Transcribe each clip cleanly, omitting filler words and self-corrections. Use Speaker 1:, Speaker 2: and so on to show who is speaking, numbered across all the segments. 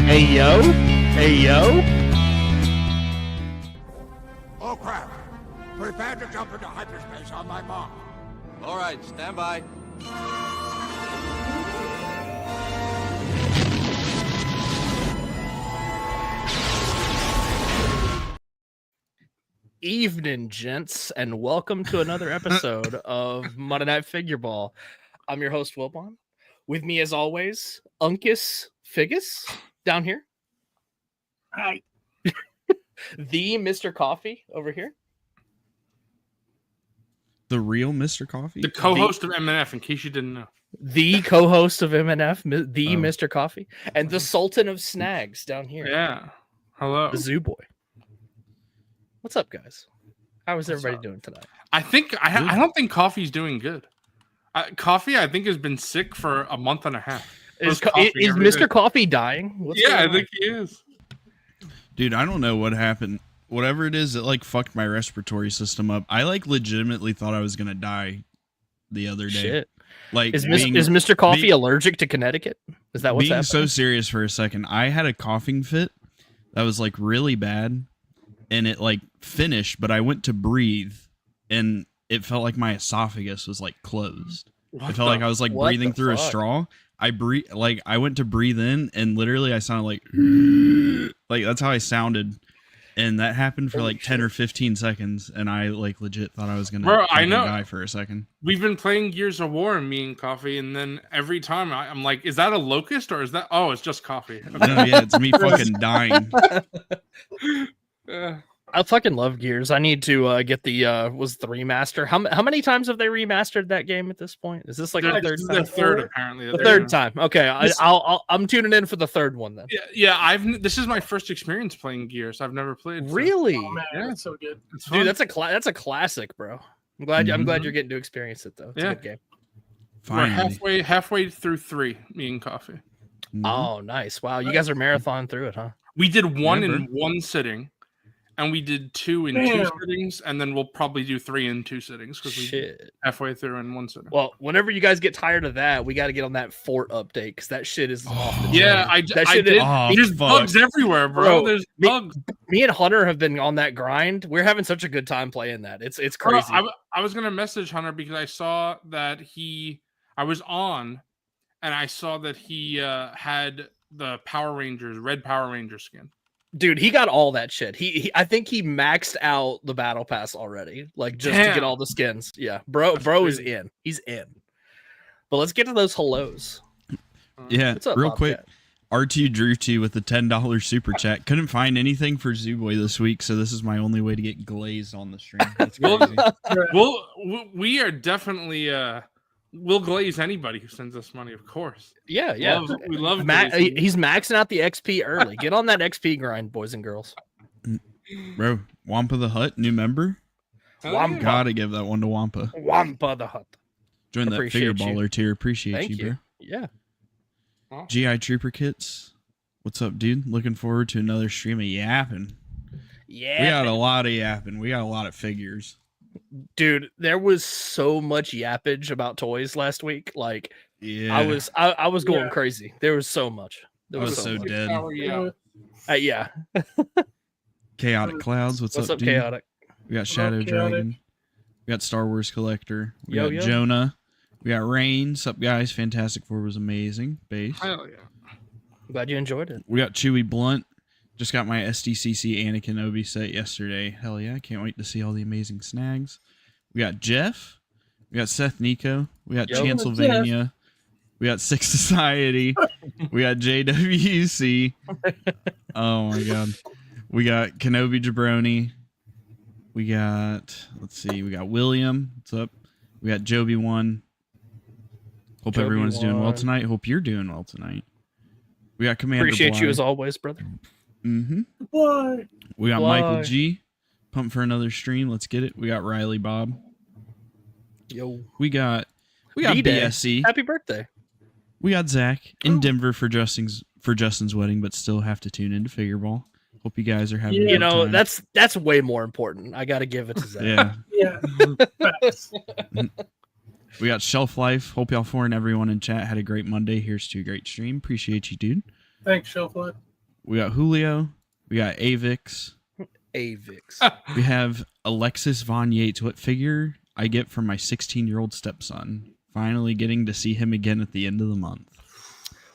Speaker 1: Hey yo! Hey yo!
Speaker 2: Oh crap! Prepare to jump into hyperspace on my mark.
Speaker 3: All right, stand by.
Speaker 1: Evening, gents, and welcome to another episode of Monday Night Figure Ball. I'm your host, Wilbon. With me, as always, Uncas Figgis down here.
Speaker 4: Hi.
Speaker 1: The Mr. Coffee over here.
Speaker 5: The real Mr. Coffee?
Speaker 4: The co-host of MNF, in case you didn't know.
Speaker 1: The co-host of MNF, Mr. Coffee. And the Sultan of Snags down here.
Speaker 4: Yeah. Hello.
Speaker 1: The Zoo Boy. What's up, guys? How is everybody doing tonight?
Speaker 4: I don't think Coffee's doing good. Coffee, I think, has been sick for a month and a half.
Speaker 1: Is Mr. Coffee dying?
Speaker 4: Yeah, I think he is.
Speaker 5: Dude, I don't know what happened. Whatever it is, it like fucked my respiratory system up. I like legitimately thought I was gonna die the other day.
Speaker 1: Shit.
Speaker 5: Like,
Speaker 1: is Mr. Coffee allergic to Connecticut? Is that what's
Speaker 5: being
Speaker 1: happening?
Speaker 5: so serious for a second? I had a coughing fit that was like really bad, and it like finished, but I went to breathe, and it felt like my esophagus was like closed. It felt like I was like breathing through a straw. I went to breathe in, and literally I sounded like that's how I sounded, and that happened for like 10 or 15 seconds, and I like legit thought I was gonna die for a second.
Speaker 4: We've been playing Gears of War, me and Coffee, and then every time I'm like, is that a locust or is that? Oh, it's just Coffee.
Speaker 5: No, yeah, it's me fucking dying.
Speaker 1: I fucking love Gears. I need to get the was the remaster. How many times have they remastered that game at this point? Is this like the third time?
Speaker 4: The third, apparently.
Speaker 1: The third time. Okay, I'm tuning in for the third one then.
Speaker 4: Yeah. This is my first experience playing Gears. I've never played.
Speaker 1: Really?
Speaker 4: Oh, man, yeah, it's so good.
Speaker 1: Dude, that's a classic, bro. I'm glad you're getting to experience it though. It's a good game.
Speaker 5: Finally.
Speaker 4: We're halfway through 3, me and Coffee.
Speaker 1: Oh, nice. Wow, you guys are marathon through it, huh?
Speaker 4: We did one in one sitting. And we did 2 in 2 sittings, and then we'll probably do 3 in 2 sittings because we halfway through in 1 sitting.
Speaker 1: Well, whenever you guys get tired of that, we got to get on that fort update because that shit is off the chain.
Speaker 4: Yeah, I did. There's bugs everywhere, bro. There's bugs.
Speaker 1: Me and Hunter have been on that grind. We're having such a good time playing that. It's crazy.
Speaker 4: I was gonna message Hunter because I saw that I was on, and I saw that he had the Red Power Ranger skin.
Speaker 1: Dude, he got all that shit. I think he maxed out the battle pass already, like just to get all the skins. Yeah, bro is in. He's in. But let's get to those hellos.
Speaker 5: Yeah,
Speaker 1: what's up,
Speaker 5: real
Speaker 1: Bobcat?
Speaker 5: quick. RT Drew with the $10 super chat. Couldn't find anything for Zooboy this week, so this is my only way to get glazed on the stream. That's crazy.
Speaker 4: We are definitely we'll glaze anybody who sends us money, of course.
Speaker 1: Yeah.
Speaker 4: We love
Speaker 1: he's maxing out the XP early. Get on that XP grind, boys and girls.
Speaker 5: Bro, Wampa the Hut, new member.
Speaker 1: Wampa.
Speaker 5: Gotta give that one to Wampa.
Speaker 1: Wampa the Hut.
Speaker 5: Join that figure baller tier. Appreciate you, bro.
Speaker 1: Yeah.
Speaker 5: GI Trooper Kits. What's up, dude? Looking forward to another stream of yapping.
Speaker 1: Yeah.
Speaker 5: We got a lot of yapping. We got a lot of figures.
Speaker 1: Dude, there was so much yappage about toys last week. Like,
Speaker 5: yeah,
Speaker 1: I was going crazy. There was so much.
Speaker 5: I was so dead.
Speaker 1: Yeah.
Speaker 5: Chaotic Clouds. What's up, dude?
Speaker 1: Chaotic?
Speaker 5: We got Shadow Dragon. We got Star Wars Collector. We got Jonah. We got Rain. What's up, guys? Fantastic Four was amazing. Base.
Speaker 4: Hell yeah.
Speaker 1: Glad you enjoyed it.
Speaker 5: We got Chewy Blunt. Just got my SDCC Anakin Obi set yesterday. Hell yeah. Can't wait to see all the amazing snags. We got Jeff. We got Seth Nico. We got Chancellvania. We got Six Society. We got JWC. Oh my god. We got Kenobi Jabroni. We got, we got William. What's up? We got Joby1. Hope everyone's doing well tonight. Hope you're doing well tonight. We got Commander
Speaker 1: Appreciate
Speaker 5: Bly.
Speaker 1: you as always, brother.
Speaker 5: Mm-hmm.
Speaker 4: Why?
Speaker 5: We got Michael G. Pumped for another stream. Let's get it. We got Riley Bob.
Speaker 1: Yo.
Speaker 5: We got
Speaker 1: D-Day.
Speaker 5: BSC.
Speaker 1: Happy birthday.
Speaker 5: We got Zach in Denver for Justin's wedding, but still have to tune into Figure Ball. Hope you guys are having a
Speaker 1: You
Speaker 5: good
Speaker 1: know,
Speaker 5: time.
Speaker 1: that's way more important. I got to give it to Zach.
Speaker 5: Yeah.
Speaker 6: Yeah. Facts.
Speaker 5: We got Shelf Life. Hope y'all four and everyone in chat had a great Monday. Here's to a great stream. Appreciate you, dude.
Speaker 6: Thanks, Shelflight.
Speaker 5: We got Julio. We got Avix.
Speaker 1: Avix.
Speaker 5: We have Alexis Von Yates. What figure I get from my 16-year-old stepson. Finally getting to see him again at the end of the month.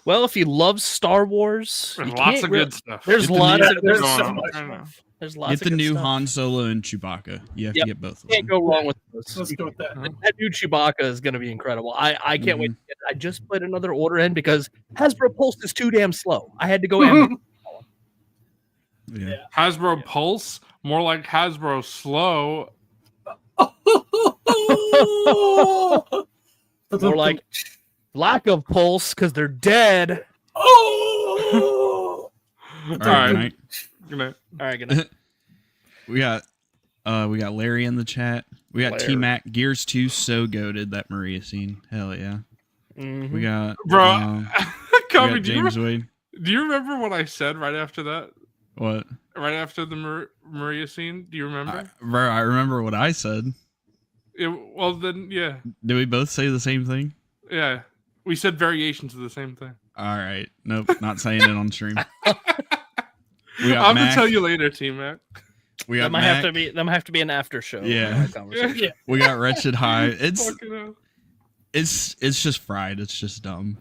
Speaker 1: Well, if you love Star Wars,
Speaker 4: There's
Speaker 1: you
Speaker 4: lots
Speaker 1: can't
Speaker 4: of
Speaker 1: really-
Speaker 4: good stuff.
Speaker 1: There's
Speaker 5: Get the
Speaker 1: lots.
Speaker 5: new-
Speaker 1: Of, there's
Speaker 6: There's
Speaker 1: so
Speaker 6: so
Speaker 1: much.
Speaker 6: much stuff.
Speaker 1: There's lots.
Speaker 5: Get the
Speaker 1: of good
Speaker 5: new
Speaker 1: stuff.
Speaker 5: Han Solo and Chewbacca. You have
Speaker 1: Yep.
Speaker 5: to get both of
Speaker 1: Can't
Speaker 5: them.
Speaker 1: go wrong with those.
Speaker 6: Let's go with that.
Speaker 1: That new Chewbacca is going to be incredible. I can't wait.
Speaker 5: Mhm.
Speaker 1: To get it. I just put another order in because Hasbro Pulse is too damn slow. I had to go in.
Speaker 5: Yeah.
Speaker 4: Hasbro Pulse, more like Hasbro Slow.
Speaker 1: More like lack of pulse because they're dead.
Speaker 6: Oh!
Speaker 5: All
Speaker 4: right.
Speaker 5: right. Mike.
Speaker 4: Good night.
Speaker 1: All right, good night.
Speaker 5: We got Larry in the chat. We got
Speaker 1: Larry.
Speaker 5: T Mac Gears 2 so goated that Maria scene. Hell yeah.
Speaker 1: Mhm.
Speaker 5: We got
Speaker 4: Bro,
Speaker 5: we
Speaker 4: Kobe,
Speaker 5: got
Speaker 4: do you,
Speaker 5: James Wade.
Speaker 4: do you remember what I said right after that?
Speaker 5: What?
Speaker 4: Right after the Maria scene? Do you remember?
Speaker 5: Bro, I remember what I said.
Speaker 4: Well, then, yeah.
Speaker 5: Did we both say the same thing?
Speaker 4: Yeah. We said variations of the same thing.
Speaker 5: All right. Nope, not saying it on stream. We got
Speaker 4: I'm going to
Speaker 5: Mac.
Speaker 4: tell you later, T-Mac.
Speaker 5: We got
Speaker 1: That might
Speaker 5: Mac.
Speaker 1: have to be an after show.
Speaker 5: Yeah.
Speaker 1: Conversation.
Speaker 5: We got Wretched High. It's
Speaker 4: Fucking hell.
Speaker 5: it's just fried. It's just dumb.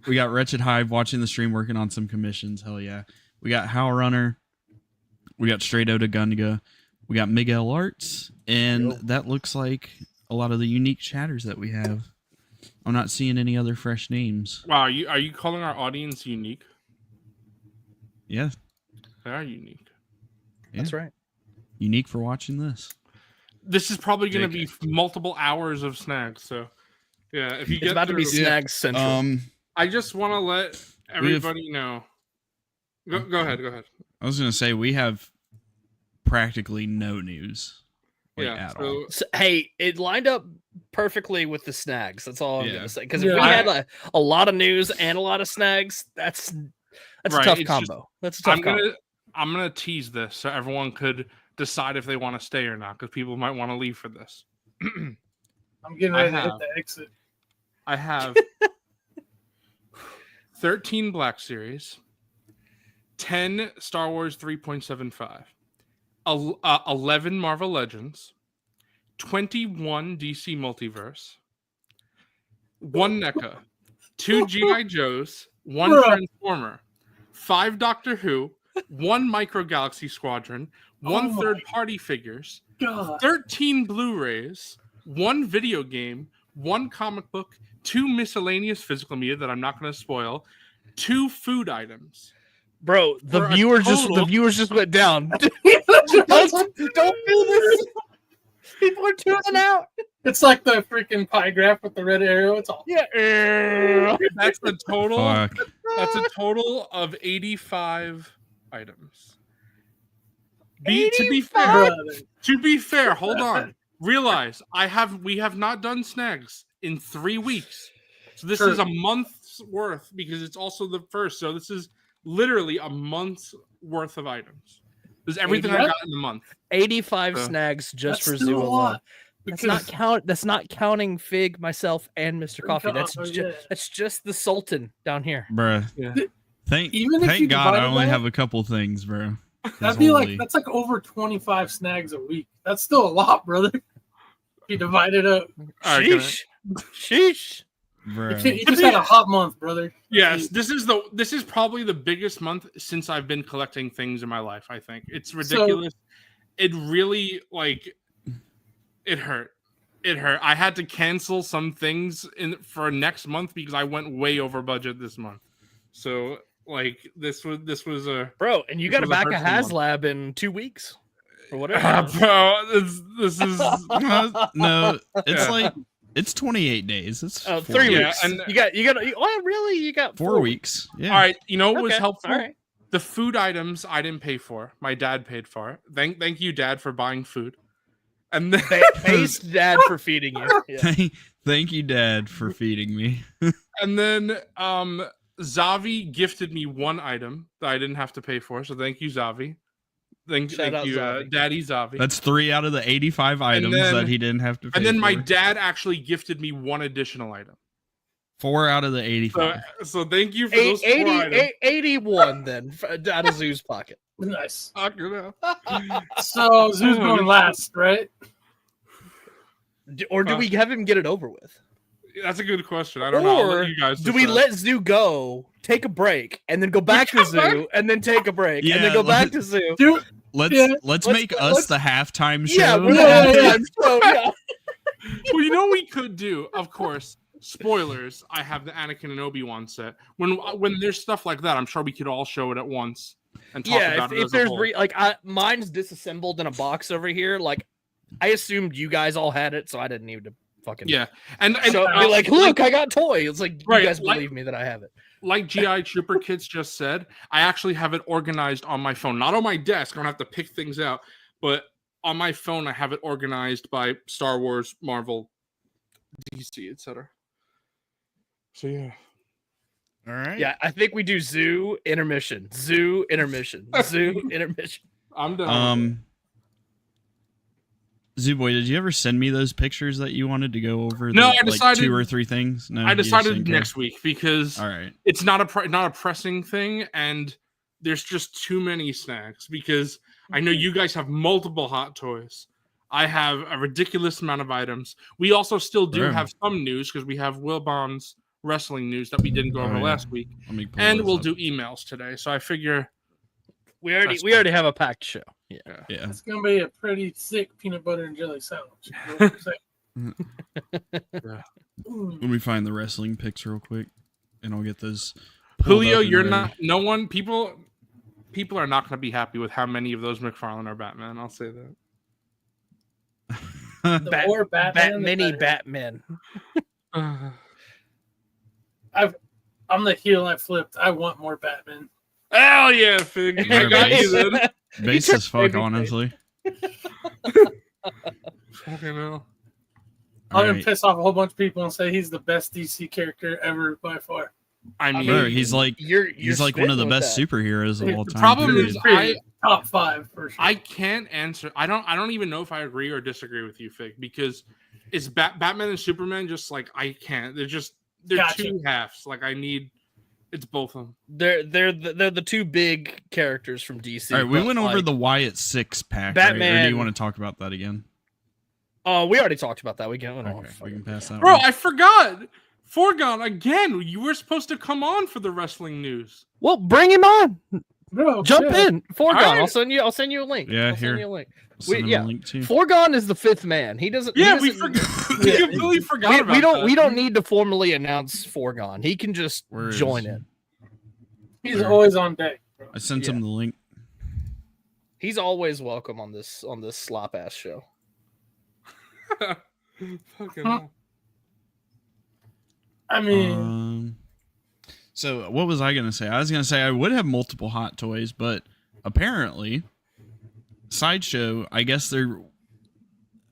Speaker 5: We got Wretched Hive watching the stream, working on some commissions. Hell yeah. We got How Runner. We got Straight Outta Gunga. We got Miguel Arts. And that looks like a lot of the unique chatters that we have. I'm not seeing any other fresh names.
Speaker 4: Wow, are you calling our audience unique?
Speaker 5: Yeah.
Speaker 4: They are unique.
Speaker 1: That's right.
Speaker 5: Unique for watching this.
Speaker 4: This is probably going to be
Speaker 5: JK.
Speaker 4: multiple hours of snags. So, yeah, if you
Speaker 1: It's
Speaker 4: get
Speaker 1: about to be
Speaker 4: through-
Speaker 1: Snags Central.
Speaker 4: I just want to let everybody know. Go ahead.
Speaker 5: I was gonna say we have practically no news. At all.
Speaker 1: So, hey, it lined up perfectly with the Snags. That's all I'm
Speaker 5: Yeah.
Speaker 1: gonna say. Because if
Speaker 6: Yeah.
Speaker 1: we had a lot of news and a lot of Snags, that's a
Speaker 4: Right,
Speaker 1: tough
Speaker 4: it's
Speaker 1: combo. That's a tough combo.
Speaker 4: I'm gonna tease this so everyone could decide if they want to stay or not, because people might want to leave for this.
Speaker 6: I'm getting
Speaker 4: I
Speaker 6: ready to hit
Speaker 4: have.
Speaker 6: the exit.
Speaker 4: I have 13 Black Series, 10 Star Wars 3.75, 11 Marvel Legends, 21 DC Multiverse, 1 NECA, 2 G.I. Joes, 1
Speaker 6: Bruh.
Speaker 4: Transformer, 5 Doctor Who, 1 Micro Galaxy Squadron, 1
Speaker 6: Oh my
Speaker 4: third-party figures,
Speaker 6: God.
Speaker 4: 13 Blu-rays, 1 video game, 1 comic book, 2 miscellaneous physical media that I'm not going to spoil, 2 food items.
Speaker 1: Bro, the
Speaker 4: For a
Speaker 1: viewers just went down. don't do this. People are tuning out.
Speaker 6: It's like the freaking pie graph with the red arrow. It's all.
Speaker 1: Yeah.
Speaker 4: That's a total.
Speaker 5: Fuck.
Speaker 4: That's a total of 85 items. To be fair, hold on. Realize we have not done snags in 3 weeks. So this
Speaker 6: Sure.
Speaker 4: is a month's worth because it's also the first. So this is literally a month's worth of items. This is everything I got in the month.
Speaker 1: 85
Speaker 4: So-
Speaker 1: Snags just
Speaker 6: That's
Speaker 1: for
Speaker 6: still
Speaker 1: Zoo
Speaker 6: a
Speaker 1: alone.
Speaker 6: lot.
Speaker 1: That's not counting Fig, myself, and Mr. Coffee.
Speaker 6: Oh, yeah.
Speaker 1: That's just the Sultan down here.
Speaker 5: Bruh.
Speaker 4: Yeah.
Speaker 5: Thank
Speaker 6: Even if you
Speaker 5: God I
Speaker 6: divided
Speaker 5: only
Speaker 6: that-
Speaker 5: have a couple things, bro. 'Cause
Speaker 6: That'd be
Speaker 5: holy-
Speaker 6: that's like over 25 snags a week. That's still a lot, brother. If you divide it up.
Speaker 4: All right,
Speaker 1: Sheesh. Sheesh.
Speaker 5: bruh.
Speaker 6: You just had a hot month, brother.
Speaker 4: Yes, this is probably the biggest month since I've been collecting things in my life. I think it's ridiculous. It really it hurt. It hurt. I had to cancel some things for next month because I went way over budget this month. So this was a
Speaker 1: Bro, and you
Speaker 4: This
Speaker 1: got to
Speaker 4: was a
Speaker 1: back a
Speaker 4: hurtful
Speaker 1: Haslab in 2 weeks or whatever.
Speaker 4: bro. This is
Speaker 5: No, it's
Speaker 4: Yeah.
Speaker 5: like it's 28 days. It's
Speaker 1: 3
Speaker 5: 4
Speaker 4: Yeah,
Speaker 1: weeks.
Speaker 4: and-
Speaker 1: You got. Oh, really? You got
Speaker 5: 4 weeks. Yeah.
Speaker 4: all right. You know what was
Speaker 1: Okay,
Speaker 4: helpful?
Speaker 1: All right.
Speaker 4: The food items I didn't pay for. My dad paid for it. Thank you, Dad, for buying food. And then
Speaker 1: Thanks, Dad, for feeding you. Yeah.
Speaker 5: Thank you, Dad, for feeding me.
Speaker 4: and then Zavi gifted me one item that I didn't have to pay for. So thank you, Zavi. Thank
Speaker 1: out
Speaker 4: you,
Speaker 1: Zavi.
Speaker 4: Daddy Zavi.
Speaker 5: That's 3 out of the 85 items that he didn't have to pay
Speaker 4: And then
Speaker 5: for.
Speaker 4: my dad actually gifted me one additional item.
Speaker 5: 4 out of the 85.
Speaker 4: So thank you for those 4 items.
Speaker 1: 81 then out of Zoo's pocket.
Speaker 6: Nice.
Speaker 4: So
Speaker 6: So Zoo's going last, right?
Speaker 1: Or do we have him get it over with?
Speaker 4: that's a good question. I don't know. I'll let you guys
Speaker 1: do we
Speaker 4: decide.
Speaker 1: let Zoo go, take a break, and then go back to Zoo, and then take a break, and then go back to Zoo?
Speaker 6: Dude,
Speaker 5: Let's make us the halftime show.
Speaker 1: Yeah, we're the halftime show. Yeah.
Speaker 4: Well, you know what we could do, of course. Spoilers. I have the Anakin and Obi-Wan set. When there's stuff like that, I'm sure we could all show it at once and talk about it
Speaker 1: if
Speaker 4: as a
Speaker 1: there's
Speaker 4: whole.
Speaker 1: mine's disassembled in a box over here. Like, I assumed you guys all had it, so I didn't need to fucking
Speaker 4: and
Speaker 1: so be like, look, I got toy. It's like
Speaker 4: right,
Speaker 1: you guys believe me that I have it.
Speaker 4: Like GI Trooper Kids just said, I actually have it organized on my phone, not on my desk. I don't have to pick things out, but on my phone, I have it organized by Star Wars, Marvel, DC, etc. So yeah.
Speaker 5: All right.
Speaker 1: Yeah, I think we do Zoo intermission, Zoo intermission, Zoo intermission.
Speaker 4: I'm done.
Speaker 5: Zooboy, did you ever send me those pictures that you wanted to go over?
Speaker 4: No,
Speaker 5: I
Speaker 4: decided
Speaker 5: like 2 or 3 things. No,
Speaker 4: I decided next week because
Speaker 5: all right,
Speaker 4: it's not a pressing thing, and there's just too many snacks. Because I know you guys have multiple hot toys. I have a ridiculous amount of items. We also still do have some news because we have Wilbon's wrestling news that we didn't go over last week, and we'll do emails today. So I figure
Speaker 1: we already have a packed show. Yeah.
Speaker 6: It's gonna be a pretty thick peanut butter and jelly sandwich. You know what I'm saying?
Speaker 5: Let me find the wrestling pics real quick, and I'll get those.
Speaker 4: Julio, you're not. No one. People are not going to be happy with how many of those McFarlane are Batman. I'll say that.
Speaker 6: The more Batman,
Speaker 1: mini Batman.
Speaker 6: I'm the heel. I flipped. I want more Batman.
Speaker 4: Hell yeah, Fig! I got you then.
Speaker 5: Base as fuck, honestly.
Speaker 4: Fucking hell.
Speaker 6: I'm gonna piss off a whole bunch of people and say he's the best DC character ever by far.
Speaker 4: I mean,
Speaker 5: bro, he's like
Speaker 1: you're
Speaker 5: like one of the best superheroes of all time.
Speaker 4: The problem
Speaker 5: period.
Speaker 4: is,
Speaker 6: top 5 for sure.
Speaker 4: I can't answer. I don't even know if I agree or disagree with you, Fig, because it's Batman and Superman. Just like I can't. They're
Speaker 6: Gotcha.
Speaker 4: 2 halves. Like I need. It's both of them.
Speaker 1: They're the 2 big characters from DC.
Speaker 5: All right, we went over the Wyatt 6-pack.
Speaker 1: Batman.
Speaker 5: Right? Or do you want to talk about that again?
Speaker 1: Oh, we already talked about that. We can
Speaker 5: pass that.
Speaker 4: Bro,
Speaker 5: one.
Speaker 4: I forgot. Forgone again. You were supposed to come on for the wrestling news.
Speaker 1: Well, bring him on.
Speaker 6: Bro,
Speaker 1: Jump in. Foregone.
Speaker 4: Right.
Speaker 1: I'll send you a link.
Speaker 5: Yeah,
Speaker 1: I'll
Speaker 5: here.
Speaker 1: send you a link.
Speaker 5: Send him a link too.
Speaker 1: Foregone is the 5th man. He doesn't.
Speaker 4: Yeah,
Speaker 1: he
Speaker 4: we
Speaker 1: doesn't-
Speaker 4: forgot. We completely forgot about that.
Speaker 1: We don't need to formally announce Foregone. He can just
Speaker 5: Where is
Speaker 1: join
Speaker 5: he?
Speaker 1: in.
Speaker 6: He's always on deck. Bro.
Speaker 5: I sent him the link.
Speaker 1: He's always welcome on this slop ass show.
Speaker 4: Fucking hell.
Speaker 6: I mean,
Speaker 5: So what was I gonna say? I was gonna say I would have multiple hot toys, but apparently, Sideshow. I guess they're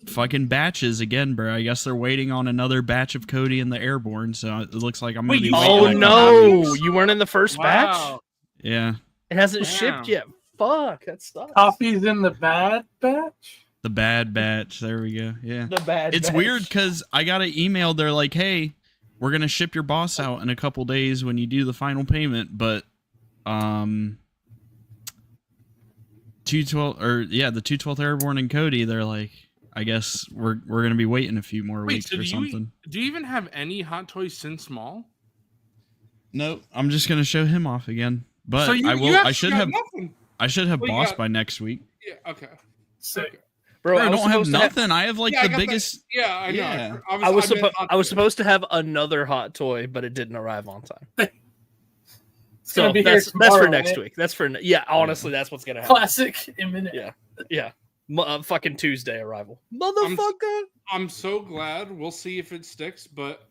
Speaker 5: fucking batches again, bro. I guess they're waiting on another batch of Cody and the Airborne. So it looks like I'm gonna be.
Speaker 1: Oh
Speaker 5: waiting
Speaker 1: no! You weren't in the first batch.
Speaker 4: Wow.
Speaker 5: Yeah,
Speaker 1: It hasn't
Speaker 4: Damn.
Speaker 1: shipped yet. Fuck, that sucks.
Speaker 6: coffee's in the bad batch.
Speaker 5: the bad batch. There we go. Yeah,
Speaker 1: The bad.
Speaker 5: it's
Speaker 1: batch.
Speaker 5: weird because I got an email. They're like, "Hey, we're gonna ship your boss out in a couple days when you do the final payment," but 212 or the 212th Airborne and Cody. They're like, I guess we're gonna be waiting a few more weeks
Speaker 4: so
Speaker 5: or something.
Speaker 4: do you even have any hot toys since Small?
Speaker 5: No, I'm just gonna show him off again. But
Speaker 4: So
Speaker 5: I will. I
Speaker 4: actually
Speaker 5: should
Speaker 4: got
Speaker 5: have.
Speaker 4: nothing.
Speaker 5: I should have
Speaker 4: Well, you
Speaker 5: boss
Speaker 4: got-
Speaker 5: by next week.
Speaker 4: Yeah. Okay.
Speaker 6: Sick.
Speaker 1: Bro,
Speaker 5: I don't have
Speaker 1: supposed to
Speaker 5: nothing. I have like
Speaker 4: Yeah, I
Speaker 5: the
Speaker 4: got that-
Speaker 5: biggest.
Speaker 4: Yeah, I know.
Speaker 5: Yeah.
Speaker 1: I was
Speaker 4: meant hot
Speaker 1: I was
Speaker 4: toys.
Speaker 1: supposed to have another hot toy, but it didn't arrive on time.
Speaker 6: It's gonna
Speaker 1: So
Speaker 6: be here
Speaker 1: that's
Speaker 6: tomorrow,
Speaker 1: for next
Speaker 6: right?
Speaker 1: week. That's for honestly, that's what's gonna happen.
Speaker 6: Classic MNF.
Speaker 1: Yeah. Yeah. Fucking Tuesday arrival, motherfucker.
Speaker 4: I'm so glad. We'll see if it sticks, but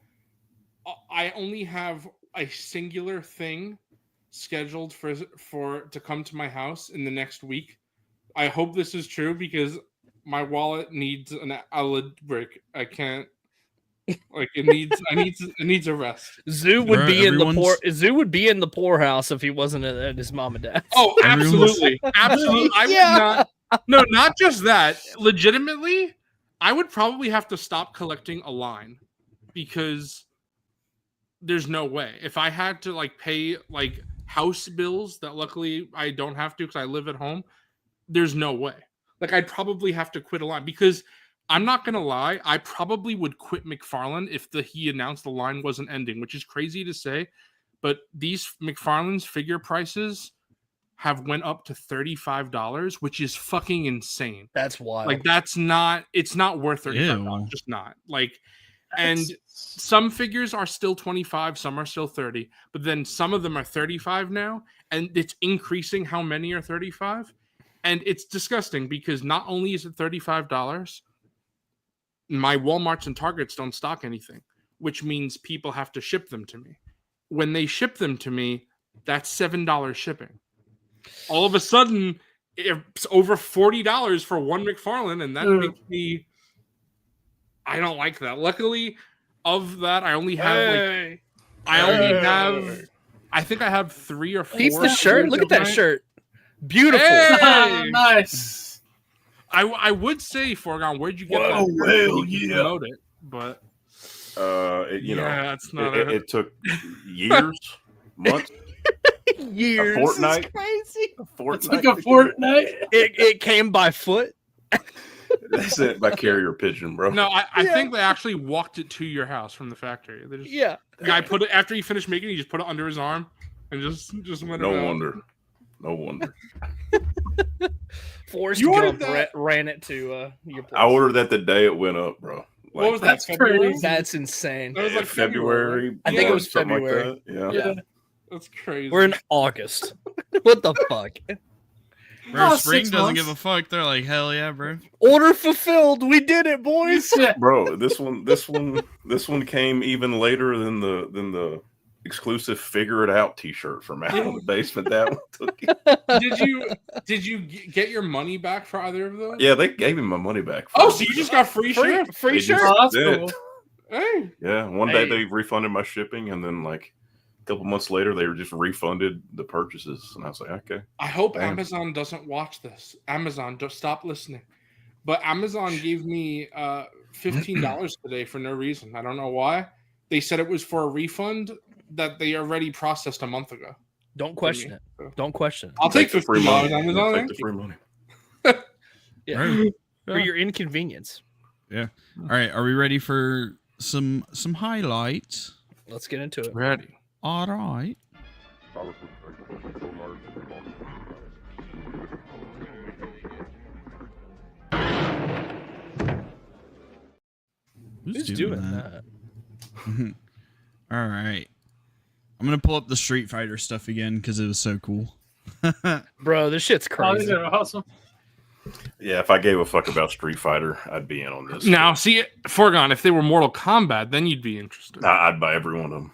Speaker 4: I only have a singular thing scheduled for to come to my house in the next week. I hope this is true because my wallet needs an OLED brick. I can't. Like it needs a rest.
Speaker 1: Zoo would be in the poorhouse if he wasn't at his mom and dad's.
Speaker 4: Oh, absolutely, absolutely. I would not. No, not just that. Legitimately, I would probably have to stop collecting a line because there's no way. If I had to like pay like house bills that luckily I don't have to because I live at home, there's no way. Like I'd probably have to quit a line because I'm not gonna lie, I probably would quit McFarlane if he announced the line wasn't ending, which is crazy to say, but these McFarlane's figure prices have went up to $35, which is fucking insane.
Speaker 1: That's wild.
Speaker 4: Like it's not worth $35, just not. Like, and some figures are still 25, some are still 30, but then some of them are 35 now, and it's increasing how many are 35, and it's disgusting because not only is it $35, my Walmarts and Targets don't stock anything, which means people have to ship them to me. When they ship them to me, that's $7 shipping. All of a sudden, it's over $40 for one McFarlane, and that makes me. I don't like that. Luckily, of that, I only have. I think I have 3 or 4.
Speaker 1: Keep the shirt. Look at that shirt. Beautiful.
Speaker 4: Hey!
Speaker 6: Nice.
Speaker 4: I would say, Foregone, where'd you get that?
Speaker 2: Well, yeah.
Speaker 4: Promote it, but
Speaker 7: it's
Speaker 4: not.
Speaker 7: It took years, months.
Speaker 1: Years.
Speaker 7: A fortnight.
Speaker 1: Is crazy.
Speaker 7: A fortnight.
Speaker 6: Like a fortnight.
Speaker 1: It came by foot.
Speaker 7: They sent it by carrier pigeon, bro.
Speaker 4: No, I think they actually walked it to your house from the factory. The guy put it after he finished making it. He just put it under his arm and just went.
Speaker 7: No
Speaker 4: around.
Speaker 7: wonder.
Speaker 1: Forrest Gump ran it to your place.
Speaker 7: I ordered that the day it went up, bro.
Speaker 4: What was that? February?
Speaker 1: That's insane.
Speaker 4: That was like
Speaker 7: February.
Speaker 1: I think it was
Speaker 7: something
Speaker 1: February.
Speaker 7: Like that.
Speaker 4: Yeah. That's crazy.
Speaker 1: We're in August. What the fuck?
Speaker 5: Bro, Spring
Speaker 6: 6
Speaker 5: doesn't
Speaker 6: months.
Speaker 5: give a fuck. They're like, hell yeah, bro.
Speaker 1: Order fulfilled. We did it, boys.
Speaker 7: Bro, this one came even later than the exclusive Figure It Out T-shirt from Out in the Basement. That one took it.
Speaker 4: Did you get your money back for either of those?
Speaker 7: Yeah, they gave me my money back.
Speaker 4: Oh, so you just got free shirt?
Speaker 1: Free
Speaker 7: They
Speaker 1: shirt?
Speaker 7: just
Speaker 6: Oh, that's
Speaker 7: did.
Speaker 6: cool.
Speaker 4: Hey.
Speaker 7: Yeah, one day they refunded my shipping, and then like a couple months later, they were just refunded the purchases, and I was like, okay.
Speaker 4: I hope
Speaker 7: Damn.
Speaker 4: Amazon doesn't watch this. Amazon, don't stop listening. But Amazon gave me $15 today for no reason. I don't know why. They said it was for a refund that they already processed a month ago.
Speaker 1: Don't question it. Don't question it.
Speaker 4: I'll take
Speaker 7: the free
Speaker 4: $15
Speaker 7: money.
Speaker 4: Amazon.
Speaker 7: Take the free money.
Speaker 1: Yeah.
Speaker 5: Right.
Speaker 1: For your inconvenience.
Speaker 5: Yeah. All right. Are we ready for some highlights?
Speaker 1: Let's get into it.
Speaker 4: Ready.
Speaker 5: All right.
Speaker 1: Who's doing that?
Speaker 5: All right. I'm going to pull up the Street Fighter stuff again because it was so cool.
Speaker 1: Bro, this shit's
Speaker 6: Oh, these
Speaker 1: crazy.
Speaker 6: are awesome.
Speaker 7: Yeah, if I gave a fuck about Street Fighter, I'd be in on this.
Speaker 4: Now, see, Foregone, if they were Mortal Kombat, then you'd be interested.
Speaker 7: I'd buy every one of them.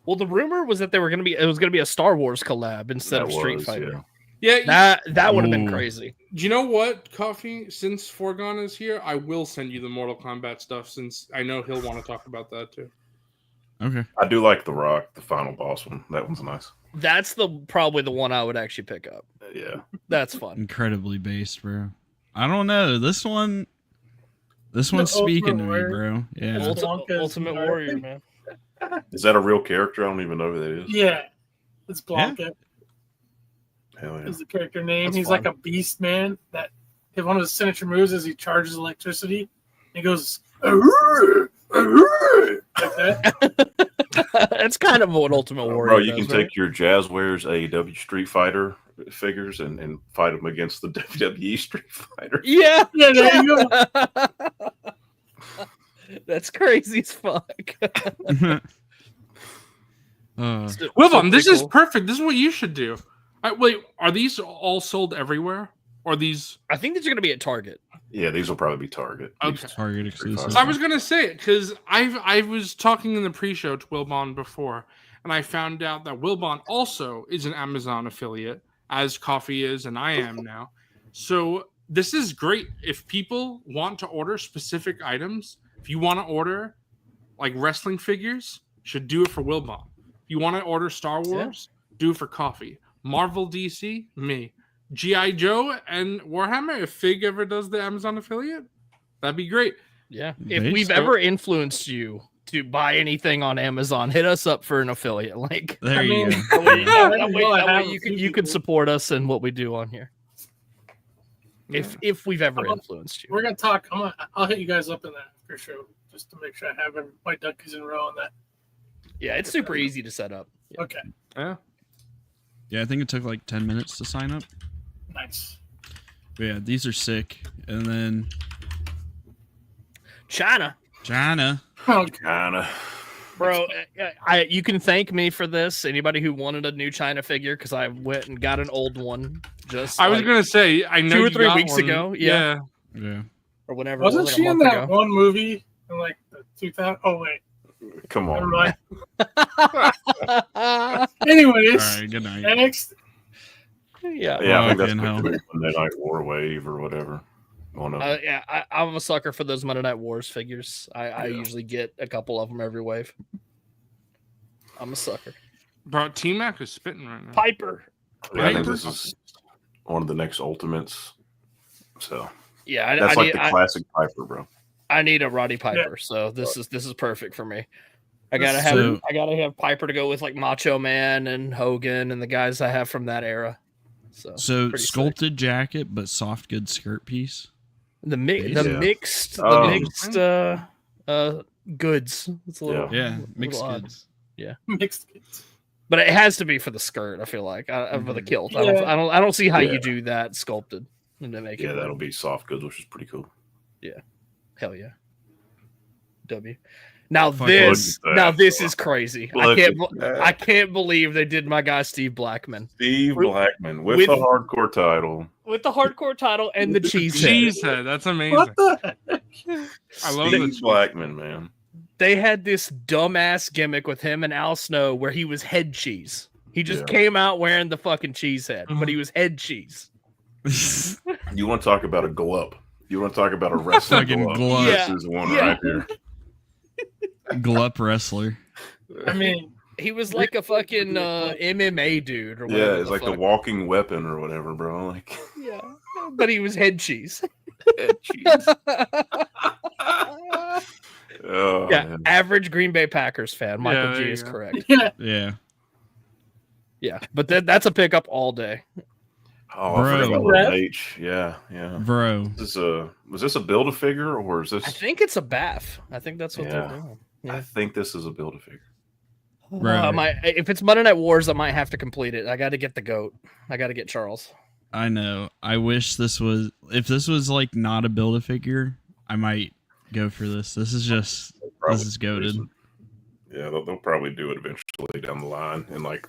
Speaker 1: Well, the rumor was that it was gonna be a Star Wars collab instead of Street Fighter.
Speaker 7: Yeah.
Speaker 1: That would have been
Speaker 5: Ooh.
Speaker 1: crazy.
Speaker 4: Do you know what, Coffee? Since Foregone is here, I will send you the Mortal Kombat stuff since I know he'll want to talk about that too.
Speaker 5: Okay.
Speaker 7: I do like The Rock, the final boss one. That one's nice.
Speaker 1: That's probably the one I would actually pick up.
Speaker 7: Yeah.
Speaker 1: That's fun.
Speaker 5: Incredibly based, bro. I don't know. This one's speaking to me,
Speaker 6: Ultimate
Speaker 5: bro. Yeah.
Speaker 1: Ultimate Warrior, man.
Speaker 7: Is that a real character? I don't even know who that is.
Speaker 6: Yeah. It's Blanca.
Speaker 7: Hell yeah.
Speaker 6: Is the character name.
Speaker 4: That's
Speaker 6: He's
Speaker 4: fun.
Speaker 6: like a beast man that one of his signature moves is he charges electricity. He goes "Arrgh, arrgh," like that.
Speaker 1: That's kind of what Ultimate Warrior
Speaker 7: Bro, you
Speaker 1: does,
Speaker 7: can
Speaker 1: right?
Speaker 7: take your Jazzwares AEW Street Fighter figures and fight them against the WWE Street Fighter.
Speaker 1: Yeah.
Speaker 6: Yeah, there you go.
Speaker 1: That's crazy as fuck.
Speaker 4: Wilbon, this is perfect. This is what you should do. Wait, are these all sold everywhere? Or these?
Speaker 1: I think these are going to be at Target.
Speaker 7: Yeah, these will probably be Target.
Speaker 4: Okay.
Speaker 5: Target exclusive.
Speaker 4: So I was gonna say it because I was talking in the pre-show to Wilbon before, and I found out that Wilbon also is an Amazon affiliate, as Coffee is, and I am now. So this is great. If people want to order specific items, if you want to order like wrestling figures, should do it for Wilbon. If you want to order Star Wars, do it for Coffee. Marvel, DC, me. G.I. Joe and Warhammer, if Fig ever does the Amazon affiliate, that'd be great.
Speaker 1: Yeah. If we've ever influenced you to buy anything on Amazon, hit us up for an affiliate link.
Speaker 5: There you go.
Speaker 1: That way you can support us and what we do on here. If we've ever influenced you.
Speaker 6: We're gonna talk. I'll hit you guys up in that for sure, just to make sure I have my duckies in a row on that.
Speaker 1: Yeah, it's super easy to set up.
Speaker 6: Yeah. Okay.
Speaker 5: Yeah, I think it took like 10 minutes to sign up.
Speaker 6: Nice.
Speaker 5: But yeah, these are sick. And then
Speaker 1: China.
Speaker 6: Oh,
Speaker 7: Kinda.
Speaker 1: Bro, you can thank me for this. Anybody who wanted a new China figure, because I went and got an old one.
Speaker 4: I was gonna say, I know
Speaker 1: 2 or
Speaker 4: you
Speaker 1: 3
Speaker 4: got
Speaker 1: weeks
Speaker 4: one.
Speaker 1: ago.
Speaker 5: Yeah.
Speaker 1: Or whenever.
Speaker 6: Wasn't
Speaker 1: it was,
Speaker 6: she
Speaker 1: like a
Speaker 6: in
Speaker 1: month
Speaker 6: that
Speaker 1: ago.
Speaker 6: one movie in like the 2000? Oh wait.
Speaker 7: Come on.
Speaker 6: Never mind. Anyways,
Speaker 5: All right, good night.
Speaker 6: next.
Speaker 1: Yeah.
Speaker 7: Yeah, I think
Speaker 5: Fucking
Speaker 7: that's
Speaker 5: hell.
Speaker 7: the Monday Night War wave or whatever. One of them.
Speaker 1: I'm a sucker for those Monday Night Wars figures. I usually get a couple of them every wave. I'm a sucker.
Speaker 4: Bro, T-Mac is spitting right now.
Speaker 1: Piper.
Speaker 7: I think this is one of the next Ultimates. So
Speaker 1: Yeah,
Speaker 7: that's like the classic Piper, bro.
Speaker 1: I need a Roddy Piper, so this is perfect for me. I gotta have Piper to go with like Macho Man and Hogan and the guys I have from that era. So pretty
Speaker 5: sculpted
Speaker 1: sick.
Speaker 5: jacket, but soft good skirt piece.
Speaker 1: The mixed goods. It's a little
Speaker 5: mixed
Speaker 1: little
Speaker 5: goods.
Speaker 1: Yeah,
Speaker 6: Mixed kids.
Speaker 1: but it has to be for the skirt. I feel like for the kilt. I don't see how you do that sculpted and to make it.
Speaker 7: That'll be soft goods, which is pretty cool.
Speaker 1: Yeah, hell yeah. W. Now
Speaker 5: Fuck,
Speaker 1: this
Speaker 7: look
Speaker 1: is crazy. I can't believe they did my guy Steve Blackman.
Speaker 7: Steve Blackman with the hardcore title.
Speaker 1: With the hardcore title and the cheese
Speaker 4: head. That's amazing.
Speaker 6: What the heck?
Speaker 4: I love
Speaker 7: Steve Blackman, man.
Speaker 1: They had this dumbass gimmick with him and Al Snow where he was head cheese. He just came out wearing the fucking cheese head, but he was head cheese.
Speaker 7: You want to talk about a glup? You want to talk about a wrestling glup?
Speaker 1: Yeah.
Speaker 7: This is one right here.
Speaker 5: Glup wrestler.
Speaker 6: I mean,
Speaker 1: he was like a fucking MMA dude or whatever.
Speaker 7: Yeah, it's like the walking weapon or whatever, bro. Like,
Speaker 1: yeah, but he was head cheese.
Speaker 7: head cheese. Oh,
Speaker 1: yeah,
Speaker 7: man.
Speaker 1: average Green Bay Packers fan. Michael G is correct.
Speaker 5: Yeah.
Speaker 1: Yeah, but that's a pickup all day.
Speaker 7: Oh,
Speaker 5: Bro.
Speaker 7: I forgot about Little H. Yeah.
Speaker 5: Bro.
Speaker 7: Was this a Build-A-Figure or is this?
Speaker 1: I think it's a bath. I think that's what they're doing.
Speaker 7: I think this is a Build-A-Figure.
Speaker 5: Right.
Speaker 1: If it's Monday Night Wars, I might have to complete it. I got to get the GOAT. I got to get Charles.
Speaker 5: I know. I wish this was, if this was like not a Build-A-Figure, I might go for this. This is goated.
Speaker 7: Yeah, they'll probably do it eventually down the line in like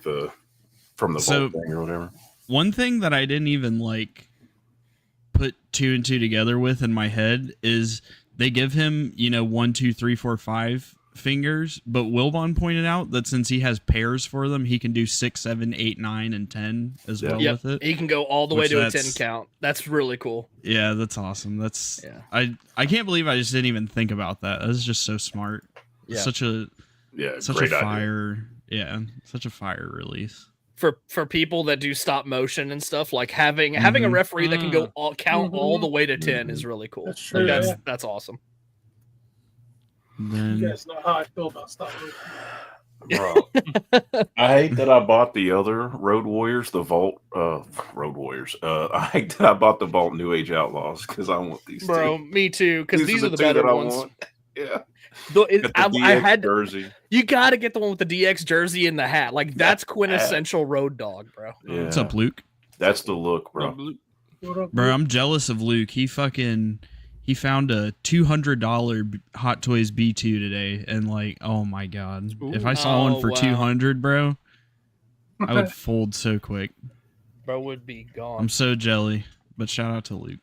Speaker 7: from the
Speaker 5: So-
Speaker 7: vault thing or whatever.
Speaker 5: One thing that I didn't even like put 2 and 2 together with in my head is they give him, 1, 2, 3, 4, 5 fingers, but Wilbon pointed out that since he has pairs for them, he can do 6, 7, 8, 9, and 10 as well with it.
Speaker 1: He can go all the way
Speaker 5: Which
Speaker 1: to a 10 count. That's really cool.
Speaker 5: Yeah, that's awesome. I can't believe I just didn't even think about that. That's just so smart.
Speaker 1: Yeah.
Speaker 5: Such a
Speaker 7: great
Speaker 5: fire. Yeah, such a fire release.
Speaker 1: For people that do stop motion and stuff, like having a referee that can go count all the way to 10 is really cool.
Speaker 6: That's true,
Speaker 1: That's awesome.
Speaker 5: Then,
Speaker 6: you guys know how I feel about stop motion.
Speaker 7: Bro, I hate that I bought the other Road Warriors, the Vault Road Warriors. I hate that I bought the Vault New Age Outlaws because I want these.
Speaker 1: Bro, me too. Because these are the
Speaker 7: two
Speaker 1: better
Speaker 7: that I
Speaker 1: ones.
Speaker 7: want. Yeah.
Speaker 1: I had
Speaker 7: jersey.
Speaker 1: You got to get the one with the DX jersey and the hat. Like that's quintessential road dog, bro.
Speaker 7: Yeah.
Speaker 5: what's up, Luke?
Speaker 7: That's the look, bro.
Speaker 5: Bro, I'm jealous of Luke. He found a $200 Hot Toys B2 today, and like, oh my god, if I saw one for 200, bro, I would fold so quick.
Speaker 1: Bro would be gone.
Speaker 5: I'm so jelly, but shout out to Luke.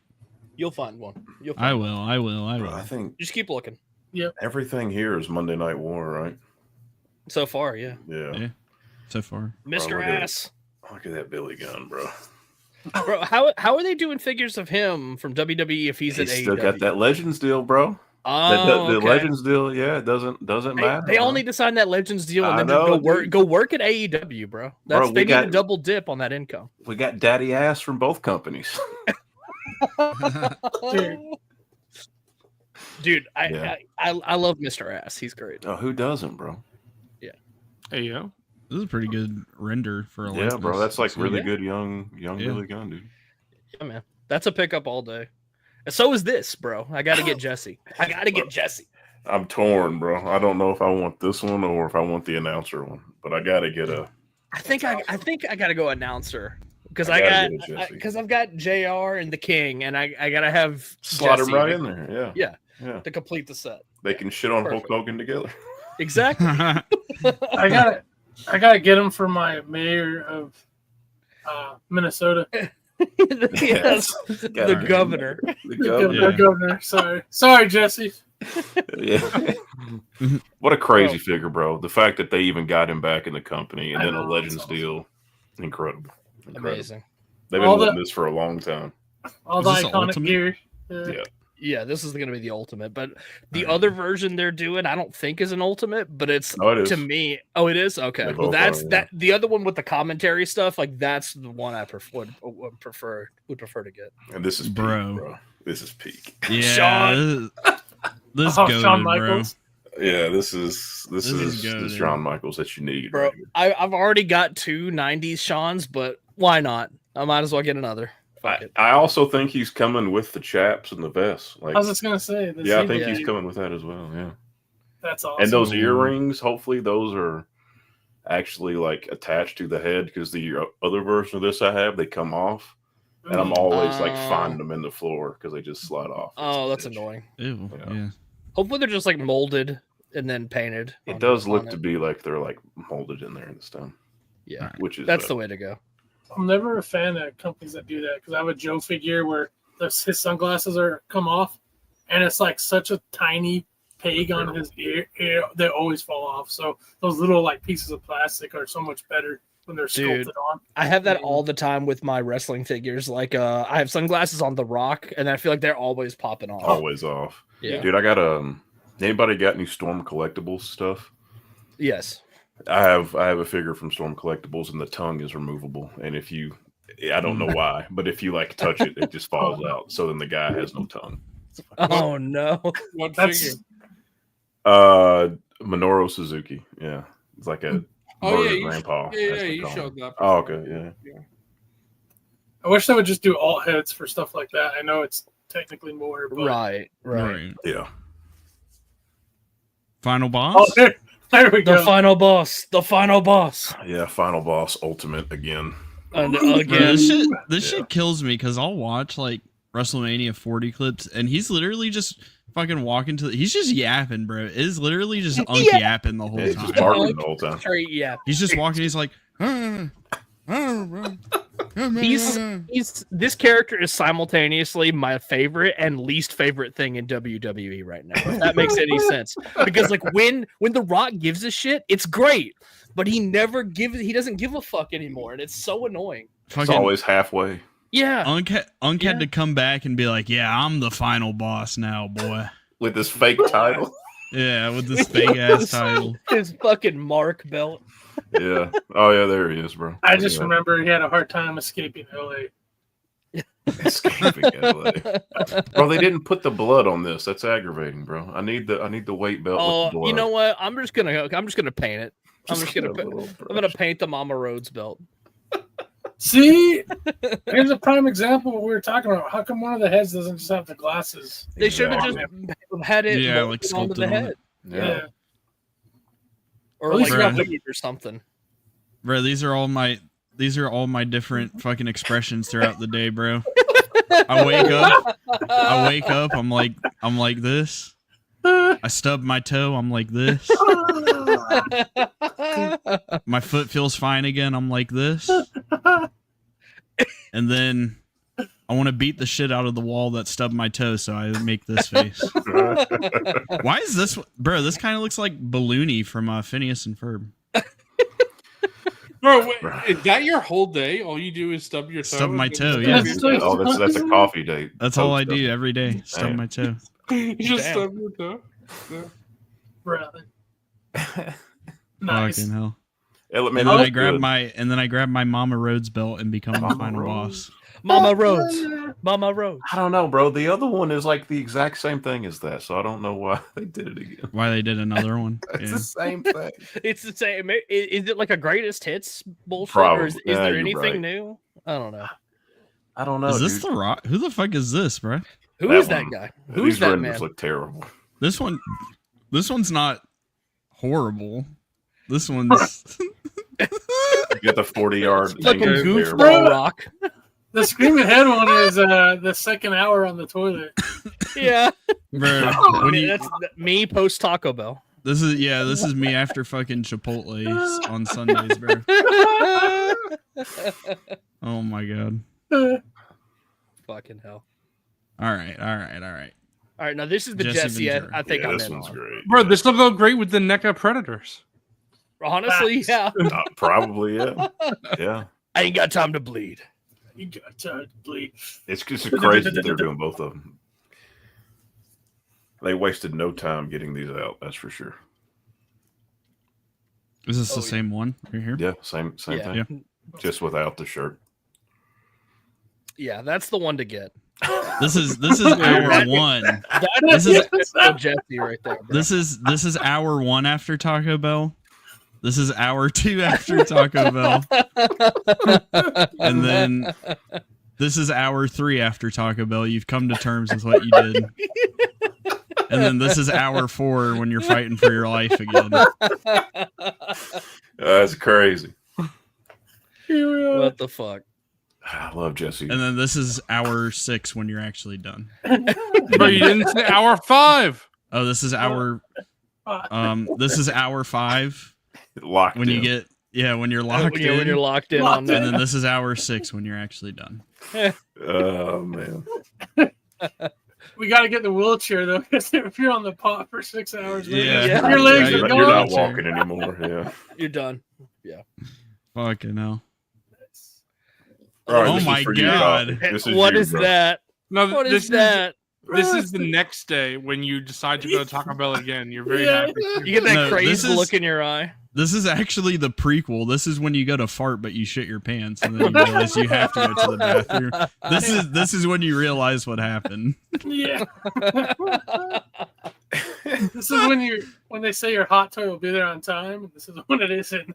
Speaker 1: You'll find one.
Speaker 5: I will.
Speaker 7: Bro, I think
Speaker 1: Just keep looking.
Speaker 7: everything here is Monday Night War, right?
Speaker 1: So far, yeah.
Speaker 7: Yeah.
Speaker 5: Yeah. so far.
Speaker 1: Mr.
Speaker 7: look at
Speaker 1: Ass.
Speaker 7: Look at that Billy Gunn, bro.
Speaker 1: Bro, how are they doing figures of him from WWE if he's at
Speaker 7: He's
Speaker 1: AEW?
Speaker 7: still got that Legends deal, bro.
Speaker 1: Oh,
Speaker 7: The
Speaker 1: okay.
Speaker 7: Legends deal, yeah, it doesn't matter.
Speaker 1: They all
Speaker 7: bro.
Speaker 1: need to sign that Legends deal and
Speaker 7: I
Speaker 1: then
Speaker 7: know,
Speaker 1: just go work at AEW, bro.
Speaker 7: Bro,
Speaker 1: They need to double dip on that income.
Speaker 7: We got daddy ass from both companies.
Speaker 1: Dude,
Speaker 7: Yeah.
Speaker 1: I love Mr. Ass. He's great.
Speaker 7: Oh, who doesn't, bro?
Speaker 4: Hey yo.
Speaker 5: This is a pretty good render for a
Speaker 7: Yeah,
Speaker 5: likeness.
Speaker 7: bro, that's like really
Speaker 1: Yeah.
Speaker 7: good young
Speaker 5: Yeah.
Speaker 7: Billy Gunn, dude.
Speaker 1: Yeah, man. That's a pickup all day. And so is this, bro. I got to get Jesse. Jesse.
Speaker 7: I'm torn, bro. I don't know if I want this one or if I want the announcer one, but I got to get a.
Speaker 1: I think I got to go announcer because
Speaker 7: I
Speaker 1: I
Speaker 7: gotta
Speaker 1: got
Speaker 7: get a Jesse.
Speaker 1: because I've got JR and the King, and I got to have
Speaker 7: Slot him
Speaker 1: Jesse
Speaker 7: right in there. Yeah.
Speaker 1: Yeah. to complete the set.
Speaker 7: They can shit on
Speaker 1: Perfect.
Speaker 7: Hulk Hogan together.
Speaker 1: Exactly.
Speaker 6: I gotta get him for my mayor of Minnesota.
Speaker 1: Yes, the
Speaker 7: Gotta-
Speaker 1: governor.
Speaker 7: The
Speaker 6: The
Speaker 7: governor.
Speaker 6: governor. Sorry, Jesse.
Speaker 7: Yeah. What a crazy figure, bro. The fact that they even got him back in the company and
Speaker 6: I
Speaker 7: then a
Speaker 6: know,
Speaker 7: Legends
Speaker 6: it's awesome.
Speaker 7: deal. Incredible.
Speaker 1: Amazing.
Speaker 7: They've been
Speaker 6: All
Speaker 7: wanting
Speaker 6: the-
Speaker 7: this for a long time.
Speaker 6: All
Speaker 5: Is
Speaker 6: the
Speaker 5: this the
Speaker 6: iconic
Speaker 5: ultimate?
Speaker 6: gear.
Speaker 7: Yeah.
Speaker 1: Yeah, this is going to be the ultimate, but the other version they're doing, I don't think is an ultimate, but it's
Speaker 7: Oh, it is.
Speaker 1: to me. Oh, it is. Okay,
Speaker 7: They
Speaker 1: well,
Speaker 7: both
Speaker 1: that's
Speaker 7: are, yeah.
Speaker 1: that. The other one with the commentary stuff, like that's the one I would prefer to get.
Speaker 7: And this is peak,
Speaker 5: Bro.
Speaker 7: bro. This is peak.
Speaker 5: Yeah,
Speaker 1: Shawn.
Speaker 5: this
Speaker 6: Oh,
Speaker 5: goated,
Speaker 6: Shawn
Speaker 5: bro.
Speaker 6: Michaels.
Speaker 7: Yeah, this is
Speaker 5: goated.
Speaker 7: the Shawn Michaels that you need.
Speaker 1: Bro,
Speaker 7: right here.
Speaker 1: I've already got 2 90s Shawns, but why not? I might as well get another. Fuck it.
Speaker 7: I also think he's coming with the chaps and the vests. Like,
Speaker 6: I was just gonna say. The
Speaker 7: yeah, I
Speaker 6: same
Speaker 7: think
Speaker 6: gear.
Speaker 7: he's coming with that as well. Yeah,
Speaker 6: That's awesome.
Speaker 7: and those
Speaker 5: Ooh.
Speaker 7: earrings, hopefully, those are actually like attached to the head because the other version of this I have, they come off, and I'm always like
Speaker 1: Oh.
Speaker 7: finding them in the floor because they just slide off.
Speaker 1: Oh, that's
Speaker 7: It's a bitch.
Speaker 1: annoying.
Speaker 5: Ew,
Speaker 7: Yeah.
Speaker 5: yeah.
Speaker 1: Hopefully they're just like molded and then painted.
Speaker 7: It does look to be like they're like molded in there this time,
Speaker 1: Yeah,
Speaker 7: which is
Speaker 1: that's the way to go.
Speaker 6: I'm never a fan of companies that do that because I have a Joe figure where his sunglasses are come off, and it's like such a tiny peg on his ear. They always fall off. So those little like pieces of plastic are so much better when they're sculpted
Speaker 1: Dude.
Speaker 6: on.
Speaker 1: I have that all the time with my wrestling figures. Like, I have sunglasses on The Rock, and I feel like they're always popping off.
Speaker 7: always off.
Speaker 1: Yeah.
Speaker 7: Dude, I got anybody got any Storm Collectibles stuff?
Speaker 1: Yes.
Speaker 7: I have a figure from Storm Collectibles, and the tongue is removable. And if you, I don't know why, but if you like touch it, it just falls out. So then the guy has no tongue.
Speaker 1: Oh no.
Speaker 4: What
Speaker 6: That's
Speaker 4: figure?
Speaker 7: Minoru Suzuki. Yeah, it's like a
Speaker 4: Oh yeah,
Speaker 7: murdered
Speaker 4: you,
Speaker 7: grandpa.
Speaker 4: yeah,
Speaker 7: as
Speaker 4: yeah,
Speaker 7: they
Speaker 4: you
Speaker 7: call him.
Speaker 4: showed that.
Speaker 7: Oh, okay, yeah.
Speaker 6: I wish they would just do alt heads for stuff like that. I know it's technically more, but
Speaker 1: Right.
Speaker 5: Right.
Speaker 7: Yeah.
Speaker 5: Final boss.
Speaker 6: oh, there we
Speaker 1: The
Speaker 6: go.
Speaker 1: final boss. The final boss.
Speaker 7: Yeah, Final Boss Ultimate again.
Speaker 1: And
Speaker 5: Bro,
Speaker 1: again.
Speaker 5: this
Speaker 7: Yeah.
Speaker 5: shit kills me because I'll watch like WrestleMania 40 clips and he's literally just fucking walking to. He's just yapping, bro. It is literally just yapping the whole
Speaker 7: Yeah, just
Speaker 5: time.
Speaker 7: barking the whole time.
Speaker 1: Straight, yeah.
Speaker 5: He's just walking. He's like,
Speaker 1: He's this character is simultaneously my favorite and least favorite thing in WWE right now. If that makes any sense. Because like when The Rock gives a shit, it's great. But he doesn't give a fuck anymore. And it's so annoying.
Speaker 7: It's
Speaker 5: fucking
Speaker 7: always halfway.
Speaker 1: Yeah.
Speaker 5: Unk
Speaker 1: Yeah.
Speaker 5: had to come back and be like, yeah, I'm the final boss now, boy.
Speaker 7: With this fake title.
Speaker 5: Yeah, with this fake ass title.
Speaker 1: His fucking Mark belt.
Speaker 7: Yeah. Oh, yeah, there he is, bro.
Speaker 6: I just
Speaker 7: Yeah.
Speaker 6: remember he had a hard time escaping LA.
Speaker 7: Escaping LA. Bro, they didn't put the blood on this. That's aggravating, bro. I need the weight belt with the
Speaker 1: Oh,
Speaker 7: blood.
Speaker 1: you know what? I'm just gonna paint it. I'm
Speaker 7: Just
Speaker 1: gonna
Speaker 7: get a little
Speaker 1: I'm gonna paint the Mama Rhodes belt.
Speaker 6: See, here's a prime example of what we were talking about. How come one of the heads doesn't just have the glasses?
Speaker 1: They should have
Speaker 7: Exactly.
Speaker 1: just had it
Speaker 5: Yeah,
Speaker 1: molded
Speaker 5: like
Speaker 1: onto
Speaker 5: sculpted
Speaker 1: the
Speaker 5: on
Speaker 1: head.
Speaker 5: it.
Speaker 7: Yeah.
Speaker 1: Or
Speaker 6: At
Speaker 1: like
Speaker 6: least
Speaker 5: you
Speaker 1: a
Speaker 5: got
Speaker 1: weed or something.
Speaker 5: Bro, these are all my different fucking expressions throughout the day, bro. I wake up, I'm like this. I stub my toe, I'm like this. My foot feels fine again, I'm like this. And then I want to beat the shit out of the wall that stubbed my toe, so I make this face. Why is this, bro? This kind of looks like Balloony from Phineas and Ferb.
Speaker 4: Bro, is that your whole day? All you do is stub your toe?
Speaker 5: Stub my toe,
Speaker 4: yeah.
Speaker 5: yeah.
Speaker 7: Oh, that's a coffee date.
Speaker 5: That's all I do every day. Stub
Speaker 7: Damn.
Speaker 5: my toe.
Speaker 4: You just
Speaker 1: Damn.
Speaker 4: stub your toe? Yeah.
Speaker 6: Brother. Nice.
Speaker 5: Fucking hell.
Speaker 7: Yeah,
Speaker 5: And then I grab my Mama Rhodes belt and become the final boss.
Speaker 1: Mama Rhodes. Mama Rhodes.
Speaker 7: I don't know, bro. The other one is like the exact same thing as that, so I don't know why they did it again.
Speaker 5: Why they did another one?
Speaker 7: It's
Speaker 5: Yeah.
Speaker 7: the same thing.
Speaker 1: It's the same. Is it like a greatest hits bullshit?
Speaker 7: Probably.
Speaker 1: Or is
Speaker 7: Yeah,
Speaker 1: there
Speaker 7: you're
Speaker 1: anything
Speaker 7: right.
Speaker 1: new? I don't know.
Speaker 7: I don't know.
Speaker 5: Is this
Speaker 7: dude.
Speaker 5: the Rock? Who the fuck is this, bro?
Speaker 1: Who
Speaker 7: That
Speaker 1: is that
Speaker 7: one-
Speaker 1: guy?
Speaker 7: These
Speaker 1: Who's that
Speaker 7: renders
Speaker 1: man?
Speaker 7: look terrible.
Speaker 5: This one's not horrible. This one's
Speaker 7: You get the 40-yard
Speaker 1: Fucking
Speaker 7: thing there,
Speaker 1: goofball
Speaker 7: bro.
Speaker 1: rock.
Speaker 6: The Screaming Head one is the second hour on the toilet.
Speaker 1: Yeah.
Speaker 5: bro. When you,
Speaker 1: That's me post Taco Bell.
Speaker 5: this is me after fucking Chipotle's on Sundays, bro. Oh my god.
Speaker 1: Fucking hell.
Speaker 5: All right.
Speaker 1: All right, now this is the
Speaker 5: Jesse
Speaker 1: Jesse I
Speaker 5: Ventura.
Speaker 1: think
Speaker 7: Yeah,
Speaker 1: I'm
Speaker 7: this
Speaker 1: in
Speaker 7: one's
Speaker 1: on.
Speaker 7: great.
Speaker 4: Bro, this will go great with the NECA Predators.
Speaker 1: Honestly, yeah.
Speaker 7: Probably, yeah. Yeah.
Speaker 1: I ain't got time to bleed.
Speaker 6: You got to bleed.
Speaker 7: It's just crazy that they're doing both of them. They wasted no time getting these out, that's for sure.
Speaker 5: Is this the same one right here?
Speaker 7: Yeah, same
Speaker 1: Yeah.
Speaker 7: thing.
Speaker 5: Yeah.
Speaker 7: Just without the shirt.
Speaker 1: Yeah, that's the one to get.
Speaker 5: This is hour one.
Speaker 1: This
Speaker 5: is-
Speaker 1: is Jesse right there. Bro.
Speaker 5: This is hour one after Taco Bell. This is hour two after Taco Bell. And then this is hour three after Taco Bell. You've come to terms with what you did. And then this is hour four when you're fighting for your life again.
Speaker 7: That's crazy.
Speaker 1: What the fuck?
Speaker 7: I love Jesse.
Speaker 5: And then this is hour six when you're actually done.
Speaker 4: Bro, you didn't say hour 5.
Speaker 5: Oh, this is hour five
Speaker 7: Locked
Speaker 5: when
Speaker 7: in.
Speaker 5: you get when you're locked in.
Speaker 1: When you're locked in on
Speaker 5: And
Speaker 1: that.
Speaker 5: then this is hour six when you're actually done.
Speaker 7: Oh, man.
Speaker 6: We got to get the wheelchair, though, because if you're on the pot for 6 hours, man,
Speaker 5: Yeah.
Speaker 6: your legs
Speaker 5: Yeah,
Speaker 6: are
Speaker 7: You're not
Speaker 6: gone.
Speaker 7: walking anymore. Yeah.
Speaker 1: You're done.
Speaker 5: Fucking hell.
Speaker 7: All right,
Speaker 5: Oh
Speaker 7: this is
Speaker 5: my
Speaker 7: for you,
Speaker 5: God.
Speaker 7: Doc. This
Speaker 1: What
Speaker 7: you,
Speaker 1: is
Speaker 7: bro.
Speaker 1: that?
Speaker 4: No,
Speaker 1: What
Speaker 4: this
Speaker 1: is that?
Speaker 4: This is the next day when you decide to go to Taco Bell again. You're very
Speaker 6: Yeah.
Speaker 4: happy.
Speaker 1: You get that
Speaker 5: No,
Speaker 1: crazy
Speaker 5: this is-
Speaker 1: look in your eye.
Speaker 5: This is actually the prequel. This is when you go to fart but you shit your pants and then you realize you have to go to the bathroom. This is when you realize what happened.
Speaker 6: Yeah. This is when they say your hot toy will be there on time. This is when it isn't.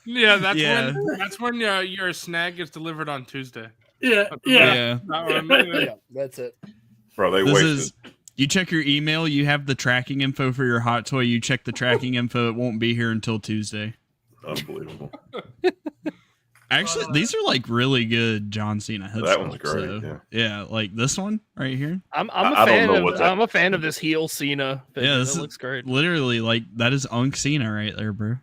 Speaker 4: Yeah, that's
Speaker 5: Yeah.
Speaker 4: when your snag gets delivered on Tuesday.
Speaker 6: Yeah. Yeah.
Speaker 4: That one,
Speaker 1: Yeah, that's it.
Speaker 7: Bro, they
Speaker 5: This
Speaker 7: wasted.
Speaker 5: is you check your email, you have the tracking info for your hot toy, you check the tracking info, it won't be here until Tuesday.
Speaker 7: Unbelievable.
Speaker 5: Actually, these are like really good John Cena head
Speaker 7: That one's
Speaker 5: sculpts,
Speaker 7: great,
Speaker 5: so, yeah, like this one right here.
Speaker 1: I'm
Speaker 7: I
Speaker 1: a
Speaker 7: don't
Speaker 1: fan
Speaker 7: know
Speaker 1: of
Speaker 7: what that-
Speaker 1: I'm a fan of this heel Cena. Figure.
Speaker 5: Yeah, this
Speaker 1: That
Speaker 5: is-
Speaker 1: looks great.
Speaker 5: Literally, like that is Unk Cena right there, bro.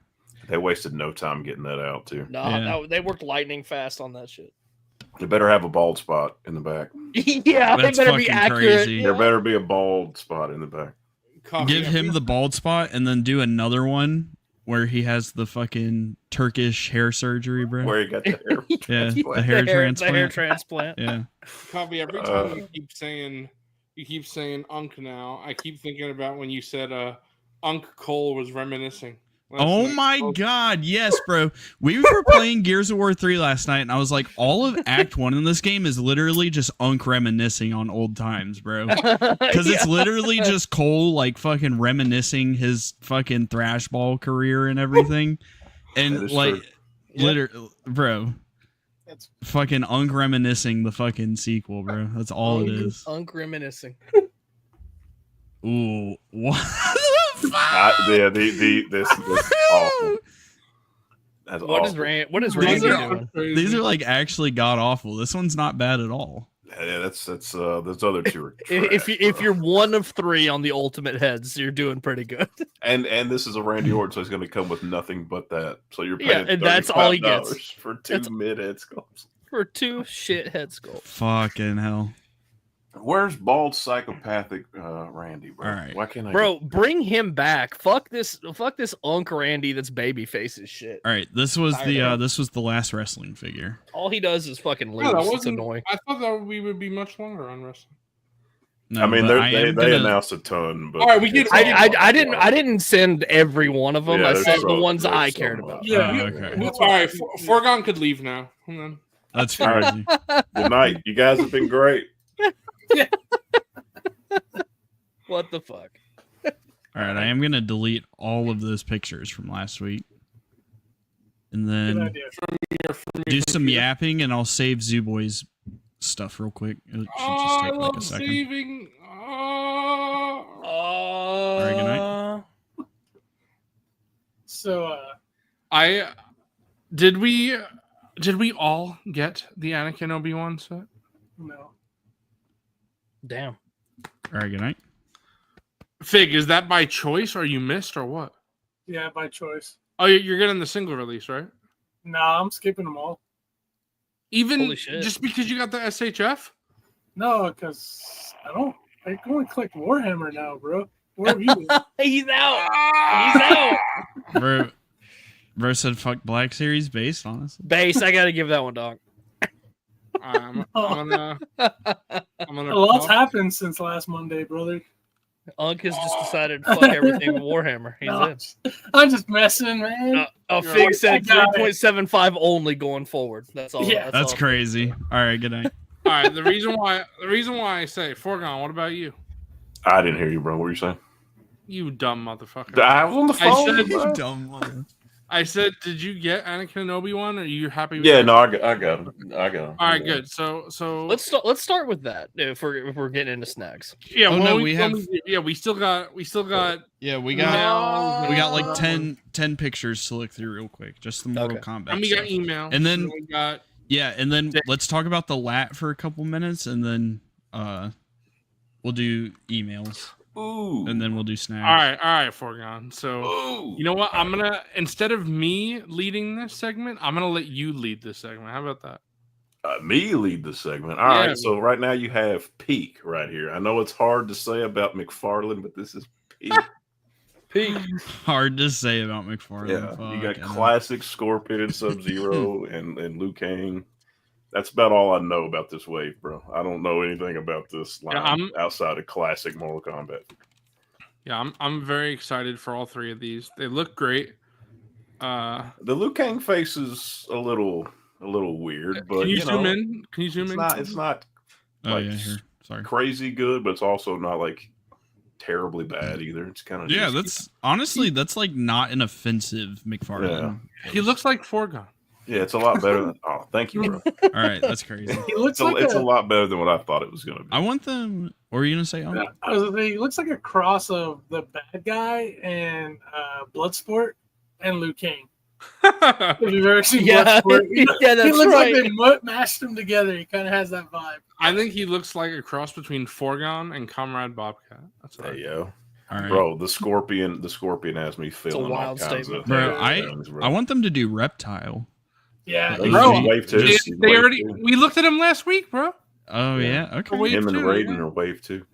Speaker 7: They wasted no time getting that out, too.
Speaker 1: No,
Speaker 5: Yeah.
Speaker 1: no, they worked lightning fast on that shit.
Speaker 7: They better have a bald spot in the back.
Speaker 1: Yeah,
Speaker 5: That's
Speaker 1: they better be
Speaker 5: fucking
Speaker 1: accurate.
Speaker 5: crazy.
Speaker 7: There better be a bald spot in the back.
Speaker 5: Give him the bald spot and then do another one where he has the fucking Turkish hair surgery, bro.
Speaker 7: Where you got the hair.
Speaker 5: Yeah, the
Speaker 7: transplant.
Speaker 5: hair
Speaker 1: The hair
Speaker 5: transplant.
Speaker 1: transplant.
Speaker 5: Yeah.
Speaker 4: Copy. Every time you keep saying Unk now, I keep thinking about when you said Unk Cole was reminiscing.
Speaker 5: Oh my god, yes, bro. We were playing Gears of War 3 last night, and I was like, all of Act 1 in this game is literally just Unk reminiscing on old times, bro. Because it's literally just Cole, like, fucking reminiscing his fucking thrash ball career and everything.
Speaker 7: That
Speaker 5: And,
Speaker 7: is
Speaker 5: like,
Speaker 7: true.
Speaker 5: literally, bro.
Speaker 6: That's
Speaker 5: Fucking Unk reminiscing the fucking sequel, bro. That's all it is.
Speaker 1: Unk reminiscing.
Speaker 5: Ooh, what the fuck?
Speaker 7: Yeah, this awful. That's
Speaker 1: What is
Speaker 7: awful.
Speaker 1: What is
Speaker 5: These
Speaker 1: Randy
Speaker 5: are-
Speaker 1: doing?
Speaker 5: These are like actually god awful. This one's not bad at all.
Speaker 7: Yeah, that's those other two are
Speaker 1: If
Speaker 7: trash, bro.
Speaker 1: you're one of 3 on the ultimate heads, you're doing pretty good.
Speaker 7: and this is a Randy Orton, so he's going to come with nothing but that. So you're
Speaker 1: Yeah,
Speaker 7: paying
Speaker 1: and that's all he gets.
Speaker 7: $35 for 2
Speaker 1: That's-
Speaker 7: mid head sculpts.
Speaker 1: For 2 shit head sculpts.
Speaker 5: Fucking hell.
Speaker 7: Where's bald psychopathic Randy, bro?
Speaker 5: All right.
Speaker 7: Why can't I?
Speaker 1: Bro, bring him back. Fuck this Unk Randy that's baby faces shit.
Speaker 5: All right, this was
Speaker 1: Tired of
Speaker 5: the last wrestling figure.
Speaker 1: All he does is fucking lose.
Speaker 4: No, that
Speaker 1: It's
Speaker 4: wasn't.
Speaker 1: annoying.
Speaker 4: I thought that we would be much longer on wrestling.
Speaker 5: No,
Speaker 7: I mean,
Speaker 5: but
Speaker 7: they
Speaker 5: am gonna-
Speaker 7: announced a ton, but
Speaker 4: All right, we did-
Speaker 1: I didn't send every one of them.
Speaker 7: Yeah,
Speaker 1: I
Speaker 7: there's
Speaker 1: sent
Speaker 7: so-
Speaker 1: the ones
Speaker 7: there's
Speaker 1: I
Speaker 7: so
Speaker 1: cared
Speaker 7: much.
Speaker 1: about.
Speaker 6: Yeah.
Speaker 5: okay.
Speaker 6: That's
Speaker 4: All
Speaker 6: why-
Speaker 4: right, Foregone could leave now. Hold on.
Speaker 5: That's
Speaker 7: All right.
Speaker 5: crazy.
Speaker 7: Good night. You guys have been great.
Speaker 1: What the fuck?
Speaker 5: All right, I am gonna delete all of those pictures from last week, and
Speaker 6: Good
Speaker 5: then
Speaker 6: idea.
Speaker 5: do some yapping, and I'll save Zooboy's stuff real quick. It should just take like a second.
Speaker 4: saving.
Speaker 5: All right, good night.
Speaker 6: So,
Speaker 4: Did we all get the Anakin Obi-Wan set?
Speaker 6: no.
Speaker 1: Damn.
Speaker 5: All right, good night.
Speaker 4: Fig, is that by choice or you missed or what?
Speaker 6: Yeah, by choice.
Speaker 4: Oh, you're getting the single release, right?
Speaker 6: Nah, I'm skipping them all.
Speaker 4: Even
Speaker 1: Holy shit.
Speaker 4: just because you got the SHF?
Speaker 6: No, because I can only collect Warhammer now, bro. Where have you been?
Speaker 1: He's out. He's out.
Speaker 5: Bro said fuck Black Series based, honestly.
Speaker 1: Base, I gotta give that one, dog.
Speaker 4: I'm gonna.
Speaker 6: A lot's happened since last Monday, brother.
Speaker 1: Unk has just decided to fuck everything with Warhammer. He's
Speaker 6: No,
Speaker 1: in.
Speaker 6: I'm just messing, man.
Speaker 1: Fig said
Speaker 6: I got it.
Speaker 1: 3.75 only going forward. That's all.
Speaker 6: Yeah.
Speaker 5: That's
Speaker 1: all.
Speaker 5: crazy. All right, good night.
Speaker 4: All right. The reason why I say Foregone. What about you?
Speaker 7: I didn't hear you, bro. What were you saying?
Speaker 4: You dumb motherfucker.
Speaker 7: I was on the
Speaker 4: I
Speaker 7: phone.
Speaker 4: said-
Speaker 7: bro.
Speaker 5: Dumb one.
Speaker 4: I said, did you get Anakin and Obi-Wan? Or are you happy with
Speaker 7: Yeah,
Speaker 4: it?
Speaker 7: no, I got him. I got him.
Speaker 4: All right, good. So
Speaker 1: Let's start with that if we're getting into snags.
Speaker 4: yeah.
Speaker 5: Oh,
Speaker 4: well,
Speaker 5: no,
Speaker 4: we still got
Speaker 5: Yeah, we
Speaker 4: emails,
Speaker 5: got like 10 pictures to look through real quick. Just the Mortal Kombat.
Speaker 4: and we got
Speaker 5: stuff.
Speaker 4: email,
Speaker 5: And then-
Speaker 4: we got
Speaker 5: Yeah, and then let's talk about the lat for a couple minutes, and then we'll do emails,
Speaker 7: Ooh.
Speaker 5: and then we'll do snags.
Speaker 4: all right, Foregone. So
Speaker 7: Ooh.
Speaker 4: you know what? I'm gonna, instead of me leading this segment, I'm gonna let you lead this segment. How about that?
Speaker 7: Me lead the segment. All right.
Speaker 4: Yeah.
Speaker 7: So right now you have peak right here. I know it's hard to say about McFarlane, but this is peak.
Speaker 5: Hard to say about McFarlane.
Speaker 7: Yeah, you got
Speaker 5: Fuck, I know.
Speaker 7: classic Scorpion and Sub-Zero and Liu Kang. That's about all I know about this wave, bro. I don't know anything about this line outside of classic Mortal Kombat.
Speaker 4: Yeah, I'm very excited for all three of these. They look great.
Speaker 7: The Liu Kang face is a little weird, but
Speaker 4: Can you zoom
Speaker 7: know,
Speaker 4: in? Can you zoom in?
Speaker 7: It's not
Speaker 5: Oh
Speaker 7: like,
Speaker 5: yeah, here. Sorry.
Speaker 7: crazy good, but it's also not like terribly bad either. It's kind of
Speaker 5: Yeah, that's honestly like not an offensive McFarlane.
Speaker 4: He looks like Foregone.
Speaker 7: it's a lot better than. Oh, thank you, bro.
Speaker 5: All right, that's crazy.
Speaker 6: He looks
Speaker 7: It's
Speaker 6: like
Speaker 7: a lot better than what I thought it was going to be.
Speaker 5: I want them. What were you gonna say? Oh,
Speaker 6: I was gonna say, he looks like a cross of the bad guy and Bloodsport and Liu Kang. If you've ever seen
Speaker 1: Yeah,
Speaker 6: Bloodsport,
Speaker 1: yeah, that's
Speaker 6: he looks
Speaker 1: right.
Speaker 6: like they mashed them together. He kind of has that vibe.
Speaker 4: I think he looks like a cross between Foregone and Comrade Bobcat. That's what
Speaker 7: There you go.
Speaker 5: all right,
Speaker 7: Bro, the scorpion has me feeling all
Speaker 1: wild
Speaker 7: kinds
Speaker 1: statement.
Speaker 7: of
Speaker 5: Bro,
Speaker 7: things, bro.
Speaker 5: I want them to do Reptile.
Speaker 6: Yeah,
Speaker 7: He's
Speaker 4: Bro,
Speaker 7: wave two.
Speaker 4: They
Speaker 7: He's wave
Speaker 4: already.
Speaker 7: two.
Speaker 4: We looked at him last week, bro.
Speaker 5: Oh yeah, okay.
Speaker 4: Wait.
Speaker 7: Him and
Speaker 4: two,
Speaker 7: Raiden
Speaker 4: yeah.
Speaker 7: are wave two.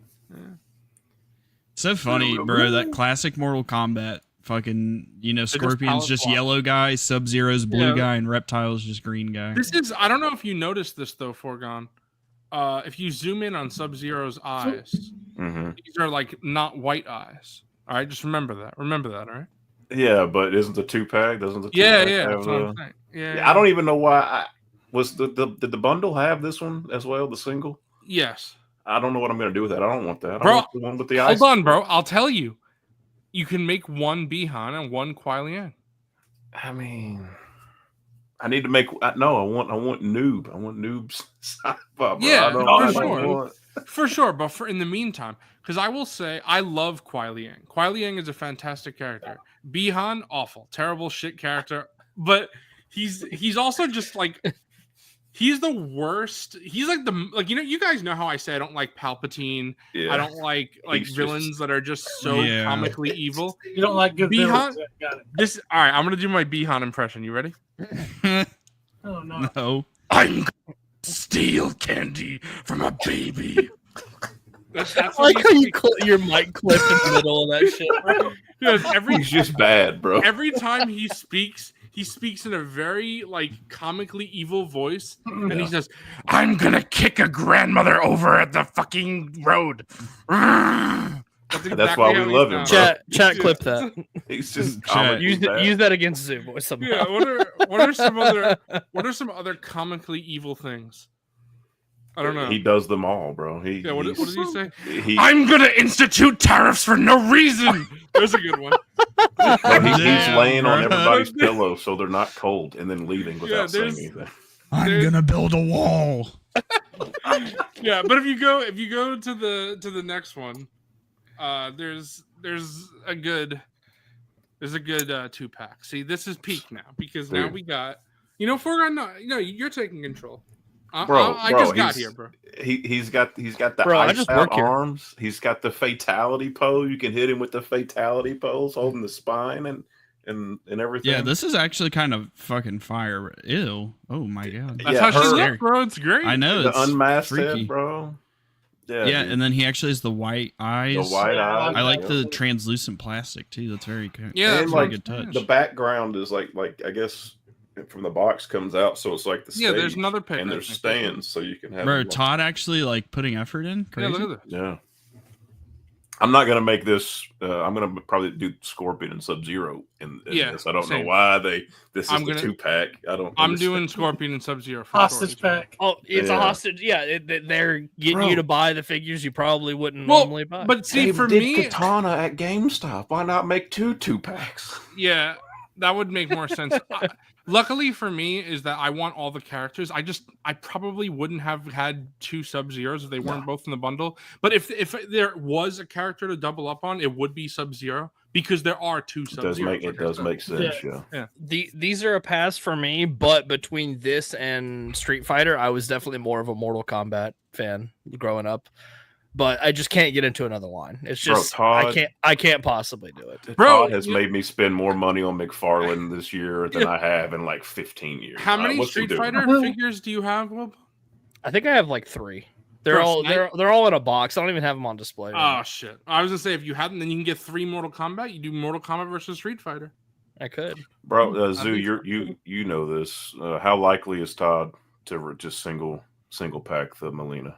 Speaker 5: So funny, bro. That classic Mortal Kombat. Fucking, Scorpion's just
Speaker 4: palette
Speaker 5: yellow guy, Sub-Zero's blue
Speaker 4: Yeah.
Speaker 5: guy, and Reptile's just green guy.
Speaker 4: This is. I don't know if you noticed this though, Foregone. If you zoom in on Sub-Zero's eyes,
Speaker 7: Mm-hmm.
Speaker 4: these are like not white eyes. All right, just remember that. Remember that. All right.
Speaker 7: Yeah, but isn't the 2-pack? Doesn't the 2-pack
Speaker 4: Yeah.
Speaker 7: have
Speaker 4: That's what I'm saying.
Speaker 7: Yeah, I don't even know why. Did the bundle have this one as well? The single?
Speaker 4: Yes.
Speaker 7: I don't know what I'm gonna do with that. I don't want that. I
Speaker 4: Bro,
Speaker 7: want the one with the ice.
Speaker 4: Hold on, bro. I'll tell you. You can make one Bihan and one Kuai Liang.
Speaker 7: I mean, I need to make. I want noob. I want noobs.
Speaker 4: Yeah,
Speaker 7: I
Speaker 4: for sure.
Speaker 7: want-
Speaker 4: For sure, but in the meantime, because I will say I love Kuai Liang. Kuai Liang is a fantastic character. Bihan, awful, terrible shit character. But he's also just like he's the worst. He's like you guys know how I say I don't like Palpatine.
Speaker 7: Yeah.
Speaker 4: I don't like
Speaker 7: He's
Speaker 4: villains that are just so
Speaker 5: Yeah.
Speaker 4: comically evil.
Speaker 6: you don't like good
Speaker 4: Bihan-
Speaker 6: villains. Got it.
Speaker 4: All right, I'm gonna do my Bihan impression. You ready?
Speaker 6: Oh no.
Speaker 5: No.
Speaker 2: I'm gonna steal candy from a baby.
Speaker 4: That's
Speaker 1: I
Speaker 4: what
Speaker 1: like how you your mic clip in the middle of that shit.
Speaker 4: Yes,
Speaker 7: He's just bad, bro.
Speaker 4: every time he speaks in a very like comically evil voice, and he says, "I'm gonna kick a grandmother over at the fucking road."
Speaker 7: That's why we love him, bro.
Speaker 1: Chat clip that.
Speaker 7: He's just
Speaker 5: Chat.
Speaker 1: Use that against Zoo Boy somehow.
Speaker 4: Yeah, what are some other comically evil things? I don't know.
Speaker 7: He does them all, bro.
Speaker 4: What does he say?
Speaker 7: He,
Speaker 4: I'm gonna institute tariffs for no reason. There's a good one.
Speaker 7: bro, he's
Speaker 5: Damn,
Speaker 7: laying on
Speaker 5: bro.
Speaker 7: everybody's pillow so they're not cold, and then leaving without saying
Speaker 4: there's-
Speaker 7: anything.
Speaker 5: I'm gonna build a wall.
Speaker 4: Yeah, but if you go to the next one, there's a good 2-pack. See, this is peak now because now
Speaker 7: Dude.
Speaker 4: we got Foreground. No, you're taking control.
Speaker 7: Bro,
Speaker 4: I just got here, bro.
Speaker 7: He's got the
Speaker 1: Bro, I
Speaker 7: ice
Speaker 1: just
Speaker 7: out
Speaker 1: work here.
Speaker 7: arms. He's got the fatality pose. You can hit him with the fatality pose, holding the spine and everything.
Speaker 5: Yeah, this is actually kind of fucking fire. Ew. Oh my god.
Speaker 4: That's
Speaker 7: Yeah,
Speaker 4: how she
Speaker 7: her-
Speaker 4: looks, bro. It's great.
Speaker 5: I know.
Speaker 7: the
Speaker 5: It's
Speaker 7: unmasked
Speaker 5: freaky.
Speaker 7: head, bro. Yeah,
Speaker 5: Yeah,
Speaker 7: dude.
Speaker 5: and then he actually has the white eyes.
Speaker 7: the white eyes.
Speaker 5: I like the translucent plastic too. That's very good.
Speaker 4: Yeah,
Speaker 5: that's
Speaker 7: and
Speaker 5: a very
Speaker 7: like
Speaker 5: good touch.
Speaker 7: the background is like I guess from the box comes out, so it's like the stage.
Speaker 4: Yeah, there's another pic.
Speaker 7: and there's stands, so you can have.
Speaker 5: Bro,
Speaker 7: them, like-
Speaker 5: Todd actually like putting effort in.
Speaker 4: Yeah,
Speaker 5: Crazy.
Speaker 4: look at this.
Speaker 7: Yeah. I'm not gonna make this. I'm gonna probably do Scorpion and Sub Zero in
Speaker 4: Yeah,
Speaker 7: this. I don't
Speaker 4: same.
Speaker 7: know why This is
Speaker 4: I'm
Speaker 7: the
Speaker 4: gonna-
Speaker 7: 2-pack. I don't.
Speaker 4: I'm
Speaker 7: understand.
Speaker 4: doing Scorpion and Sub-Zero for
Speaker 6: Hostage
Speaker 4: sure.
Speaker 6: pack.
Speaker 1: Oh, it's a
Speaker 7: Yeah.
Speaker 1: hostage. Yeah, they're getting
Speaker 7: Bro.
Speaker 1: you to buy the figures you probably wouldn't
Speaker 4: Well,
Speaker 1: normally buy.
Speaker 4: but see,
Speaker 7: They
Speaker 4: for
Speaker 7: did
Speaker 4: me,
Speaker 7: Katana at GameStop. Why not make 2-packs?
Speaker 4: yeah, that would make more sense. Luckily for me is that I want all the characters. I probably wouldn't have had 2 Sub-Zeros if they weren't both in the bundle. But if there was a character to double up on, it would be Sub-Zero because there are 2 Sub-Zeros.
Speaker 7: It does make sense. Yeah.
Speaker 1: These are a pass for me, but between this and Street Fighter, I was definitely more of a Mortal Kombat fan growing up. But I just can't get into another line. It's
Speaker 7: Bro,
Speaker 1: just
Speaker 7: Todd-
Speaker 1: I can't possibly do it.
Speaker 4: Bro,
Speaker 7: Todd has made me spend more money on McFarlane this year than I have in like 15 years.
Speaker 4: How many
Speaker 7: What's he
Speaker 4: Street
Speaker 7: doing?
Speaker 4: Fighter figures do you have, Will?
Speaker 1: I think I have like 3. They're
Speaker 4: Bro,
Speaker 1: all
Speaker 4: Snag-
Speaker 1: they're all in a box. I don't even have them on display.
Speaker 4: Oh shit! I was gonna say if you hadn't, then you can get 3 Mortal Kombat. You do Mortal Kombat versus Street Fighter.
Speaker 1: I could.
Speaker 7: Bro, Zoo,
Speaker 4: That'd be
Speaker 7: you know this. How likely is Todd to just single pack the Melina?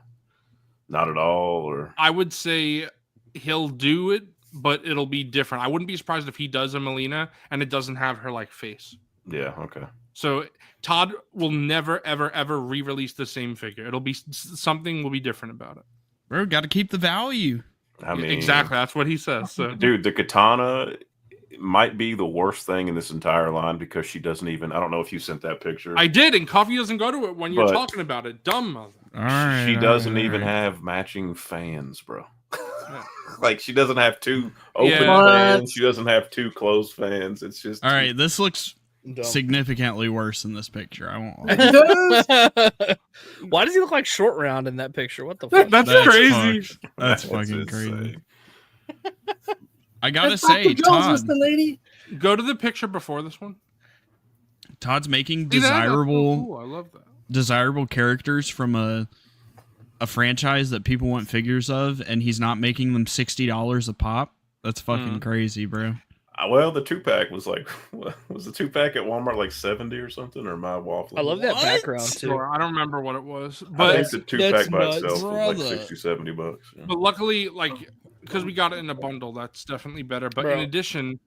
Speaker 7: Not at all, or
Speaker 4: I would say he'll do it, but it'll be different. I wouldn't be surprised if he does a Melina and it doesn't have her like face.
Speaker 7: yeah, okay.
Speaker 4: So Todd will never, ever re-release the same figure. It'll be something will be different about it.
Speaker 5: Bro, got to keep the value.
Speaker 7: I mean,
Speaker 4: Exactly, that's what he says. So
Speaker 7: dude, the Katana might be the worst thing in this entire line because she doesn't even. I don't know if you sent that picture.
Speaker 4: I did, and Coffee doesn't go to it when you're
Speaker 7: But-
Speaker 4: talking about it. Dumb mother.
Speaker 5: All right.
Speaker 7: She
Speaker 5: all
Speaker 7: doesn't
Speaker 5: right,
Speaker 7: even
Speaker 5: all right.
Speaker 7: have matching fans, bro. Like she doesn't have 2 open
Speaker 4: Yeah.
Speaker 7: fans. She doesn't have 2 closed fans. It's just
Speaker 5: All right, this looks
Speaker 1: Dumb.
Speaker 5: significantly worse in this picture. I won't lie.
Speaker 1: Why does he look like Short Round in that picture? What the fuck?
Speaker 4: That's crazy.
Speaker 5: fucked. That's
Speaker 7: That's
Speaker 5: fucking crazy.
Speaker 7: insane.
Speaker 5: I gotta
Speaker 6: That's
Speaker 5: say,
Speaker 6: Dr. Jones,
Speaker 5: Todd,
Speaker 6: Mr. Lady.
Speaker 4: Go to the picture before this one.
Speaker 5: Todd's making
Speaker 4: See that? That's so
Speaker 5: desirable
Speaker 4: cool. I love that.
Speaker 5: desirable characters from a franchise that people want figures of, and he's not making them $60 a pop. That's fucking crazy, bro.
Speaker 7: Well, the 2-pack was like, was the 2-pack at Walmart like 70 or something, or am I waffling?
Speaker 1: I love that
Speaker 5: What?
Speaker 1: background too.
Speaker 4: Sure, I don't remember what it was,
Speaker 7: I
Speaker 4: but
Speaker 7: think the 2-pack
Speaker 1: that's
Speaker 7: by
Speaker 1: nuts,
Speaker 7: itself was
Speaker 5: brother.
Speaker 7: like 60, 70 bucks. Yeah.
Speaker 4: but luckily, like because we got it in a bundle, that's definitely better. But in
Speaker 1: Bro.
Speaker 4: addition,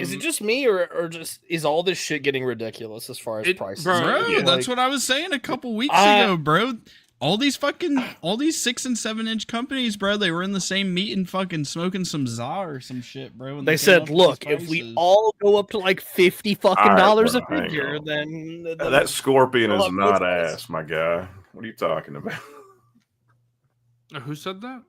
Speaker 1: Is it just me or just is all this shit getting ridiculous as far as prices?
Speaker 4: bro,
Speaker 5: Bro,
Speaker 4: yeah,
Speaker 5: that's what I was saying a couple weeks
Speaker 1: I-
Speaker 5: ago, bro. All these 6 and 7 inch companies, bro, they were in the same meeting fucking smoking some za or some shit, bro. when
Speaker 1: They
Speaker 5: came
Speaker 1: said,
Speaker 5: up with
Speaker 1: "Look,
Speaker 5: these
Speaker 1: if we
Speaker 5: prices."
Speaker 1: all go up to like $50
Speaker 7: All right,
Speaker 1: dollars a
Speaker 7: bro, hang
Speaker 1: figure,
Speaker 7: on.
Speaker 1: then
Speaker 7: That Scorpion
Speaker 1: Well,
Speaker 7: is
Speaker 1: I'm
Speaker 7: not
Speaker 1: listening.
Speaker 7: ass, my guy. What are you talking about?
Speaker 4: who said that?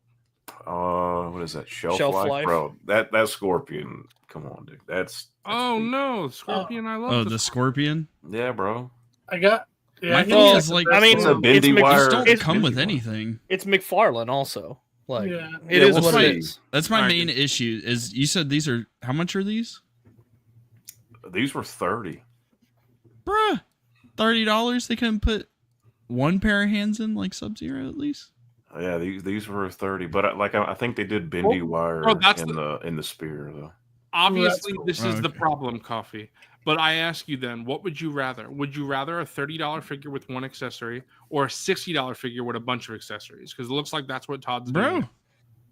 Speaker 7: What is that? Shelf
Speaker 1: Shelf
Speaker 7: life?
Speaker 1: life.
Speaker 7: Bro, that Scorpion. Come on, dude. That's
Speaker 4: Oh no, Scorpion! I love.
Speaker 5: Oh,
Speaker 4: this.
Speaker 5: the Scorpion?
Speaker 7: yeah, bro.
Speaker 6: I got. Yeah,
Speaker 5: My
Speaker 6: I
Speaker 5: thing
Speaker 6: think
Speaker 5: is,
Speaker 6: that's
Speaker 5: like,
Speaker 6: the best
Speaker 1: I mean,
Speaker 7: It's a
Speaker 6: one.
Speaker 7: bendy
Speaker 1: Mc-
Speaker 7: wire.
Speaker 5: These don't
Speaker 1: it's
Speaker 5: come with
Speaker 7: bendy one.
Speaker 5: anything.
Speaker 1: it's McFarlane also. Like
Speaker 6: Yeah.
Speaker 1: it
Speaker 7: Yeah,
Speaker 1: is
Speaker 7: we'll
Speaker 1: what
Speaker 7: see.
Speaker 1: it is.
Speaker 5: That's my
Speaker 4: Alright.
Speaker 5: main issue. Is you said these are how much are these?
Speaker 7: These were 30.
Speaker 5: Bruh. $30? They couldn't put one pair of hands in like Sub-Zero at least?
Speaker 7: Yeah, these were 30, but I think they did bendy wire
Speaker 4: that's
Speaker 7: in the spear though.
Speaker 4: Obviously,
Speaker 6: cool.
Speaker 4: this is the
Speaker 5: Okay.
Speaker 4: problem, Coffee. But I ask you then, what would you rather? Would you rather a $30 figure with one accessory or a $60 figure with a bunch of accessories? Because it looks like that's what Todd's doing.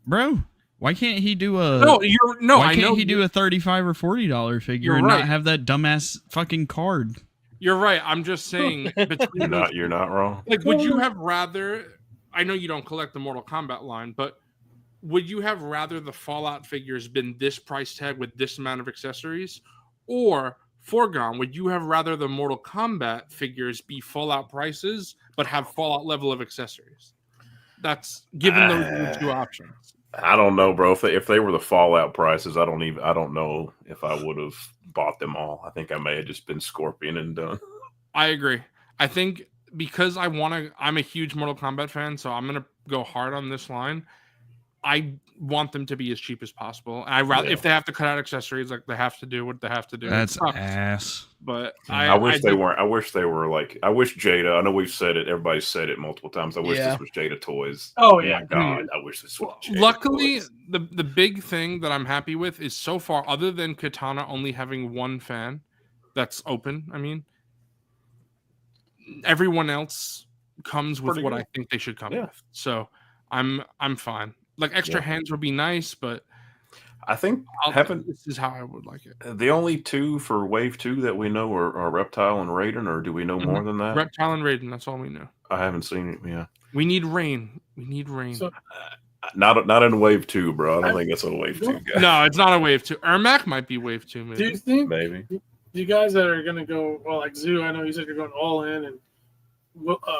Speaker 5: Bro, why can't he do a
Speaker 4: Why
Speaker 5: can't he do a $35 or $40 figure and not have that dumbass fucking card?
Speaker 4: You're right. I'm just saying. Between
Speaker 7: You're not wrong.
Speaker 4: like, would you have rather? I know you don't collect the Mortal Kombat line, but would you have rather the Fallout figures been this price tag with this amount of accessories, or foregone? Would you have rather the Mortal Kombat figures be Fallout prices but have Fallout level of accessories? That's given those are the two options.
Speaker 7: I don't know, bro. If they were the Fallout prices, I don't know if I would have bought them all. I think I may have just been Scorpion and done.
Speaker 4: I agree. I think because I'm a huge Mortal Kombat fan, so I'm gonna go hard on this line. I want them to be as cheap as possible. I rather if they have to cut out accessories, like they have to do what they have to do.
Speaker 5: That's ass.
Speaker 4: But
Speaker 7: I wish they weren't. I wish they were like. I wish Jada. I know we've said it. Everybody's said it multiple times. I wish this was Jada Toys.
Speaker 6: Oh yeah,
Speaker 7: my God! I wish this was. Jada
Speaker 4: Luckily,
Speaker 7: Toys.
Speaker 4: the big thing that I'm happy with is so far, other than Katana only having one fan that's open. I mean, everyone else comes with what I think they should come with. So I'm fine. Like extra hands would be nice, but
Speaker 7: I think
Speaker 4: this is how I would like it.
Speaker 7: The only two for Wave 2 that we know are Reptile and Raiden, or do we know more than that?
Speaker 4: Reptile and Raiden, that's all we know.
Speaker 7: I haven't seen it. Yeah,
Speaker 4: we need rain. So,
Speaker 7: not in Wave 2, bro. I don't think that's a Wave 2 guy.
Speaker 4: No, it's not a Wave 2. Ermac might be Wave 2. Maybe.
Speaker 6: Do you think
Speaker 7: maybe
Speaker 6: you guys that are gonna go like Zoo? I know you said you're going all in, and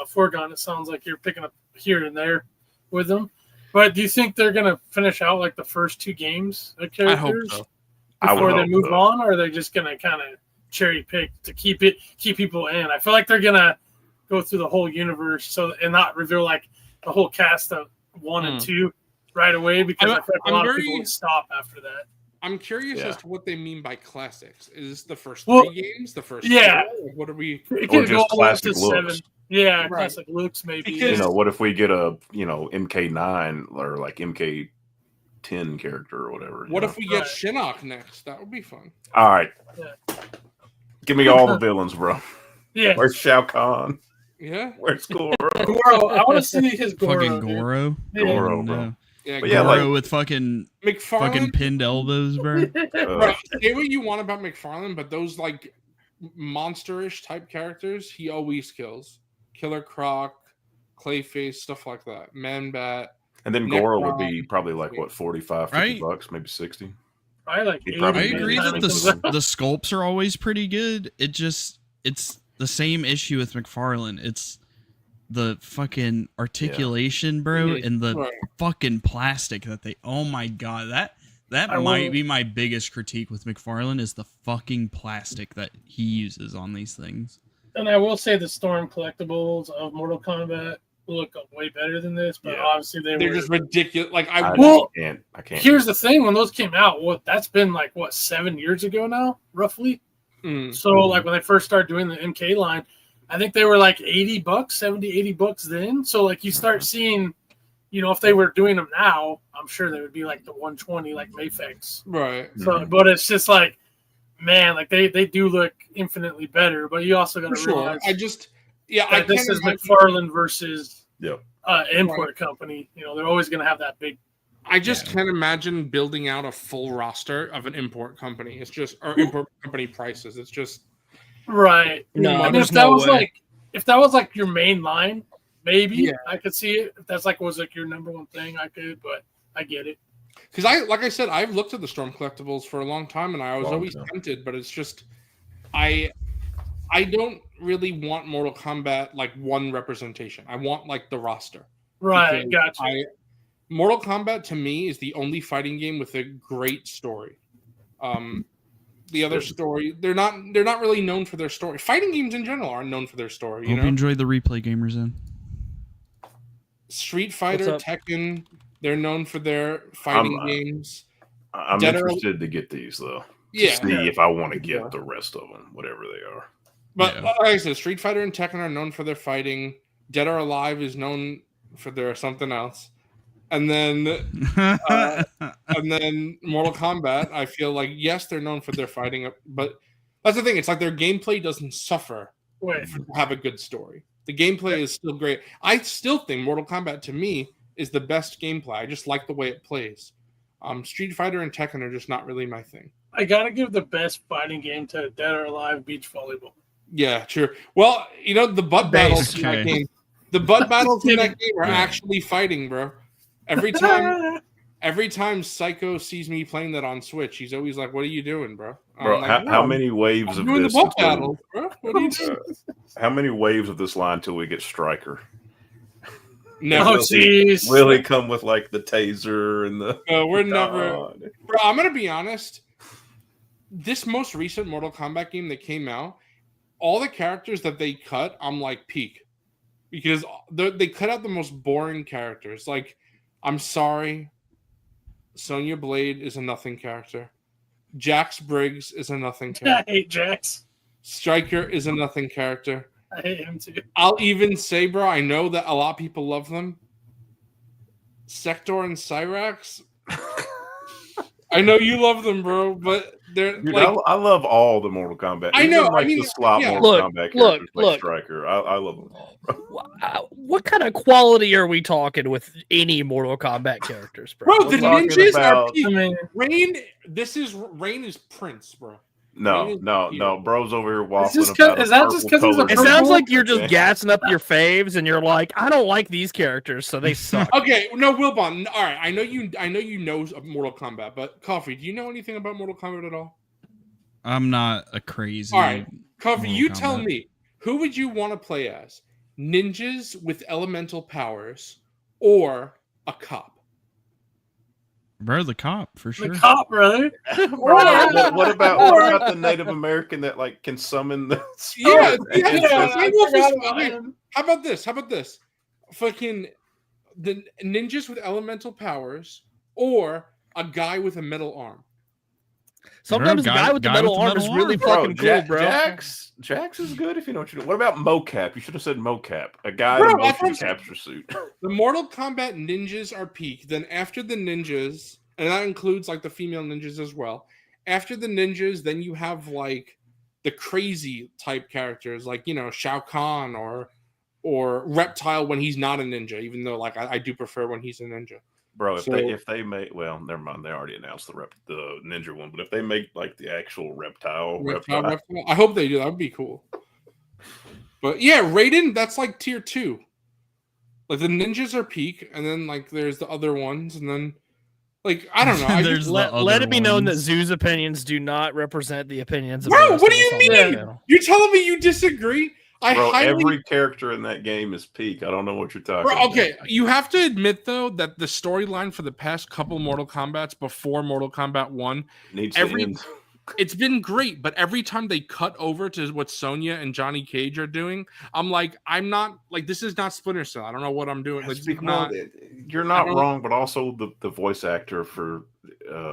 Speaker 6: Foregone. It sounds like you're picking up here and there with them. But do you think they're going to finish out like the first two games of characters before they move on, or are they just going to kind of cherry pick to keep people in? I feel like they're going to go through the whole universe and not reveal like the whole cast of 1 and 2 right away, because I feel like a lot of people would stop after that.
Speaker 4: I'm curious as to what they mean by classics. Is this the first 3 games? The first 4? What are we?
Speaker 6: It could go all up to
Speaker 7: looks.
Speaker 6: 7. Yeah, classic looks maybe.
Speaker 7: Because, what if we get a MK9 or like MK10 character or whatever?
Speaker 4: What if we get Shinnok next? That would be fun.
Speaker 7: All right. Yeah. Give me all the villains, bro.
Speaker 6: Yeah.
Speaker 7: Where's Shao Kahn?
Speaker 4: Yeah.
Speaker 7: Where's Goro?
Speaker 6: Goro. I want to see his Goro.
Speaker 5: Fucking Goro.
Speaker 7: Goro, bro.
Speaker 4: Yeah,
Speaker 5: Goro with fucking
Speaker 4: McFarlane,
Speaker 5: pinned elbows, bro.
Speaker 4: Bro, say what you want about McFarlane, but those like monsterish type characters, he always kills. Killer Croc, Clayface, stuff like that. Man-Bat.
Speaker 7: And then Goro would be probably like what, 45, 50 bucks, maybe 60.
Speaker 6: I agree
Speaker 5: that the sculpts are always pretty good. It's the same issue with McFarlane. It's the fucking articulation, bro, and the fucking plastic that they. Oh my god, that might be my biggest critique with McFarlane is the fucking plastic that he uses on these things.
Speaker 6: And I will say the Storm collectibles of Mortal Kombat look way better than this, but obviously they're
Speaker 4: just ridiculous. Like
Speaker 7: I can't.
Speaker 6: Here's the thing: when those came out, that's been like 7 years ago now, roughly. So like when they first started doing the MK line, I think they were like $80, $70-$80 then. So like you start seeing, if they were doing them now, I'm sure they would be like the 120, like Mayfex.
Speaker 4: Right.
Speaker 6: So, but it's just like, man, like they do look infinitely better. But you also got to realize, this is McFarlane versus import company. They're always going to have that big.
Speaker 4: I just can't imagine building out a full roster of an import company. It's just import company prices. It's just
Speaker 6: right.
Speaker 1: No,
Speaker 6: I mean, if that was like your main line, maybe I could see it. If that's was like your number one thing, I could. But I get it.
Speaker 4: Because like I said, I've looked at the Storm collectibles for a long time, and I was always tempted, but it's just I don't really want Mortal Kombat like one representation. I want like the roster.
Speaker 6: Right, gotcha.
Speaker 4: Mortal Kombat to me is the only fighting game with a great story. The other story, they're not really known for their story. Fighting games in general aren't known for their story.
Speaker 5: Hope you enjoyed the Replay Gamers in.
Speaker 4: Street Fighter, Tekken, they're known for their fighting games.
Speaker 7: I'm interested to get these though. To see if I want to get the rest of them, whatever they are.
Speaker 4: But like I said, Street Fighter and Tekken are known for their fighting. Dead or Alive is known for their something else, and then Mortal Kombat. I feel like yes, they're known for their fighting, but that's the thing. It's like their gameplay doesn't suffer to have a good story. The gameplay is still great. I still think Mortal Kombat to me is the best gameplay. I just like the way it plays. Street Fighter and Tekken are just not really my thing.
Speaker 6: I gotta give the best fighting game to Dead or Alive Beach Volleyball.
Speaker 4: Yeah, true. Well, the butt battles in that game. The butt battles in that game are actually fighting, bro. Every time Psycho sees me playing that on Switch, he's always like, "What are you doing, bro?"
Speaker 7: Bro,
Speaker 4: like,
Speaker 7: how many waves of
Speaker 4: doing
Speaker 7: this?
Speaker 4: The butt battles, bro. What are you doing?
Speaker 7: How many waves of this line till we get Striker?
Speaker 4: Never.
Speaker 6: Oh, jeez.
Speaker 7: Will he come with like the taser and the?
Speaker 4: No, we're never. Bro, I'm gonna be honest. This most recent Mortal Kombat game that came out, all the characters that they cut, I'm like peak, because they cut out the most boring characters. Like, I'm sorry, Sonya Blade is a nothing character. Jax Briggs is a nothing character.
Speaker 6: I hate Jax.
Speaker 4: Striker is a nothing character.
Speaker 6: I hate him too.
Speaker 4: I'll even say, bro, I know that a lot of people love them. Sector and Cyrax. I know you love them, bro, but they're
Speaker 7: Dude,
Speaker 4: like
Speaker 7: I love all the Mortal Kombat.
Speaker 4: I know,
Speaker 7: Even, like
Speaker 4: I mean,
Speaker 7: the slot
Speaker 4: yeah.
Speaker 7: Mortal Kombat characters like Striker. I love them all. Bro.
Speaker 1: What kind of quality are we talking with any Mortal Kombat characters, bro?
Speaker 4: Bro, the
Speaker 7: talking
Speaker 4: ninjas are
Speaker 7: about-
Speaker 4: peak.
Speaker 6: I mean,
Speaker 4: Rain is Prince, bro.
Speaker 7: No, bro's over here waffling
Speaker 6: just
Speaker 7: about.
Speaker 6: is that just 'cause he's a
Speaker 1: It
Speaker 6: purple?
Speaker 1: sounds like you're just gassing up your faves, and you're like, I don't like these characters, so they suck.
Speaker 4: Okay, no, Wilbon. All right, I know you know Mortal Kombat, but Coffee, do you know anything about Mortal Kombat at all?
Speaker 5: I'm not a crazy.
Speaker 4: All right, Coffee,
Speaker 5: Mortal
Speaker 4: you
Speaker 5: Kombat.
Speaker 4: tell me, who would you want to play as? Ninjas with elemental powers or a cop?
Speaker 5: Bro, the cop for sure.
Speaker 6: the cop, brother.
Speaker 7: What about the Native American that like can summon the?
Speaker 4: Yeah,
Speaker 6: Yeah.
Speaker 4: How about this? Fucking the ninjas with elemental powers or a guy with a metal arm.
Speaker 1: Sometimes
Speaker 5: Bro,
Speaker 1: a guy with the metal arm is really fucking cool, bro.
Speaker 7: Jax is good if you know what you do. What about mocap? You should have said mocap. A guy
Speaker 4: Bro,
Speaker 7: in a
Speaker 4: that's what
Speaker 7: motion
Speaker 4: I'm
Speaker 7: capture suit.
Speaker 4: The Mortal Kombat ninjas are peak. Then after the ninjas, and that includes like the female ninjas as well. After the ninjas, then you have like the crazy type characters, like Shao Kahn or Reptile when he's not a ninja. Even though like I do prefer when he's a ninja.
Speaker 7: Bro, if they make never mind. They already announced the ninja one, but if they make like the actual reptile,
Speaker 4: I hope they do. That would be cool. But yeah, Raiden, that's like tier 2. Like the ninjas are peak, and then like there's the other ones, and then like I don't know.
Speaker 5: There's
Speaker 1: Let it be known that
Speaker 5: ones.
Speaker 1: Zoo's opinions do not represent the opinions of
Speaker 4: Bro,
Speaker 1: the rest
Speaker 4: what
Speaker 1: of
Speaker 4: do
Speaker 1: us
Speaker 4: you
Speaker 1: on this
Speaker 4: mean?
Speaker 1: channel.
Speaker 4: You're telling me you disagree?
Speaker 7: Every character in that game is peak. I don't know what you're talking about.
Speaker 4: Okay, you have to admit though that the storyline for the past couple Mortal Kombats before Mortal Kombat 1
Speaker 7: Needs to end.
Speaker 4: it's been great, but every time they cut over to what Sonya and Johnny Cage are doing, I'm not like this is not Splinter Cell. I don't know what I'm doing. Like,
Speaker 7: You're not wrong, but also the voice actor for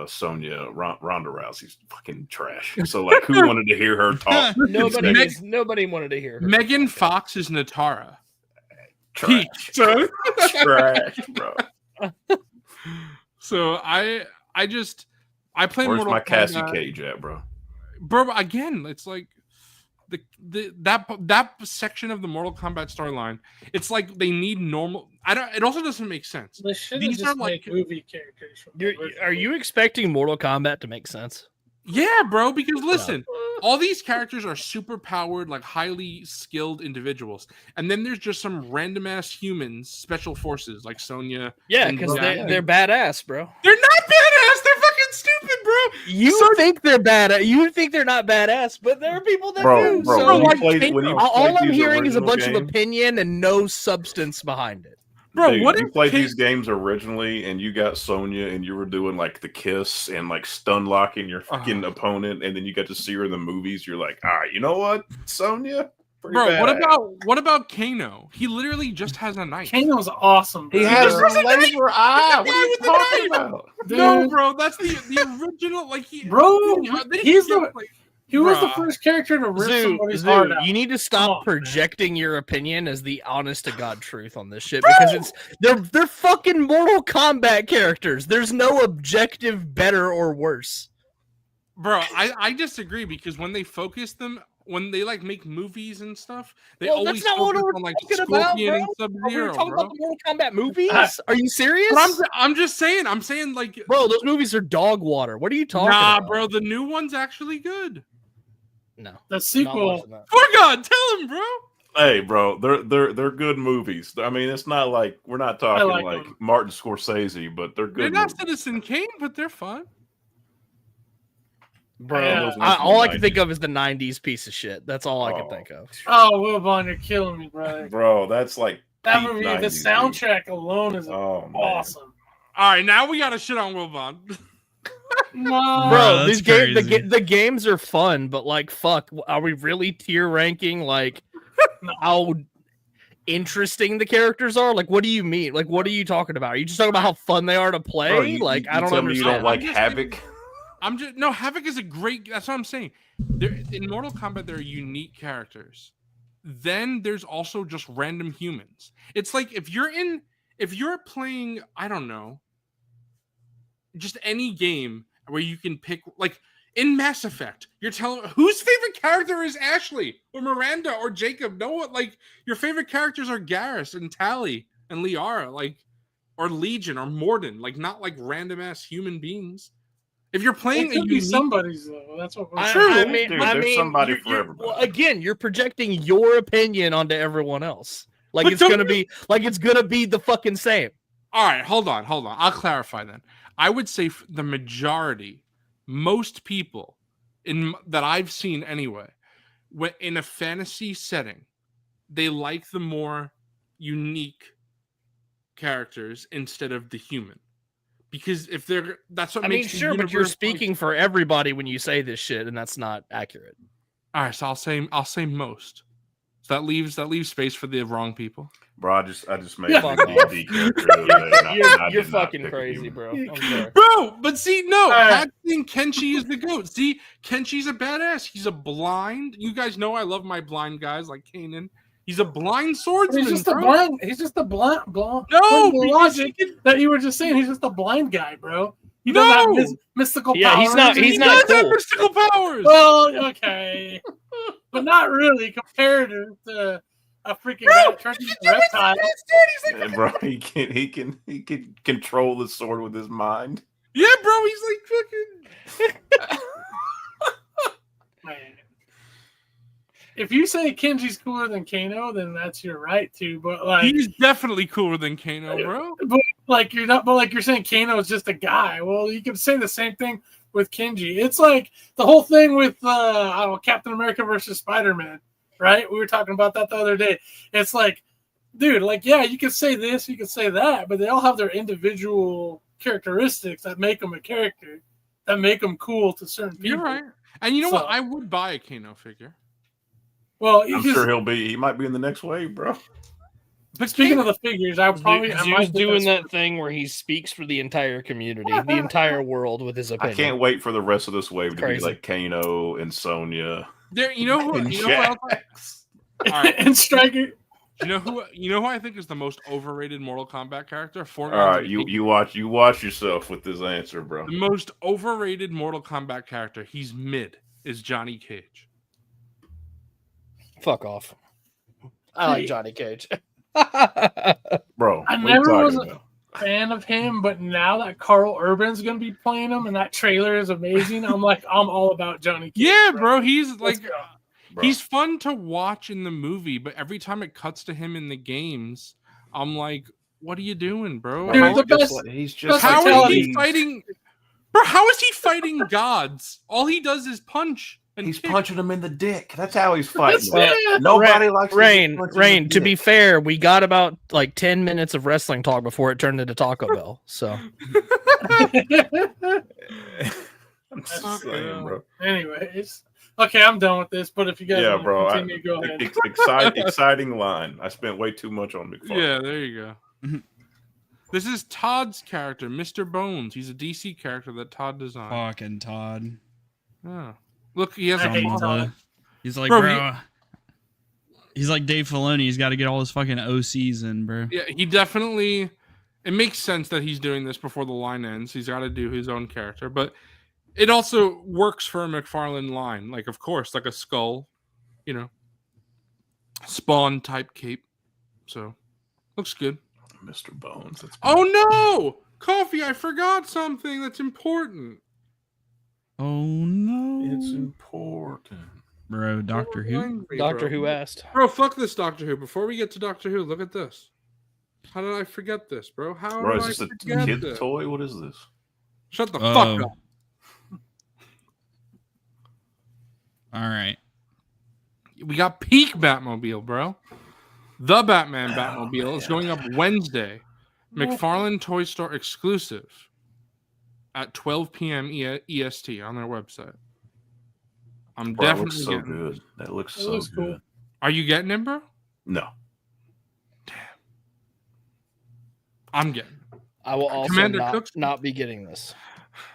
Speaker 7: Sonya, Ronda Rousey's fucking trash. So like, who wanted to hear her talk?
Speaker 1: Nobody wanted to hear her.
Speaker 4: Megan Fox is Natara.
Speaker 7: Trash, trash, bro.
Speaker 4: So I play
Speaker 7: Where's
Speaker 4: Mortal
Speaker 7: my Cassie
Speaker 4: Kombat.
Speaker 7: Cage at, bro?
Speaker 4: Bro, again, it's like that section of the Mortal Kombat storyline. It's like they need normal. It also doesn't make sense.
Speaker 6: They should
Speaker 4: These
Speaker 6: just
Speaker 4: are like
Speaker 6: make movie characters.
Speaker 1: Are you expecting Mortal Kombat to make sense?
Speaker 4: Yeah, bro. Because listen, all these characters are super powered, like highly skilled individuals, and then there's just some random ass humans, special forces like Sonya.
Speaker 1: Yeah,
Speaker 4: and
Speaker 1: because
Speaker 4: Jack.
Speaker 1: they're badass, bro.
Speaker 4: They're not badass. They're fucking stupid, bro.
Speaker 1: You think they're bad? You think they're not badass, but there are people that do.
Speaker 7: Bro,
Speaker 1: So,
Speaker 7: when you
Speaker 1: all
Speaker 7: played
Speaker 1: I'm
Speaker 7: these
Speaker 1: hearing is a
Speaker 7: original
Speaker 1: bunch of
Speaker 7: games-
Speaker 1: opinion and no substance behind it.
Speaker 4: Bro,
Speaker 7: Dude,
Speaker 4: what
Speaker 7: you
Speaker 4: if
Speaker 7: played
Speaker 4: King-
Speaker 7: these games originally and you got Sonya and you were doing like the kiss and like stun locking your fucking opponent, and then you got to see her in the movies? You're like, you know what, Sonya? Pretty
Speaker 4: Bro,
Speaker 7: badass.
Speaker 4: what about Kano? He literally just has a knife.
Speaker 6: Kano's awesome.
Speaker 7: He
Speaker 6: bro.
Speaker 7: has
Speaker 4: just
Speaker 7: a
Speaker 4: has a knife.
Speaker 7: laser eye. What
Speaker 4: The
Speaker 7: are you
Speaker 4: guy with
Speaker 7: talking
Speaker 4: the
Speaker 7: about?
Speaker 4: No,
Speaker 6: Dude.
Speaker 4: bro, that's the original. Like
Speaker 6: Bro, he's the He was the first character to rip somebody's heart out.
Speaker 1: You need to stop projecting your opinion as the honest to God truth on this shit because they're fucking Mortal Kombat characters. There's no objective better or worse.
Speaker 4: Bro, I disagree because when they focus them, when they like make movies and stuff, they
Speaker 1: Well,
Speaker 4: always
Speaker 1: that's not what
Speaker 4: focus
Speaker 1: we're
Speaker 4: on like
Speaker 1: talking
Speaker 4: Scorpion
Speaker 1: about,
Speaker 4: and
Speaker 1: bro.
Speaker 4: Sub-Zero,
Speaker 1: Are we talking
Speaker 4: bro.
Speaker 1: about the Mortal Kombat movies? Are you serious?
Speaker 4: But I'm just saying. I'm saying like,
Speaker 1: bro, those movies are dog water. What are you talking about?
Speaker 4: Nah, bro, the new one's actually good.
Speaker 1: No,
Speaker 6: the sequel.
Speaker 4: For God, tell him, bro.
Speaker 7: Hey, bro, they're good movies. I mean, it's not like we're not talking like Martin Scorsese, but they're good.
Speaker 4: They're not
Speaker 7: movies.
Speaker 4: Citizen Kane, but they're fun.
Speaker 1: Bro, all I can think of is the '90s piece of shit. That's all I can think of.
Speaker 6: Oh, Will Vaughn, you're killing me, brother.
Speaker 7: Bro, that's like
Speaker 6: that movie. 90s, the soundtrack alone is awesome.
Speaker 4: All right, now we got to shit on Will Vaughn.
Speaker 6: No,
Speaker 1: bro, these the games are fun, but like, fuck, are we really tier ranking like how interesting the characters are? Like, what do you mean? Like, what are you talking about? Are you just talking about how fun they are to play?
Speaker 7: Bro,
Speaker 1: I don't
Speaker 7: tell
Speaker 1: understand.
Speaker 7: me you don't like Havoc.
Speaker 4: Havoc is a great. That's what I'm saying. In Mortal Kombat, there are unique characters. Then there's also just random humans. It's like if you're playing, I don't know, just any game where you can pick, like in Mass Effect, you're telling whose favorite character is Ashley or Miranda or Jacob. No one, like your favorite characters are Garrus and Tali and Liara, like, or Legion or Morden, like not like random ass human beings. If you're playing,
Speaker 6: it could be somebody's though. That's what we're
Speaker 7: saying. There's somebody for everybody.
Speaker 1: Well, again, you're projecting your opinion onto everyone else. Like it's gonna be the fucking same.
Speaker 4: All right, hold on. I'll clarify then. I would say the majority, most people that I've seen anyway, when in a fantasy setting, they like the more unique characters instead of the human. Because if that's what makes
Speaker 1: sure, but you're speaking for everybody when you say this shit, and that's not accurate.
Speaker 4: All right, so I'll say most. So that leaves space for the wrong people.
Speaker 7: Bro, I just made a D&D character.
Speaker 1: You're fucking crazy, bro.
Speaker 4: Bro, but see, no, I think Kenshi is the GOAT. See, Kenshi's a badass. He's a blind. You guys know I love my blind guys like Kanan. He's a blind swordsman.
Speaker 6: He's just a blind. No,
Speaker 4: the
Speaker 6: logic that you were just saying. He's just a blind guy, bro. He doesn't have mystical powers.
Speaker 1: He's not. He's not cool.
Speaker 4: Have mystical powers.
Speaker 6: Well, okay, but not really compared to a freaking guy turning into a reptile.
Speaker 7: Bro, he can control the sword with his mind.
Speaker 4: Yeah, bro, he's like fucking.
Speaker 6: Man. If you say Kenji's cooler than Kano, then that's your right to. But like,
Speaker 4: he's definitely cooler than Kano, bro.
Speaker 6: But like you're not. But like you're saying, Kano is just a guy. Well, you can say the same thing with Kenji. It's like the whole thing with Captain America versus Spider-Man, right? We were talking about that the other day. It's like, dude, like yeah, you can say this, you can say that, but they all have their individual characteristics that make them a character, that make them cool to certain people.
Speaker 4: You're right. And you know what? I would buy a Kano figure.
Speaker 6: Well,
Speaker 7: I'm sure he might be in the next wave, bro.
Speaker 6: But speaking of the figures, I might
Speaker 1: doing that thing where he speaks for the entire community, the entire world with his opinion.
Speaker 7: I can't wait for the rest of this wave to be like Kano and Sonya.
Speaker 4: You know who else? Right.
Speaker 6: And Striker.
Speaker 4: You know who I think is the most overrated Mortal Kombat character?
Speaker 7: All right, you watch yourself with this answer, bro.
Speaker 4: The most overrated Mortal Kombat character, he's mid, is Johnny Cage.
Speaker 1: Fuck off. I like Johnny Cage.
Speaker 7: Bro,
Speaker 6: I never was a fan of him, but now that Carl Urban's going to be playing him and that trailer is amazing, I'm all about Johnny Cage.
Speaker 4: Yeah, bro, he's like... He's fun to watch in the movie, but every time it cuts to him in the games, I'm like, what are you doing, bro?
Speaker 6: Dude,
Speaker 4: how is he fighting? Bro, how is he fighting gods? All he does is punch. And
Speaker 7: he's punching him in the dick. That's how he's fighting. Nobody likes
Speaker 1: Rain. To be fair, we got about 10 minutes of wrestling talk before it turned into Taco Bell. So,
Speaker 7: I'm just saying, bro.
Speaker 6: Anyways, okay, I'm done with this. But if you guys want to continue, go ahead.
Speaker 7: Exciting line. I spent way too much on McFarlane.
Speaker 4: Yeah, there you go. This is Todd's character, Mr. Bones. He's a DC character that Todd designed.
Speaker 5: Fucking Todd.
Speaker 4: Yeah. Look, he has
Speaker 6: I
Speaker 4: a
Speaker 6: hate
Speaker 4: font.
Speaker 6: Todd.
Speaker 5: He's like,
Speaker 4: Bro,
Speaker 5: bro. He's like Dave Filoni. He's got to get all his fucking OCs in, bro.
Speaker 4: Yeah, he definitely. It makes sense that he's doing this before the line ends. He's got to do his own character, but it also works for a McFarlane line. Like, of course, like a skull, Spawn type cape. So, looks good.
Speaker 7: Mr. Bones. That's
Speaker 4: Oh no, Coffee! I forgot something that's important.
Speaker 5: Oh no,
Speaker 7: it's important.
Speaker 5: bro. Doctor Who.
Speaker 1: Doctor Who asked.
Speaker 4: Bro, fuck this Doctor Who. Before we get to Doctor Who, look at this. How did I forget this, bro? How
Speaker 7: Bro,
Speaker 4: did
Speaker 7: is
Speaker 4: I
Speaker 7: this a
Speaker 4: forget
Speaker 7: kid
Speaker 4: this?
Speaker 7: toy? What is this?
Speaker 4: Shut the fuck up.
Speaker 5: All right.
Speaker 4: We got Peak Batmobile, bro. The Batman Batmobile is going up Wednesday. McFarlane Toy Store exclusive at 12 p.m. EST on their website. I'm
Speaker 7: Bro, that
Speaker 4: definitely
Speaker 7: looks so
Speaker 4: getting
Speaker 7: good. That looks
Speaker 6: That
Speaker 7: so
Speaker 6: looks
Speaker 7: good.
Speaker 6: cool.
Speaker 4: Are you getting it, bro?
Speaker 7: No.
Speaker 4: I'm getting it.
Speaker 1: I will also
Speaker 4: Commander Cook's-
Speaker 1: not be getting this.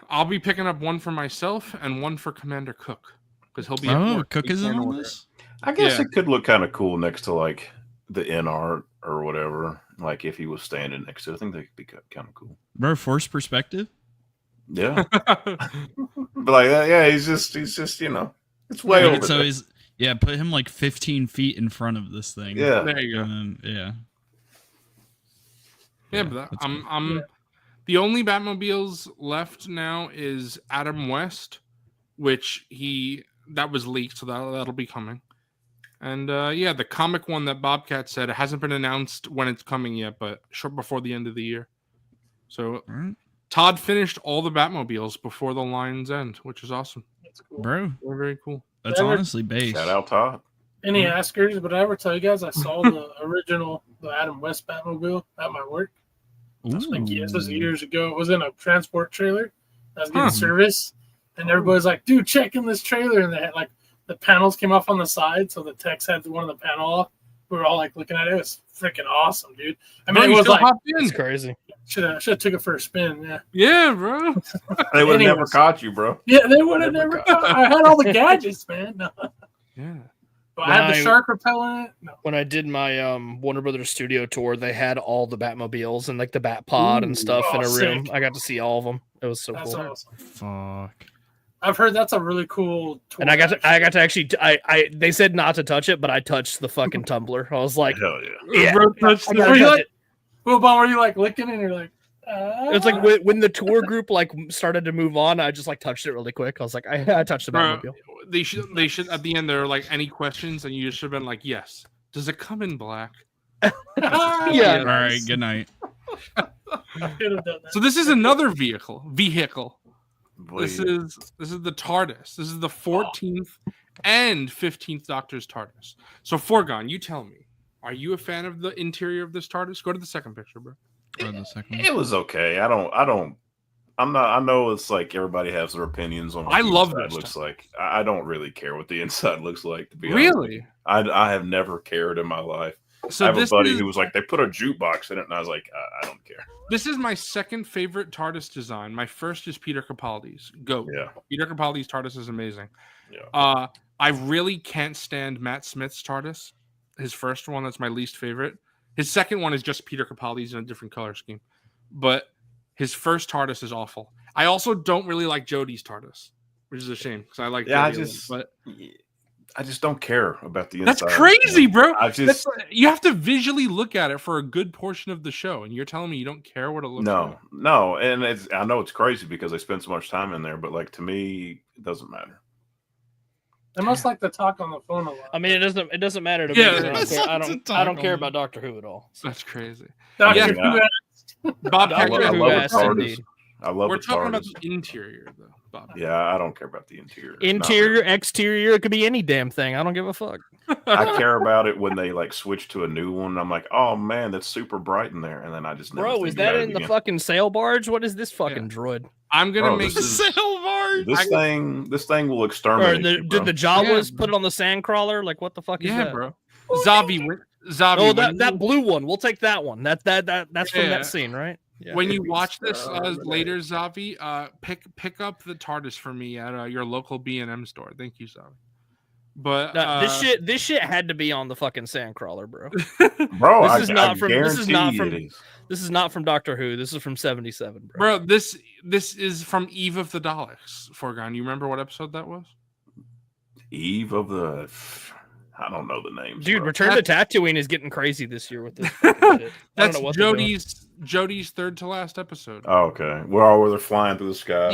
Speaker 4: I'll be picking up one for myself and one for Commander Cook because he'll be at
Speaker 5: Oh,
Speaker 4: work.
Speaker 5: Cook
Speaker 4: He
Speaker 5: isn't
Speaker 4: can't
Speaker 5: on
Speaker 4: order
Speaker 5: this.
Speaker 7: I guess
Speaker 4: Yeah.
Speaker 7: it could look kind of cool next to like the in art or whatever. Like if he was standing next to it, I think they could be kind of cool.
Speaker 5: Bro, force perspective.
Speaker 7: Yeah.
Speaker 4: it.
Speaker 7: But like yeah, he's just it's way
Speaker 5: Make
Speaker 7: over
Speaker 5: it so
Speaker 7: there.
Speaker 5: he's put him like 15 feet in front of this thing.
Speaker 7: Yeah.
Speaker 4: There you go.
Speaker 5: And then, yeah.
Speaker 4: Yeah, but
Speaker 5: that's
Speaker 4: I'm the only Batmobiles left now is Adam West, which that was leaked, so that'll be coming. And the comic one that Bobcat said, it hasn't been announced when it's coming yet, but short before the end of the year. So
Speaker 5: Alright.
Speaker 4: Todd finished all the Batmobiles before the line's end, which is awesome.
Speaker 6: That's cool.
Speaker 5: Bro,
Speaker 4: Very, very cool.
Speaker 5: that's
Speaker 6: Never-
Speaker 5: honestly base.
Speaker 7: Shout out Todd.
Speaker 6: Any askers? But I ever tell you guys I saw the original, the Adam West Batmobile at my work. This was years ago. It was in a transport trailer. I was getting service, and everybody's like, "Dude, check in this trailer." And they had like the panels came off on the side, so the text had one of the panel off. We were all like looking at it. It was freaking awesome, dude. I mean,
Speaker 4: Bro,
Speaker 6: it
Speaker 4: you
Speaker 6: was
Speaker 4: still
Speaker 6: like
Speaker 4: hopped in.
Speaker 1: It's crazy.
Speaker 6: should have took it for a spin. Yeah,
Speaker 4: Yeah, bro.
Speaker 7: They would have never
Speaker 6: Anyways.
Speaker 7: caught you, bro.
Speaker 6: yeah, they would have never. I had all the gadgets, man. No.
Speaker 4: Yeah.
Speaker 6: But I had the
Speaker 1: Right.
Speaker 6: shark repellent. No.
Speaker 1: When I did my Warner Brothers studio tour, they had all the Batmobiles and like the Bat Pod and stuff in a room.
Speaker 6: sick.
Speaker 1: I got to see all of them. It was so
Speaker 6: That's
Speaker 1: cool.
Speaker 6: awesome.
Speaker 5: Fuck.
Speaker 6: I've heard that's a really cool tour.
Speaker 1: And I got to actually they said not to touch it, but I touched the fucking tumbler. I was like,
Speaker 7: Hell yeah.
Speaker 1: yeah,
Speaker 4: Bro, touched
Speaker 1: I
Speaker 4: the-
Speaker 1: gotta
Speaker 6: Were you
Speaker 1: touch
Speaker 6: like-
Speaker 1: it.
Speaker 6: Well, Bob, were you like licking it and you're like,
Speaker 1: It's like when the tour group like started to move on, I just like touched it really quick. I was like, I touched the
Speaker 4: Bro,
Speaker 1: Batmobile.
Speaker 4: they should at the end they're like, any questions, and you just should have been like, yes. Does it come in black?
Speaker 1: Yeah.
Speaker 5: All right. Good night.
Speaker 6: I could have done that.
Speaker 4: So this is another vehicle.
Speaker 7: Boy,
Speaker 4: This is the TARDIS. This is the 14th and 15th Doctor's TARDIS. So Forgon, you tell me, are you a fan of the interior of this TARDIS? Go to the second picture, bro.
Speaker 5: For the second.
Speaker 7: it was okay. I'm not. I know it's like everybody has their opinions on what
Speaker 4: I
Speaker 7: the
Speaker 4: love
Speaker 7: inside
Speaker 4: this
Speaker 7: looks
Speaker 4: stuff.
Speaker 7: like. I don't really care what the inside looks like. To be honest,
Speaker 4: Really?
Speaker 7: I have never cared in my life.
Speaker 4: So
Speaker 7: I have a
Speaker 4: this
Speaker 7: buddy
Speaker 4: is,
Speaker 7: who was like, they put a jukebox in it, and I was like, I don't care.
Speaker 4: this is my second favorite TARDIS design. My first is Peter Capaldi's. Go.
Speaker 7: Yeah,
Speaker 4: Peter Capaldi's TARDIS is amazing.
Speaker 7: yeah.
Speaker 4: I really can't stand Matt Smith's TARDIS. His first one, that's my least favorite. His second one is just Peter Capaldi's in a different color scheme. But his first TARDIS is awful. I also don't really like Jodie's TARDIS, which is a shame because I like
Speaker 7: Yeah,
Speaker 4: Jodie
Speaker 7: I just don't care about the
Speaker 4: that's
Speaker 7: inside.
Speaker 4: crazy, bro.
Speaker 7: I just
Speaker 4: You have to visually look at it for a good portion of the show, and you're telling me you don't care what it looks like?
Speaker 7: no, and I know it's crazy because they spend so much time in there, but like to me, it doesn't matter.
Speaker 6: I must like to talk on the phone a lot.
Speaker 1: I mean, it doesn't matter to
Speaker 4: Yeah,
Speaker 1: me. 'Cause I don't care about Doctor Who at all.
Speaker 4: That's crazy.
Speaker 6: Doctor
Speaker 4: Yeah.
Speaker 6: Who
Speaker 4: Bob,
Speaker 1: I
Speaker 7: I
Speaker 1: Who
Speaker 7: love
Speaker 1: asked,
Speaker 7: the TARDIS.
Speaker 1: indeed.
Speaker 7: I love
Speaker 4: we're
Speaker 7: the
Speaker 4: talking about
Speaker 7: TARDIS.
Speaker 4: the interior, though, Bob.
Speaker 7: Yeah, I don't care about the interior. Not
Speaker 1: Interior,
Speaker 7: really.
Speaker 1: exterior, it could be any damn thing. I don't give a fuck.
Speaker 7: I care about it when they like switch to a new one. I'm like, oh man, that's super bright in there, and then I just never
Speaker 1: Bro,
Speaker 7: think
Speaker 1: is that
Speaker 7: about it
Speaker 1: in the
Speaker 7: again.
Speaker 1: fucking sail barge? What is this fucking droid?
Speaker 4: I'm gonna
Speaker 7: Bro,
Speaker 4: make
Speaker 7: this is-
Speaker 5: Sail barge.
Speaker 7: This thing will
Speaker 1: Or
Speaker 7: exterminate. you,
Speaker 1: did
Speaker 7: bro.
Speaker 1: the Jawas
Speaker 4: Yeah.
Speaker 1: put it on the sand crawler? Like what the fuck is
Speaker 4: yeah,
Speaker 1: that?
Speaker 4: bro. Zavi,
Speaker 1: Oh,
Speaker 4: when
Speaker 1: that blue one. We'll take that one. That's from
Speaker 4: Yeah.
Speaker 1: that scene, right? Yeah.
Speaker 4: When you watch this later, Zavi, pick up the TARDIS for me at your local B&M store. Thank you, Zavi. But
Speaker 1: No, this shit had to be on the fucking Sandcrawler, bro.
Speaker 7: Bro,
Speaker 1: This is not from
Speaker 7: it
Speaker 1: this is not from Doctor Who. This is from 77,
Speaker 4: bro. This is from Eve of the Daleks. Forgone, you remember what episode that was?
Speaker 7: Eve of the. I don't know the names.
Speaker 1: Dude,
Speaker 7: bro.
Speaker 1: Return to Tatooine is getting crazy this year with this fucking shit.
Speaker 4: That's Jodie's third to last episode.
Speaker 7: Oh, okay. Well, where they're flying through the sky.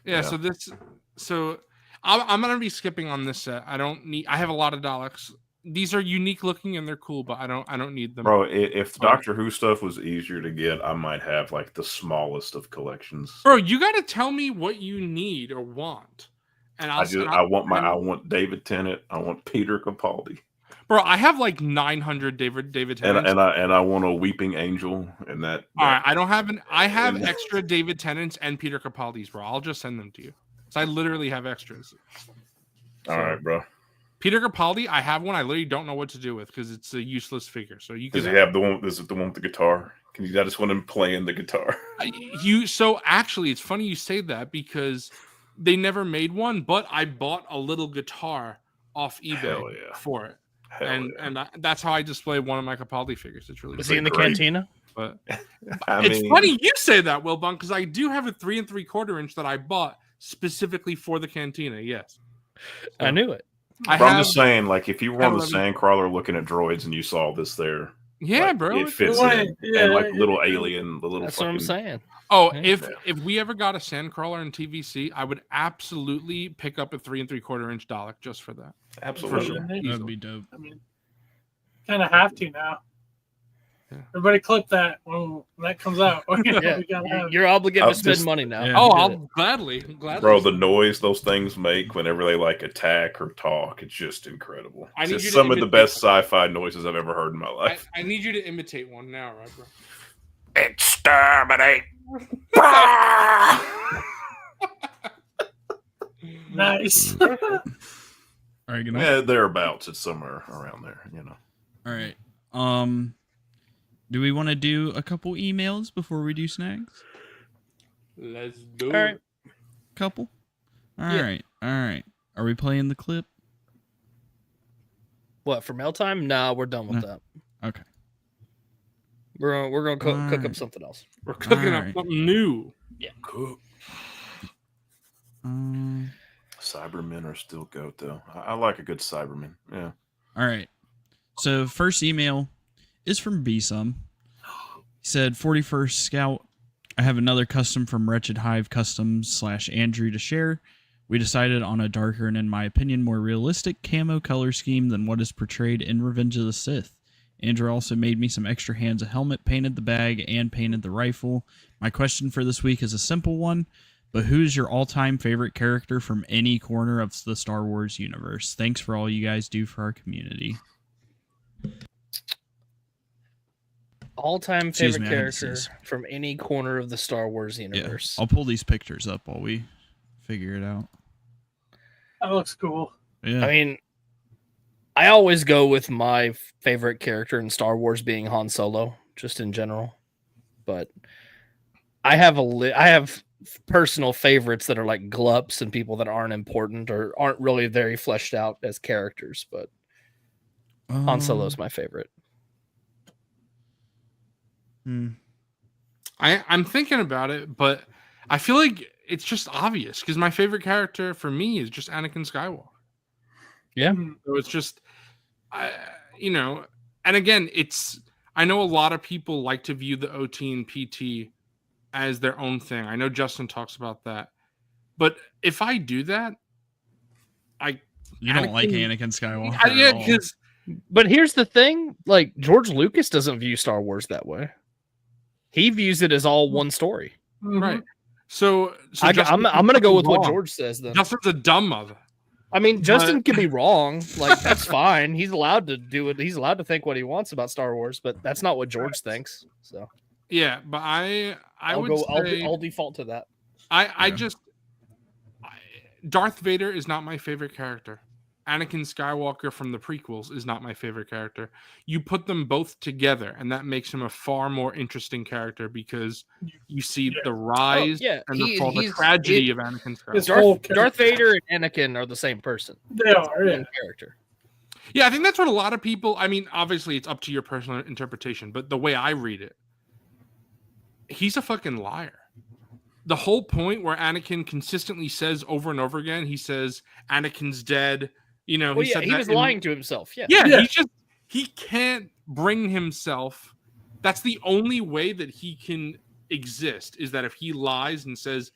Speaker 4: Yeah. So I'm gonna be skipping on this set. I have a lot of Daleks. These are unique looking and they're cool, but I don't need them.
Speaker 7: Bro, if Doctor Who stuff was easier to get, I might have like the smallest of collections.
Speaker 4: Bro, you got to tell me what you need or want, and
Speaker 7: I want David Tennant. I want Peter Capaldi.
Speaker 4: Bro, I have like 900 David Tennants.
Speaker 7: And I want a Weeping Angel and that.
Speaker 4: All right, I have extra David Tennants and Peter Capaldis, bro. I'll just send them to you. So I literally have extras.
Speaker 7: All right, bro.
Speaker 4: Peter Capaldi, I have one. I literally don't know what to do with because it's a useless figure. So you can.
Speaker 7: Does he have the one? Is it the one with the guitar? Can you? I just want him playing the guitar.
Speaker 4: So actually, it's funny you say that because they never made one, but I bought a little guitar off eBay for it, and that's how I display one of my Capaldi figures. It's really.
Speaker 1: Was he in the cantina?
Speaker 4: But it's funny you say that, Wilbon, because I do have a 3 3/4 inch that I bought specifically for the cantina. Yes,
Speaker 1: I knew it.
Speaker 7: I'm just saying, like, if you were on the Sandcrawler looking at droids and you saw this there,
Speaker 4: yeah,
Speaker 7: like,
Speaker 4: bro,
Speaker 7: it fits in, and like little alien, the little.
Speaker 1: That's what I'm saying.
Speaker 4: Oh, if we ever got a Sandcrawler in TVC, I would absolutely pick up a 3 3/4 inch Dalek just for that.
Speaker 7: Absolutely,
Speaker 4: for sure.
Speaker 5: That'd be dope.
Speaker 6: I mean, kind of have to now. Yeah. Everybody clip that when that comes out.
Speaker 1: Yeah. You're obligated to spend money now.
Speaker 4: Yeah. I'll gladly.
Speaker 7: Bro, the noise those things make whenever they like attack or talk, it's just incredible. It's some of the best sci-fi noises I've ever heard in my life.
Speaker 4: I need you to imitate one now, right, bro?
Speaker 7: Exterminate.
Speaker 6: Nice.
Speaker 5: All right, good night.
Speaker 7: Yeah, thereabouts. It's somewhere around there, you know.
Speaker 5: All right. Do we want to do a couple emails before we do snags?
Speaker 4: Let's do
Speaker 1: All right.
Speaker 5: Couple? All right. Are we playing the clip?
Speaker 1: What, for mail time? Nah, we're done with that.
Speaker 5: Okay.
Speaker 1: We're gonna cook up something else.
Speaker 4: We're cooking up something new.
Speaker 1: Yeah.
Speaker 7: Cool. Cybermen are still goat though. I like a good Cyberman. Yeah.
Speaker 5: All right. So first email is from Bsum. He said, 41st Scout, I have another custom from Wretched Hive Customs / Andrew to share. We decided on a darker and, in my opinion, more realistic camo color scheme than what is portrayed in Revenge of the Sith. Andrew also made me some extra hands of helmet, painted the bag, and painted the rifle. My question for this week is a simple one, but who's your all-time favorite character from any corner of the Star Wars universe? Thanks for all you guys do for our community.
Speaker 1: All-time favorite character from any corner of the Star Wars universe.
Speaker 5: Yeah, I'll pull these pictures up while we figure it out.
Speaker 6: That looks cool.
Speaker 5: Yeah.
Speaker 1: I mean, I always go with my favorite character in Star Wars being Han Solo, just in general. But I have personal favorites that are like glups and people that aren't important or aren't really very fleshed out as characters. But Han Solo's my favorite.
Speaker 4: I'm thinking about it, but I feel like it's just obvious because my favorite character for me is just Anakin Skywalker.
Speaker 1: Yeah.
Speaker 4: So it's just, and again, I know a lot of people like to view the OT and PT as their own thing. I know Justin talks about that. But if I do that,
Speaker 5: You don't like Anakin Skywalker.
Speaker 4: Yeah, because.
Speaker 1: But here's the thing, like George Lucas doesn't view Star Wars that way. He views it as all one story.
Speaker 4: Right. So
Speaker 1: I'm going to go with what George says then.
Speaker 4: Justin's a dumb mother.
Speaker 1: I mean, Justin can be wrong. Like, that's fine. He's allowed to do it. He's allowed to think what he wants about Star Wars, but that's not what George thinks. So
Speaker 4: yeah, but
Speaker 1: I'll default to that.
Speaker 4: Darth Vader is not my favorite character. Anakin Skywalker from the prequels is not my favorite character. You put them both together, and that makes him a far more interesting character because you see the rise and the fall, the tragedy of Anakin Skywalker.
Speaker 1: Darth Vader and Anakin are the same person.
Speaker 6: They are,
Speaker 1: character.
Speaker 4: Yeah, I think that's what a lot of people. I mean, obviously, it's up to your personal interpretation, but the way I read it, he's a fucking liar. The whole point where Anakin consistently says over and over again, he says Anakin's dead. You know,
Speaker 1: he was lying to himself.
Speaker 4: He can't bring himself. That's the only way that he can exist, is that if he lies and says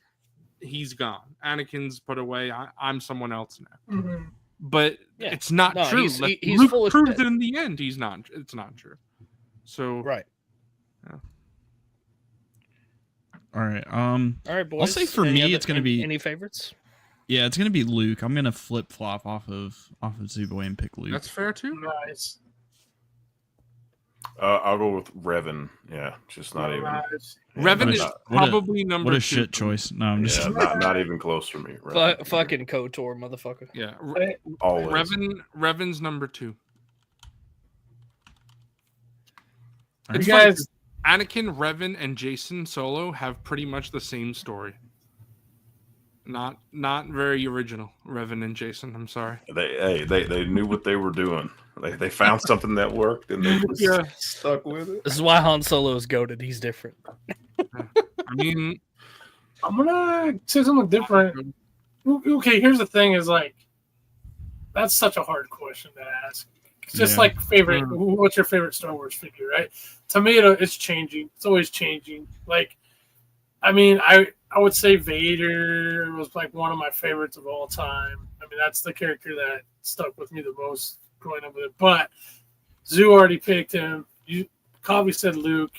Speaker 4: he's gone, Anakin's put away, I'm someone else now.
Speaker 6: Mm-hmm.
Speaker 4: But it's not true.
Speaker 1: He's
Speaker 4: Luke
Speaker 1: full of
Speaker 4: proved
Speaker 1: shit.
Speaker 4: it in the end. It's not true. So
Speaker 1: right.
Speaker 4: Yeah.
Speaker 5: All right.
Speaker 1: All right, boys.
Speaker 5: I'll say for me, it's gonna be
Speaker 1: any favorites.
Speaker 5: Yeah, it's gonna be Luke. I'm gonna flip flop off of Zuboy and pick Luke.
Speaker 4: That's fair too.
Speaker 6: Nice.
Speaker 7: I'll go with Revan. Yeah, just not even.
Speaker 4: Revan is probably number 2.
Speaker 5: What a shit choice. No, I'm just
Speaker 7: not even close for me.
Speaker 1: Fucking KOTOR, motherfucker.
Speaker 4: Yeah,
Speaker 7: always.
Speaker 4: Revan's number 2.
Speaker 6: You guys,
Speaker 4: Anakin, Revan, and Jason Solo have pretty much the same story. Not very original, Revan and Jason. I'm sorry.
Speaker 7: They knew what they were doing. They found something that worked and they just stuck with it.
Speaker 1: This is why Han Solo is goated. He's different.
Speaker 4: I mean,
Speaker 6: I'm gonna say something different. Okay, here's the thing: is like that's such a hard question to ask. It's just like favorite. What's your favorite Star Wars figure? Right? To me, it's changing. It's always changing. Like, I mean, I would say Vader was like one of my favorites of all time. I mean, that's the character that stuck with me the most growing up with it. But Zoo already picked him. Cobbie said Luke.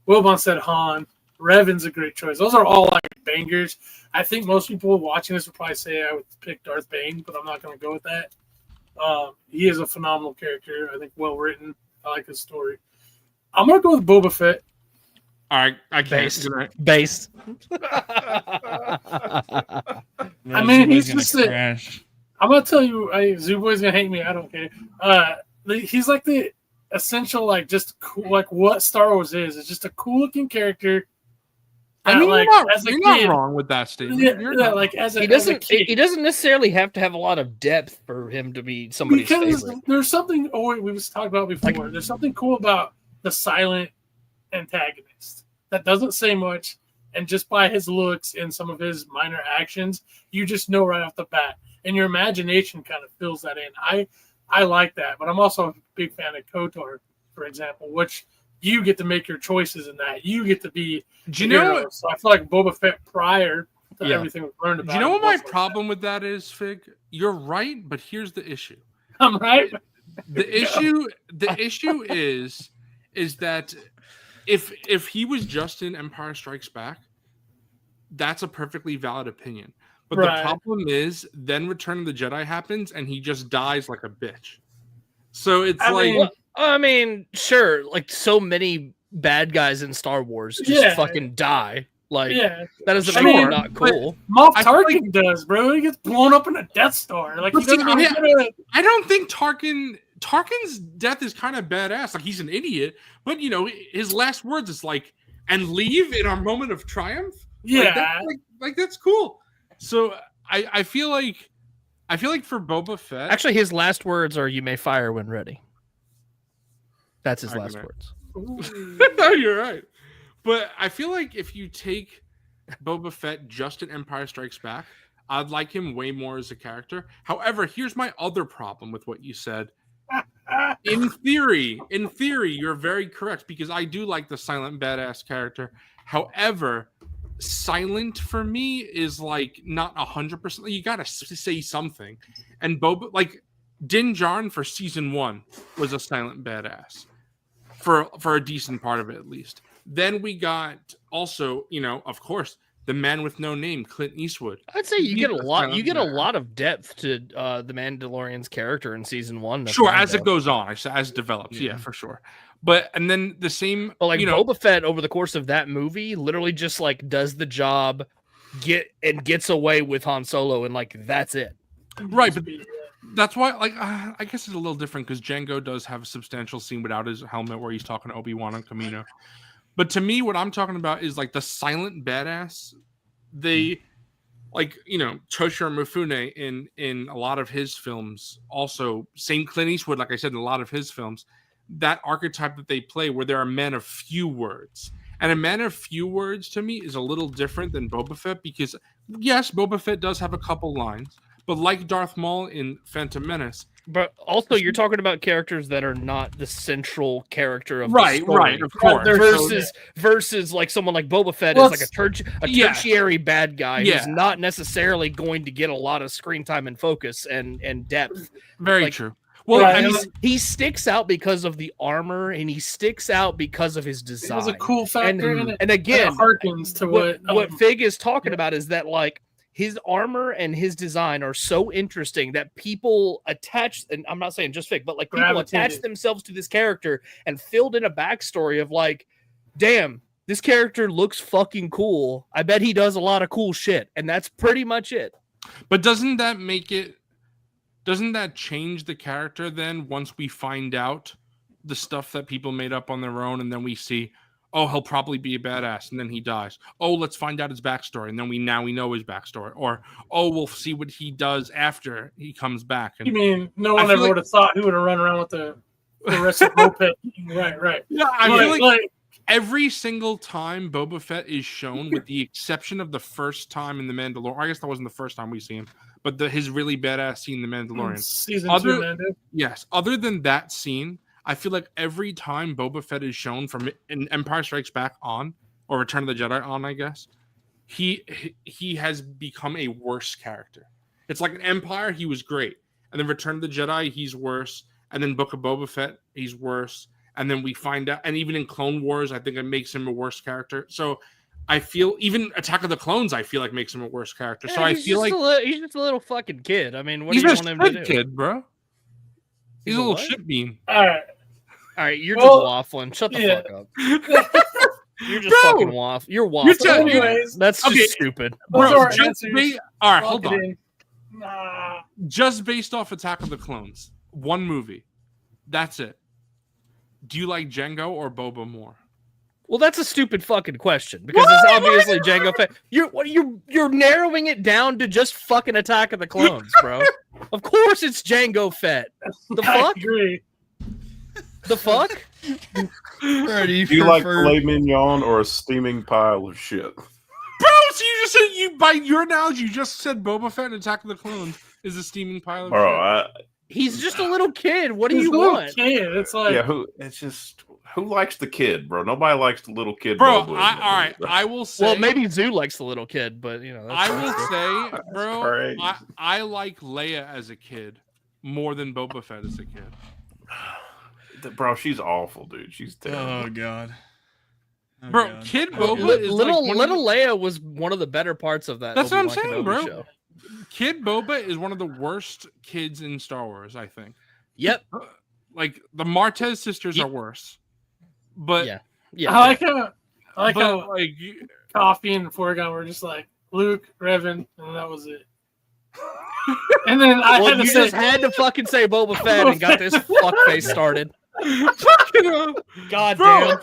Speaker 6: Wilbon said Han. Revan's a great choice. Those are all like bangers. I think most people watching this would probably say I would pick Darth Bane, but I'm not going to go with that. He is a phenomenal character. I think well written. I like his story. I'm going to go with Boba Fett.
Speaker 4: All right, I can't.
Speaker 1: Based.
Speaker 6: I mean, he's just I'm gonna tell you, Zuboy's gonna hate me. I don't care. He's like the essential, like just cool, like what Star Wars is. It's just a cool looking character.
Speaker 4: I mean,
Speaker 6: like,
Speaker 4: you're not wrong with that statement.
Speaker 6: Like as a
Speaker 1: he doesn't.
Speaker 6: As a kid.
Speaker 1: He doesn't necessarily have to have a lot of depth for him to be somebody's favorite.
Speaker 6: There's something. We was talking about before. There's something cool about the silent antagonist that doesn't say much, and just by his looks and some of his minor actions, you just know right off the bat, and your imagination kind of fills that in. I like that, but I'm also a big fan of KOTOR, for example, which you get to make your choices in that. You get to be.
Speaker 4: Do you know?
Speaker 6: So I feel like Boba Fett prior to everything we've learned about.
Speaker 4: Do you know what my problem with that is, Fig? You're right, but here's the issue.
Speaker 6: I'm right.
Speaker 4: The issue is that if he was just in Empire Strikes Back, that's a perfectly valid opinion. But the problem is, then Return of the Jedi happens, and he just dies like a bitch. So it's
Speaker 1: I mean, sure, like so many bad guys in Star Wars just fucking die. Like that is not cool.
Speaker 6: Moff Tarkin does, bro. He gets blown up in a Death Star. Like he doesn't
Speaker 4: I don't think Tarkin's death is kind of badass. Like he's an idiot, but you know his last words is like, "And leave in our moment of triumph."
Speaker 6: Yeah,
Speaker 4: like that's cool. So I feel like for Boba Fett,
Speaker 1: actually, his last words are, "You may fire when ready." That's his last words.
Speaker 4: No, you're right. But I feel like if you take Boba Fett just in Empire Strikes Back, I'd like him way more as a character. However, here's my other problem with what you said. In theory, you're very correct because I do like the silent badass character. However, silent for me is like not 100%. You gotta say something. And Boba, like Din Djarin for season 1 was a silent badass for a decent part of it at least. Then we got also, you know, of course, the man with no name, Clint Eastwood.
Speaker 1: I'd say you get a lot. You get a lot of depth to the Mandalorian's character in season 1.
Speaker 4: Sure, as it goes on, as it develops, yeah, for sure. But and then the same,
Speaker 1: but like Boba Fett over the course of that movie, literally just like does the job, gets away with Han Solo, and like that's it.
Speaker 4: Right, That's why, like, I guess it's a little different because Django does have a substantial scene without his helmet where he's talking to Obi-Wan and Kamino. But to me, what I'm talking about is like the silent badass. They, like, you know, Toshiro Mifune in a lot of his films. Also, same Clint Eastwood, like I said, in a lot of his films. That archetype that they play where they're a man of few words. And a man of few words to me is a little different than Boba Fett because, yes, Boba Fett does have a couple lines. But like Darth Maul in Phantom Menace.
Speaker 1: But also, you're talking about characters that are not the central character of
Speaker 4: the story. Right, of course.
Speaker 1: Versus like someone like Boba Fett is like a tertiary bad guy who's not necessarily going to get a lot of screen time and focus and depth.
Speaker 4: Very
Speaker 1: like,
Speaker 4: true.
Speaker 1: Well, he sticks out because of the armor, and he sticks out because of his design.
Speaker 6: It was a cool factor in it.
Speaker 1: And again,
Speaker 6: it harkens to
Speaker 1: what Fig is talking about is that like his armor and his design are so interesting that people attach, and I'm not saying just Fig, but like people attach themselves to this character and filled in a backstory of like, damn, this character looks fucking cool. I bet he does a lot of cool shit, and that's pretty much it.
Speaker 4: But doesn't that change the character then once we find out the stuff that people made up on their own, and then we see, oh, he'll probably be a badass, and then he dies. Oh, let's find out his backstory, and then we know his backstory. Or, oh, we'll see what he does after he comes back. And
Speaker 6: you mean no one ever would have thought he would have run around with the rest of Moped? Right.
Speaker 4: Yeah, I feel like every single time Boba Fett is shown, with the exception of the first time in The Mandalorian, I guess that wasn't the first time we see him, but his really badass scene in The Mandalorian.
Speaker 6: Season 2 Mando.
Speaker 4: Yes, other than that scene, I feel like every time Boba Fett is shown from in Empire Strikes Back on, or Return of the Jedi on, I guess, he has become a worse character. It's like in Empire, he was great. And then Return of the Jedi, he's worse. And then Book of Boba Fett, he's worse. And then we find out, and even in Clone Wars, I think it makes him a worse character. So I feel, even Attack of the Clones, I feel like makes him a worse character. So I feel like
Speaker 1: he's just a little fucking kid. I mean, what do you want him to do?
Speaker 4: He's a kid, bro. He's a little shit bean.
Speaker 6: All right,
Speaker 1: you're just waffling. Shut the fuck up. You're just fucking waffling. You're waffling. That's just stupid.
Speaker 4: Bro, all right, hold on. Just based off Attack of the Clones, one movie. That's it. Do you like Django or Boba more?
Speaker 1: Well, that's a stupid fucking question because it's obviously Django Fett. You're narrowing it down to just fucking Attack of the Clones, bro. Of course it's Django Fett. The fuck? The fuck?
Speaker 7: Do you like filet mignon or a steaming pile of shit?
Speaker 4: Bro, so you just said, by your analogy, you just said Boba Fett and Attack of the Clones is a steaming pile of shit.
Speaker 1: He's just a little kid. What do you want?
Speaker 6: Kid. It's like,
Speaker 7: who likes the kid, bro? Nobody likes the little kid.
Speaker 4: Bro, I will say.
Speaker 1: Well, maybe Zoo likes the little kid, but you know.
Speaker 4: I will say, bro, I like Leia as a kid more than Boba Fett as a kid.
Speaker 7: Bro, she's awful, dude. She's terrible.
Speaker 5: Oh god.
Speaker 4: Bro,
Speaker 5: God.
Speaker 4: Kid Boba is
Speaker 1: little Leia was one of the better parts of that.
Speaker 4: That's what I'm saying,
Speaker 1: Kenobi
Speaker 4: bro.
Speaker 1: Show.
Speaker 4: Kid Boba is one of the worst kids in Star Wars, I think.
Speaker 1: Yep.
Speaker 4: Like the Martez sisters are worse. But
Speaker 1: yeah.
Speaker 6: I like how Coffee and Foregon were just like Luke, Revan, and that was it. And then
Speaker 1: you just had to fucking say Boba Fett and got this fuckface started. God damn.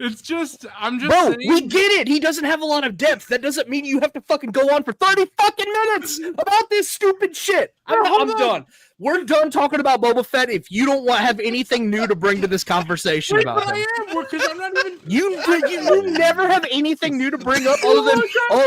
Speaker 4: It's just, I'm just
Speaker 1: saying.
Speaker 4: saying.
Speaker 1: We get it. He doesn't have a lot of depth. That doesn't mean you have to fucking go on for 30 fucking minutes about this stupid shit. I'm done. We're done talking about Boba Fett if you don't have anything new to bring to this conversation about him.
Speaker 4: I am, because I'm not even...
Speaker 1: You never have anything new to bring up other than,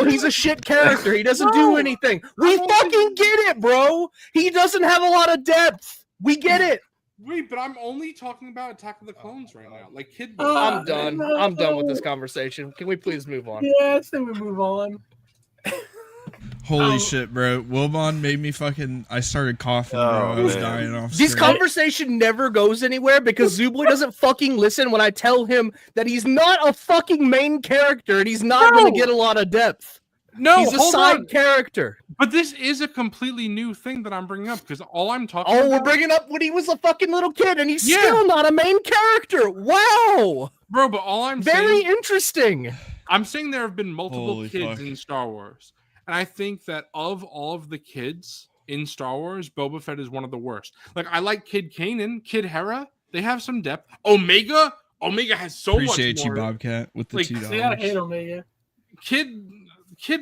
Speaker 1: he's a shit character. He doesn't do anything. We fucking get it, bro. He doesn't have a lot of depth. We get it.
Speaker 4: Wait, but I'm only talking about Attack of the Clones right now. Like Kid
Speaker 1: I'm done. I'm done with this conversation. Can we please move on?
Speaker 6: Yeah, I think we move on.
Speaker 5: Holy shit, bro. Wilbon made me I started coughing, bro. I was dying off
Speaker 1: This conversation never goes anywhere because Zubly doesn't fucking listen when I tell him that he's not a fucking main character and he's not going to get a lot of depth.
Speaker 4: No,
Speaker 1: he's a side character.
Speaker 4: But this is a completely new thing that I'm bringing up because all I'm talking about...
Speaker 1: we're bringing up when he was a fucking little kid and he's still not a main character. Wow.
Speaker 4: Bro, but all I'm
Speaker 1: saying... Very interesting.
Speaker 4: I'm saying there have been multiple kids in Star Wars. And I think that of all of the kids, in Star Wars, Boba Fett is one of the worst. Like I like Kid Kanan, Kid Hera. They have some depth. Omega has so
Speaker 5: Appreciate
Speaker 4: much
Speaker 5: you,
Speaker 4: more.
Speaker 5: Bobcat, with the
Speaker 4: Like,
Speaker 5: $2.
Speaker 6: See, I hate Omega.
Speaker 4: Kid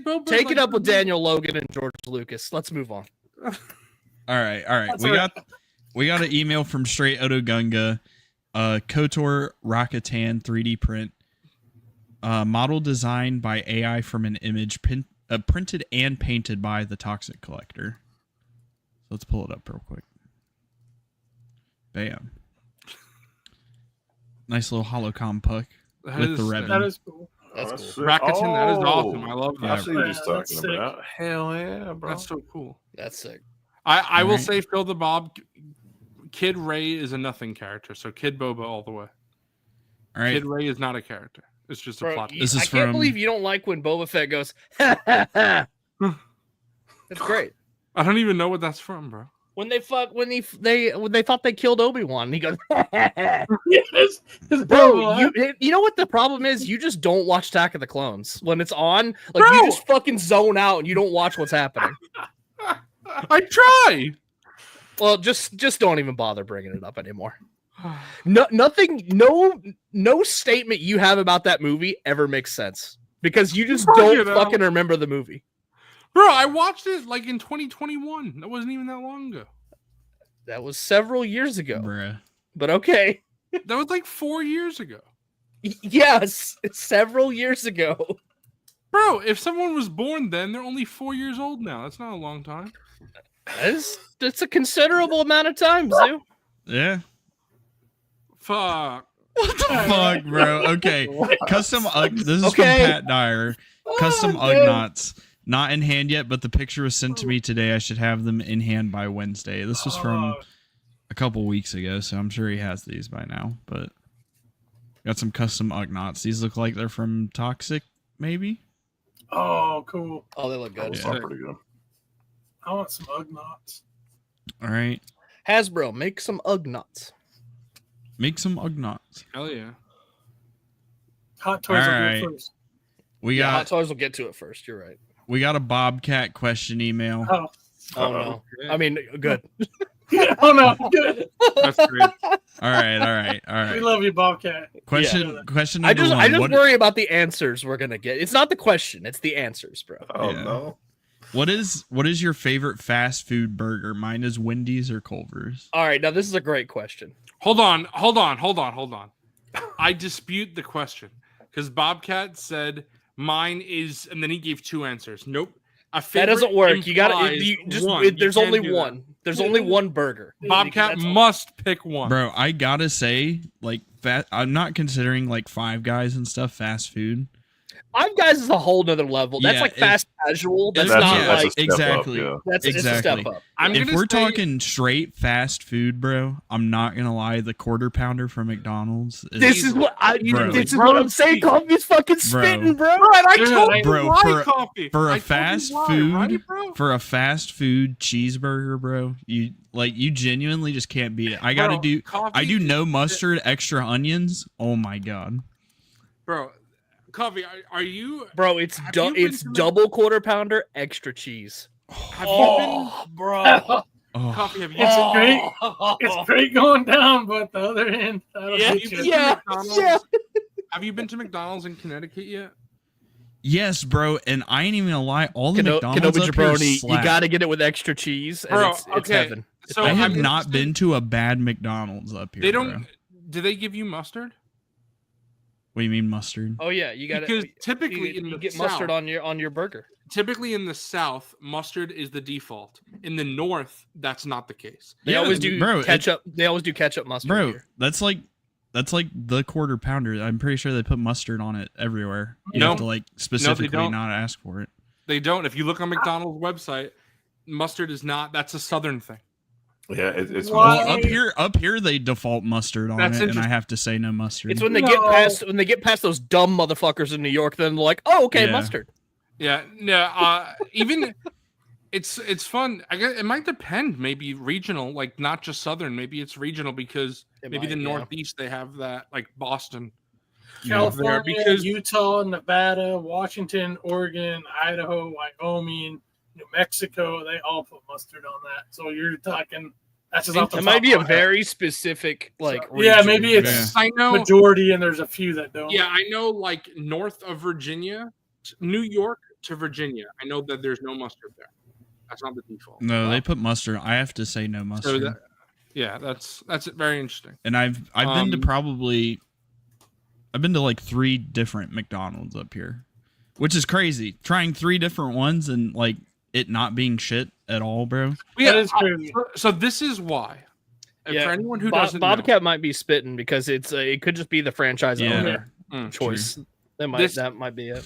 Speaker 4: Boba.
Speaker 1: Take it up with Daniel Logan and George Lucas. Let's move on.
Speaker 5: All right.
Speaker 6: That's
Speaker 5: We got an email from Straight Oto Gunga, KOTOR Rakatan 3D print, model designed by AI from an image printed and painted by the Toxic Collector. So let's pull it up real quick. Bam. Nice little holocom puck with the ribbon.
Speaker 6: That is cool.
Speaker 1: That's
Speaker 7: cool.
Speaker 4: Rakuten, that is awesome. I love
Speaker 7: I
Speaker 4: that.
Speaker 7: see what he's
Speaker 6: Yeah,
Speaker 7: talking
Speaker 6: that's sick.
Speaker 7: about. Hell yeah, bro.
Speaker 4: That's so cool.
Speaker 1: That's sick.
Speaker 4: I will
Speaker 5: Alright.
Speaker 4: say, Phil the Bob, Kid Ray is a nothing character. So Kid Boba all the way.
Speaker 5: All right.
Speaker 4: Kid Ray is not a character. It's just a
Speaker 1: Bro,
Speaker 4: plot.
Speaker 5: This is
Speaker 1: I can't
Speaker 5: from-
Speaker 1: believe you don't like when Boba Fett goes, ha ha ha. That's great.
Speaker 4: I don't even know what that's from, bro.
Speaker 1: When they thought they killed Obi-Wan, he goes, ha ha ha.
Speaker 6: Yes.
Speaker 1: Bro, you know what the problem is? You just don't watch Attack of the Clones. When it's on, like
Speaker 4: Bro!
Speaker 1: you just fucking zone out and you don't watch what's happening.
Speaker 4: I try.
Speaker 1: Well, just don't even bother bringing it up anymore. No statement you have about that movie ever makes sense because you just
Speaker 4: Bro,
Speaker 1: don't
Speaker 4: you know.
Speaker 1: fucking remember the movie.
Speaker 4: Bro, I watched it like in 2021. That wasn't even that long ago.
Speaker 1: That was several years ago,
Speaker 5: Bruh.
Speaker 1: but okay.
Speaker 4: That was like 4 years ago.
Speaker 1: Yes, several years ago.
Speaker 4: Bro, if someone was born then, they're only 4 years old now. That's not a long time.
Speaker 1: That's a considerable amount of time, Zoo.
Speaker 5: Yeah.
Speaker 4: Fuck.
Speaker 5: What the fuck, bro? Okay. Custom this is
Speaker 1: Okay.
Speaker 5: from Pat Dyer. Custom Ugnaughts. Not in hand yet, but the picture was sent to me today. I should have them in hand by Wednesday. This was from a couple weeks ago, so I'm sure he has these by now. But got some custom Ugnaughts. These look like they're from Toxic, maybe?
Speaker 6: Oh, cool.
Speaker 1: Oh, they look good.
Speaker 7: Those
Speaker 5: Yeah.
Speaker 7: are pretty good.
Speaker 6: I want some Ugnaughts.
Speaker 5: All right.
Speaker 1: Hasbro, make some Ugnaughts.
Speaker 5: Make some Ugnaughts.
Speaker 4: Hell yeah.
Speaker 6: Hot Toys will
Speaker 5: Alright.
Speaker 6: go first.
Speaker 5: We
Speaker 1: Yeah, Hot
Speaker 5: got
Speaker 1: Toys will get to it first. You're right.
Speaker 5: we got a Bobcat question email.
Speaker 6: Oh,
Speaker 1: Oh no. I mean, good.
Speaker 6: oh no. Good.
Speaker 4: That's great.
Speaker 5: All right.
Speaker 6: We love you, Bobcat.
Speaker 5: Question
Speaker 1: I
Speaker 5: number
Speaker 1: just
Speaker 5: one. What-
Speaker 1: worry about the answers we're gonna get. It's not the question; it's the answers, bro.
Speaker 7: Oh
Speaker 5: Yeah.
Speaker 7: no.
Speaker 5: What is your favorite fast food burger? Mine is Wendy's or Culver's.
Speaker 1: All right, now this is a great question.
Speaker 4: Hold on. I dispute the question because Bobcat said mine is, and then he gave two answers. Nope. A
Speaker 1: That
Speaker 4: favorite
Speaker 1: doesn't work. You got
Speaker 4: implies
Speaker 1: to just.
Speaker 4: one. You
Speaker 1: There's
Speaker 4: can't
Speaker 1: only
Speaker 4: do that.
Speaker 1: one. There's only one burger.
Speaker 4: Bobcat
Speaker 1: That's all.
Speaker 4: must pick one.
Speaker 5: Bro, I gotta say, like, I'm not considering like Five Guys and stuff fast food.
Speaker 1: Five Guys is a whole nother level. That's
Speaker 5: Yeah,
Speaker 1: like fast casual. That's
Speaker 5: That's
Speaker 1: not
Speaker 5: a-
Speaker 1: like
Speaker 7: a step
Speaker 5: exactly.
Speaker 7: Up, yeah.
Speaker 1: that's it's a
Speaker 5: exactly.
Speaker 1: step up.
Speaker 4: I'm
Speaker 5: If
Speaker 4: gonna
Speaker 5: we're
Speaker 4: say-
Speaker 5: talking straight fast food, bro, I'm not gonna lie. The quarter pounder from McDonald's.
Speaker 1: This is what
Speaker 5: Bro.
Speaker 1: this is what I'm saying. Coffee's fucking spitting, bro.
Speaker 4: Bro, and I
Speaker 6: Dude,
Speaker 4: told you
Speaker 5: bro,
Speaker 4: why, Coffee.
Speaker 5: for
Speaker 4: I
Speaker 5: a
Speaker 4: told you
Speaker 5: fast
Speaker 4: why,
Speaker 5: food
Speaker 4: right, bro?
Speaker 5: for a fast food cheeseburger, bro, you genuinely just can't beat it. I gotta
Speaker 4: Bro,
Speaker 5: do.
Speaker 4: Coffee
Speaker 5: I do
Speaker 4: is-
Speaker 5: no mustard, extra onions. Oh my god.
Speaker 4: Bro, Coffee, are you?
Speaker 1: Bro, it's
Speaker 4: Have you been
Speaker 1: it's
Speaker 4: to
Speaker 1: double quarter pounder, extra cheese.
Speaker 4: Have you been?
Speaker 1: bro.
Speaker 5: Oh,
Speaker 4: Coffee, have you?
Speaker 6: It's great. It's great going down, but the other end, that'll
Speaker 1: Yeah,
Speaker 6: get you.
Speaker 1: yeah, yeah.
Speaker 4: Have you been to McDonald's in Connecticut yet?
Speaker 5: yes, bro, and I ain't even gonna lie. All the
Speaker 1: Kenobi
Speaker 5: McDonald's up here
Speaker 1: Jabroni, you
Speaker 5: slap.
Speaker 1: got to get it with extra cheese, and
Speaker 4: Bro,
Speaker 1: it's
Speaker 4: okay,
Speaker 1: heaven.
Speaker 4: so
Speaker 5: I have
Speaker 4: I'm
Speaker 5: not
Speaker 4: interested-
Speaker 5: been to a bad McDonald's up here.
Speaker 4: They
Speaker 5: Bro.
Speaker 4: don't. Do they give you mustard?
Speaker 5: What do you mean mustard?
Speaker 1: Oh yeah, you got
Speaker 4: Because
Speaker 1: to
Speaker 4: typically in
Speaker 1: you
Speaker 4: the
Speaker 1: get
Speaker 4: South,
Speaker 1: mustard on your burger.
Speaker 4: typically in the South, mustard is the default. In the North, that's not the case.
Speaker 1: They
Speaker 5: Yeah,
Speaker 1: always do
Speaker 5: bro,
Speaker 1: ketchup. They always do ketchup mustard.
Speaker 5: Bro,
Speaker 1: here.
Speaker 5: that's like the quarter pounder. I'm pretty sure they put mustard on it everywhere. You
Speaker 4: No.
Speaker 5: have to like specifically
Speaker 4: don't.
Speaker 5: not ask for it.
Speaker 4: They don't. If you look on McDonald's website, mustard is not. That's a Southern thing.
Speaker 7: Yeah, it's
Speaker 6: Why?
Speaker 5: Well, up here they default mustard on
Speaker 4: That's
Speaker 5: it, and I
Speaker 4: interesting.
Speaker 5: have to say no mustard.
Speaker 1: It's when they
Speaker 6: No.
Speaker 1: get past those dumb motherfuckers in New York. Then they're like, oh okay,
Speaker 5: Yeah.
Speaker 1: mustard.
Speaker 4: Yeah. No. Even it's fun. I guess it might depend. Maybe regional, like not just Southern. Maybe it's regional because
Speaker 1: It
Speaker 4: maybe
Speaker 1: might,
Speaker 4: the
Speaker 1: yeah.
Speaker 4: Northeast they have that, like Boston.
Speaker 6: California,
Speaker 4: there because-
Speaker 6: Utah, Nevada, Washington, Oregon, Idaho, Wyoming, New Mexico, they all put mustard on that. So you're talking. That's just off the
Speaker 1: It
Speaker 6: top
Speaker 1: might be a
Speaker 6: of my head.
Speaker 1: very specific like.
Speaker 6: Yeah,
Speaker 1: region.
Speaker 6: maybe it's
Speaker 4: I know.
Speaker 6: majority, and there's a few that don't.
Speaker 4: Yeah, I know. Like north of Virginia, New York to Virginia, I know that there's no mustard there. That's not the default.
Speaker 5: No, they put mustard. I have to say no mustard.
Speaker 4: So that's very interesting.
Speaker 5: And I've been to I've been to like 3 different McDonald's up here, which is crazy. Trying 3 different ones and like it not being shit at all, bro.
Speaker 4: Yeah,
Speaker 6: That is crazy.
Speaker 4: So this is why. And for anyone who doesn't
Speaker 1: Bobcat
Speaker 4: know,
Speaker 1: might be spitting because it could just be the franchise owner choice. That might be it.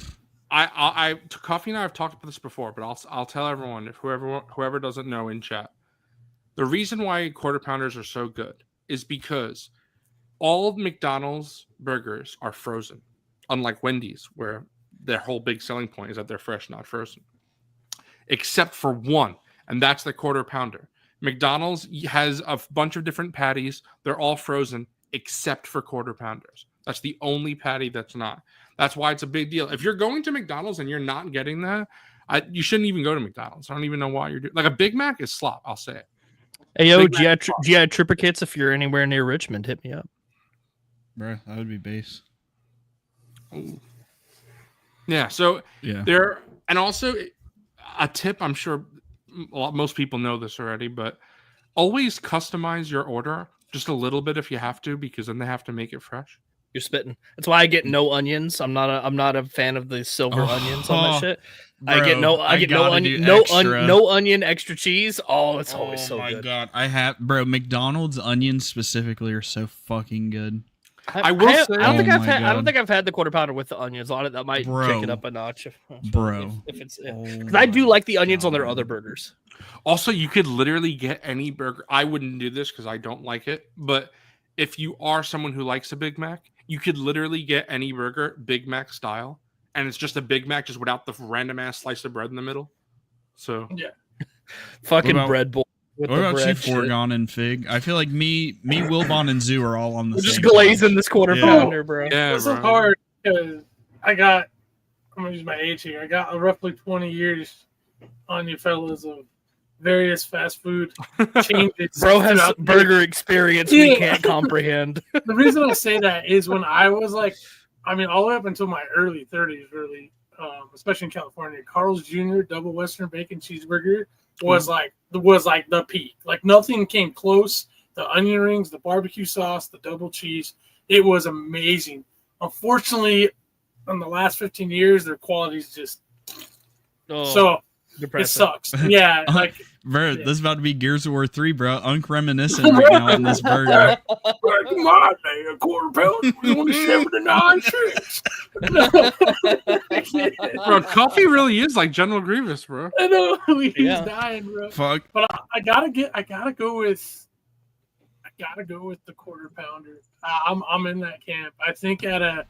Speaker 4: Coffee and I have talked about this before, but I'll tell everyone, if whoever doesn't know in chat, the reason why quarter pounders are so good is because all McDonald's burgers are frozen, unlike Wendy's, where their whole big selling point is that they're fresh, not frozen. Except for one, and that's the quarter pounder. McDonald's has a bunch of different patties. They're all frozen except for quarter pounders. That's the only patty that's not. That's why it's a big deal. If you're going to McDonald's and you're not getting that, you shouldn't even go to McDonald's. I don't even know why you're doing. Like a Big Mac is slop. I'll say it.
Speaker 1: Hey yo, GI Triplicates, if you're anywhere near Richmond, hit me up.
Speaker 5: Bro, that would be base.
Speaker 4: Ooh. Yeah. So there, and also a tip. I'm sure most people know this already, but always customize your order just a little bit if you have to, because then they have to make it fresh.
Speaker 1: You're spitting. That's why I get no onions. I'm not a fan of the silver onions on that shit.
Speaker 5: Bro,
Speaker 1: I get no onion, no onion, extra cheese. Oh, it's always so good.
Speaker 5: Oh my god, McDonald's onions specifically are so fucking good.
Speaker 4: I will say,
Speaker 1: I don't think I've had the quarter pounder with the onions on it. That might kick it up a notch. If it's because I do like the onions on their other burgers.
Speaker 4: Also, you could literally get any burger. I wouldn't do this because I don't like it, but if you are someone who likes a Big Mac, you could literally get any burger Big Mac style, and it's just a Big Mac just without the random ass slice of bread in the middle. So
Speaker 1: fucking bread bowl.
Speaker 5: What about you, Foregone and Fig? I feel like me, Wilbon, and Zoo are all on the
Speaker 1: We're
Speaker 5: same
Speaker 1: just glazing this quarter pounder, bro.
Speaker 4: Yeah,
Speaker 6: this is hard because I'm gonna use my age here. I got roughly 20 years on you fellas of various fast food changes.
Speaker 1: Bro has burger experience we can't comprehend.
Speaker 6: The reason I say that is when I was like, all the way up until my early 30s, really, especially in California, Carl's Jr. double Western bacon cheeseburger was like the peak. Like nothing came close. The onion rings, the barbecue sauce, the double cheese, it was amazing. Unfortunately, in the last 15 years, their quality's just so depressing. It sucks. Yeah,
Speaker 5: bro, this is about to be Gears of War 3, bro. Reminiscent right now on this burger.
Speaker 2: Come on, man, a quarter pound, only 79 cents.
Speaker 4: Bro, coffee really is like General Grievous, bro.
Speaker 6: I know he's dying, bro.
Speaker 5: Fuck.
Speaker 6: But I gotta go with the quarter pounder. I'm in that camp. I think at a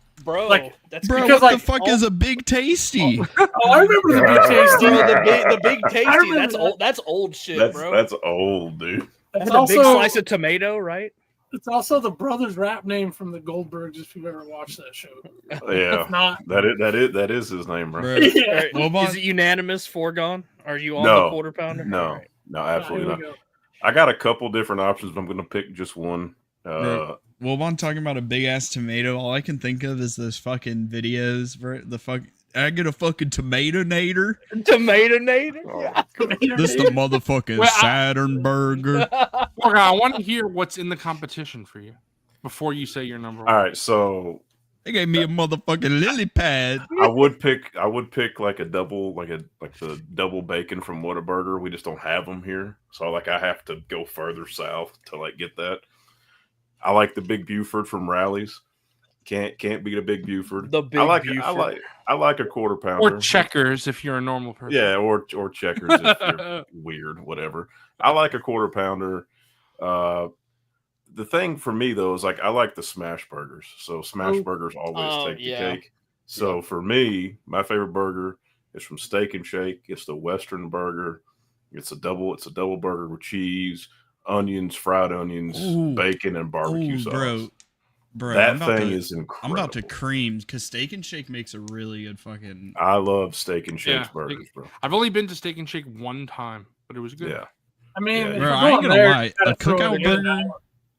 Speaker 1: that's
Speaker 5: bro.
Speaker 1: because,
Speaker 5: what the fuck is a Big Tasty?
Speaker 6: I remember the Big Tasty.
Speaker 1: The Big Tasty. That's old shit, bro.
Speaker 7: That's old, dude.
Speaker 1: That's a big slice of tomato, right?
Speaker 6: It's also the brothers' rap name from the Goldbergs. If you've ever watched that show,
Speaker 7: Yeah,
Speaker 6: if not,
Speaker 7: that is his name, bro.
Speaker 6: Yeah.
Speaker 1: Is it unanimous? Foregone? Are you on the quarter pounder?
Speaker 7: No, absolutely not. I got a couple different options, but I'm going to pick just one.
Speaker 5: Well, while I'm talking about a big ass tomato, all I can think of is those fucking videos. Bro, I get a fucking tomato-nator.
Speaker 1: Tomato-nator?
Speaker 6: Yeah.
Speaker 5: This the motherfucking Saturn burger.
Speaker 4: Okay, I want to hear what's in the competition for you before you say your number one.
Speaker 7: All right, so
Speaker 5: they gave me a motherfucking lily pad.
Speaker 7: I would pick like a double, like the double bacon from Whataburger. We just don't have them here, so I have to go further south to get that. I like the Big Buford from Rally's. Can't beat a Big Buford.
Speaker 1: The Big Buford.
Speaker 7: I like a quarter pounder.
Speaker 4: Or Checkers if you're a normal person.
Speaker 7: Yeah, or Checkers if you're weird, whatever. I like a quarter pounder. The thing for me though is I like the smash burgers. So smash burgers always take the cake. So for me, my favorite burger is from Steak and Shake. It's the Western burger. It's a double burger with cheese, onions, fried onions, bacon, and barbecue sauce.
Speaker 5: Bro. Bro,
Speaker 7: that thing is
Speaker 5: I'm
Speaker 7: incredible.
Speaker 5: about to cream because Steak and Shake makes a really good fucking.
Speaker 7: I love Steak and Shake's
Speaker 4: Yeah.
Speaker 7: burgers, bro.
Speaker 4: I've only been to Steak and Shake one time, but it was good.
Speaker 7: Yeah.
Speaker 6: I mean,
Speaker 7: Yeah,
Speaker 6: if
Speaker 5: Bro,
Speaker 6: you're
Speaker 5: I ain't
Speaker 6: going
Speaker 5: gonna
Speaker 6: there,
Speaker 5: lie.
Speaker 6: you gotta
Speaker 5: A
Speaker 6: throw
Speaker 5: cookout
Speaker 6: it in
Speaker 5: burger,
Speaker 6: and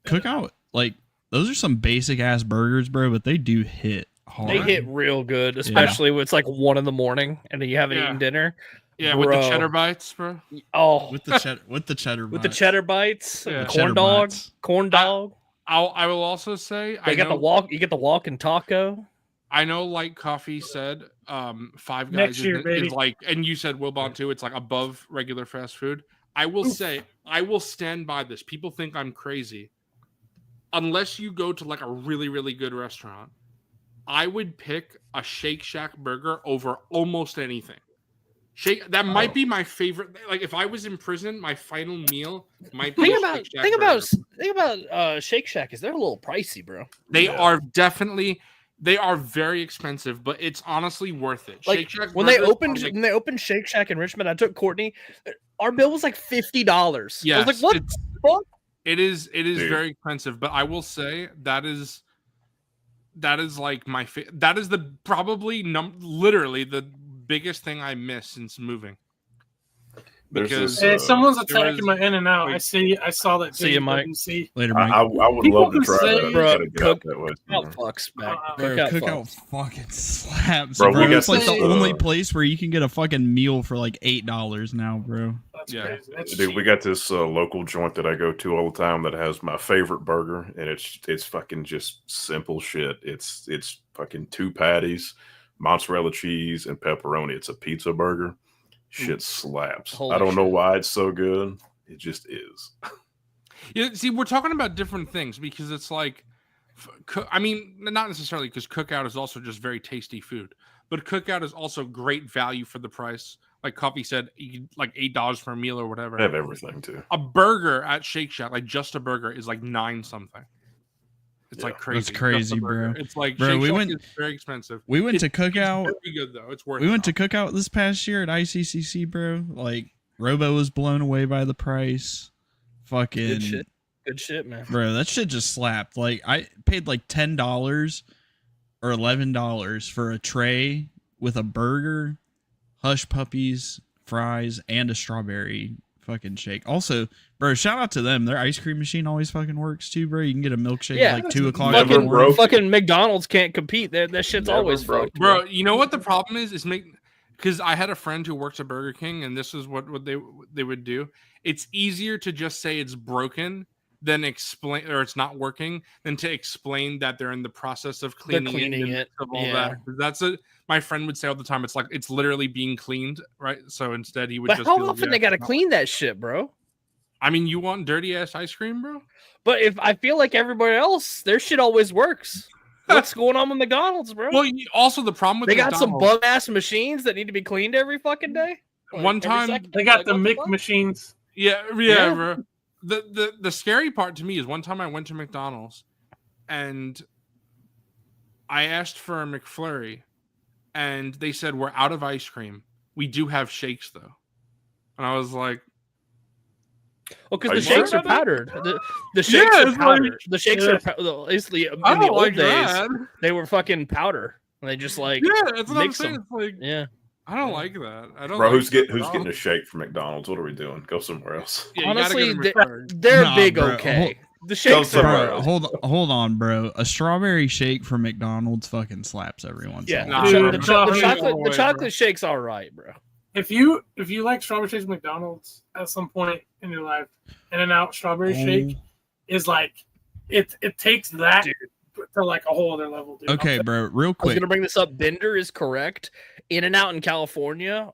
Speaker 5: cookout, like those are some basic ass burgers, bro. But they do hit hard.
Speaker 1: They hit real good, especially when it's like 1 a.m. and you haven't eaten dinner.
Speaker 4: Yeah,
Speaker 1: Bro.
Speaker 4: with the cheddar bites, bro.
Speaker 1: Oh,
Speaker 5: with the cheddar, with the cheddar,
Speaker 1: with the cheddar bites,
Speaker 4: Yeah.
Speaker 1: corn
Speaker 5: Cheddar
Speaker 1: dog,
Speaker 5: bites.
Speaker 1: corn dog.
Speaker 4: I will also say
Speaker 1: They got the walk. You get the walk and taco.
Speaker 4: I know, like Coffee said, Five
Speaker 6: Next
Speaker 4: Guys
Speaker 6: year, baby.
Speaker 4: is like, and you said Wilbon too. It's like above regular fast food. I will say, I will stand by this. People think I'm crazy. Unless you go to like a really, really good restaurant, I would pick a Shake Shack burger over almost anything. That might be my favorite. Like if I was in prison, my final meal might be.
Speaker 1: Think about Shake Shack. Is they're a little pricey, bro?
Speaker 4: They are very expensive, but it's honestly worth it.
Speaker 1: Like
Speaker 4: Shake Shack
Speaker 1: when they
Speaker 4: burgers
Speaker 1: opened
Speaker 4: are like-
Speaker 1: when they opened Shake Shack in Richmond, I took Courtney. Our bill was like $50.
Speaker 4: Yes,
Speaker 1: I was like, what the fuck?
Speaker 4: It is
Speaker 7: Dude.
Speaker 4: very expensive, but I will say that is like that is the probably literally the biggest thing I miss since moving. Because
Speaker 6: Hey, someone's
Speaker 4: there
Speaker 6: attacking
Speaker 4: was-
Speaker 6: my In and Out.
Speaker 4: wait.
Speaker 6: I saw that.
Speaker 1: See you, Mike.
Speaker 5: Later,
Speaker 7: I,
Speaker 5: Mike.
Speaker 7: I would
Speaker 6: People
Speaker 7: love to
Speaker 6: can
Speaker 7: try
Speaker 6: say-
Speaker 7: that. I
Speaker 1: Bro,
Speaker 7: gotta get out
Speaker 1: cook-
Speaker 7: that way.
Speaker 1: Cookout fucks, man.
Speaker 5: Bro, cookout fucking slaps,
Speaker 7: Bro,
Speaker 5: bro.
Speaker 7: we got
Speaker 5: It's like the
Speaker 7: this,
Speaker 5: only place where you can get a fucking meal for like $8 now, bro.
Speaker 6: That's
Speaker 4: Yeah.
Speaker 6: crazy. That's
Speaker 7: Dude,
Speaker 6: cheap.
Speaker 7: we got this local joint that I go to all the time that has my favorite burger, and it's fucking just simple shit. It's fucking 2 patties, mozzarella cheese, and pepperoni. It's a pizza burger. Shit slaps.
Speaker 1: Holy
Speaker 7: I don't know
Speaker 1: shit.
Speaker 7: why it's so good. It just is.
Speaker 4: Yeah, see, we're talking about different things because it's like, I mean, not necessarily because Cookout is also just very tasty food, but Cookout is also great value for the price. Like Coffee said, you get like $8 for a meal or whatever.
Speaker 7: I have everything too.
Speaker 4: A burger at Shake Shack, like just a burger, is like 9 something. It's like crazy.
Speaker 5: That's crazy,
Speaker 4: Just a burger.
Speaker 5: bro.
Speaker 4: It's like
Speaker 5: Bro,
Speaker 4: Shake
Speaker 5: we
Speaker 4: Shack
Speaker 5: went-
Speaker 4: is very expensive.
Speaker 5: We went to
Speaker 4: It's
Speaker 5: cookout.
Speaker 4: very good though. It's worth.
Speaker 5: We
Speaker 4: it.
Speaker 5: went to cookout this past year at ICCC, bro. Like Robo was blown away by the price. Fucking
Speaker 1: Good shit. Good shit, man.
Speaker 5: bro, that shit just slapped. Like I paid like $10 or $11 for a tray with a burger, hush puppies, fries, and a strawberry fucking shake. Also, bro, shout out to them. Their ice cream machine always fucking works too, bro. You can get a milkshake
Speaker 1: Yeah.
Speaker 5: at like 2 o'clock.
Speaker 7: Never
Speaker 5: in the morning.
Speaker 7: broke.
Speaker 1: Fucking McDonald's can't compete. That shit's
Speaker 7: Never
Speaker 1: always
Speaker 7: broke.
Speaker 1: fucked,
Speaker 4: Bro, you know what the problem is because I had a friend who works at Burger King, and this is what they would do. It's easier to just say it's broken than explain or it's not working than to explain that they're in the process of
Speaker 1: They're
Speaker 4: cleaning,
Speaker 1: cleaning
Speaker 4: and
Speaker 1: it,
Speaker 4: of all
Speaker 1: yeah.
Speaker 4: that. That's it. My friend would say all the time. It's like it's literally being cleaned, right? So instead, he would
Speaker 1: But
Speaker 4: just.
Speaker 1: how
Speaker 4: be like,
Speaker 1: often
Speaker 4: "Yeah,
Speaker 1: they gotta
Speaker 4: no."
Speaker 1: clean that shit, bro?
Speaker 4: I mean, you want dirty ass ice cream, bro?
Speaker 1: But if I feel like everybody else, their shit always works. What's going on with McDonald's, bro?
Speaker 4: Well, also the problem with
Speaker 1: They got some
Speaker 4: McDonald's-
Speaker 1: bum ass machines that need to be cleaned every fucking day. Like,
Speaker 4: One
Speaker 1: every
Speaker 4: time-
Speaker 1: second.
Speaker 6: They got
Speaker 1: Like,
Speaker 6: the
Speaker 1: what
Speaker 6: Mick
Speaker 1: fuck?
Speaker 6: machines.
Speaker 4: Yeah,
Speaker 1: Yeah.
Speaker 4: bro. The scary part to me is one time I went to McDonald's and I asked for a McFlurry and they said we're out of ice cream. We do have shakes though. And I was like,
Speaker 1: Well, because
Speaker 7: Are
Speaker 1: the
Speaker 7: you
Speaker 1: shakes
Speaker 7: sure
Speaker 1: are
Speaker 7: about that?
Speaker 1: powdered. The shakes
Speaker 4: Yeah,
Speaker 1: are
Speaker 4: it's
Speaker 1: powdered.
Speaker 4: like-
Speaker 1: The shakes
Speaker 6: Yeah.
Speaker 1: are basically in
Speaker 4: I
Speaker 1: the
Speaker 4: don't
Speaker 1: old
Speaker 4: like
Speaker 1: days.
Speaker 4: that.
Speaker 1: They were fucking powder. And they just like
Speaker 4: Yeah, that's what I'm
Speaker 1: mix
Speaker 4: saying.
Speaker 1: them.
Speaker 4: It's like
Speaker 1: Yeah.
Speaker 4: I don't like that. I don't.
Speaker 7: Bro,
Speaker 4: like
Speaker 7: who's
Speaker 4: that at
Speaker 7: getting
Speaker 4: all.
Speaker 7: a shake from McDonald's? What are we doing? Go somewhere else.
Speaker 4: Yeah, you gotta
Speaker 1: Honestly,
Speaker 4: get a McFlurry.
Speaker 1: they're
Speaker 5: Nah,
Speaker 1: big
Speaker 5: bro.
Speaker 1: okay. The
Speaker 7: Go
Speaker 1: shakes
Speaker 7: somewhere
Speaker 1: are
Speaker 7: else.
Speaker 5: Hold on, bro. A strawberry shake from McDonald's fucking slaps every once
Speaker 1: yeah.
Speaker 5: in a
Speaker 4: Nah,
Speaker 5: while.
Speaker 6: Dude,
Speaker 1: the,
Speaker 6: bro.
Speaker 1: chocolate,
Speaker 4: No
Speaker 1: the
Speaker 4: way,
Speaker 1: chocolate
Speaker 4: bro.
Speaker 1: shake's all right, bro.
Speaker 6: If you like strawberry shakes McDonald's at some point in your life, In-N-Out strawberry shake is like it takes that
Speaker 1: Dude.
Speaker 6: to like a whole other level, dude.
Speaker 5: Okay, bro. Real
Speaker 1: I was
Speaker 5: quick.
Speaker 1: gonna bring this up. Bender is correct. In and Out in California,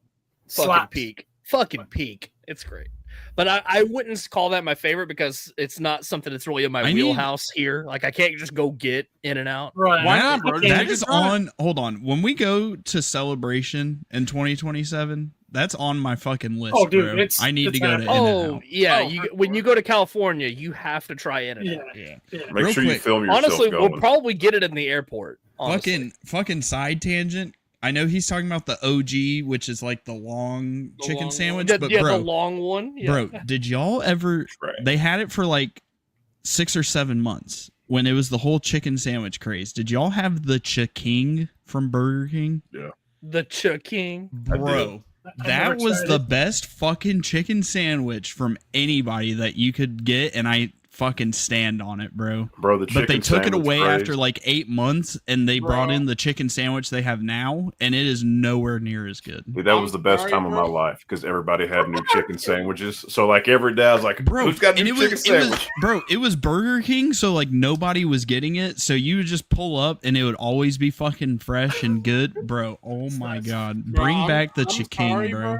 Speaker 1: fucking
Speaker 6: Slaps.
Speaker 1: peak. Fucking peak. It's great. But I wouldn't call that my favorite because it's not something that's really in my
Speaker 5: I need-
Speaker 1: wheelhouse here. Like I can't just go get In and Out.
Speaker 6: Right.
Speaker 4: Why
Speaker 5: That-
Speaker 4: not, bro?
Speaker 6: Okay,
Speaker 5: that
Speaker 4: You
Speaker 5: is
Speaker 4: can try it.
Speaker 5: on. Hold on. When we go to Celebration in 2027, that's on my fucking list.
Speaker 6: Oh, dude,
Speaker 5: bro.
Speaker 6: it's-
Speaker 5: I need
Speaker 6: it's
Speaker 5: to go to
Speaker 6: happening.
Speaker 1: Oh
Speaker 5: In-N-Out.
Speaker 1: yeah,
Speaker 4: Oh, for
Speaker 1: when you
Speaker 4: sure.
Speaker 1: go to California, you have to try In and Out.
Speaker 6: Yeah.
Speaker 5: Yeah.
Speaker 6: Yeah.
Speaker 7: Make
Speaker 5: Real
Speaker 7: sure you
Speaker 5: quick.
Speaker 7: film yourself
Speaker 1: Honestly,
Speaker 7: going.
Speaker 1: we'll probably get it in the airport. Honestly.
Speaker 5: Fucking side tangent. I know he's talking about the OG, which is like the long
Speaker 4: The
Speaker 5: chicken
Speaker 4: long
Speaker 5: sandwich,
Speaker 1: The,
Speaker 5: but
Speaker 1: yeah,
Speaker 5: bro,
Speaker 1: the long one. Yeah.
Speaker 5: bro, did y'all ever?
Speaker 7: Right.
Speaker 5: They had it for like 6 or 7 months. when it was the whole chicken sandwich craze, did y'all have the Chiking from Burger King?
Speaker 7: Yeah.
Speaker 1: The Chiking.
Speaker 5: Bro, that was the best fucking chicken sandwich from anybody that you could get, and I fucking stand on it, bro.
Speaker 7: Bro, the chicken
Speaker 5: But they took it away
Speaker 7: craze.
Speaker 5: after like 8 months, and they brought in the chicken sandwich they have now, and it is nowhere near as good.
Speaker 7: Dude, that was the best time of my life because everybody had new chicken sandwiches. So like every day I was like, bro, who's got a new chicken sandwich?
Speaker 5: It was Burger King, so like nobody was getting it. So you would just pull up and it would always be fucking fresh and good. Bro, oh my God. Bring back the Chiking, bro.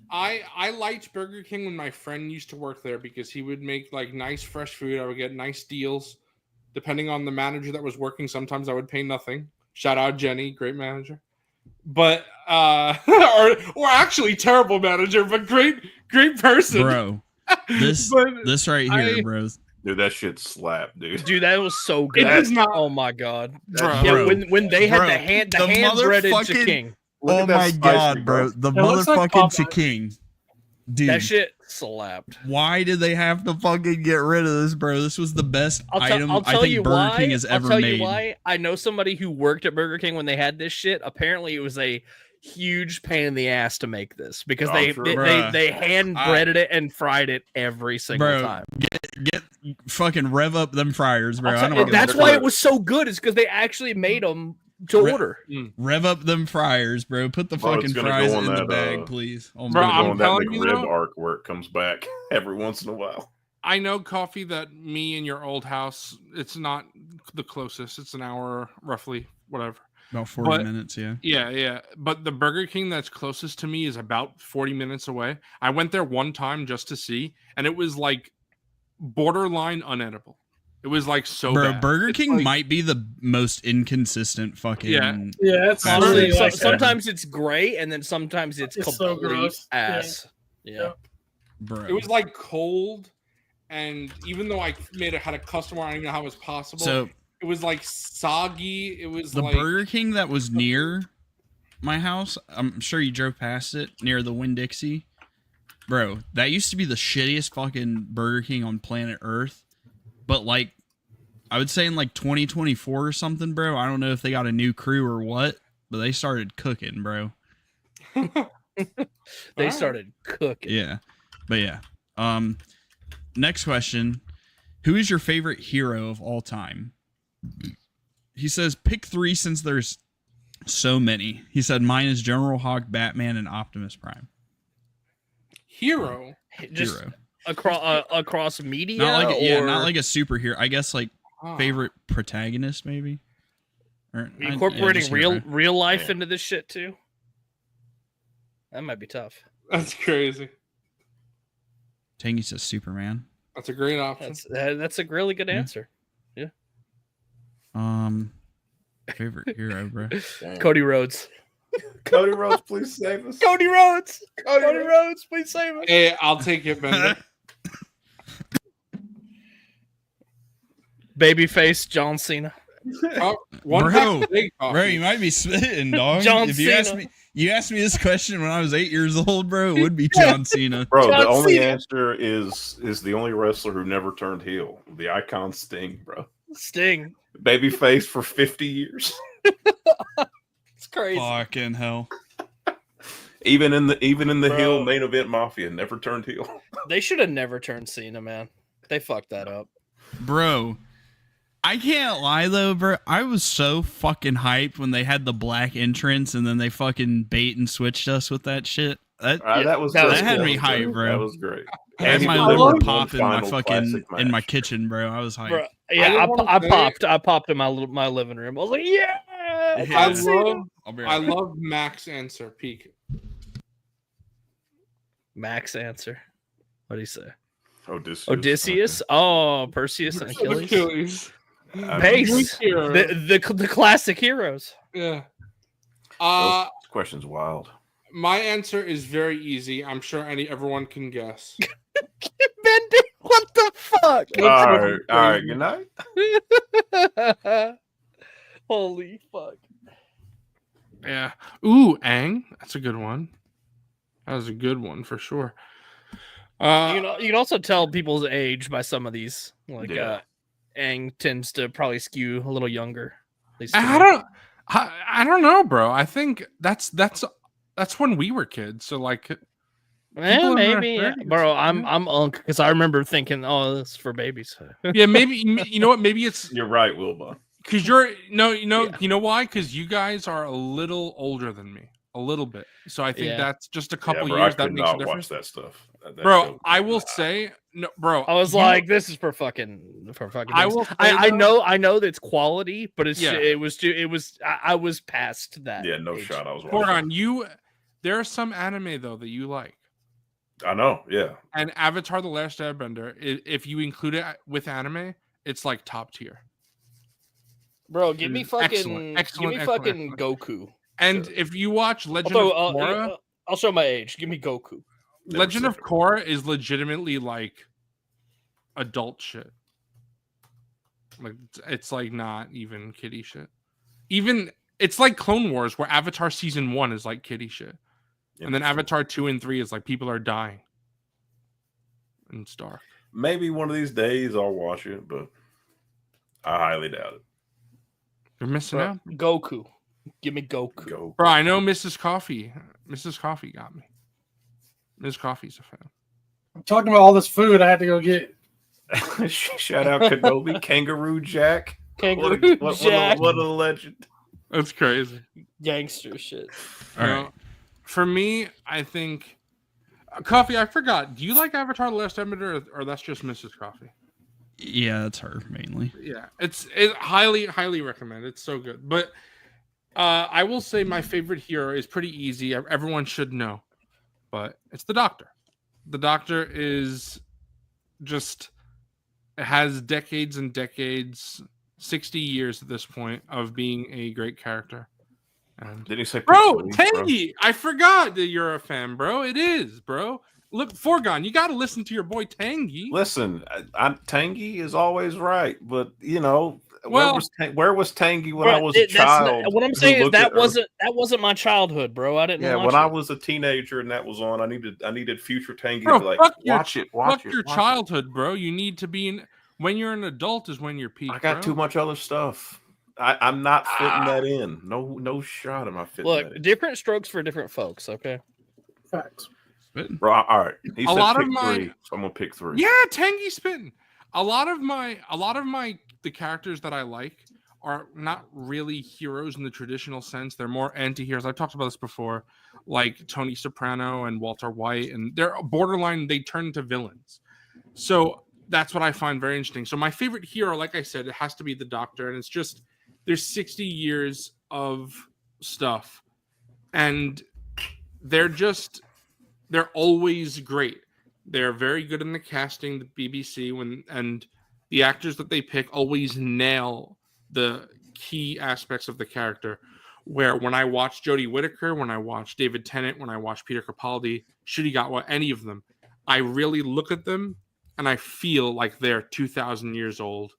Speaker 4: I liked Burger King when my friend used to work there because he would make like nice fresh food. I would get nice deals. Depending on the manager that was working, sometimes I would pay nothing. Shout out Jenny, great manager. But or actually terrible manager, but great person.
Speaker 5: Bro. This right here, bro.
Speaker 7: Dude, that shit slapped, dude.
Speaker 1: Dude, that was so good.
Speaker 4: It is not.
Speaker 1: Oh my God.
Speaker 4: Bro.
Speaker 1: Yeah, when they had the hand breaded Chiking.
Speaker 5: Oh my God, bro. The motherfucking Chiking. Dude.
Speaker 1: That shit slapped.
Speaker 5: Why did they have to fucking get rid of this, bro? This was the best item I think Burger King has ever made.
Speaker 1: I'll tell you why. I know somebody who worked at Burger King when they had this shit. Apparently, it was a huge pain in the ass to make this because they hand breaded it and fried it every single time.
Speaker 5: Get fucking rev up them fryers, bro.
Speaker 1: That's why it was so good. Is because they actually made them to order.
Speaker 5: Rev up them fryers, bro. Put the fucking fries in the bag, please.
Speaker 7: Oh, bro, I'm telling you, rib arc where it comes back every once in a while.
Speaker 4: I know, Coffee, that me and your old house, it's not the closest. It's an hour, roughly, whatever.
Speaker 5: About 40 minutes, yeah.
Speaker 4: Yeah. But the Burger King that's closest to me is about 40 minutes away. I went there one time just to see, and it was like borderline unedible. It was like so bad.
Speaker 5: Burger King might be the most inconsistent fucking.
Speaker 6: Yeah. It's
Speaker 1: honestly, sometimes it's great, and then sometimes it's complete so ass. Yeah.
Speaker 5: Bro.
Speaker 4: It was like cold, and even though I had a customer, I don't even know how it was possible.
Speaker 5: So
Speaker 4: it was like soggy. It was
Speaker 5: the
Speaker 4: like
Speaker 5: Burger King that was near my house. I'm sure you drove past it near the Winn-Dixie. Bro, that used to be the shittiest fucking Burger King on planet Earth. But like, I would say in like 2024 or something, bro. I don't know if they got a new crew or what, but they started cooking, bro.
Speaker 1: They started cooking.
Speaker 5: Yeah. But yeah. Next question. Who is your favorite hero of all time? He says pick 3 since there's so many. He said mine is General Hawk, Batman, and Optimus Prime.
Speaker 4: Hero?
Speaker 1: Hero. Across media,
Speaker 5: not like a superhero. I guess like favorite protagonist, maybe. Or,
Speaker 1: incorporating real life into this shit too. That might be tough.
Speaker 4: That's crazy.
Speaker 5: Tangy says Superman.
Speaker 4: That's a great option.
Speaker 1: That's a really good answer. Yeah.
Speaker 5: Favorite hero, bro.
Speaker 1: Cody Rhodes.
Speaker 7: Cody Rhodes, please save us.
Speaker 1: Cody Rhodes, please save us.
Speaker 4: Hey, I'll take it, Bender.
Speaker 1: Babyface John Cena.
Speaker 5: Bro, you might be spitting, dog.
Speaker 1: John
Speaker 5: if
Speaker 1: Cena.
Speaker 5: You asked me this question when I was 8 years old, bro. It would be John Cena.
Speaker 7: Bro,
Speaker 1: John
Speaker 7: the only
Speaker 1: Cena.
Speaker 7: answer is the only wrestler who never turned heel. The icon Sting, bro.
Speaker 1: Sting.
Speaker 7: Babyface for 50 years.
Speaker 1: It's crazy.
Speaker 5: Fucking hell.
Speaker 7: Even in the heel main event Mafia never turned heel.
Speaker 1: They should have never turned Cena, man. They fucked that up.
Speaker 5: Bro, I can't lie though, bro. I was so fucking hyped when they had the black entrance and then they fucking bait and switched us with that shit. That had me hyped, bro.
Speaker 7: That was great.
Speaker 5: I had my liver pop in my fucking in my kitchen, bro. I was hyped.
Speaker 1: Bro, yeah, I popped in my living room. I was like, yeah.
Speaker 4: I love Mac's answer. Peak.
Speaker 1: Mac's answer. What do you say?
Speaker 7: Odysseus.
Speaker 1: Oh, Perseus and Achilles.
Speaker 4: Pace.
Speaker 1: The classic heroes.
Speaker 4: Yeah.
Speaker 7: This question's wild.
Speaker 4: My answer is very easy. I'm sure everyone can guess.
Speaker 1: Bender, what the fuck?
Speaker 7: All right. Good night.
Speaker 1: Holy fuck.
Speaker 4: Yeah. Ooh, Aang. That's a good one. That was a good one for sure.
Speaker 1: You can also tell people's age by some of these. Like Aang tends to probably skew a little younger. At least to
Speaker 4: I
Speaker 1: me.
Speaker 4: don't know, bro. I think that's when we were kids. So like, people in their
Speaker 1: Maybe,
Speaker 4: 30s,
Speaker 1: bro.
Speaker 4: yeah.
Speaker 1: I'm unk because I remember thinking, oh, this is for babies.
Speaker 4: Yeah, maybe you know what? Maybe it's
Speaker 7: You're right, Wilbon.
Speaker 4: because you know why? Because you guys are a little older than me, a little bit. So I think that's just a couple
Speaker 7: bro,
Speaker 4: years
Speaker 7: I
Speaker 4: that
Speaker 7: could
Speaker 4: makes a
Speaker 7: not
Speaker 4: difference.
Speaker 7: watch that stuff. That
Speaker 4: Bro,
Speaker 7: show-
Speaker 4: I will say, no, bro.
Speaker 1: I was like, this is for fucking.
Speaker 4: I will.
Speaker 1: I know that it's quality, but it's
Speaker 4: Yeah.
Speaker 1: it was I was past that.
Speaker 7: Yeah, no
Speaker 1: age.
Speaker 7: shot. I was watching.
Speaker 4: Foregone, there are some anime though that you like.
Speaker 7: I know. Yeah.
Speaker 4: And Avatar: The Last Airbender, if you include it with anime, it's like top tier.
Speaker 1: Bro, give me
Speaker 4: Excellent,
Speaker 1: fucking
Speaker 4: excellent.
Speaker 1: Goku.
Speaker 4: And
Speaker 1: Sure.
Speaker 4: if you watch Legend
Speaker 1: Although,
Speaker 4: of Korra,
Speaker 1: I'll show my age. Give me Goku.
Speaker 7: Never
Speaker 4: Legend
Speaker 7: seen
Speaker 4: of
Speaker 7: it.
Speaker 4: Korra is legitimately like adult shit. Like it's like not even kiddie shit. Even it's like Clone Wars, where Avatar season 1 is like kiddie shit, and then Avatar 2 and 3 is like people are dying. And it's dark.
Speaker 7: Maybe one of these days I'll watch it, but I highly doubt it.
Speaker 4: You're missing
Speaker 1: Bro,
Speaker 4: out,
Speaker 1: Goku. Give me Goku.
Speaker 7: Go.
Speaker 4: bro. I know Mrs. Coffee. Mrs. Coffee got me. Mrs. Coffee's a fan.
Speaker 6: I'm talking about all this food I had to go get.
Speaker 7: Shout out Kenobi, Kangaroo Jack.
Speaker 1: Kangaroo Jack.
Speaker 7: What a legend.
Speaker 4: That's crazy.
Speaker 1: Gangster shit.
Speaker 5: All
Speaker 4: You
Speaker 5: right.
Speaker 4: know, for me, I think Coffee. I forgot. Do you like Avatar: The Last Airbender, or that's just Mrs. Coffee?
Speaker 5: Yeah, that's her mainly.
Speaker 4: Yeah, it's highly recommend. It's so good. But I will say my favorite hero is pretty easy. Everyone should know, but it's the Doctor. The Doctor is just has decades and decades, 60 years at this point of being a great character. And
Speaker 7: Did he say
Speaker 4: bro,
Speaker 7: Pixel,
Speaker 4: Tangy, I forgot that you're a fan, bro. It is, bro. Look, Foregone, you got to listen to your boy Tangy.
Speaker 7: Listen, Tangy is always right, but you know,
Speaker 4: Well,
Speaker 7: where was Tangy when
Speaker 1: Bro,
Speaker 7: I was a child?
Speaker 1: what I'm
Speaker 7: who
Speaker 1: saying is
Speaker 7: looked at
Speaker 1: that
Speaker 7: her?
Speaker 1: wasn't my childhood, bro. I didn't.
Speaker 7: Yeah,
Speaker 1: watch
Speaker 7: when
Speaker 1: it.
Speaker 7: I was a teenager and that was on, I needed future Tangy
Speaker 4: bro,
Speaker 7: to be like,
Speaker 4: fuck
Speaker 7: watch it.
Speaker 4: fuck your childhood, bro. You need to be in. When you're an adult is when you're peak.
Speaker 7: I got
Speaker 4: bro.
Speaker 7: too much other stuff. I'm not fitting that in. No shot am I fitting that
Speaker 1: Look,
Speaker 7: in.
Speaker 1: different strokes for different folks. Okay.
Speaker 6: Facts.
Speaker 7: Bro, all right. He
Speaker 4: A
Speaker 7: said
Speaker 4: lot of
Speaker 7: pick
Speaker 4: my-
Speaker 7: 3, so I'm gonna pick 3.
Speaker 4: Yeah, Tangy spitting. A lot of the characters that I like are not really heroes in the traditional sense. They're more anti-heroes. I've talked about this before, like Tony Soprano and Walter White, and they're borderline. They turn into villains. So that's what I find very interesting. So my favorite hero, like I said, it has to be the Doctor, and it's just there's 60 years of stuff, and they're always great. They're very good in the casting, the BBC, and the actors that they pick always nail the key aspects of the character. Where when I watch Jodie Whittaker, when I watch David Tennant, when I watch Peter Capaldi, Shurigawa, any of them, I really look at them and I feel like they're 2,000 years old.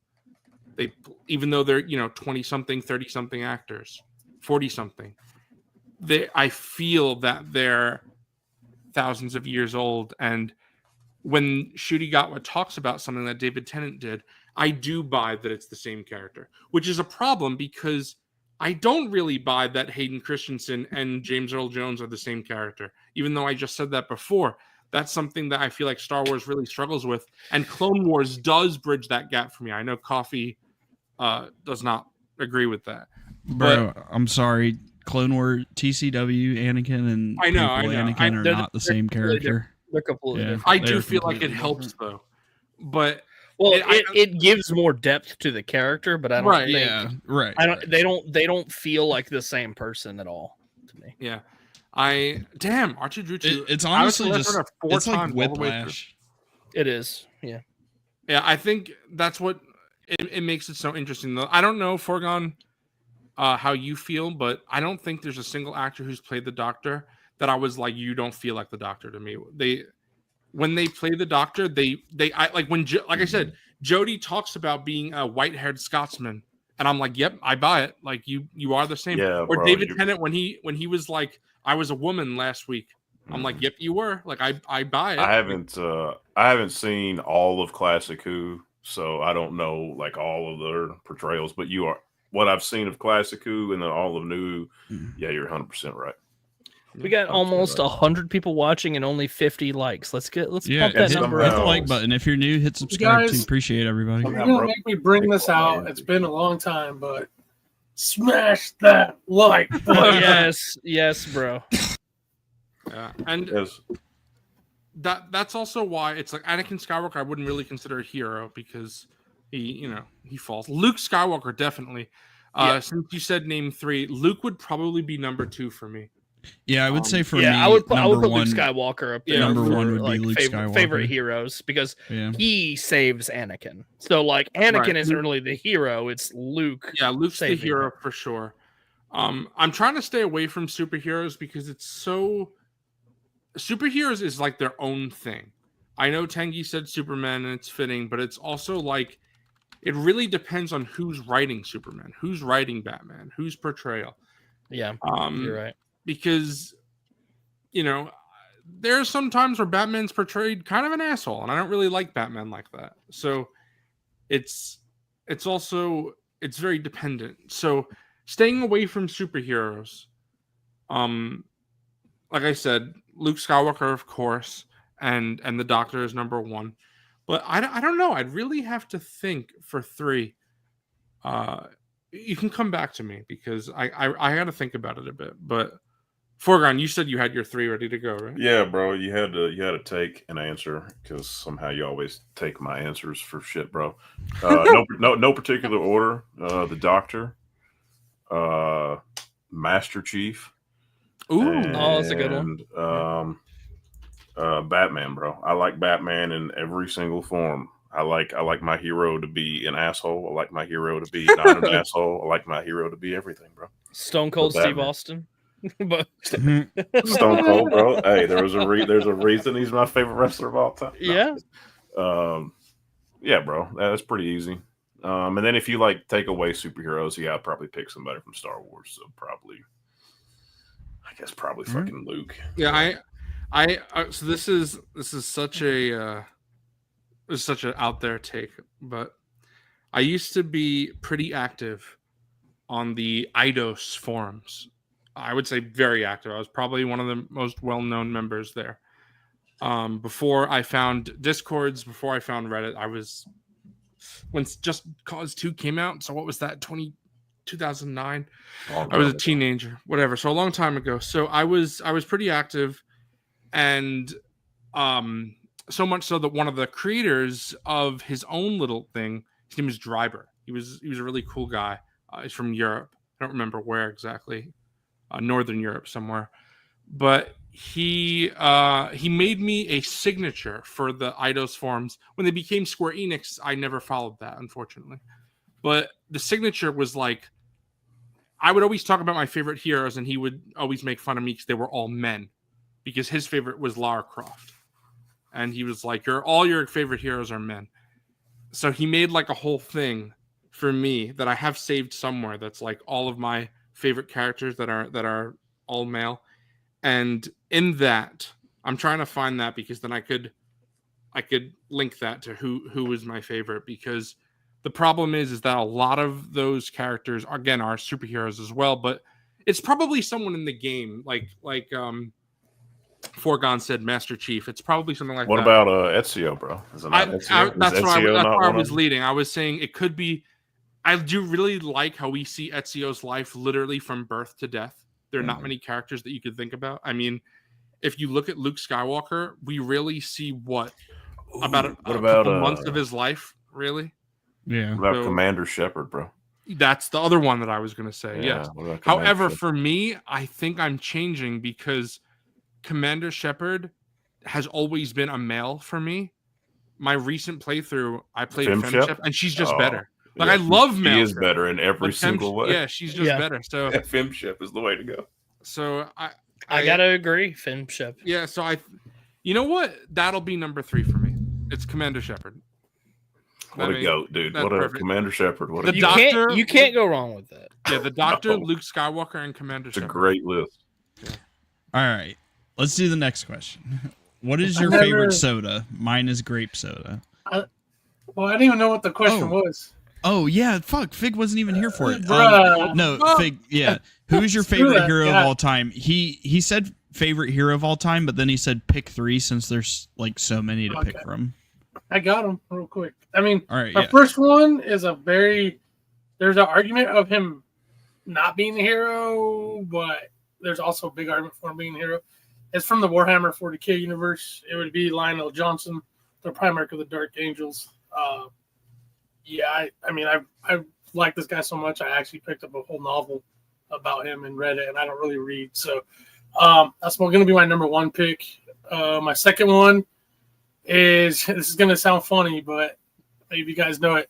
Speaker 4: They, even though they're 20-something, 30-something actors, 40-something, I feel that they're thousands of years old. And when Shurigawa talks about something that David Tennant did, I do buy that it's the same character, which is a problem because I don't really buy that Hayden Christensen and James Earl Jones are the same character, even though I just said that before. That's something that I feel like Star Wars really struggles with, and Clone Wars does bridge that gap for me. I know Coffee does not agree with that.
Speaker 5: Bro, I'm sorry. Clone War, TCW, Anakin, and
Speaker 4: I know.
Speaker 5: Anakin are not the same character.
Speaker 1: They're completely
Speaker 5: Yeah.
Speaker 1: different.
Speaker 4: I do
Speaker 5: They're
Speaker 4: feel like it
Speaker 5: completely
Speaker 4: helps though, but
Speaker 1: Well,
Speaker 4: I-
Speaker 1: it gives more depth to the character, but I don't
Speaker 4: Right,
Speaker 1: think
Speaker 5: Yeah, right.
Speaker 1: I don't.
Speaker 5: right.
Speaker 1: They don't feel like the same person at all to me.
Speaker 4: yeah, damn R2-D2.
Speaker 5: It's
Speaker 4: I was
Speaker 5: honestly
Speaker 4: gonna
Speaker 5: just
Speaker 4: turn it 4
Speaker 5: it's like
Speaker 4: times all the way through.
Speaker 5: Whiplash.
Speaker 1: It is. Yeah.
Speaker 4: Yeah, I think that's what it makes it so interesting. Though I don't know, Foregone, how you feel, but I don't think there's a single actor who's played the Doctor that I was like, you don't feel like the Doctor to me. When they play the Doctor, like I said, Jodie talks about being a white-haired Scotsman, and I'm like, yep, I buy it. Like you are the same.
Speaker 7: Yeah,
Speaker 4: or
Speaker 7: bro,
Speaker 4: David Tennant when he was like, I was a woman last week. I'm like, yep, you were. Like I buy it.
Speaker 7: I haven't seen all of Classic Who, so I don't know like all of their portrayals. But you are what I've seen of Classic Who and then all of New. Yeah, you're 100% right.
Speaker 1: We got almost 100 people watching and only 50 likes. Let's bump that
Speaker 5: hit,
Speaker 1: number
Speaker 5: hit the
Speaker 1: up.
Speaker 5: like button. If you're new, hit subscribe too. Appreciate everybody.
Speaker 6: You're gonna make me bring this out. It's been a long time, but smash that like button.
Speaker 1: yes, bro.
Speaker 4: Yeah, and that's also why it's like Anakin Skywalker. I wouldn't really consider a hero because he falls. Luke Skywalker definitely. Since you said name 3, Luke would probably be number 2 for me.
Speaker 5: Yeah, I would say for me,
Speaker 1: I would put
Speaker 5: one,
Speaker 1: Luke Skywalker up there.
Speaker 5: Number
Speaker 1: for,
Speaker 5: 1 would
Speaker 1: like,
Speaker 5: be Luke Skywalker.
Speaker 1: Favorite heroes because he saves Anakin. So like Anakin isn't really the hero; it's Luke.
Speaker 4: Yeah, Luke's the hero for sure. I'm trying to stay away from superheroes because it's so. Superheroes is like their own thing. I know Tengi said Superman and it's fitting, but it's also like it really depends on who's writing Superman, who's writing Batman, whose portrayal.
Speaker 1: Yeah, you're right.
Speaker 4: Because, there are some times where Batman's portrayed kind of an asshole, and I don't really like Batman like that. So it's very dependent. So staying away from superheroes, like I said, Luke Skywalker, of course, and the Doctor is number 1. But I don't know. I'd really have to think for 3. You can come back to me because I got to think about it a bit. But Foregone, you said you had your 3 ready to go, right?
Speaker 7: Yeah, bro. You had to take an answer because somehow you always take my answers for shit, bro. No particular order. The Doctor, Master Chief.
Speaker 4: Ooh,
Speaker 1: that's a good one.
Speaker 7: Batman, bro. I like Batman in every single form. I like my hero to be an asshole. I like my hero to be not an asshole. I like my hero to be everything, bro.
Speaker 1: Stone Cold Steve Austin.
Speaker 7: But Stone Cold, bro. Hey, there's a reason he's my favorite wrestler of all time.
Speaker 1: Yeah.
Speaker 7: Yeah, bro. That's pretty easy. And then if you like take away superheroes, I'd probably pick somebody from Star Wars. So probably fucking Luke.
Speaker 4: Yeah, so this is such a such an out there take, but I used to be pretty active on the Eidos forums. I would say very active. I was probably one of the most well-known members there. Before I found Discords, before I found Reddit, I was when Just Cause 2 came out. So what was that? 2009. I was a teenager, whatever. So a long time ago. So I was pretty active, and so much so that one of the creators of his own little thing, his name is Dryber. He was a really cool guy. He's from Europe. I don't remember where exactly. Northern Europe somewhere, but he made me a signature for the Eidos forums. When they became Square Enix, I never followed that, unfortunately. But the signature was like, I would always talk about my favorite heroes, and he would always make fun of me because they were all men, because his favorite was Lara Croft, and he was like, all your favorite heroes are men. So he made like a whole thing for me that I have saved somewhere. That's like all of my favorite characters that are all male, and in that I'm trying to find that because then I could link that to who is my favorite, because the problem is that a lot of those characters again are superheroes as well, but it's probably someone in the game like Foregone said Master Chief. It's probably something like that.
Speaker 7: What about Ezio, bro? That's where
Speaker 4: I was leading. I was saying it could be. I do really like how we see Ezio's life literally from birth to death. There are not many characters that you could think about. I mean, if you look at Luke Skywalker, we really see about a couple months of his life, really.
Speaker 5: Yeah.
Speaker 7: What about Commander Shepard, bro?
Speaker 4: That's the other one that I was going to say. Yeah. Yes. However, for me, I think I'm changing because Commander Shepard has always been a male for me. My recent playthrough, I played Femshep, and she's just better. Like, I love Mel.
Speaker 7: She is better in every single way.
Speaker 4: Yeah, she's just better. So
Speaker 7: Femshep is the way to go.
Speaker 4: So
Speaker 1: I gotta agree, Femshep.
Speaker 4: Yeah, so you know what? That'll be number 3 for me. It's Commander Shepard.
Speaker 7: What a goat, dude! What a Commander Shepard! What a
Speaker 1: you can't go wrong with that.
Speaker 4: Yeah, the Doctor, Luke Skywalker, and Commander Shepard.
Speaker 7: It's a great list.
Speaker 4: Yeah.
Speaker 5: All right, let's do the next question. What is your favorite soda? Mine is grape soda.
Speaker 6: Well, I didn't even know what the question was.
Speaker 5: Oh yeah, fuck. Fig wasn't even here for it. No, Fig. Yeah, who's your
Speaker 6: Screw
Speaker 5: favorite
Speaker 6: that
Speaker 5: hero
Speaker 6: guy.
Speaker 5: of all time? He said favorite hero of all time, but then he said pick 3 since there's like so many to pick from.
Speaker 6: I got him real quick. I mean,
Speaker 5: All right,
Speaker 6: my first one is there's an argument of him not being a hero, but there's also a big argument for him being a hero. It's from the Warhammer 40k universe. It would be Lionel Johnson, the Primarch of the Dark Angels. I like this guy so much. I actually picked up a whole novel about him and read it, and I don't really read. So that's going to be my number 1 pick. My second one is, this is going to sound funny, but maybe you guys know it.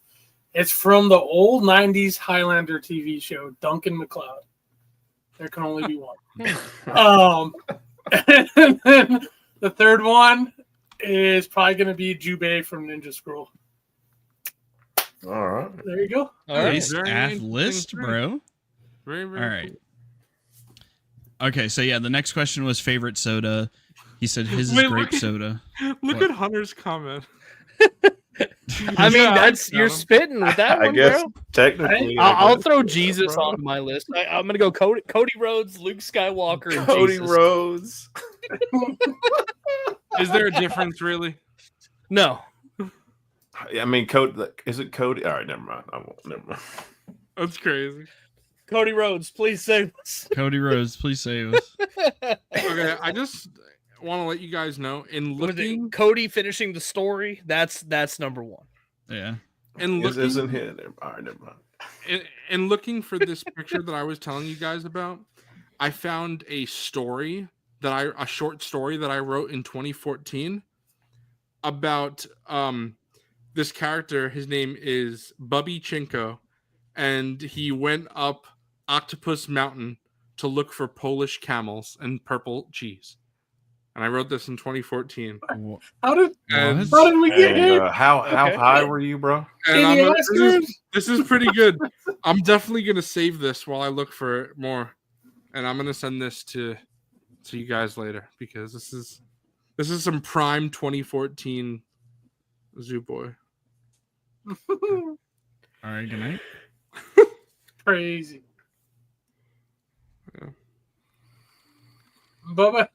Speaker 6: It's from the old 90s Highlander TV show, Duncan MacLeod. There can only be one. And then the third one is probably going to be Jubei from Ninja Scroll.
Speaker 7: All right.
Speaker 6: There you go.
Speaker 5: Nice list, bro.
Speaker 4: Very, very
Speaker 5: All right.
Speaker 4: cool.
Speaker 5: Okay, so yeah, the next question was favorite soda. He said his is
Speaker 4: Wait,
Speaker 5: grape soda.
Speaker 4: Look at Hunter's comment.
Speaker 1: I mean,
Speaker 4: Yeah,
Speaker 1: you're spitting with that
Speaker 7: I
Speaker 1: one,
Speaker 7: guess
Speaker 1: bro.
Speaker 7: technically,
Speaker 1: I'll throw Jesus on my list. I'm gonna go Cody Rhodes, Luke Skywalker, and
Speaker 7: Cody
Speaker 1: Jesus.
Speaker 7: Rhodes.
Speaker 4: Is there a difference, really?
Speaker 1: No,
Speaker 7: I mean, Cody. Is it Cody? All right, never mind. I won't. Never mind.
Speaker 4: That's crazy.
Speaker 1: Cody Rhodes, please save us.
Speaker 5: Cody Rhodes, please save us.
Speaker 4: Okay, I just want to let you guys know in looking
Speaker 1: Cody finishing the story. That's number 1.
Speaker 5: Yeah.
Speaker 4: and looking
Speaker 7: Isn't here? All right, never mind.
Speaker 4: and looking for this picture that I was telling you guys about, I found a short story that I wrote in 2014 about this character. His name is Bubby Chinko, and he went up Octopus Mountain to look for Polish camels and purple cheese. And I wrote this in 2014.
Speaker 6: How did we get
Speaker 7: And,
Speaker 6: here?
Speaker 7: how high were you, bro?
Speaker 4: And this is pretty good. I'm definitely gonna save this while I look for more, and I'm gonna send this to you guys later because this is some prime 2014 Zoo Boy.
Speaker 5: All right, good night.
Speaker 6: Crazy.
Speaker 4: Yeah.
Speaker 6: Bubba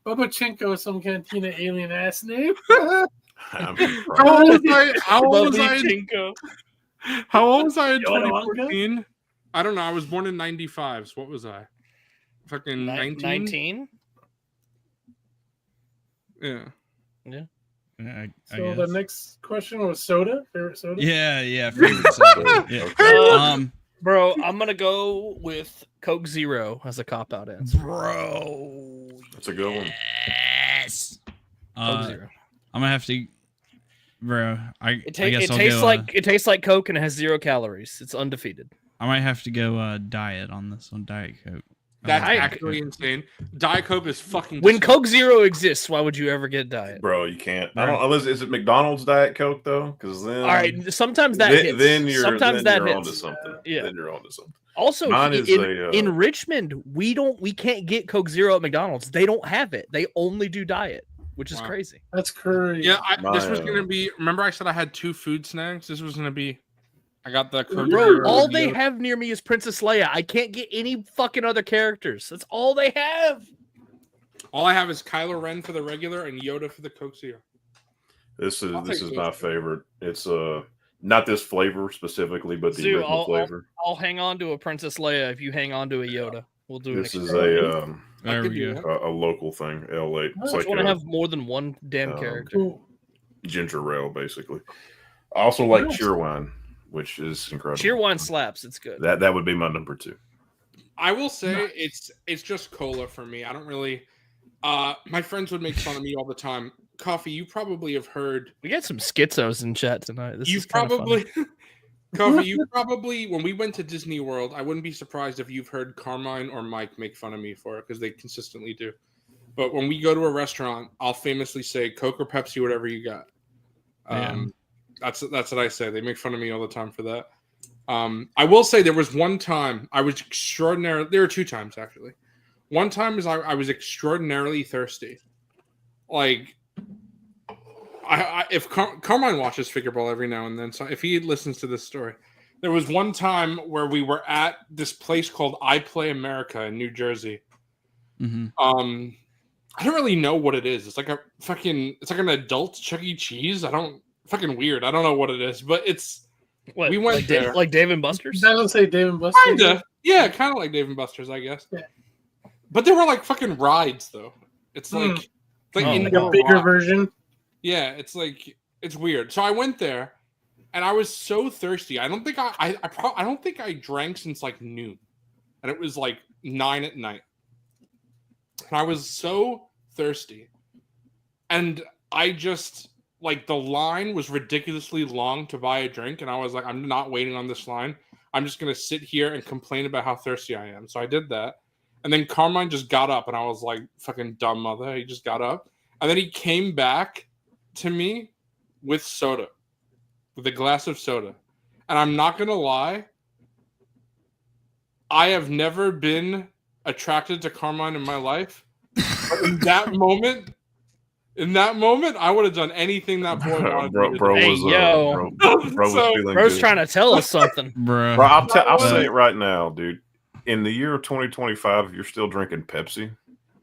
Speaker 6: Chinko is some cantina alien ass name.
Speaker 7: I'm
Speaker 4: How old was I? How old was I?
Speaker 1: Chinko.
Speaker 4: How old was I in
Speaker 6: You wanna walk
Speaker 4: 2014? I don't know. I was born in 95. So what was I? Fucking 19?
Speaker 1: 19?
Speaker 4: Yeah.
Speaker 5: I
Speaker 6: So
Speaker 5: guess.
Speaker 6: the next question was soda. Favorite soda?
Speaker 5: Yeah, favorite soda. Yeah.
Speaker 1: Bro, I'm gonna go with Coke Zero as a cop-out answer.
Speaker 5: Bro.
Speaker 7: That's a good one.
Speaker 5: Yes.
Speaker 1: Coke Zero.
Speaker 5: I'm gonna have to, bro. I
Speaker 1: It
Speaker 5: guess I'll
Speaker 1: tastes
Speaker 5: go,
Speaker 1: it tastes like Coke and it has 0 calories. It's undefeated.
Speaker 5: I might have to go diet on this one. Diet Coke.
Speaker 4: That's
Speaker 5: Diet
Speaker 4: actually
Speaker 5: Coke.
Speaker 4: insane. Diet Coke is fucking.
Speaker 1: When
Speaker 4: disgusting.
Speaker 1: Coke Zero exists, why would you ever get diet?
Speaker 7: Bro, you can't. I don't. Is it McDonald's Diet Coke though? Because then,
Speaker 1: All right, sometimes that hits.
Speaker 7: Then you're
Speaker 1: sometimes that
Speaker 7: onto
Speaker 1: hits.
Speaker 7: something.
Speaker 1: Yeah.
Speaker 7: Then you're onto something.
Speaker 1: Also,
Speaker 7: Mine is
Speaker 1: in Richmond, we can't get Coke Zero at McDonald's. They don't have it. They only do diet, which is
Speaker 4: Wow.
Speaker 1: crazy.
Speaker 6: That's crazy.
Speaker 4: Yeah, this was
Speaker 7: My,
Speaker 4: gonna be. Remember, I said I had 2 food snacks. This was gonna be. I got the Coke
Speaker 1: Bro,
Speaker 4: Zero
Speaker 1: all
Speaker 4: and
Speaker 1: they
Speaker 4: Yoda.
Speaker 1: have near me is Princess Leia. I can't get any fucking other characters. That's all they have.
Speaker 4: All I have is Kylo Ren for the regular and Yoda for the Coke Zero.
Speaker 7: This
Speaker 4: I'll
Speaker 7: is
Speaker 4: take
Speaker 7: my
Speaker 4: those.
Speaker 7: favorite. It's not this flavor specifically, but the
Speaker 1: Zoo,
Speaker 7: original flavor.
Speaker 1: I'll hang on to a Princess Leia if you hang on to a Yoda. We'll do
Speaker 7: This
Speaker 1: it.
Speaker 7: is
Speaker 5: There
Speaker 4: I
Speaker 5: we
Speaker 4: could do
Speaker 5: go.
Speaker 4: that.
Speaker 7: a local thing. L8. It's
Speaker 1: I
Speaker 7: like
Speaker 1: just want to
Speaker 7: a
Speaker 1: have more than one damn
Speaker 7: um,
Speaker 1: character.
Speaker 6: Cool.
Speaker 7: ginger ale, basically. I also like
Speaker 6: Nice.
Speaker 7: Cheerwine, which is incredible.
Speaker 1: Cheerwine slaps. It's good.
Speaker 7: That would be my number 2.
Speaker 4: I will say it's just cola for me. I don't really. My friends would make fun of me all the time. Coffee, you probably have heard.
Speaker 1: We got some schizos in chat tonight. This
Speaker 4: You
Speaker 1: is kinda
Speaker 4: probably.
Speaker 1: funny.
Speaker 4: Coffee, you probably when we went to Disney World, I wouldn't be surprised if you've heard Carmine or Mike make fun of me for it because they consistently do. But when we go to a restaurant, I'll famously say Coke or Pepsi, whatever you got. That's what I say. They make fun of me all the time for that. I will say there was one time I was extraordinarily. There were 2 times actually. One time is I was extraordinarily thirsty. Like, if Carmine watches figure ball every now and then, so if he listens to this story, there was one time where we were at this place called I Play America in New Jersey.
Speaker 5: Mm-hmm.
Speaker 4: I don't really know what it is. It's like an adult Chuck E. Cheese. Fucking weird. I don't know what it is, but we went
Speaker 1: like
Speaker 4: there.
Speaker 1: like Dave and Buster's?
Speaker 6: I would say Dave and Buster's.
Speaker 4: Kinda. Yeah, kind of like Dave and Buster's, I guess.
Speaker 6: Yeah.
Speaker 4: But they were like fucking rides, though. It's like
Speaker 6: like a
Speaker 4: indoor
Speaker 6: bigger
Speaker 4: ride.
Speaker 6: version.
Speaker 4: Yeah, it's weird. So I went there, and I was so thirsty. I don't think I drank since like noon, and it was like 9 at night, and I was so thirsty, and I just the line was ridiculously long to buy a drink, and I was like, I'm not waiting on this line. I'm just gonna sit here and complain about how thirsty I am. So I did that, and then Carmine just got up, and I was like, fucking dumb mother. He just got up, and then he came back to me with soda, with a glass of soda. And I'm not gonna lie, I have never been attracted to Carmine in my life. But in that moment, I would have done anything that boy wanted me to do.
Speaker 7: Bro was feeling
Speaker 1: bro's
Speaker 7: good.
Speaker 1: trying to tell us something.
Speaker 5: Bro,
Speaker 7: I'll say it right now, dude. In the year of 2025, if you're still drinking Pepsi,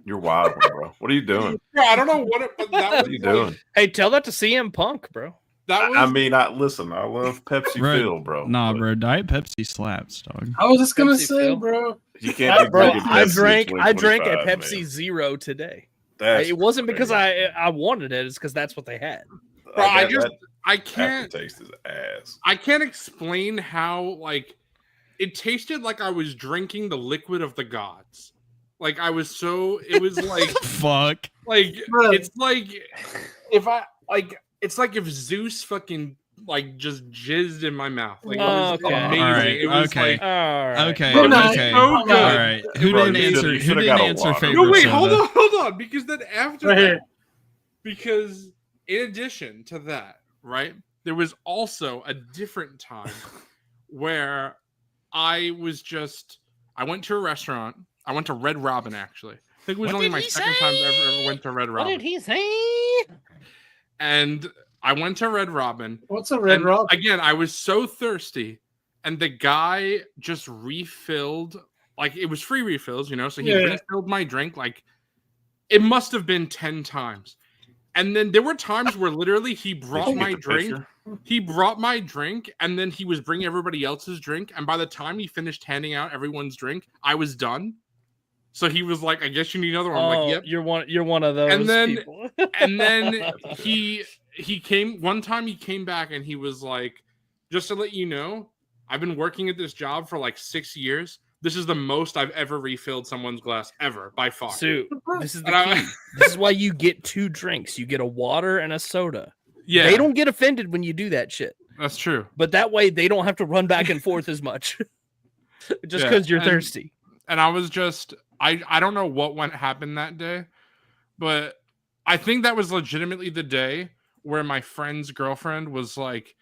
Speaker 7: you're wild, bro. What are you doing?
Speaker 4: Bro, I don't know what
Speaker 7: are you doing?
Speaker 1: Hey, tell that to CM Punk, bro.
Speaker 7: Listen, I love Pepsi
Speaker 5: Bro,
Speaker 7: Phil, bro.
Speaker 5: Nah, bro, Diet Pepsi slaps, dog.
Speaker 6: I was just gonna
Speaker 1: Pepsi
Speaker 6: say,
Speaker 1: Phil.
Speaker 6: bro.
Speaker 7: You can't be
Speaker 1: Bro,
Speaker 7: drinking
Speaker 1: I
Speaker 7: Pepsi in
Speaker 1: drank a
Speaker 7: 2025,
Speaker 1: Pepsi
Speaker 7: man.
Speaker 1: Zero today.
Speaker 7: That's
Speaker 1: It wasn't because
Speaker 7: crazy.
Speaker 1: I wanted it. It's because that's what they had.
Speaker 4: Bro, I
Speaker 7: that
Speaker 4: can't
Speaker 7: taste his ass.
Speaker 4: I can't explain how it tasted like I was drinking the liquid of the gods. It was like
Speaker 5: Fuck.
Speaker 4: it's like if Zeus fucking just jizzed in my mouth. It was
Speaker 1: Okay.
Speaker 4: amazing.
Speaker 5: All right,
Speaker 4: It was
Speaker 5: okay.
Speaker 1: All right.
Speaker 5: Okay,
Speaker 7: Bro,
Speaker 5: okay.
Speaker 4: so good.
Speaker 5: All right. Who
Speaker 7: Bro,
Speaker 5: didn't
Speaker 7: you
Speaker 5: answer?
Speaker 7: should've
Speaker 5: Who didn't
Speaker 7: got a
Speaker 5: answer
Speaker 7: water.
Speaker 5: favorite
Speaker 4: No, wait,
Speaker 5: soda?
Speaker 4: hold on, because then after
Speaker 6: Right
Speaker 4: that,
Speaker 6: here.
Speaker 4: because in addition to that, right, there was also a different time where I went to a restaurant. I went to Red Robin, actually. I think it was
Speaker 1: What
Speaker 4: only
Speaker 1: did
Speaker 4: my
Speaker 1: he
Speaker 4: second
Speaker 1: say?
Speaker 4: time I ever went to Red Robin.
Speaker 1: What did he say?
Speaker 4: And I went to Red Robin.
Speaker 6: What's a Red
Speaker 4: and
Speaker 6: Robin?
Speaker 4: Again, I was so thirsty, and the guy just refilled, it was free refills, so he refilled my drink. It must have been 10 times. And then there were times where literally he brought my drink. He brought my drink, and then he was bringing everybody else's drink. And by the time he finished handing out everyone's drink, I was done. So he was like, "I guess you need another one." I'm like, "Yep."
Speaker 1: You're one of those
Speaker 4: And then-
Speaker 1: people.
Speaker 4: And then he came one time. He came back and he was like, "Just to let you know, I've been working at this job for 6 years. This is the most I've ever refilled someone's glass ever by far."
Speaker 1: Sue, this is the
Speaker 4: And
Speaker 1: key. This is why you get 2 drinks. You get a water and a soda.
Speaker 4: Yeah,
Speaker 1: They don't get offended when you do that shit.
Speaker 4: That's true.
Speaker 1: But that way they don't have to run back and forth as much. Just
Speaker 4: Yeah,
Speaker 1: because you're
Speaker 4: and-
Speaker 1: thirsty.
Speaker 4: And I was just, I don't know what happened that day, but I think that was legitimately the day where my friend's girlfriend was like,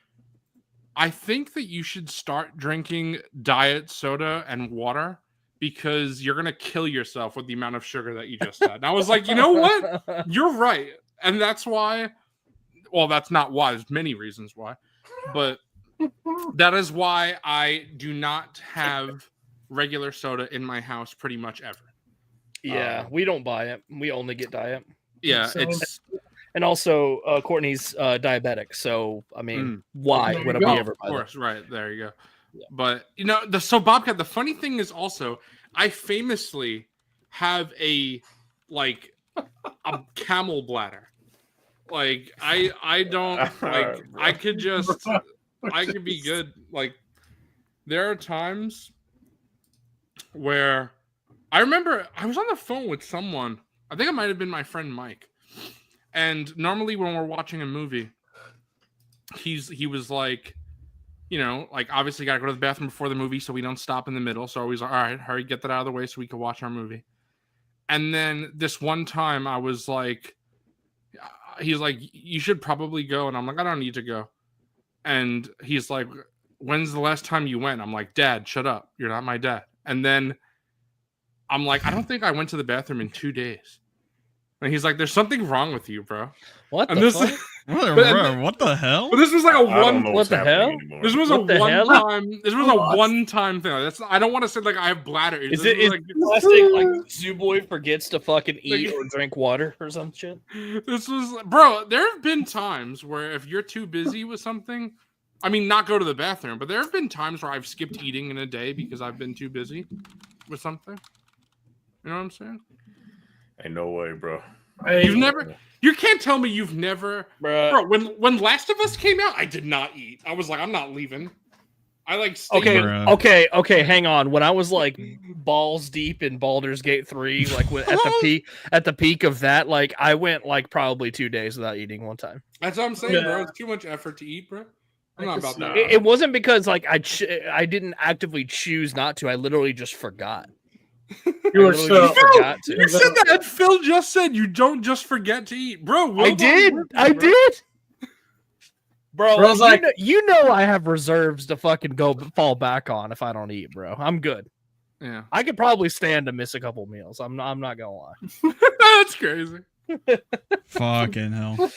Speaker 4: "I think that you should start drinking diet soda and water because you're going to kill yourself with the amount of sugar that you just had." And I was like, you know what? You're right. And that's why, well, that's not why. There's many reasons why. But that is why I do not have regular soda in my house pretty much ever.
Speaker 1: Yeah, we don't buy it. We only get diet.
Speaker 4: Yeah,
Speaker 6: Same.
Speaker 4: it's
Speaker 1: And also, Courtney's diabetic. So, I mean, why
Speaker 6: There
Speaker 1: would
Speaker 6: you
Speaker 1: we
Speaker 6: go.
Speaker 1: ever
Speaker 4: of
Speaker 1: buy that?
Speaker 4: course, right. There you go.
Speaker 1: Yeah.
Speaker 4: But, so Bobcat, the funny thing is also, I famously have a camel bladder. I don't, I could just, I could be good. There are times where I remember I was on the phone with someone. I think it might have been my friend Mike. And normally when we're watching a movie, he was like, obviously got to go to the bathroom before the movie so we don't stop in the middle. So he's like, all right, hurry, get that out of the way so we can watch our movie. And then this one time I was like, he's like, you should probably go. And I'm like, I don't need to go. And he's like, when's the last time you went? I'm like, Dad, shut up. You're not my dad. And then I'm like, I don't think I went to the bathroom in 2 days. And he's like, there's something wrong with you, bro.
Speaker 1: What
Speaker 4: And
Speaker 1: the
Speaker 4: this
Speaker 1: fuck?
Speaker 5: What the hell?
Speaker 4: But this was like a
Speaker 7: I don't
Speaker 4: one.
Speaker 7: know
Speaker 1: What
Speaker 7: what's
Speaker 1: the
Speaker 7: happening
Speaker 1: hell?
Speaker 7: anymore.
Speaker 4: This was
Speaker 1: What
Speaker 4: a
Speaker 1: the hell?
Speaker 4: one-time. This was a one-time thing. That's. I don't want to say like I have bladder.
Speaker 1: Is
Speaker 4: This
Speaker 1: it
Speaker 4: was
Speaker 1: classic like Zooboy forgets to fucking eat or drink water or some shit?
Speaker 4: This was, bro. There have been times where if you're too busy with something, I mean, not go to the bathroom, but there have been times where I've skipped eating in a day because I've been too busy with something. You know what I'm saying?
Speaker 7: Ain't no way, bro.
Speaker 4: You've never. You can't tell me you've never,
Speaker 1: Bruh.
Speaker 4: bro. When Last of Us came out, I did not eat. I was like, I'm not leaving. I like.
Speaker 1: Okay. Hang on. When I was like balls deep in Baldur's Gate 3, like at the peak of that, like I went like probably 2 days without eating one time.
Speaker 4: That's what I'm saying, bro. It's too much effort to eat, bro. I'm not about that.
Speaker 1: It wasn't because like I didn't actively choose not to. I literally just forgot.
Speaker 6: You were so.
Speaker 1: Forgot to.
Speaker 4: You said that. Phil just said you don't just forget to eat, bro.
Speaker 1: I did. Bro,
Speaker 6: Bro's like,
Speaker 1: you know I have reserves to fucking go fall back on if I don't eat, bro. I'm good.
Speaker 4: Yeah,
Speaker 1: I could probably stand to miss a couple meals. I'm not gonna lie.
Speaker 4: that's crazy.
Speaker 5: Fucking hell.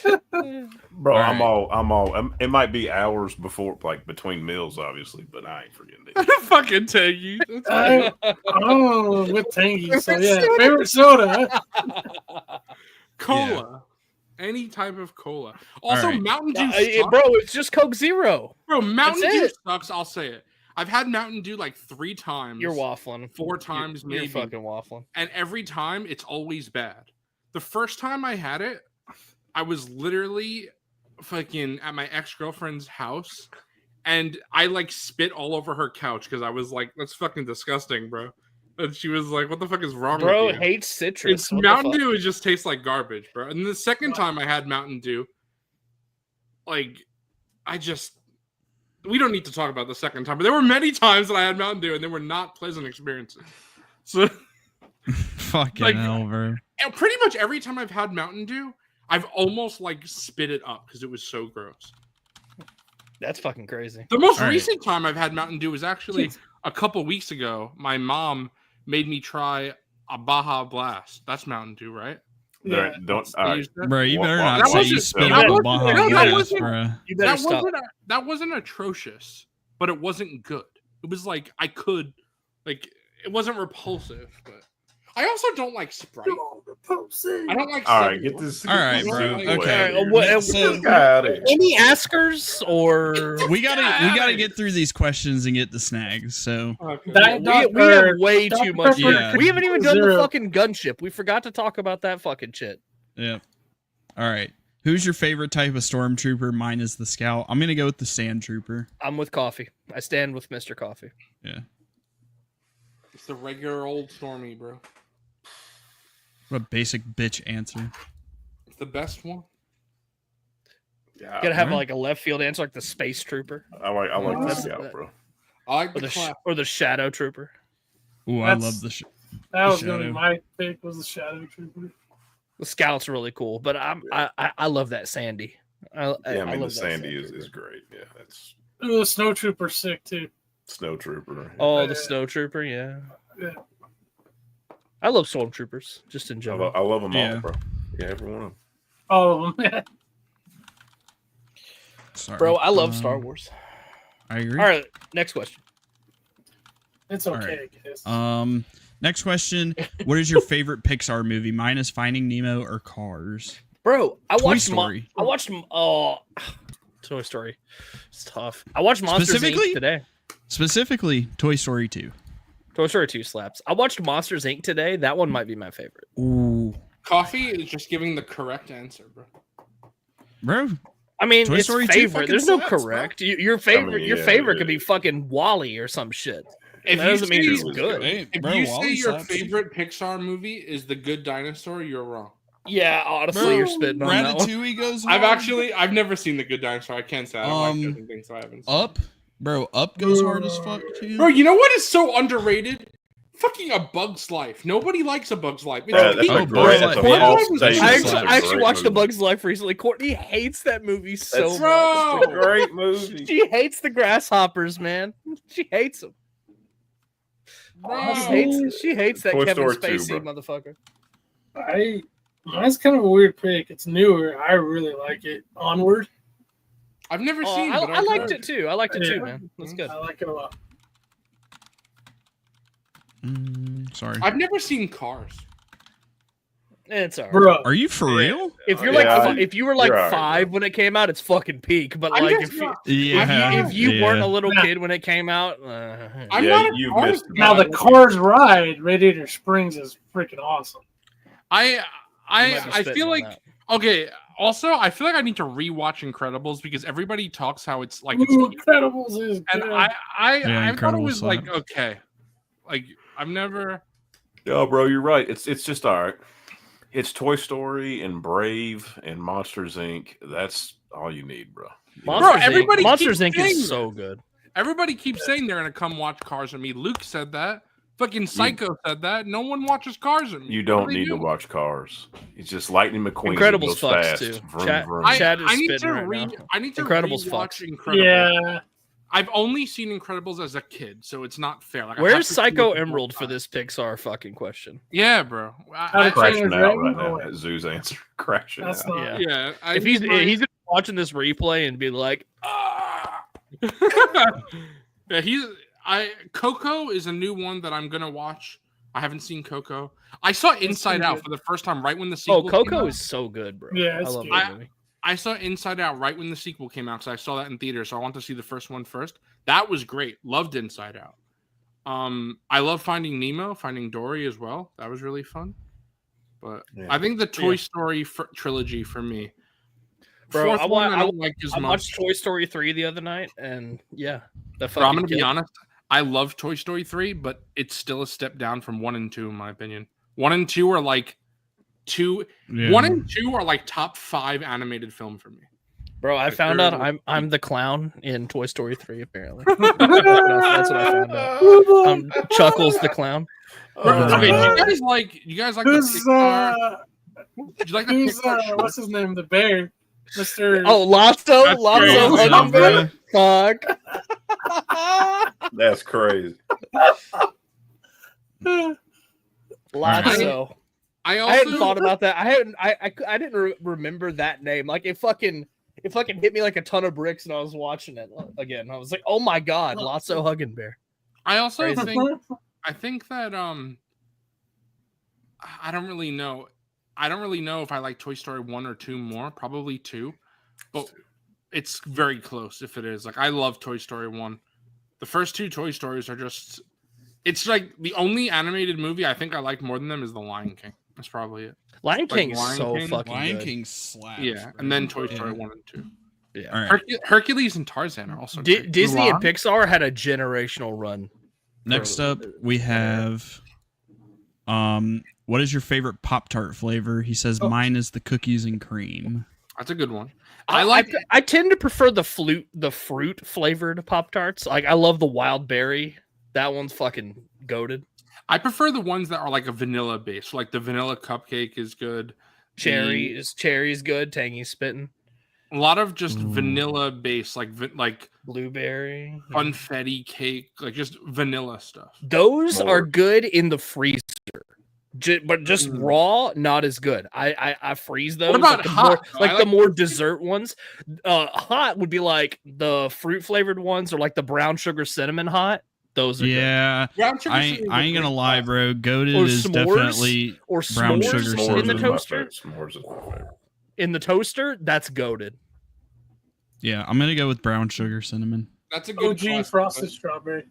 Speaker 7: Bro,
Speaker 5: All
Speaker 7: I'm all. It might be hours before, like between meals, obviously, but I ain't forgetting it.
Speaker 4: Fucking tangy.
Speaker 6: Oh, with tangy. So yeah, favorite soda.
Speaker 4: Cola. Any type of cola. Also,
Speaker 5: right.
Speaker 4: Mountain Dew sucks.
Speaker 1: Bro, it's just Coke Zero.
Speaker 4: Bro, Mountain
Speaker 1: That's
Speaker 4: Dew
Speaker 1: it.
Speaker 4: sucks. I'll say it. I've had Mountain Dew like 3 times.
Speaker 1: You're waffling.
Speaker 4: 4 times,
Speaker 1: You're
Speaker 4: maybe.
Speaker 1: fucking waffling.
Speaker 4: And every time, it's always bad. The first time I had it, I was literally fucking at my ex-girlfriend's house, and I like spit all over her couch because I was like, "That's fucking disgusting, bro." And she was like, "What the fuck is wrong with you?"
Speaker 1: Bro hates citrus.
Speaker 4: It's Mountain Dew. It just tastes like garbage, bro. And the second time I had Mountain Dew, like, we don't need to talk about the second time, but there were many times that I had Mountain Dew and they were not pleasant experiences. So,
Speaker 5: Fucking hell, bro.
Speaker 4: and pretty much every time I've had Mountain Dew, I've almost like spit it up because it was so gross.
Speaker 1: That's fucking crazy.
Speaker 4: The most
Speaker 5: All right.
Speaker 4: recent time I've had Mountain Dew was actually a couple weeks ago. My mom made me try a Baja Blast. That's Mountain Dew, right?
Speaker 6: Yeah.
Speaker 7: Don't.
Speaker 5: Bro, you better
Speaker 7: That
Speaker 5: not say you
Speaker 4: wasn't-
Speaker 5: spilled
Speaker 4: that
Speaker 5: the
Speaker 4: wasn't-
Speaker 5: Baja
Speaker 4: no, that
Speaker 5: Blast,
Speaker 4: wasn't-
Speaker 5: bro.
Speaker 1: You better stop.
Speaker 4: That wasn't atrocious, but it wasn't good. It was like it wasn't repulsive, but I also don't like Sprite. I don't like.
Speaker 7: All right,
Speaker 4: 7-Up.
Speaker 7: get this.
Speaker 5: All right,
Speaker 7: get
Speaker 5: bro.
Speaker 7: this dude
Speaker 5: Okay.
Speaker 7: out of here.
Speaker 1: What-
Speaker 7: Get this guy out of here.
Speaker 1: Any askers or
Speaker 5: We gotta get through these questions and get the snags. So
Speaker 4: Okay.
Speaker 1: we have way too much.
Speaker 5: Yeah.
Speaker 1: We haven't even done the
Speaker 6: Zero.
Speaker 1: fucking gunship. We forgot to talk about that fucking shit.
Speaker 5: yeah. All right. Who's your favorite type of stormtrooper? Mine is the scout. I'm gonna go with the sand trooper.
Speaker 1: I'm with Coffee. I stand with Mr. Coffee.
Speaker 5: Yeah.
Speaker 4: It's the regular old Stormy, bro.
Speaker 5: What a basic bitch answer.
Speaker 4: It's the best one.
Speaker 7: Yeah,
Speaker 1: You gotta have
Speaker 5: Alright.
Speaker 1: like a left field answer, like the space trooper
Speaker 7: I like the
Speaker 1: That's-
Speaker 7: scout, bro.
Speaker 4: I like
Speaker 1: or
Speaker 4: the clap.
Speaker 1: or the shadow trooper.
Speaker 5: Ooh, I
Speaker 6: That's-
Speaker 5: love the.
Speaker 6: That was gonna be
Speaker 5: Shadow.
Speaker 6: my pick. Was the Shadow Trooper.
Speaker 1: The scout's really cool, but I love that Sandy.
Speaker 7: Yeah, I mean the
Speaker 1: love that
Speaker 7: Sandy
Speaker 1: Sand
Speaker 7: is
Speaker 1: Trooper.
Speaker 7: great. Yeah, that's
Speaker 6: Ooh, the Snow Trooper's sick too.
Speaker 7: snow trooper.
Speaker 1: Oh, the snow trooper, yeah.
Speaker 6: Yeah.
Speaker 1: I love stormtroopers just in
Speaker 7: I,
Speaker 1: general.
Speaker 7: I love them
Speaker 5: Yeah.
Speaker 7: all, bro. Yeah, every one of them.
Speaker 6: All of them.
Speaker 5: Sorry.
Speaker 1: Bro, I love Star Wars.
Speaker 5: I agree.
Speaker 1: All right, next question.
Speaker 6: It's
Speaker 5: All
Speaker 6: okay, guys.
Speaker 5: Next question. What is your favorite Pixar movie? Mine is Finding Nemo or Cars.
Speaker 1: Bro, I
Speaker 5: Toy
Speaker 1: watched
Speaker 5: Story.
Speaker 1: Toy Story. It's tough. I watched Monsters
Speaker 5: Specifically?
Speaker 1: Inc. today.
Speaker 5: Specifically, Toy Story 2.
Speaker 1: Toy Story 2 slaps. I watched Monsters Inc. today. That one might be my favorite.
Speaker 5: Ooh.
Speaker 4: Coffee is just giving the correct answer, bro.
Speaker 5: Bro,
Speaker 1: I mean,
Speaker 5: Toy
Speaker 1: it's
Speaker 5: Story 2
Speaker 1: favorite.
Speaker 5: fucking
Speaker 1: There's no
Speaker 5: slaps, bro.
Speaker 1: correct. Your favorite, your
Speaker 7: yeah,
Speaker 1: favorite
Speaker 7: yeah.
Speaker 1: could be fucking Wally or some shit.
Speaker 4: If
Speaker 1: That
Speaker 4: you
Speaker 1: doesn't mean
Speaker 4: say-
Speaker 1: it's
Speaker 7: was
Speaker 1: good.
Speaker 5: hey,
Speaker 4: If
Speaker 5: bro,
Speaker 4: you say
Speaker 5: Wall-E
Speaker 4: your
Speaker 5: slaps.
Speaker 4: favorite Pixar movie is The Good Dinosaur, you're wrong.
Speaker 1: Yeah, honestly,
Speaker 5: Bro,
Speaker 1: you're spitting on that one.
Speaker 5: Ratatouille goes
Speaker 4: I've never seen The Good Dinosaur. I can't say I don't like judging things, so I haven't.
Speaker 5: Up. Bro, Up goes hard as fuck, too.
Speaker 4: Bro, you know what is so underrated? Fucking A Bug's Life. Nobody likes A Bug's Life. It's
Speaker 7: Yeah, that's
Speaker 4: peak.
Speaker 7: a
Speaker 5: Oh,
Speaker 7: great.
Speaker 5: bro,
Speaker 7: That's a
Speaker 5: yeah.
Speaker 7: false
Speaker 4: I
Speaker 7: statement.
Speaker 1: I
Speaker 5: It's
Speaker 1: actually,
Speaker 5: a
Speaker 1: I actually watched The
Speaker 7: movie.
Speaker 1: Bug's Life recently. Courtney hates that movie so
Speaker 7: That's
Speaker 1: much.
Speaker 7: a great movie.
Speaker 1: She hates the grasshoppers, man. She hates them.
Speaker 4: Bro.
Speaker 1: She hates that
Speaker 7: Toy
Speaker 1: Kevin
Speaker 7: Story 2,
Speaker 1: Spacey
Speaker 7: bro.
Speaker 1: motherfucker.
Speaker 6: I Mine's kind of a weird pick. It's newer. I really like it. Onward.
Speaker 4: I've never seen.
Speaker 1: I
Speaker 4: I've
Speaker 1: liked
Speaker 4: heard.
Speaker 1: it too. I liked it too, man. That's good.
Speaker 6: I like it a lot.
Speaker 5: Sorry.
Speaker 4: I've never seen Cars.
Speaker 1: It's alright.
Speaker 6: Bro.
Speaker 5: Are you for real?
Speaker 1: If you're
Speaker 7: Yeah,
Speaker 1: if you were like
Speaker 7: you're alright,
Speaker 1: 5 when it came out, it's fucking peak. But
Speaker 4: I'm
Speaker 1: like
Speaker 4: just
Speaker 1: if
Speaker 4: not-
Speaker 1: if you weren't a little
Speaker 6: Yeah.
Speaker 1: kid when it came out,
Speaker 4: I'm
Speaker 7: Yeah,
Speaker 4: not a
Speaker 7: you
Speaker 4: Cars
Speaker 7: missed it.
Speaker 6: Now
Speaker 4: guy.
Speaker 6: the Cars ride, Radiator Springs, is freaking awesome.
Speaker 4: I
Speaker 1: might be spitting
Speaker 4: feel
Speaker 1: on
Speaker 4: like
Speaker 1: that.
Speaker 4: okay. Also, I feel like I need to rewatch Incredibles because everybody talks how it's like it's
Speaker 6: Ooh, Incredibles is
Speaker 4: and
Speaker 6: good.
Speaker 4: I thought it
Speaker 5: Incredibles
Speaker 4: was like
Speaker 5: slaps.
Speaker 4: okay. Like I've never
Speaker 7: Yo, bro, you're right. It's just all right. It's Toy Story and Brave and Monsters Inc. That's all you need, bro.
Speaker 1: Monsters
Speaker 4: everybody
Speaker 1: Inc. Monsters
Speaker 4: keeps
Speaker 1: Inc.
Speaker 4: saying
Speaker 1: is so good.
Speaker 4: everybody keeps saying they're gonna come watch Cars with me. Luke said that. Fucking Psycho said that. No one watches Cars with me.
Speaker 7: You
Speaker 4: What
Speaker 7: don't
Speaker 4: do they
Speaker 7: need to
Speaker 4: do?
Speaker 7: watch Cars. It's just Lightning McQueen.
Speaker 1: Incredibles
Speaker 7: goes
Speaker 1: fucks,
Speaker 7: fast.
Speaker 1: too.
Speaker 7: Vroom,
Speaker 1: Chat-
Speaker 7: vroom.
Speaker 1: Chad is
Speaker 4: I need
Speaker 1: spitting
Speaker 4: to
Speaker 1: right now.
Speaker 4: I need to
Speaker 1: Incredibles
Speaker 4: rewatch
Speaker 1: fucks.
Speaker 4: Incredibles.
Speaker 6: Yeah.
Speaker 4: I've only seen Incredibles as a kid, so it's not fair. Like, I have
Speaker 1: Where's
Speaker 4: to see
Speaker 1: Psycho
Speaker 4: it
Speaker 1: Emerald for
Speaker 4: time.
Speaker 1: this Pixar fucking question?
Speaker 4: Yeah, bro.
Speaker 6: How to Train
Speaker 7: crashing
Speaker 6: Your
Speaker 7: out
Speaker 6: Dragon?
Speaker 7: right now.
Speaker 6: Oh,
Speaker 7: That's Zoo's answer. Crashing
Speaker 6: That's
Speaker 7: out.
Speaker 6: not.
Speaker 1: Yeah.
Speaker 4: yeah.
Speaker 1: If he's gonna be watching this replay and be like, ah.
Speaker 4: yeah, Coco is a new one that I'm gonna watch. I haven't seen Coco. I saw Inside
Speaker 6: pretty
Speaker 4: Out
Speaker 6: good.
Speaker 4: for the first time right when the sequel.
Speaker 1: Oh,
Speaker 4: came
Speaker 1: Coco
Speaker 4: out.
Speaker 1: is so good, bro.
Speaker 6: Yeah,
Speaker 1: I
Speaker 6: it's
Speaker 1: love
Speaker 6: good.
Speaker 1: that movie.
Speaker 4: I saw Inside Out right when the sequel came out because I saw that in theater, so I want to see the first one first. That was great. Loved Inside Out. I love Finding Nemo, Finding Dory as well. That was really fun. But
Speaker 7: Yeah.
Speaker 4: I think the Toy
Speaker 1: Yeah.
Speaker 4: Story trilogy for me.
Speaker 1: Bro,
Speaker 4: Fourth
Speaker 1: I
Speaker 4: one
Speaker 1: want-
Speaker 4: I don't like as
Speaker 1: I
Speaker 4: much.
Speaker 1: watched Toy Story 3 the other night, and yeah, that
Speaker 4: Bro, I'm
Speaker 1: fucking
Speaker 4: gonna be
Speaker 1: killed.
Speaker 4: honest. I love Toy Story 3, but it's still a step down from 1 and 2, in my opinion. 1 and 2 are like
Speaker 5: Yeah.
Speaker 4: 1 and 2 are like top 5 animated film for me.
Speaker 1: Bro, I
Speaker 4: Like,
Speaker 1: found
Speaker 4: they're-
Speaker 1: out I'm the clown in Toy Story 3, apparently. That's what I found out. Chuckles the clown.
Speaker 4: Okay, do you guys like the
Speaker 6: Who's
Speaker 4: Pixar? Did you like the
Speaker 6: who's
Speaker 4: Pixar short?
Speaker 6: what's his name? The bear, Mr.
Speaker 1: Oh, Lotso?
Speaker 4: That's
Speaker 1: Lotso
Speaker 4: crazy.
Speaker 1: Hugging Fuck.
Speaker 7: That's crazy.
Speaker 1: Lotso.
Speaker 4: I
Speaker 1: I hadn't
Speaker 4: also
Speaker 1: thought about that. I didn't remember that name. Like it fucking hit me like a ton of bricks, and I was watching it again. I was like, oh my god, Lotso Hugging Bear.
Speaker 4: I also
Speaker 1: Crazy.
Speaker 4: think that I don't really know. I don't really know if I like Toy Story 1 or 2 more. Probably 2. But it's very close if it is. Like I love Toy Story 1. The first 2 Toy Stories are just it's like the only animated movie I think I like more than them is The Lion King. That's probably it.
Speaker 1: Lion King is
Speaker 4: Lion
Speaker 1: so
Speaker 4: King?
Speaker 1: fucking
Speaker 5: Lion
Speaker 1: good.
Speaker 5: King slaps.
Speaker 4: Yeah,
Speaker 5: bro.
Speaker 4: and then Toy Story
Speaker 5: Yeah.
Speaker 4: 1 and 2.
Speaker 1: Yeah.
Speaker 5: All right.
Speaker 4: Hercules and Tarzan are also great.
Speaker 1: Disney and
Speaker 4: Mulan?
Speaker 1: Pixar had a generational run.
Speaker 5: Next up, we have what is your favorite Pop-Tart flavor? He says mine is the cookies and cream.
Speaker 4: That's a good one.
Speaker 1: I tend to prefer the fruit flavored Pop Tarts. Like I love the wild berry. That one's fucking goated.
Speaker 4: I prefer the ones that are like a vanilla base. Like the vanilla cupcake is good.
Speaker 1: Cherry's good. Tangy spitting.
Speaker 4: A lot of just
Speaker 5: Ooh.
Speaker 4: vanilla base, like
Speaker 1: Blueberry.
Speaker 4: funfetti cake, like just vanilla stuff.
Speaker 1: Those are
Speaker 7: More.
Speaker 1: good in the freezer. But just
Speaker 4: Mm.
Speaker 1: raw, not as good. I freeze those.
Speaker 4: about
Speaker 1: like the
Speaker 4: hot?
Speaker 1: more,
Speaker 4: I
Speaker 1: like the more dessert ones. Hot would be like the fruit flavored ones, or like the brown sugar cinnamon hot. Those are good.
Speaker 5: Yeah,
Speaker 4: Brown sugar
Speaker 5: I
Speaker 4: cinnamon
Speaker 5: ain't
Speaker 4: is
Speaker 5: gonna
Speaker 4: good.
Speaker 5: lie, bro. Goated
Speaker 1: Or
Speaker 5: is
Speaker 1: s'mores?
Speaker 5: definitely
Speaker 1: Or
Speaker 5: Brown
Speaker 1: s'mores
Speaker 5: sugar
Speaker 1: in
Speaker 5: cinnamon.
Speaker 1: the
Speaker 7: is my
Speaker 1: toaster.
Speaker 7: favorite. S'mores is my favorite.
Speaker 1: In the toaster, that's goaded.
Speaker 5: yeah. I'm gonna go with brown sugar cinnamon.
Speaker 4: That's a good
Speaker 6: OG
Speaker 4: classic,
Speaker 6: frosted
Speaker 4: but-
Speaker 6: strawberry.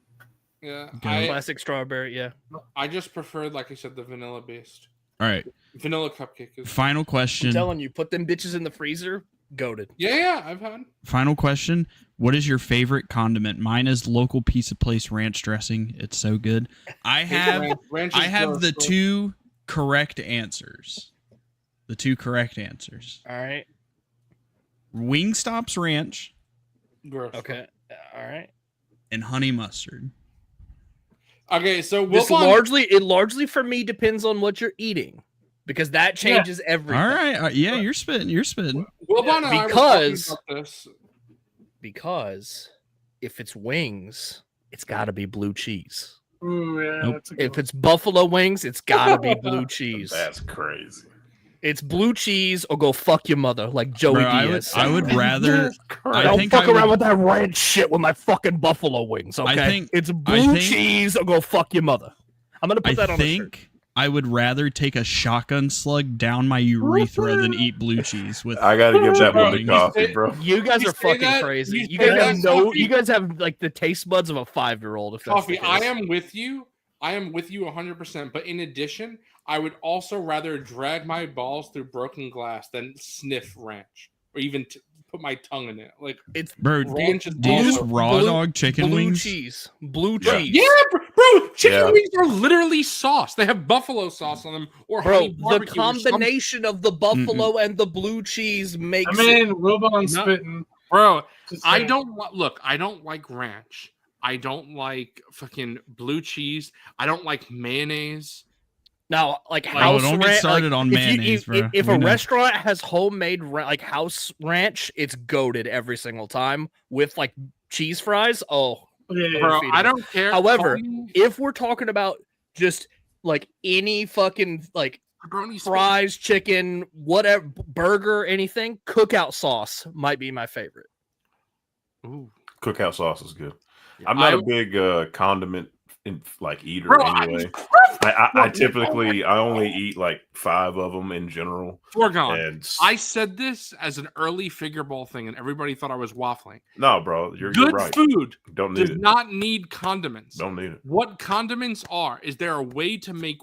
Speaker 4: Yeah,
Speaker 5: Okay.
Speaker 1: Classic strawberry, yeah.
Speaker 4: I just preferred, like I said, the vanilla based.
Speaker 5: All right,
Speaker 4: Vanilla cupcake is.
Speaker 5: final
Speaker 1: I'm
Speaker 5: question.
Speaker 1: telling you, put them bitches in the freezer, goaded.
Speaker 4: Yeah, I've had.
Speaker 5: Final question. What is your favorite condiment? Mine is local pizza place ranch dressing. It's so good. I have
Speaker 4: Ranch
Speaker 5: I
Speaker 4: is
Speaker 5: have
Speaker 4: gross,
Speaker 5: the
Speaker 4: bro.
Speaker 5: 2 correct answers. The 2 correct answers.
Speaker 1: All right.
Speaker 5: Wingstop's ranch
Speaker 4: Gross.
Speaker 1: Okay. All right.
Speaker 5: and honey mustard.
Speaker 4: Okay, so
Speaker 1: This
Speaker 4: Wilbon,
Speaker 1: largely for me depends on what you're eating, because that changes everything.
Speaker 5: All right. Yeah, you're spitting. You're spitting.
Speaker 4: Wilbon and I were
Speaker 1: because-
Speaker 4: talking about this.
Speaker 1: Because if it's wings, it's got to be blue cheese.
Speaker 6: Ooh, yeah,
Speaker 5: Nope.
Speaker 6: that's a good
Speaker 1: If it's buffalo wings, it's got to be blue cheese.
Speaker 7: That's crazy.
Speaker 1: It's blue cheese or go fuck your mother, like Joey
Speaker 5: Bro,
Speaker 1: Diaz.
Speaker 5: I would rather.
Speaker 1: I don't fuck around with that ranch shit with my fucking buffalo wings. Okay, it's blue cheese or go fuck your mother. I'm gonna put that on the shirt.
Speaker 5: I would rather take a shotgun slug down my urethra than eat blue cheese with.
Speaker 7: I gotta give that one to coffee, bro.
Speaker 1: You guys are fucking crazy. You guys have like the taste buds of a 5-year-old. If that's
Speaker 4: Coffee, I am with you. I am with you 100%. But in addition, I would also rather drag my balls through broken glass than sniff ranch or even put my tongue in it. Like
Speaker 1: it's
Speaker 4: ranch is
Speaker 5: raw dog chicken wings.
Speaker 1: Blue cheese.
Speaker 4: Yeah, bro. Chicken wings are literally sauce. They have buffalo sauce on them, or honey barbecue.
Speaker 1: The combination of the buffalo and the blue cheese makes.
Speaker 6: Wilbon spitting,
Speaker 4: bro. I don't like ranch. I don't like fucking blue cheese. I don't like mayonnaise.
Speaker 1: Now, like house
Speaker 5: don't get started on mayonnaise, bro.
Speaker 1: If a restaurant has homemade like house ranch, it's goated every single time with like cheese fries. Oh,
Speaker 4: bro, I don't care.
Speaker 1: However, if we're talking about just like any fucking like fries, chicken, whatever, burger, anything, cookout sauce might be my favorite.
Speaker 7: Ooh, cookout sauce is good. I'm not a big condiment eater anyway. I typically only eat like 5 of them in general.
Speaker 4: Foregone. I said this as an early figure ball thing, and everybody thought I was waffling.
Speaker 7: No, bro, you're right.
Speaker 4: Good food
Speaker 7: does
Speaker 4: not need condiments.
Speaker 7: Don't need it.
Speaker 4: What condiments are is there a way to make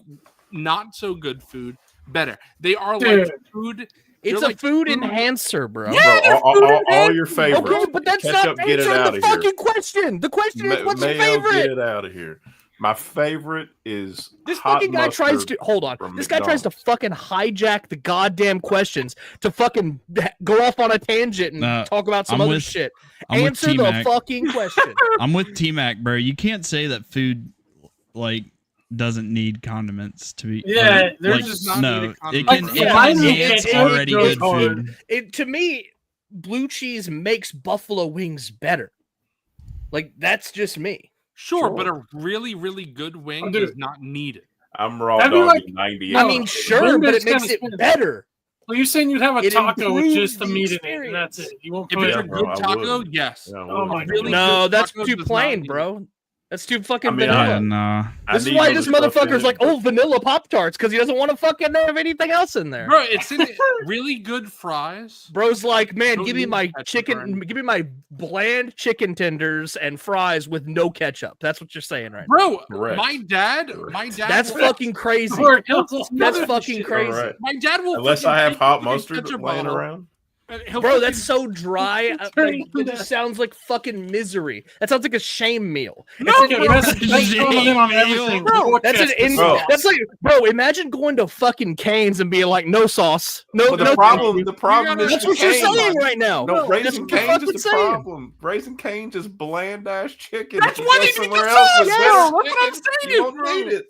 Speaker 4: not so good food better? They are like food.
Speaker 1: It's a food enhancer, bro.
Speaker 4: Yeah,
Speaker 7: all your favorites.
Speaker 1: Okay, but that's not answering the fucking question. The question is, what's your favorite?
Speaker 7: Get it out of here. My favorite is
Speaker 1: this fucking guy tries to hold on. This guy tries to fucking hijack the goddamn questions to fucking go off on a tangent and talk about some other shit. Answer the fucking question.
Speaker 5: I'm with T-Mac, bro. You can't say that food doesn't need condiments to be.
Speaker 6: There's just not
Speaker 5: it's already good food.
Speaker 1: To me, blue cheese makes buffalo wings better. Like that's just me.
Speaker 4: Sure, but a really, really good wing does not need it.
Speaker 7: I'm raw dog 98.
Speaker 1: I mean, sure, but it makes it better.
Speaker 6: Well, you're saying you'd have a taco with just the meat in it, and that's it. You won't put
Speaker 4: a good taco, yes.
Speaker 1: No, that's too plain, bro. That's too fucking vanilla.
Speaker 5: Nah.
Speaker 1: This is why this motherfucker's like, vanilla Pop-Tarts, because he doesn't want to fucking have anything else in there.
Speaker 4: Bro, it's in really good fries.
Speaker 1: Bro's like, man, give me my bland chicken tenders and fries with no ketchup. That's what you're saying right
Speaker 4: now. Bro, my dad.
Speaker 1: That's fucking crazy. That's fucking crazy.
Speaker 7: Right.
Speaker 4: My dad will.
Speaker 7: Unless I have hot mustard laying around.
Speaker 1: Bro, that's so dry. It just sounds like fucking misery. That sounds like a shame meal. That's like, bro. Imagine going to fucking Cane's and being like, no sauce, no.
Speaker 7: The problem is
Speaker 1: that's what you're saying right now.
Speaker 7: No, Raising Cane's is the problem. Raising Cane's is bland ass chicken.
Speaker 4: That's why they need the sauce. That's what I'm saying.
Speaker 7: You don't need it,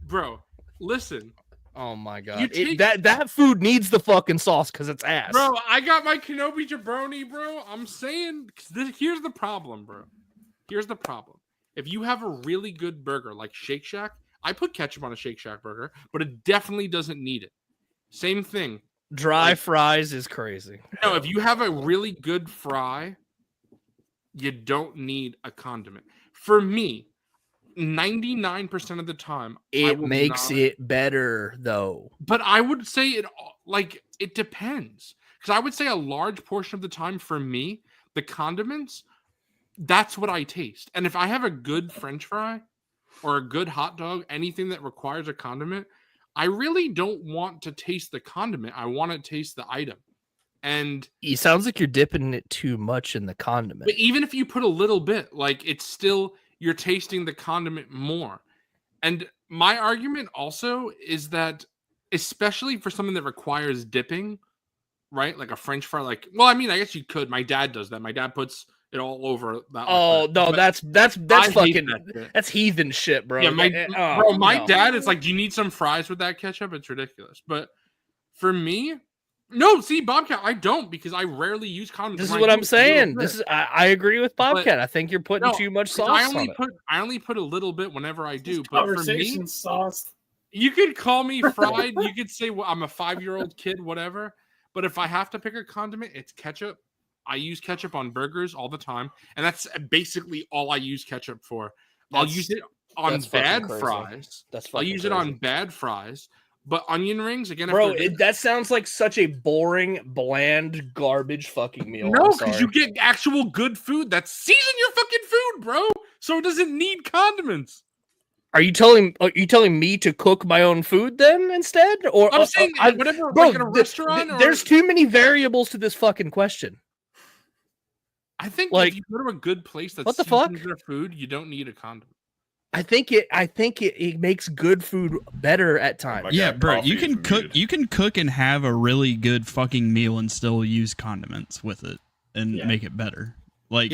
Speaker 4: bro. Listen.
Speaker 1: Oh my god! That food needs the fucking sauce because it's ass.
Speaker 4: Bro, I got my Kenobi jabroni, bro. I'm saying, here's the problem, bro. Here's the problem. If you have a really good burger like Shake Shack, I put ketchup on a Shake Shack burger, but it definitely doesn't need it. Same thing.
Speaker 1: Dry fries is crazy.
Speaker 4: No, if you have a really good fry, you don't need a condiment. For me, 99% of the time
Speaker 1: it makes it better though,
Speaker 4: but I would say it depends, because I would say a large portion of the time for me, the condiments, that's what I taste. And if I have a good French fry or a good hot dog, anything that requires a condiment, I really don't want to taste the condiment. I want to taste the item. And
Speaker 1: it sounds like you're dipping it too much in the condiment.
Speaker 4: But even if you put a little bit, it's still, you're tasting the condiment more. And my argument also is that, especially for something that requires dipping, right? Like a French fry, I guess you could. My dad does that. My dad puts it all over that.
Speaker 1: Oh, no, that's fucking, that's heathen shit, bro.
Speaker 4: Yeah, my dad, it's like, do you need some fries with that ketchup? It's ridiculous. But for me, no, see, Bobcat, I don't, because I rarely use condiments.
Speaker 1: This is what I'm saying. I agree with Bobcat. I think you're putting too much sauce on it.
Speaker 4: I only put a little bit whenever I do. But for me,
Speaker 6: sauce.
Speaker 4: You could call me fried. You could say well, I'm a 5-year-old kid, whatever. But if I have to pick a condiment, it's ketchup. I use ketchup on burgers all the time, and that's basically all I use ketchup for. I'll use it on bad fries. I'll use it on bad fries. But onion rings again,
Speaker 1: bro. That sounds like such a boring, bland, garbage fucking meal.
Speaker 4: No, because you get actual good food that season your fucking food, bro. So it doesn't need condiments.
Speaker 1: Are you telling me to cook my own food then instead? Or
Speaker 4: I'm saying whatever, bro, like in a restaurant.
Speaker 1: There's too many variables to this fucking question.
Speaker 4: I think if you go to a good place that seasons their food, you don't need a condiment.
Speaker 1: I think it makes good food better at times.
Speaker 5: Yeah, bro, you can cook. You can cook and have a really good fucking meal and still use condiments with it and make it better. Like,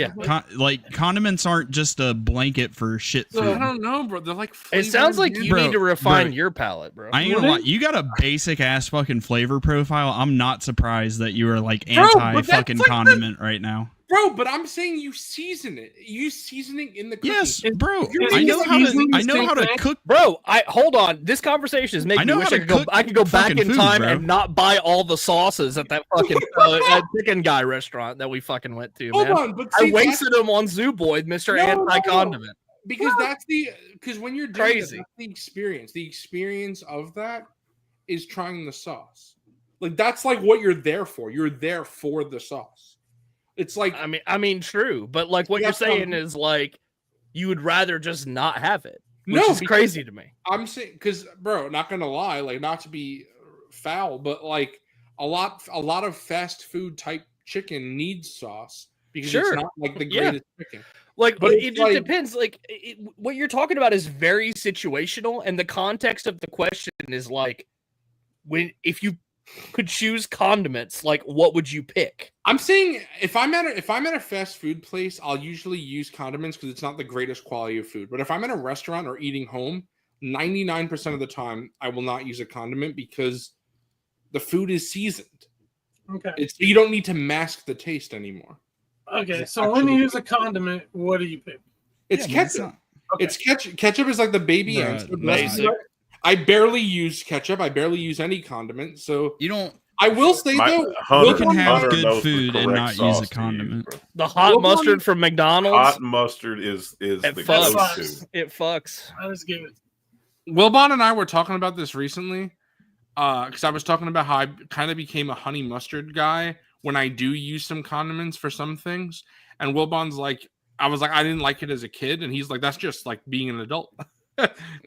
Speaker 5: condiments aren't just a blanket for shit food.
Speaker 4: I don't know, bro. They're like
Speaker 1: it sounds like you need to refine your palate, bro.
Speaker 5: I ain't gonna lie. You got a basic ass fucking flavor profile. I'm not surprised that you are like anti fucking condiment right now.
Speaker 4: Bro, but I'm saying you season it. You seasoning in the cooking.
Speaker 5: Yes, bro. I know how to cook.
Speaker 1: Bro, hold on. This conversation is making me wish I could go back in time and not buy all the sauces at that fucking chicken guy restaurant that we fucking went to.
Speaker 4: Hold
Speaker 1: man.
Speaker 4: on, but see,
Speaker 1: I wasted them on Zooboy, Mr. Anti-Condiment.
Speaker 4: Because because when you're doing crazy, that's the experience. The experience of that is trying the sauce. Like that's like what you're there for. You're there for the sauce. It's like
Speaker 1: I mean, true, but like what you're saying is like you would rather just not have it. Which is crazy to me.
Speaker 4: I'm saying because, bro, not gonna lie, like not to be foul, but like a lot of fast food type chicken needs sauce because it's not like the greatest chicken.
Speaker 1: Like, but it just depends. Like, what you're talking about is very situational, and the context of the question is like, if you could choose condiments, like what would you pick?
Speaker 4: I'm saying if I'm at a fast food place, I'll usually use condiments because it's not the greatest quality of food. But if I'm at a restaurant or eating home, 99% of the time I will not use a condiment because the food is seasoned.
Speaker 6: Okay.
Speaker 4: You don't need to mask the taste anymore.
Speaker 6: Okay, so when you use a condiment, what do you pick?
Speaker 4: It's ketchup. Okay. It's ketchup. Ketchup is like the baby answer. I barely use ketchup. I barely use any condiment. So
Speaker 5: you don't.
Speaker 4: I will say though,
Speaker 5: you can have good food and not use a condiment.
Speaker 1: The hot mustard from McDonald's.
Speaker 7: Hot mustard is the go-to.
Speaker 1: It fucks.
Speaker 6: I just give it.
Speaker 4: Wilbon and I were talking about this recently because I was talking about how I kind of became a honey mustard guy when I do use some condiments for some things. And Wilbon's like, I was like, I didn't like it as a kid, and he's like, that's just like being an adult.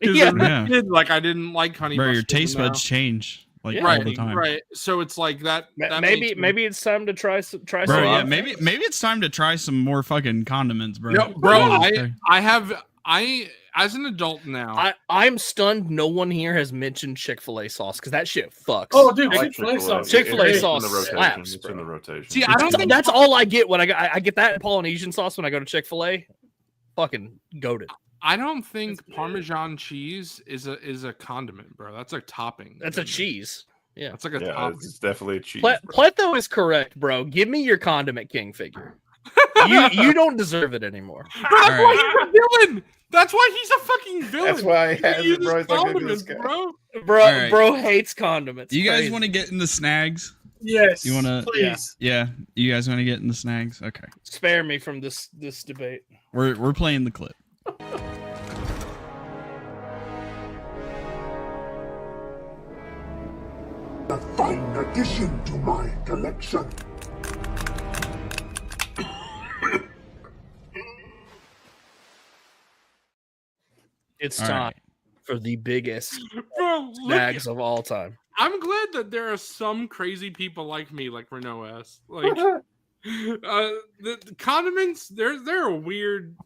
Speaker 4: Kid, like I didn't like honey mustard.
Speaker 5: Your taste buds change like all the time.
Speaker 4: Right. So it's like that
Speaker 1: maybe it's time to try some.
Speaker 5: Yeah, maybe it's time to try some more fucking condiments, bro.
Speaker 4: No, bro, I as an adult now.
Speaker 1: I'm stunned no one here has mentioned Chick-fil-A sauce because that shit fucks.
Speaker 6: Oh, dude, Chick-fil-A sauce.
Speaker 1: Chick-fil-A sauce slaps.
Speaker 7: It's in the rotation.
Speaker 4: See, I don't think
Speaker 1: that's all I get when I get that Polynesian sauce when I go to Chick-fil-A. Fucking goated.
Speaker 4: I don't think Parmesan cheese is a condiment, bro. That's a topping.
Speaker 1: That's a cheese. Yeah,
Speaker 4: it's like a topping.
Speaker 7: It's definitely a cheese.
Speaker 1: Pleto is correct, bro. Give me your condiment king figure. you don't deserve it anymore.
Speaker 4: Bro, that's why he's a villain. That's why he's a fucking villain.
Speaker 8: That's why he has it, bro.
Speaker 4: Condiments, bro.
Speaker 1: Bro hates condiments.
Speaker 5: You guys want to get into snags?
Speaker 6: Yes.
Speaker 5: You want to?
Speaker 6: Please.
Speaker 5: Yeah. You guys want to get into snags? Okay.
Speaker 1: Spare me from this debate.
Speaker 5: We're playing the clip.
Speaker 2: A fine addition to my collection.
Speaker 1: It's time for the biggest
Speaker 4: bro,
Speaker 1: snags of all time.
Speaker 4: I'm glad that there are some crazy people like me, like Renault S. Like the condiments, they're weird.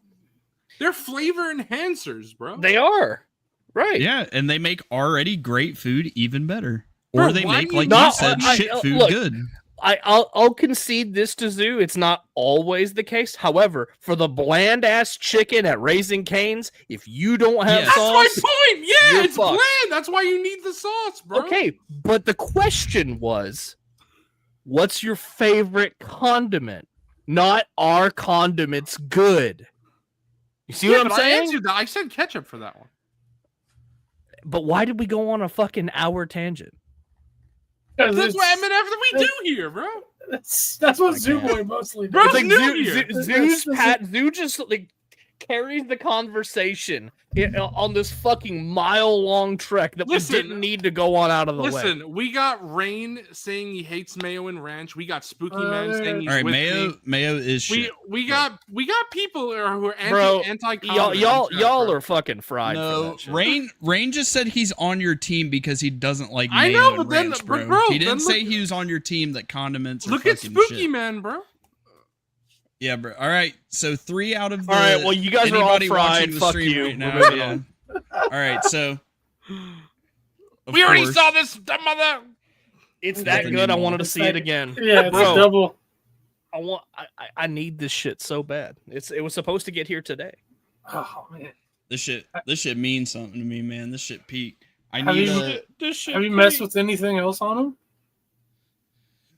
Speaker 4: They're flavor enhancers, bro.
Speaker 1: They are. Right.
Speaker 5: Yeah, and they make already great food even better. Or
Speaker 4: Bro,
Speaker 5: they make, like you said, shit food good.
Speaker 1: I'll concede this to Zoo. It's not always the case. However, for the bland ass chicken at Raising Cane's, if you don't have sauce,
Speaker 4: that's my point. Yeah, it's bland. That's why you need the sauce, bro.
Speaker 1: Okay, but the question was, what's your favorite condiment? Not are condiments good? You see what I'm saying?
Speaker 4: I said ketchup for that one.
Speaker 1: But why did we go on a fucking hour tangent?
Speaker 4: That's what MNF we do here, bro.
Speaker 6: That's what Zooboy mostly does.
Speaker 4: Bro,
Speaker 1: It's like
Speaker 4: new
Speaker 1: Zoo just like carries the conversation on this fucking mile-long trek that we didn't need to go on out of the way.
Speaker 4: Listen, we got Rain saying he hates Mayo and Ranch. We got Spooky Man saying he's
Speaker 5: all right,
Speaker 4: with
Speaker 5: Mayo
Speaker 4: me.
Speaker 5: is shit.
Speaker 4: We got people who are anti
Speaker 1: y'all are fucking fried.
Speaker 5: No,
Speaker 1: for that shit.
Speaker 5: Rain just said he's on your team because he doesn't like Mayo
Speaker 4: I know,
Speaker 5: and
Speaker 4: but then,
Speaker 5: ranch,
Speaker 4: but bro,
Speaker 5: he didn't
Speaker 4: then
Speaker 5: say he was on your team that condiments.
Speaker 4: Look
Speaker 5: are
Speaker 4: at
Speaker 5: fucking
Speaker 4: Spooky
Speaker 5: shit.
Speaker 4: Man, bro.
Speaker 5: Yeah, bro. All right, so 3 out of the.
Speaker 1: All right, well, you guys are all
Speaker 5: anybody
Speaker 1: fried.
Speaker 5: watching the
Speaker 1: Fuck
Speaker 5: stream
Speaker 1: you.
Speaker 5: right now.
Speaker 1: We're moving
Speaker 5: Yeah.
Speaker 1: on.
Speaker 5: All right, so.
Speaker 4: We already
Speaker 5: course,
Speaker 4: saw this, mother.
Speaker 1: It's that
Speaker 5: Nothing
Speaker 1: good. I
Speaker 5: anymore.
Speaker 1: wanted to see it again.
Speaker 6: Yeah, it's
Speaker 1: Bro.
Speaker 6: a double.
Speaker 1: I need this shit so bad. It was supposed to get here today.
Speaker 6: Oh man,
Speaker 5: This shit means something to me, man. This shit peaked. I
Speaker 6: Have
Speaker 5: need
Speaker 6: you-
Speaker 5: a.
Speaker 6: have you messed with anything else on him?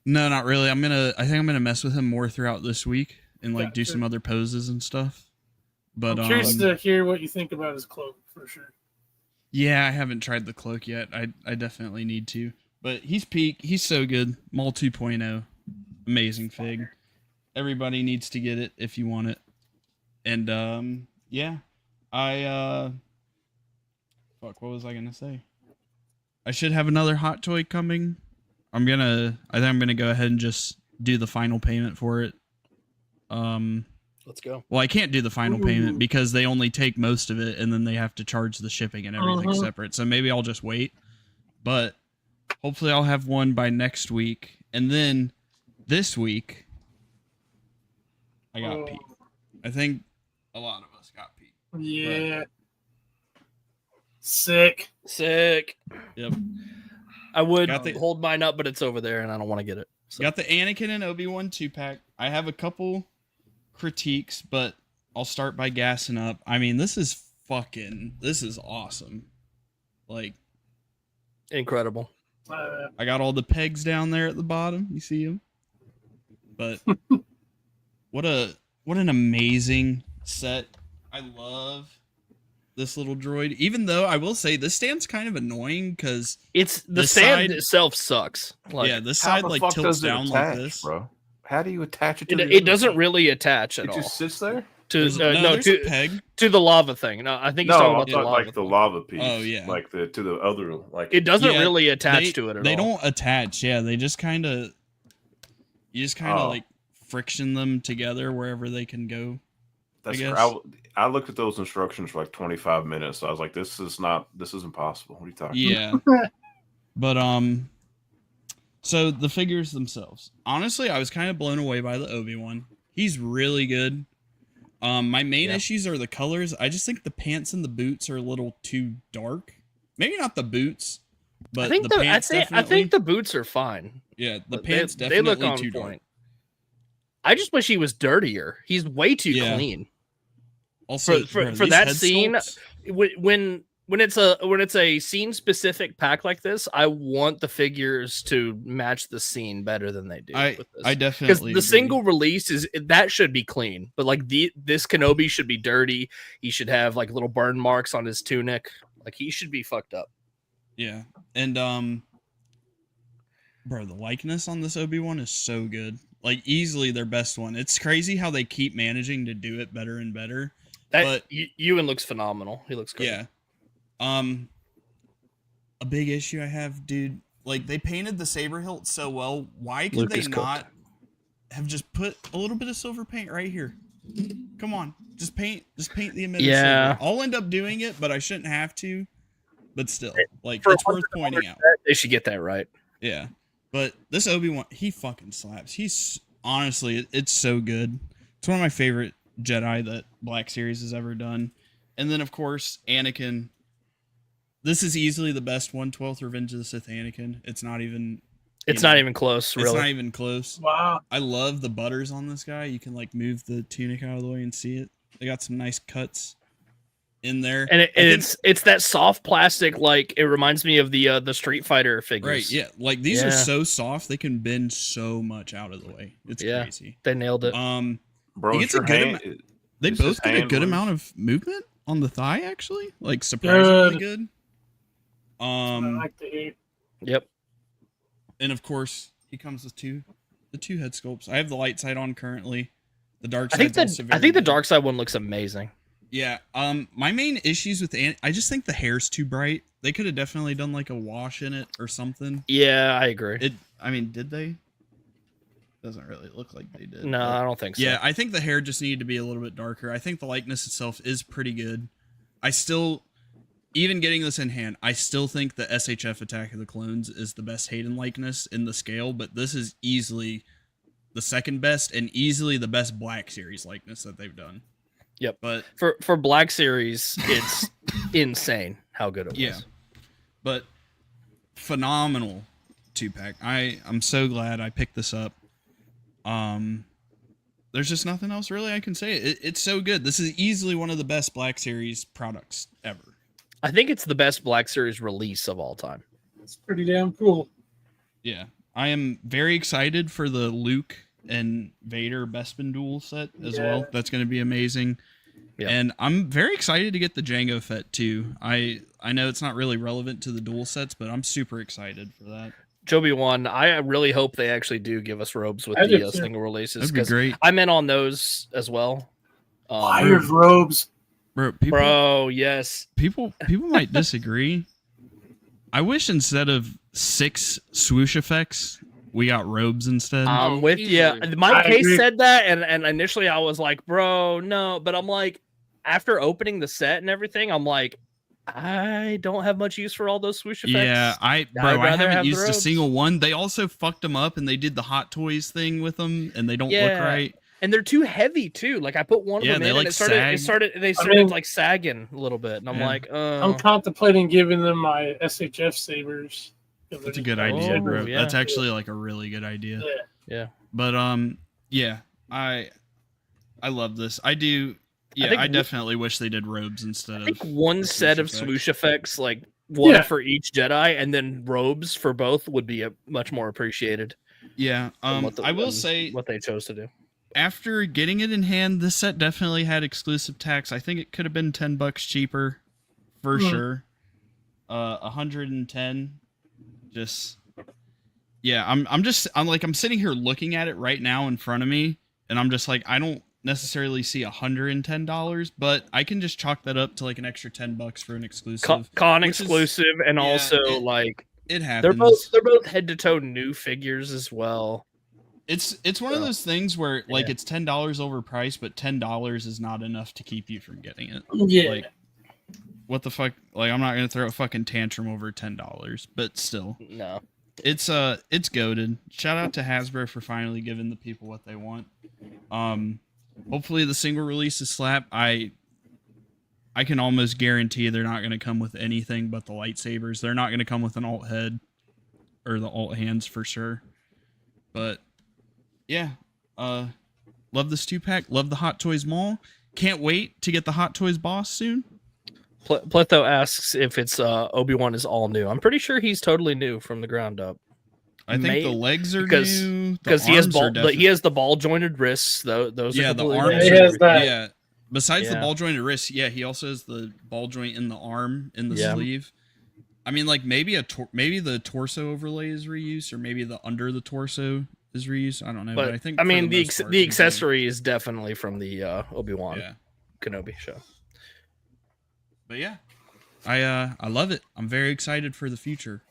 Speaker 5: No, not really. I think I'm gonna mess with him more throughout this week and like do
Speaker 6: Gotcha.
Speaker 5: some other poses and stuff. But
Speaker 6: I'm curious to hear what you think about his cloak for sure.
Speaker 5: yeah, I haven't tried the cloak yet. I definitely need to. But he's peak. He's so good. Maul 2.0. Amazing fig. Everybody needs to get it if you want it. And yeah. Fuck, what was I gonna say? I should have another hot toy coming. I think I'm gonna go ahead and just do the final payment for it.
Speaker 1: Let's go.
Speaker 5: Well, I can't do the final payment because they only take most of it and then they have to charge the shipping and everything separate. So maybe I'll just wait. But hopefully I'll have one by next week. And then this week, I got Pete. I think a lot of us got Pete.
Speaker 6: Yeah. Sick.
Speaker 5: Yep.
Speaker 1: I would
Speaker 5: Got the-
Speaker 1: hold mine up, but it's over there, and I don't want to get it. So.
Speaker 5: Got the Anakin and Obi-Wan 2-pack. I have a couple critiques, but I'll start by gassing up. I mean, this is awesome. Like,
Speaker 1: Incredible.
Speaker 5: I got all the pegs down there at the bottom. You see them? But what an amazing set. I love this little droid. Even though I will say this stand's kind of annoying because
Speaker 1: It's the
Speaker 5: this
Speaker 1: stand
Speaker 5: side-
Speaker 1: itself sucks. Like,
Speaker 5: yeah, this
Speaker 7: How
Speaker 5: side
Speaker 7: the
Speaker 5: like
Speaker 7: fuck
Speaker 5: tilts
Speaker 7: does it
Speaker 5: down
Speaker 7: attach,
Speaker 5: like this.
Speaker 7: bro? How do you attach it to
Speaker 1: it doesn't really attach at
Speaker 7: It
Speaker 1: all
Speaker 7: just sits there?
Speaker 1: to
Speaker 5: There's a peg.
Speaker 1: to the lava thing. No, I think he's
Speaker 7: No,
Speaker 1: talking
Speaker 7: I
Speaker 1: about the
Speaker 7: thought
Speaker 1: lava.
Speaker 7: like the
Speaker 1: thing.
Speaker 7: lava piece.
Speaker 5: Oh, yeah.
Speaker 7: Like to the other like
Speaker 1: It doesn't
Speaker 5: Yeah,
Speaker 1: really attach to it at
Speaker 5: They
Speaker 1: all.
Speaker 5: don't attach. Yeah, they just kind of. You just kind of
Speaker 7: Oh.
Speaker 5: like friction them together wherever they can go.
Speaker 7: That's
Speaker 5: guess.
Speaker 7: I looked at those instructions for like 25 minutes. So I was like, this is impossible. What are you talking
Speaker 5: Yeah. But so the figures themselves. Honestly, I was kind of blown away by the Obi-Wan. He's really good. My main issues are the colors. I just think the pants and the boots are a little too dark. Maybe not the boots, but
Speaker 1: I think
Speaker 5: the pants
Speaker 1: I
Speaker 5: definitely.
Speaker 1: think the boots are fine.
Speaker 5: yeah, the
Speaker 1: They-
Speaker 5: pants
Speaker 1: they
Speaker 5: definitely
Speaker 1: look on
Speaker 5: too
Speaker 1: point.
Speaker 5: dark.
Speaker 1: I just wish he was dirtier. He's way too
Speaker 5: Yeah.
Speaker 1: clean.
Speaker 5: Also,
Speaker 1: For
Speaker 5: bro,
Speaker 1: that
Speaker 5: these head
Speaker 1: scene,
Speaker 5: sculpts-
Speaker 1: when it's a scene specific pack like this, I want the figures to match the scene better than they do.
Speaker 5: I
Speaker 1: with this.
Speaker 5: I
Speaker 1: Because
Speaker 5: definitely
Speaker 1: the
Speaker 5: agree.
Speaker 1: single release that should be clean, but like this Kenobi should be dirty. He should have like little burn marks on his tunic. Like he should be fucked up.
Speaker 5: Yeah, and bro, the likeness on this Obi-Wan is so good. Like easily their best one. It's crazy how they keep managing to do it better and better. But
Speaker 1: Ewan looks phenomenal. He looks great.
Speaker 5: yeah, a big issue I have, dude. Like they painted the saber hilt so well. Why could
Speaker 1: Lucas
Speaker 5: they
Speaker 1: cooked.
Speaker 5: not have just put a little bit of silver paint right here? Come on, just paint the emitter.
Speaker 1: Yeah.
Speaker 5: silver. I'll end up doing it, but I shouldn't have to. But still, like
Speaker 1: For
Speaker 5: it's worth
Speaker 1: $100
Speaker 5: pointing out.
Speaker 1: They should get that right.
Speaker 5: Yeah, but this Obi-Wan, he fucking slaps. He's honestly, it's so good. It's one of my favorite Jedi that Black Series has ever done. And then of course Anakin. This is easily the best one. 12th Revenge of the Sith Anakin. It's not even.
Speaker 1: It's not even close.
Speaker 5: It's
Speaker 1: Really.
Speaker 5: not even close.
Speaker 6: Wow.
Speaker 5: I love the butters on this guy. You can like move the tunic out of the way and see it. They got some nice cuts in there.
Speaker 1: And
Speaker 5: I think-
Speaker 1: it's that soft plastic, like it reminds me of the Street Fighter figures.
Speaker 5: right. Yeah, like these are
Speaker 1: Yeah.
Speaker 5: so soft they can bend so much out of the way. It's
Speaker 1: Yeah.
Speaker 5: crazy.
Speaker 1: They nailed it.
Speaker 7: Bro,
Speaker 5: He
Speaker 7: is
Speaker 5: gets a
Speaker 7: your
Speaker 5: good
Speaker 7: hand-
Speaker 5: amount- They
Speaker 7: is his
Speaker 5: both get a
Speaker 7: hand
Speaker 5: good
Speaker 7: loose?
Speaker 5: amount of movement on the thigh, actually. Like surprisingly good.
Speaker 6: I like to hear.
Speaker 1: Yep.
Speaker 5: And of course, he comes with the two head sculpts. I have the light side on currently. The dark side.
Speaker 1: I think the dark side one looks amazing.
Speaker 5: Yeah. My main issues with I just think the hair's too bright. They could have definitely done like a wash in it or something.
Speaker 1: Yeah, I agree.
Speaker 5: Did they? Doesn't really look like they did.
Speaker 1: No, I don't think so.
Speaker 5: Yeah, I think the hair just needed to be a little bit darker. I think the likeness itself is pretty good. I still, even getting this in hand, I still think the SHF Attack of the Clones is the best Hayden likeness in the scale, but this is easily the second best and easily the best Black Series likeness that they've done.
Speaker 1: Yep.
Speaker 5: But
Speaker 1: for Black Series, it's insane how good it was.
Speaker 5: Yeah. But phenomenal 2-pack. I'm so glad I picked this up. There's just nothing else really I can say. It's so good. This is easily one of the best Black Series products ever.
Speaker 1: I think it's the best Black Series release of all time.
Speaker 6: It's pretty damn cool.
Speaker 5: Yeah. I am very excited for the Luke and Vader Bespin duel set as well. That's going to be amazing. Yeah. And I'm very excited to get the Jango Fett too. I know it's not really relevant to the duel sets, but I'm super excited for that.
Speaker 1: Joby one, I really hope they actually do give us robes with the single releases.
Speaker 5: That'd be great.
Speaker 1: I'm in on those as well.
Speaker 6: Fired robes.
Speaker 5: Bro,
Speaker 1: yes.
Speaker 5: People might disagree. I wish instead of 6 swoosh effects, we got robes instead.
Speaker 1: With my case said that, and initially I was like, bro, no. But I'm like, after opening the set and everything, I'm like, I don't have much use for all those swoosh effects.
Speaker 5: Yeah, I haven't used a single one. They also fucked them up, and they did the Hot Toys thing with them, and they don't look right.
Speaker 1: And they're too heavy too. Like I put one of them in, and they started like sagging a little bit, and I'm like,
Speaker 6: I'm contemplating giving them my SHF sabers.
Speaker 5: That's a good idea, bro. Yeah. That's actually like a really good idea.
Speaker 1: Yeah.
Speaker 5: But I love this. I do. Yeah, I definitely wish they did robes instead of
Speaker 1: one set of swoosh effects, like one for each Jedi, and then robes for both would be much more appreciated.
Speaker 5: Yeah. I will say
Speaker 1: what they chose to do.
Speaker 5: After getting it in hand, this set definitely had exclusive tax. I think it could have been $10 cheaper, for sure. 110. I'm sitting here looking at it right now in front of me, and I'm just like, I don't necessarily see $110, but I can just chalk that up to like an extra $10 for an exclusive
Speaker 1: con exclusive, and also
Speaker 5: it happens.
Speaker 1: They're both head to toe new figures as well.
Speaker 5: It's one of those things where like it's $10 overpriced, but $10 is not enough to keep you from getting it.
Speaker 6: Yeah.
Speaker 5: Like, what the fuck? Like, I'm not gonna throw a fucking tantrum over $10, but still,
Speaker 1: no.
Speaker 5: It's goated. Shout out to Hasbro for finally giving the people what they want. Hopefully the single release is slap. I can almost guarantee they're not going to come with anything but the lightsabers. They're not going to come with an alt head or the alt hands for sure. But yeah, love this 2-pack. Love the Hot Toys Mall. Can't wait to get the Hot Toys Boss soon.
Speaker 1: Pletho asks if it's Obi-Wan is all new. I'm pretty sure he's totally new from the ground up.
Speaker 5: I think the legs are new
Speaker 1: because he has the ball jointed wrists. Those
Speaker 5: are
Speaker 1: the
Speaker 5: arms. Yeah. Besides the ball jointed wrists, he also has the ball joint in the arm in the sleeve. I mean, like maybe the torso overlay is reused, or maybe the under the torso is reused. I don't know, but I think
Speaker 1: the accessory is definitely from the Obi-Wan Kenobi show.
Speaker 5: But yeah, I love it. I'm very excited for the future.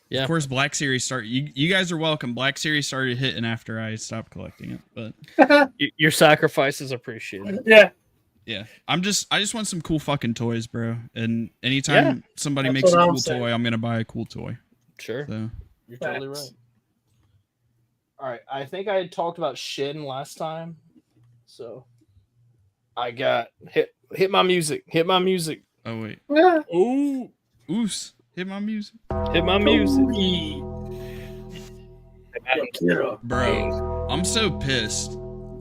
Speaker 5: Yeah. Of course, Black Series you guys are welcome. Black Series started hitting after I stopped collecting it, but
Speaker 1: your sacrifice is appreciated.
Speaker 5: Yeah. I just want some cool fucking toys, bro. And anytime somebody makes a cool toy, I'm gonna buy a cool toy.
Speaker 1: Sure.
Speaker 5: So
Speaker 1: you're totally right. All right. I think I had talked about Shin last time. So I got hit my music. Hit my music.
Speaker 5: Oh wait.
Speaker 1: Ooh.
Speaker 5: Oos. Hit my music.
Speaker 1: Hit my music.
Speaker 5: Bro, I'm so pissed.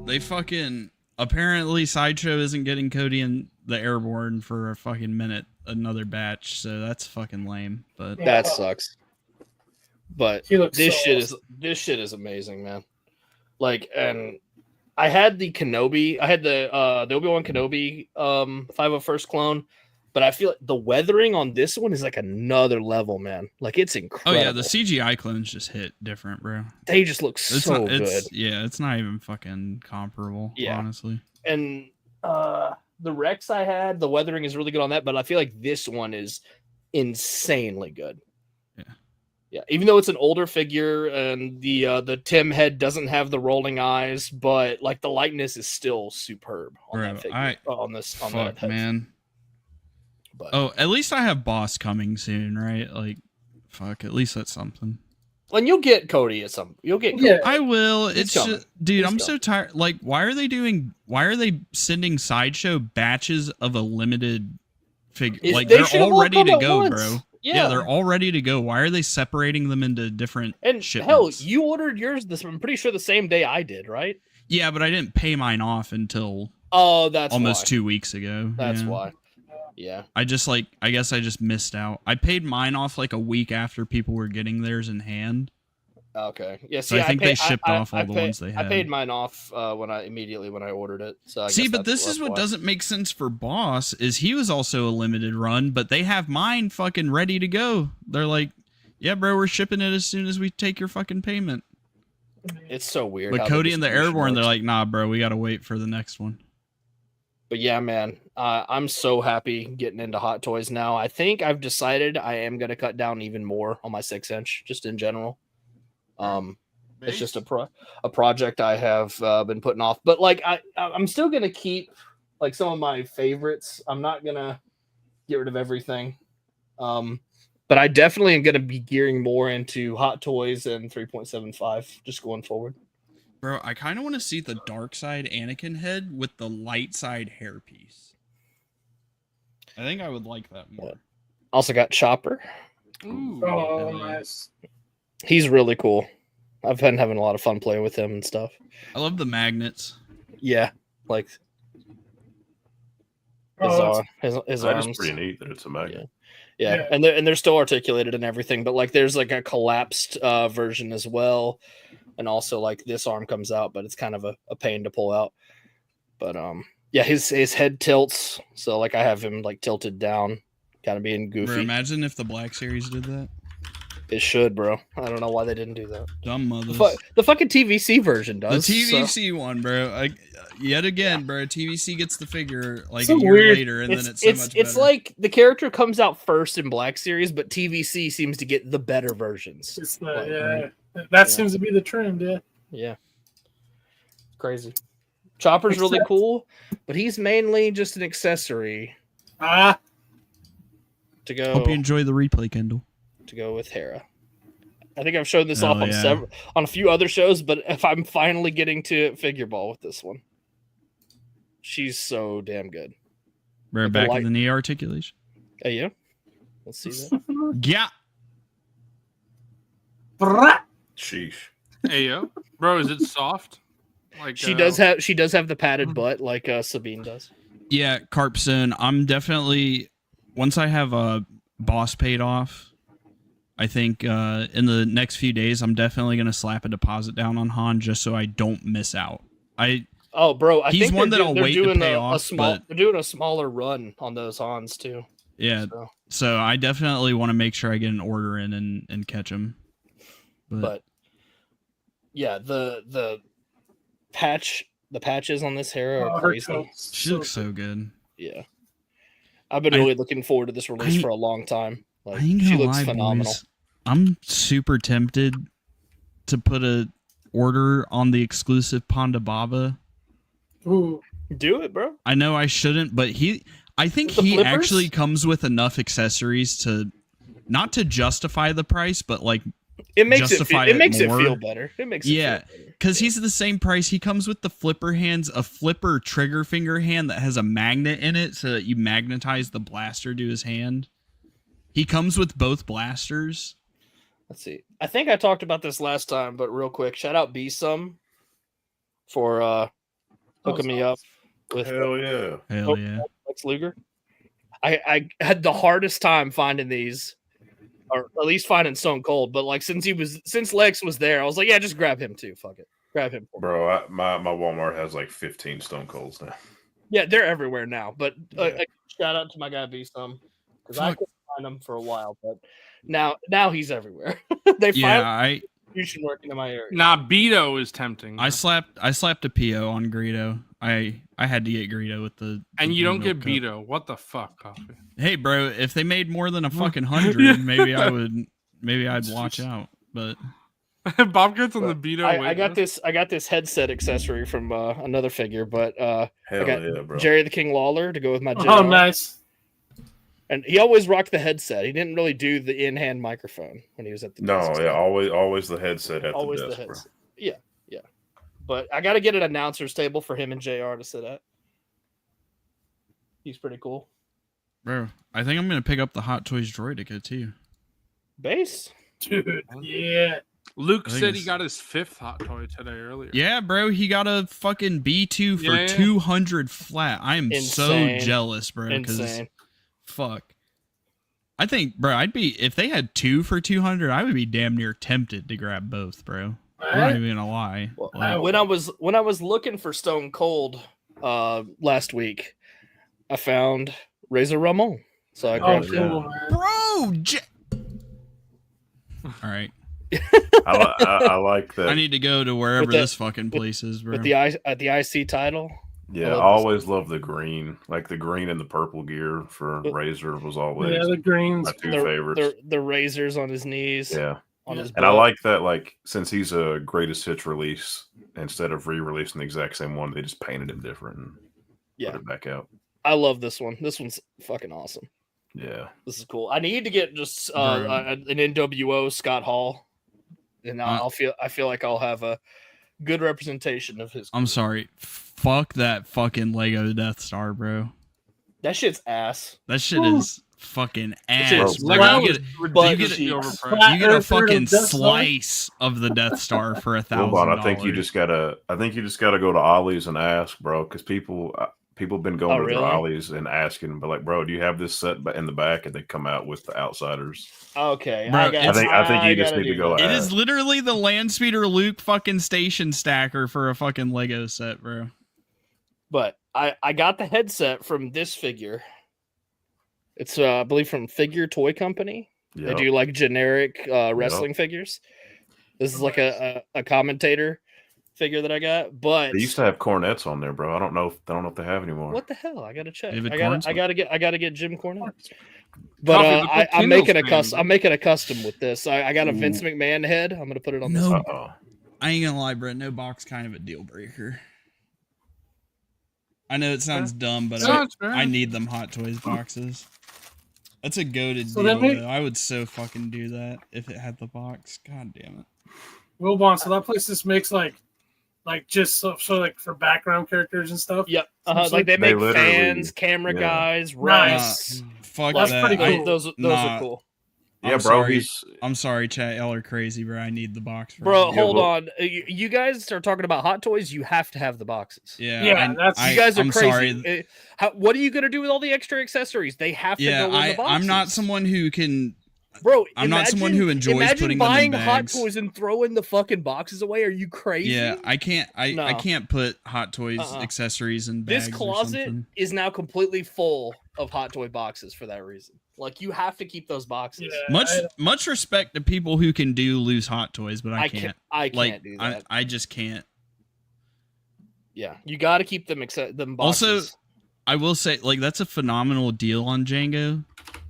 Speaker 5: They fucking apparently Sideshow isn't getting Cody and the Airborne for a fucking minute, another batch, so that's fucking lame. But
Speaker 1: that sucks. But this shit is amazing, man. Like, and I had the Kenobi, I had the Obi-Wan Kenobi 501st clone. But I feel like the weathering on this one is like another level, man. Like it's incredible.
Speaker 5: Oh yeah, the CGI clones just hit different, bro.
Speaker 1: They just look
Speaker 5: It's
Speaker 1: so
Speaker 5: not,
Speaker 1: good.
Speaker 5: Yeah, it's not even fucking comparable, honestly.
Speaker 1: And the Rex I had, the weathering is really good on that, but I feel like this one is insanely good. Yeah, even though it's an older figure and the Tim head doesn't have the rolling eyes, but like the likeness is still superb on that figure. That head.
Speaker 5: Man.
Speaker 1: But,
Speaker 5: at least I have Boss coming soon, right? Like, fuck, at least that's something.
Speaker 1: And you'll get Cody at some. You'll get Cody.
Speaker 6: Yeah.
Speaker 5: I will. It's just, dude, I'm
Speaker 1: coming.
Speaker 5: so tired. Like, why are they sending Sideshow batches of a limited figure? Like, they're all ready to go, bro. Yeah, they're all ready to go. Why are they separating them into different shipments?
Speaker 1: Hell, you ordered yours I'm pretty sure the same day I did, right?
Speaker 5: Yeah, but I didn't pay mine off until
Speaker 1: that's
Speaker 5: almost
Speaker 1: why.
Speaker 5: 2 weeks ago.
Speaker 1: That's why. Yeah.
Speaker 5: I guess I just missed out. I paid mine off like a week after people were getting theirs in hand.
Speaker 1: Okay. Yeah.
Speaker 5: So I think they shipped off all the ones they had.
Speaker 1: I paid mine off when I ordered it. So
Speaker 5: but this is what doesn't make sense for Boss is he was also a limited run, but they have mine fucking ready to go. They're like, yeah, bro, we're shipping it as soon as we take your fucking payment.
Speaker 1: It's so weird.
Speaker 5: But Cody and the Airborne, they're like, nah, bro, we gotta wait for the next one.
Speaker 1: But yeah, man, I'm so happy getting into Hot Toys now. I think I've decided I am gonna cut down even more on my 6-inch, just in general. It's just a project I have been putting off, but like I'm still gonna keep like some of my favorites. I'm not gonna get rid of everything, but I definitely am gonna be gearing more into Hot Toys and 3.75 just going forward.
Speaker 5: Bro, I kind of want to see the dark side Anakin head with the light side hairpiece. I think I would like that more.
Speaker 1: Also got Chopper.
Speaker 4: Ooh.
Speaker 6: Oh, nice.
Speaker 1: He's really cool. I've been having a lot of fun playing with him and stuff.
Speaker 5: I love the magnets.
Speaker 1: Yeah, like his arms.
Speaker 7: That is pretty neat that it's a magnet.
Speaker 1: Yeah. And they're still articulated and everything, but like there's like a collapsed version as well, and also like this arm comes out, but it's kind of a pain to pull out. But yeah, his head tilts, so like I have him like tilted down, kind of being goofy.
Speaker 5: Bro, imagine if the Black Series did that.
Speaker 1: It should, bro. I don't know why they didn't do that.
Speaker 5: Dumb mothers.
Speaker 1: The fucking TVC version does.
Speaker 5: The TVC one, bro. Yet again, bro. TVC gets the figure like
Speaker 6: so
Speaker 5: a year
Speaker 6: weird.
Speaker 5: later, and then it's so much better.
Speaker 1: It's like the character comes out first in Black Series, but TVC seems to get the better versions.
Speaker 6: That seems to be the trend.
Speaker 1: Yeah. Crazy. Chopper's really cool, but he's mainly just an accessory. To go.
Speaker 5: Hope you enjoy the replay, Kendall.
Speaker 1: To go with Hera. I think I've shown this off on a few other shows, but if I'm finally getting to figure ball with this one, she's so damn good.
Speaker 5: We're back in the knee articulation.
Speaker 1: Hey, yeah. Let's see that.
Speaker 5: Yeah.
Speaker 7: Sheesh.
Speaker 4: Hey yo, bro, is it soft? Like
Speaker 1: she does have the padded butt like Sabine does.
Speaker 5: Yeah, Carpstone. I'm definitely once I have a boss paid off. I think in the next few days, I'm definitely gonna slap a deposit down on Han just so I don't miss out.
Speaker 1: Bro, I
Speaker 5: he's
Speaker 1: think
Speaker 5: one that I'll wait to pay off.
Speaker 1: They're doing a smaller run on those Hans too.
Speaker 5: Yeah, so I definitely want to make sure I get an order in and catch them.
Speaker 1: But yeah, the patches on this Hera are crazy.
Speaker 5: She looks so good.
Speaker 1: Yeah, I've been really looking forward to this release for a long time. Like,
Speaker 5: she looks phenomenal. Boys. I'm super tempted to put a order on the exclusive Ponda Baba.
Speaker 6: Ooh.
Speaker 1: Do it, bro.
Speaker 5: I know I shouldn't, but I think he actually comes with enough accessories to not to justify the price, but like
Speaker 1: it makes it feel better.
Speaker 5: Because he's the same price. He comes with the flipper hands, a flipper trigger finger hand that has a magnet in it so that you magnetize the blaster to his hand. He comes with both blasters.
Speaker 1: Let's see. I think I talked about this last time, but real quick, shout out B-Sum for hooking me up with
Speaker 7: Hell yeah.
Speaker 1: Lex Luger. I had the hardest time finding these, or at least finding Stone Cold, but like since Lex was there, I was like, yeah, just grab him too. Fuck it. Grab him.
Speaker 7: Bro, my Walmart has like 15 Stone Colds now.
Speaker 1: Yeah, they're everywhere now. But
Speaker 6: Yeah.
Speaker 1: shout out to my guy B some because I couldn't find him for a while, but now he's everywhere. They finally distribution working in my area.
Speaker 4: Nah, Beto is tempting.
Speaker 5: I slapped a PO on Greedo. I had to get Greedo with the
Speaker 4: and you don't get
Speaker 5: cup.
Speaker 4: Beto. What the fuck, Coffee?
Speaker 5: Hey, bro, if they made more than a fucking 100, maybe I'd watch out. But
Speaker 4: Bob gets on the Beto.
Speaker 1: I got this headset accessory from another figure, but
Speaker 7: Hell
Speaker 1: I got
Speaker 7: yeah, bro.
Speaker 1: Jerry the King Lawler to go with my JR.
Speaker 6: Oh, nice.
Speaker 1: And he always rocked the headset. He didn't really do the in-hand microphone when he was at the desk.
Speaker 7: No, yeah, always the headset at
Speaker 1: always
Speaker 7: the desk,
Speaker 1: the
Speaker 7: bro.
Speaker 1: headset. Yeah. But I got to get an announcer's table for him and JR to sit at. He's pretty cool.
Speaker 5: bro, I think I'm gonna pick up the Hot Toys Droidica too.
Speaker 1: Base?
Speaker 6: Dude, yeah.
Speaker 4: Luke
Speaker 5: I think
Speaker 4: said he
Speaker 5: it's-
Speaker 4: got his 5th hot toy today earlier.
Speaker 5: Yeah, bro, he got a fucking B2 for
Speaker 4: Yeah.
Speaker 5: 200 flat. I am
Speaker 1: Insane.
Speaker 5: so jealous, bro. Because
Speaker 1: Insane.
Speaker 5: fuck. I think, bro, if they had 2 for 200, I would be damn near tempted to grab both, bro. I'm not even gonna lie.
Speaker 1: Well,
Speaker 5: Like,
Speaker 1: when I was looking for Stone Cold last week, I found Razor Ramon. So I
Speaker 6: Oh,
Speaker 1: grabbed
Speaker 6: cool,
Speaker 1: him.
Speaker 6: man.
Speaker 5: bro, all right.
Speaker 7: I like that.
Speaker 5: I need to go to wherever
Speaker 1: With the-
Speaker 5: this fucking place is, bro.
Speaker 1: With the IC title.
Speaker 7: Yeah, I
Speaker 1: love
Speaker 7: always love the green. Like the green and the purple gear for
Speaker 1: But-
Speaker 7: Razor was always
Speaker 6: Yeah, the greens.
Speaker 7: my two favorites.
Speaker 1: The razors on his knees.
Speaker 7: Yeah.
Speaker 1: On his
Speaker 7: And I
Speaker 1: butt.
Speaker 7: like that, like, since he's a greatest hits release, instead of re-releasing the exact same one, they just painted him different and
Speaker 1: Yeah.
Speaker 7: put it back out.
Speaker 1: I love this one. This one's fucking awesome.
Speaker 7: Yeah.
Speaker 1: This is cool. I need to get just
Speaker 5: Bro.
Speaker 1: an NWO Scott Hall, and I feel like I'll have a good representation of his.
Speaker 5: I'm sorry. Fuck that fucking Lego Death Star, bro.
Speaker 1: That shit's ass.
Speaker 5: That shit
Speaker 6: Ooh.
Speaker 5: is fucking ass.
Speaker 1: Shit's
Speaker 5: bro.
Speaker 4: Lego
Speaker 5: You
Speaker 4: is
Speaker 5: get,
Speaker 4: ridiculously
Speaker 1: cheap.
Speaker 4: overpriced.
Speaker 5: you get a
Speaker 6: Earth Turtle
Speaker 5: fucking
Speaker 6: Death Star?
Speaker 5: slice of the Death Star for $1,000.
Speaker 7: Well, I think you just gotta go to Ollie's and ask, bro, because people have been going
Speaker 1: Oh,
Speaker 7: to
Speaker 1: really?
Speaker 7: their Ollie's and asking, but like, bro, do you have this set in the back? And they come out with the Outsiders.
Speaker 1: Okay,
Speaker 5: Bro,
Speaker 1: I got.
Speaker 7: I think you just
Speaker 1: gotta
Speaker 7: need to
Speaker 1: do
Speaker 7: go
Speaker 1: that.
Speaker 5: It
Speaker 7: ask.
Speaker 5: is literally the Landspeeder Luke fucking station stacker for a fucking Lego set, bro.
Speaker 1: But I got the headset from this figure. It's I believe from Figure Toy Company. They
Speaker 7: Yep.
Speaker 1: do like generic wrestling figures. This is like a commentator figure that I got. But
Speaker 7: They used to have cornets on there, bro. I don't know if they have anymore.
Speaker 1: what the hell? I gotta check.
Speaker 5: David
Speaker 1: I
Speaker 5: Corns?
Speaker 1: gotta get Jim Cornette. But
Speaker 4: Coffee, look what
Speaker 1: I'm
Speaker 4: Kindle's
Speaker 1: making a
Speaker 4: saying,
Speaker 1: custom.
Speaker 4: bro.
Speaker 1: I'm making a custom with this. I got a
Speaker 7: Ooh.
Speaker 1: Vince McMahon head. I'm gonna put it on this.
Speaker 5: No.
Speaker 7: Uh-oh.
Speaker 5: I ain't gonna lie, bro. No box kind of a deal breaker. I know it sounds dumb, but
Speaker 4: No, it's fair.
Speaker 5: I need them Hot Toys boxes. That's a goated
Speaker 6: So
Speaker 5: deal,
Speaker 6: that make-
Speaker 5: though. I would so fucking do that if it had the box. God damn it.
Speaker 6: Wilbon, so that place just makes like just so like for background characters and stuff.
Speaker 1: Yep.
Speaker 6: Seems
Speaker 1: Like they
Speaker 7: they
Speaker 1: make
Speaker 7: literally-
Speaker 1: fans, camera
Speaker 7: yeah.
Speaker 1: guys,
Speaker 6: Nice.
Speaker 1: rice.
Speaker 5: Fuck
Speaker 6: That's
Speaker 5: that.
Speaker 6: pretty
Speaker 5: I-
Speaker 6: cool.
Speaker 1: Those
Speaker 5: Nah.
Speaker 1: are cool.
Speaker 7: Yeah,
Speaker 5: I'm
Speaker 7: bro.
Speaker 5: sorry.
Speaker 7: He's
Speaker 5: I'm sorry, chat. Y'all are crazy, bro. I need the box. For
Speaker 1: Bro,
Speaker 5: it.
Speaker 7: Yeah,
Speaker 1: hold
Speaker 7: well-
Speaker 1: on. You guys are talking about Hot Toys. You have to have the boxes.
Speaker 5: Yeah,
Speaker 6: Yeah,
Speaker 1: You guys are
Speaker 5: I'm
Speaker 1: crazy.
Speaker 5: sorry.
Speaker 1: What are you gonna do with all the extra accessories? They have to
Speaker 5: Yeah,
Speaker 1: go in the boxes.
Speaker 5: I'm not someone who can.
Speaker 1: Bro,
Speaker 5: I'm not someone who enjoys
Speaker 1: imagine
Speaker 5: putting them in
Speaker 1: buying Hot
Speaker 5: bags.
Speaker 1: Toys and throwing the fucking boxes away. Are you crazy?
Speaker 5: Yeah, I can't. I
Speaker 1: No.
Speaker 5: can't put Hot Toys
Speaker 1: Uh-uh.
Speaker 5: accessories in bags.
Speaker 1: This
Speaker 5: or
Speaker 1: closet
Speaker 5: something.
Speaker 1: is now completely full of Hot Toy boxes for that reason. Like you have to keep those boxes.
Speaker 6: Yeah,
Speaker 5: Much respect to people who can do loose Hot Toys, but I can't.
Speaker 1: I can't
Speaker 5: Like
Speaker 1: do that.
Speaker 5: I just can't.
Speaker 1: Yeah, you got to keep them them boxes.
Speaker 5: Also, I will say, like, that's a phenomenal deal on Django,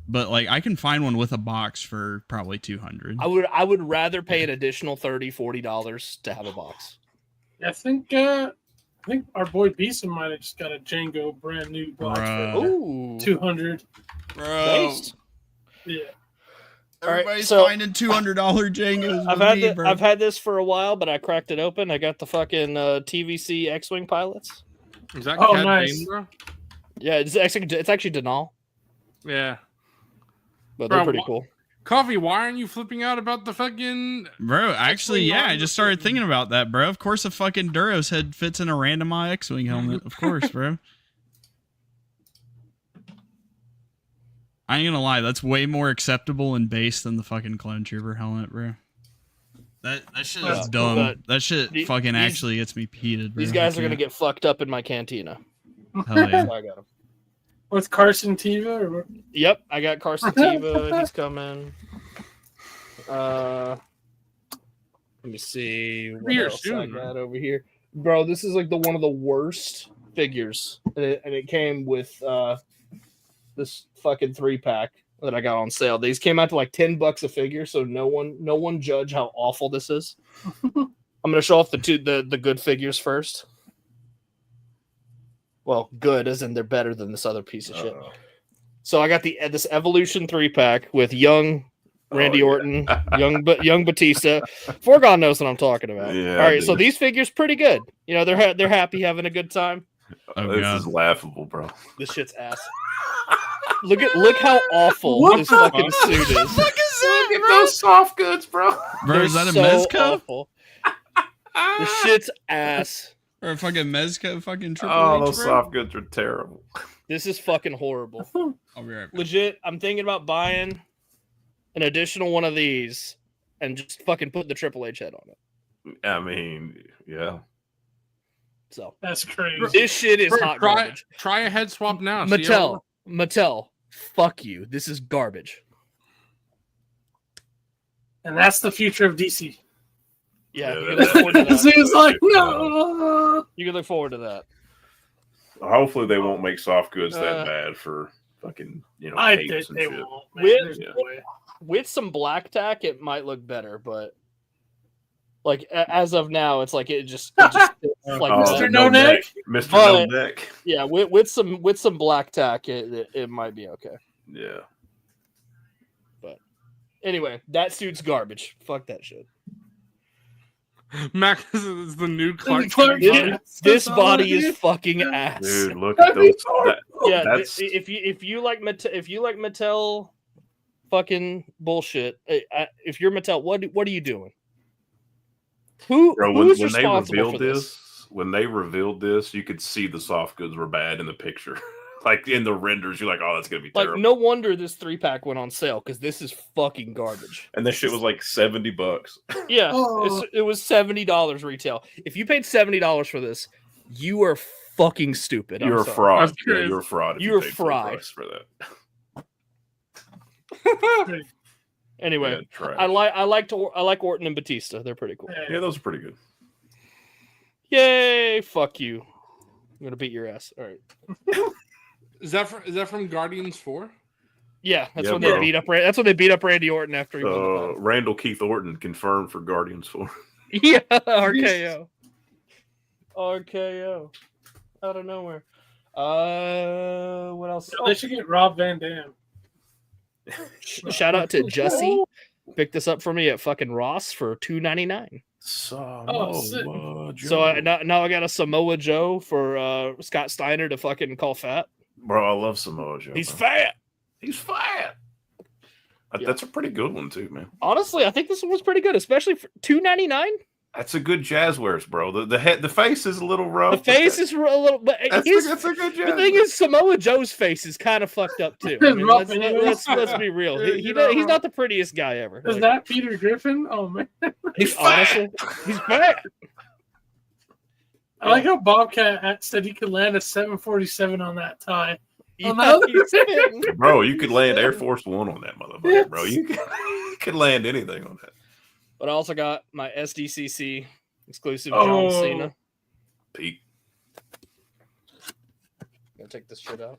Speaker 5: but like I can find one with a box for probably 200.
Speaker 1: I would rather pay an additional $30-$40 to have a box.
Speaker 6: I think our boy Beeson might have just got a Django brand new box
Speaker 5: Bruh.
Speaker 6: for
Speaker 1: Ooh,
Speaker 6: 200.
Speaker 5: Bro,
Speaker 1: based.
Speaker 6: Yeah.
Speaker 5: everybody's
Speaker 1: so-
Speaker 5: finding $200 Django's.
Speaker 1: I've had this for a while, but I cracked it open. I got the fucking TVC X-wing pilots.
Speaker 4: Is that
Speaker 6: Oh,
Speaker 4: Cad
Speaker 6: nice.
Speaker 4: Bane, bro?
Speaker 1: Yeah, it's actually Denal,
Speaker 4: Yeah.
Speaker 1: but
Speaker 4: Bro,
Speaker 1: they're pretty
Speaker 4: wha-
Speaker 1: cool.
Speaker 4: Coffee, why aren't you flipping out about the fucking...
Speaker 5: Bro, actually,
Speaker 4: X-Wing
Speaker 5: yeah, I
Speaker 4: helmet.
Speaker 5: just started thinking about that, bro. Of course, a fucking Duros head fits in a random X-Wing helmet. Of course, bro. I ain't gonna lie, that's way more acceptable and base than the fucking Clone Trooper helmet, bro. That shit is
Speaker 6: Yeah,
Speaker 5: dumb.
Speaker 1: but
Speaker 5: That shit
Speaker 1: the-
Speaker 5: fucking
Speaker 1: these-
Speaker 5: actually gets me heated, bro.
Speaker 1: These guys are gonna get fucked up in my cantina.
Speaker 5: Hell yeah.
Speaker 1: So I got him.
Speaker 6: With Carson Teva? Or...
Speaker 1: Yep, I got Carson Teva. He's coming. Let me see what
Speaker 4: Here
Speaker 1: else I
Speaker 4: soon,
Speaker 1: got over here, bro. This is like one of the worst figures, and it came with this fucking 3-pack that I got on sale. These came out to like $10 a figure, so no one judge how awful this is. I'm gonna show off the good figures first. Well, good as in they're better than this other piece of shit. So I got this Evolution 3-pack with young Randy Orton, young Batista. Forgon knows what I'm talking about.
Speaker 7: Yeah,
Speaker 1: all right, so these figures pretty good. You know, they're happy, having a good time.
Speaker 7: This is laughable, bro.
Speaker 1: This shit's ass. Look how awful this fucking suit is.
Speaker 7: Look at those soft goods, bro.
Speaker 5: Bro, is that a
Speaker 1: so
Speaker 5: Mezco?
Speaker 1: awful. This shit's ass.
Speaker 5: Or a fucking Mezco fucking Triple H,
Speaker 7: Those
Speaker 5: bro?
Speaker 7: soft goods are terrible.
Speaker 1: This is fucking horrible.
Speaker 5: I'll be right back.
Speaker 1: Legit, I'm thinking about buying an additional one of these and just fucking put the Triple H head on it.
Speaker 7: I mean, yeah.
Speaker 1: So
Speaker 6: That's crazy.
Speaker 1: this shit is hot garbage.
Speaker 4: Try a head swap now. see how-
Speaker 1: Mattel, fuck you. This is garbage.
Speaker 6: And that's the future of DC.
Speaker 1: Yeah,
Speaker 7: Yeah,
Speaker 1: you can look forward to
Speaker 6: So
Speaker 1: that.
Speaker 6: he's like, no.
Speaker 1: You can look forward to that.
Speaker 7: Hopefully they won't make soft goods that bad for fucking,
Speaker 6: I
Speaker 7: capes
Speaker 6: think
Speaker 7: and
Speaker 6: they
Speaker 7: shit.
Speaker 6: won't. Man.
Speaker 1: With-
Speaker 6: There's
Speaker 7: Yeah.
Speaker 6: no way.
Speaker 1: With some black tack, it might look better, but like as of now, it's like it just like
Speaker 6: Mr.
Speaker 1: that.
Speaker 6: No Neck?
Speaker 7: Mr.
Speaker 1: But-
Speaker 7: No Neck.
Speaker 1: Yeah, with some black tack, it might be okay.
Speaker 7: Yeah.
Speaker 1: Anyway, that suit's garbage. Fuck that shit.
Speaker 4: Max is the new Clark.
Speaker 6: Clark
Speaker 4: Kent.
Speaker 6: Kent.
Speaker 1: This
Speaker 6: That's
Speaker 1: body
Speaker 6: all I
Speaker 1: is
Speaker 6: do.
Speaker 1: fucking ass.
Speaker 7: Dude, look at those.
Speaker 1: Yeah,
Speaker 7: that's
Speaker 1: if you like Mattel, fucking bullshit. If you're Mattel, what are you doing?
Speaker 7: bro,
Speaker 1: Who's
Speaker 7: when they
Speaker 1: responsible for
Speaker 7: revealed this, when they revealed this, you could see the soft goods were bad in the picture. Like in the renders, you're like, oh, that's gonna be
Speaker 1: Like,
Speaker 7: terrible.
Speaker 1: no wonder this 3-pack went on sale because this is fucking garbage.
Speaker 7: And this shit was like $70.
Speaker 1: Yeah,
Speaker 6: Oh.
Speaker 1: it was $70 retail. If you paid $70 for this, you are fucking stupid. I'm
Speaker 7: You're a
Speaker 1: sorry.
Speaker 7: fraud.
Speaker 4: That's
Speaker 7: Yeah,
Speaker 4: crazy.
Speaker 7: you're a fraud. if
Speaker 1: You're
Speaker 7: you paid full
Speaker 1: fried.
Speaker 7: price for that.
Speaker 1: Anyway,
Speaker 7: Yeah, trash.
Speaker 1: I like Orton and Batista. They're pretty cool.
Speaker 7: Yeah, those are pretty good.
Speaker 1: Yay! Fuck you. I'm gonna beat your ass. All right.
Speaker 4: Is that from Guardians 4?
Speaker 1: Yeah, that's
Speaker 7: Yeah,
Speaker 1: when
Speaker 7: bro.
Speaker 1: they beat up. That's when they beat up Randy Orton after he won the title.
Speaker 7: Randall Keith Orton confirmed for Guardians 4.
Speaker 1: Yeah, RKO. RKO. Out of nowhere. What else?
Speaker 6: They should get Rob Van Dam.
Speaker 1: Shout out to Jesse. Picked this up for me at fucking Ross for $2.99.
Speaker 6: Oh, sick.
Speaker 1: So now I got a Samoa Joe for Scott Steiner to fucking call fat.
Speaker 7: Bro, I love Samoa Joe.
Speaker 1: He's
Speaker 7: bro.
Speaker 1: fat.
Speaker 7: He's fat.
Speaker 1: Yeah.
Speaker 7: That's a pretty good one too, man.
Speaker 1: Honestly, I think this one was pretty good, especially for $2.99.
Speaker 7: That's a good Jazzwares, bro. The head, the face is a little rough.
Speaker 1: The
Speaker 7: but
Speaker 1: face is a little, but
Speaker 7: that's
Speaker 1: his,
Speaker 7: a good
Speaker 1: the thing is, Samoa Joe's face is kind of fucked up too. I mean,
Speaker 6: Rough
Speaker 1: let's be real. He's not the prettiest guy ever.
Speaker 6: Is
Speaker 1: Like,
Speaker 6: that Peter Griffin? Oh man,
Speaker 7: He's
Speaker 1: honestly, he's fat.
Speaker 6: I like how Bobcat said he could land a 747 on that tie.
Speaker 1: Yeah,
Speaker 6: On the other
Speaker 1: he's
Speaker 6: hand.
Speaker 1: fat.
Speaker 7: Bro, you could land Air Force One on that motherfucker, bro. You could land anything on that.
Speaker 1: But I also got my SDCC exclusive
Speaker 6: Oh.
Speaker 1: John Cena.
Speaker 7: Pete.
Speaker 1: Gonna take this shit out.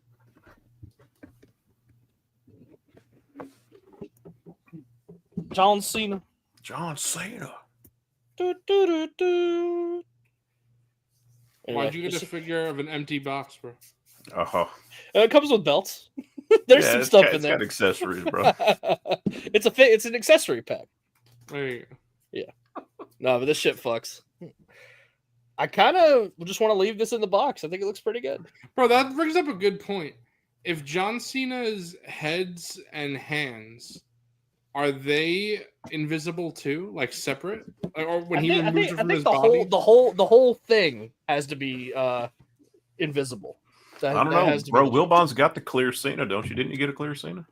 Speaker 1: John Cena.
Speaker 7: John Cena.
Speaker 1: Do, do, do, do.
Speaker 4: Why'd you
Speaker 1: Anyway,
Speaker 4: get a figure of an empty box, bro?
Speaker 7: Uh-huh.
Speaker 1: it comes with belts. There's some
Speaker 7: it's
Speaker 1: stuff
Speaker 7: got,
Speaker 1: in
Speaker 7: it's
Speaker 1: there.
Speaker 7: got accessories, bro.
Speaker 1: It's an accessory pack.
Speaker 4: There you go.
Speaker 1: No, but this shit fucks. I kind of just want to leave this in the box. I think it looks pretty good.
Speaker 4: Bro, that brings up a good point. If John Cena's heads and hands, are they invisible too? Like separate? Or when he removes it from his body?
Speaker 1: the whole thing has to be invisible.
Speaker 7: I don't know, bro. Wilbon's got the clear Cena, don't you? Didn't you get a clear Cena?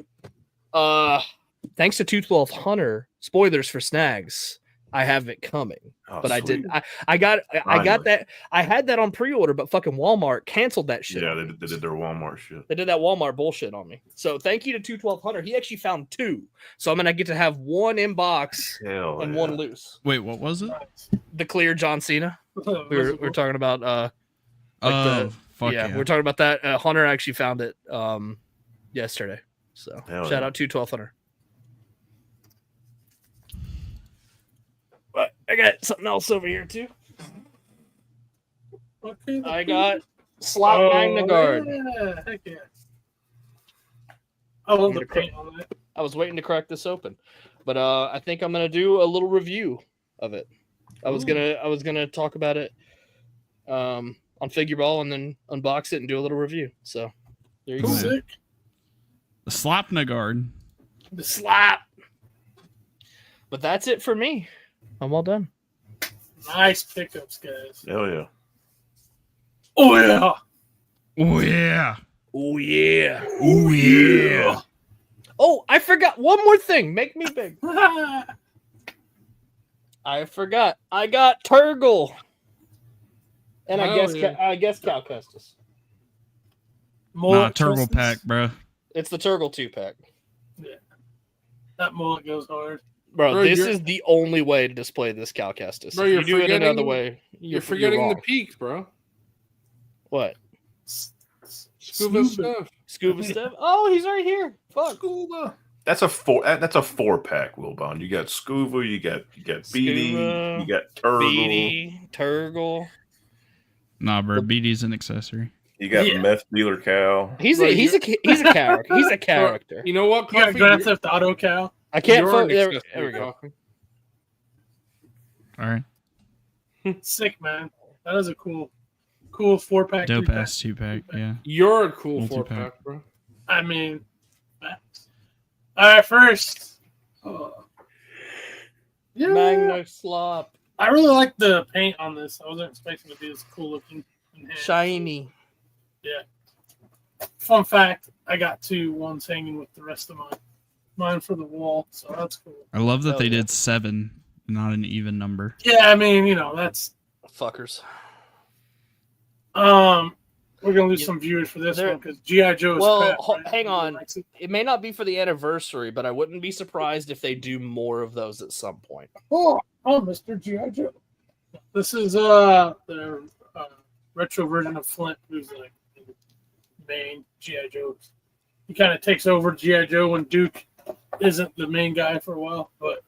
Speaker 1: Thanks to 212 Hunter, spoilers for Snags. I have it coming.
Speaker 7: Oh,
Speaker 1: But I
Speaker 7: sweet.
Speaker 1: did. I got
Speaker 7: Finally.
Speaker 1: that. I had that on pre-order, but fucking Walmart canceled that shit.
Speaker 7: Yeah, they did their Walmart shit.
Speaker 1: They did that Walmart bullshit on me. So thank you to 212 Hunter. He actually found 2. So I'm gonna get to have 1 in box
Speaker 7: Hell
Speaker 1: and
Speaker 7: yeah.
Speaker 1: 1 loose.
Speaker 5: Wait, what was it?
Speaker 1: The clear John Cena. We were talking about
Speaker 5: Fuck
Speaker 1: yeah,
Speaker 5: yeah.
Speaker 1: we're talking about that. Hunter actually found it yesterday. So
Speaker 7: Hell
Speaker 1: shout
Speaker 7: yeah.
Speaker 1: out 212 Hunter. But I got something else over here too.
Speaker 6: Okay,
Speaker 1: I got Slot Magna Guard.
Speaker 6: Yeah, heck yeah. I love the paint on that.
Speaker 1: I was waiting to crack this open, but I think I'm gonna do a little review of it. I was gonna talk about it on Figure Ball and then unbox it and do a little review. So there you
Speaker 6: Cool.
Speaker 1: go.
Speaker 6: Sick.
Speaker 5: The Slapnagard.
Speaker 1: The slap. But that's it for me. I'm all done.
Speaker 6: Nice pickups, guys.
Speaker 7: Hell yeah.
Speaker 6: Oh yeah.
Speaker 5: Oh yeah.
Speaker 1: Oh yeah.
Speaker 5: Oh yeah.
Speaker 1: Oh, I forgot one more thing. Make me big. I forgot. I got Turgle. And
Speaker 4: Hell yeah.
Speaker 1: I guess Cal Kestis.
Speaker 5: Nah, Turtle Pack, bro.
Speaker 1: It's the Turgle 2-pack.
Speaker 6: That mullet goes hard.
Speaker 1: Bro, this
Speaker 4: you're-
Speaker 1: is the only way to display this Cal Kestis.
Speaker 4: Bro,
Speaker 1: If
Speaker 4: you're
Speaker 1: you do it another
Speaker 4: forgetting-
Speaker 1: way,
Speaker 4: You're forgetting the
Speaker 1: wrong.
Speaker 4: peak, bro.
Speaker 1: What?
Speaker 4: Scuba stuff.
Speaker 1: Scuba stuff? Oh, he's right here. Fuck.
Speaker 4: Scuba.
Speaker 7: That's a 4-pack, Wilbon. You got Scuba, you got BD,
Speaker 1: Scuba,
Speaker 7: you got Turtle,
Speaker 1: Beatty, Turgle.
Speaker 5: Nah, bro. BD's an accessory.
Speaker 7: you got
Speaker 6: Yeah.
Speaker 7: Meth Dealer Cal.
Speaker 1: He's
Speaker 4: Bro,
Speaker 1: a character. He's a character.
Speaker 4: You know what,
Speaker 6: You got
Speaker 4: Coffee?
Speaker 6: Grand Theft Auto, Cal.
Speaker 1: I can't
Speaker 4: You're an
Speaker 1: there
Speaker 4: accessory,
Speaker 1: we go.
Speaker 4: Coffee.
Speaker 5: All right.
Speaker 6: Sick, man. That is a cool 4-pack.
Speaker 5: Dope
Speaker 6: 3-pack.
Speaker 5: ass 2-pack. Yeah.
Speaker 4: You're a cool
Speaker 5: Multi-pack.
Speaker 4: 4-pack, bro.
Speaker 6: I mean, facts. All right, first. Yeah.
Speaker 1: Magna Slop.
Speaker 6: I really like the paint on this. I wasn't expecting it to be as cool looking. in hand.
Speaker 1: Shiny.
Speaker 6: Fun fact, I got 2 ones hanging with the rest of mine for the wall, so that's cool.
Speaker 5: I love that
Speaker 1: Hell
Speaker 5: they
Speaker 1: yeah.
Speaker 5: did 7, not an even number.
Speaker 6: Yeah, I mean, that's
Speaker 1: Fuckers.
Speaker 6: we're gonna lose some viewers for this
Speaker 1: There-
Speaker 6: one because GI Joe is
Speaker 1: Well,
Speaker 6: crap, right?
Speaker 1: hang on.
Speaker 6: Everybody likes it.
Speaker 1: It may not be for the anniversary, but I wouldn't be surprised if they do more of those at some point.
Speaker 6: Oh, Mr. GI Joe. This is the retro version of Flint, who's like the main GI Joe. He kind of takes over GI Joe when Duke isn't the main guy for a while. But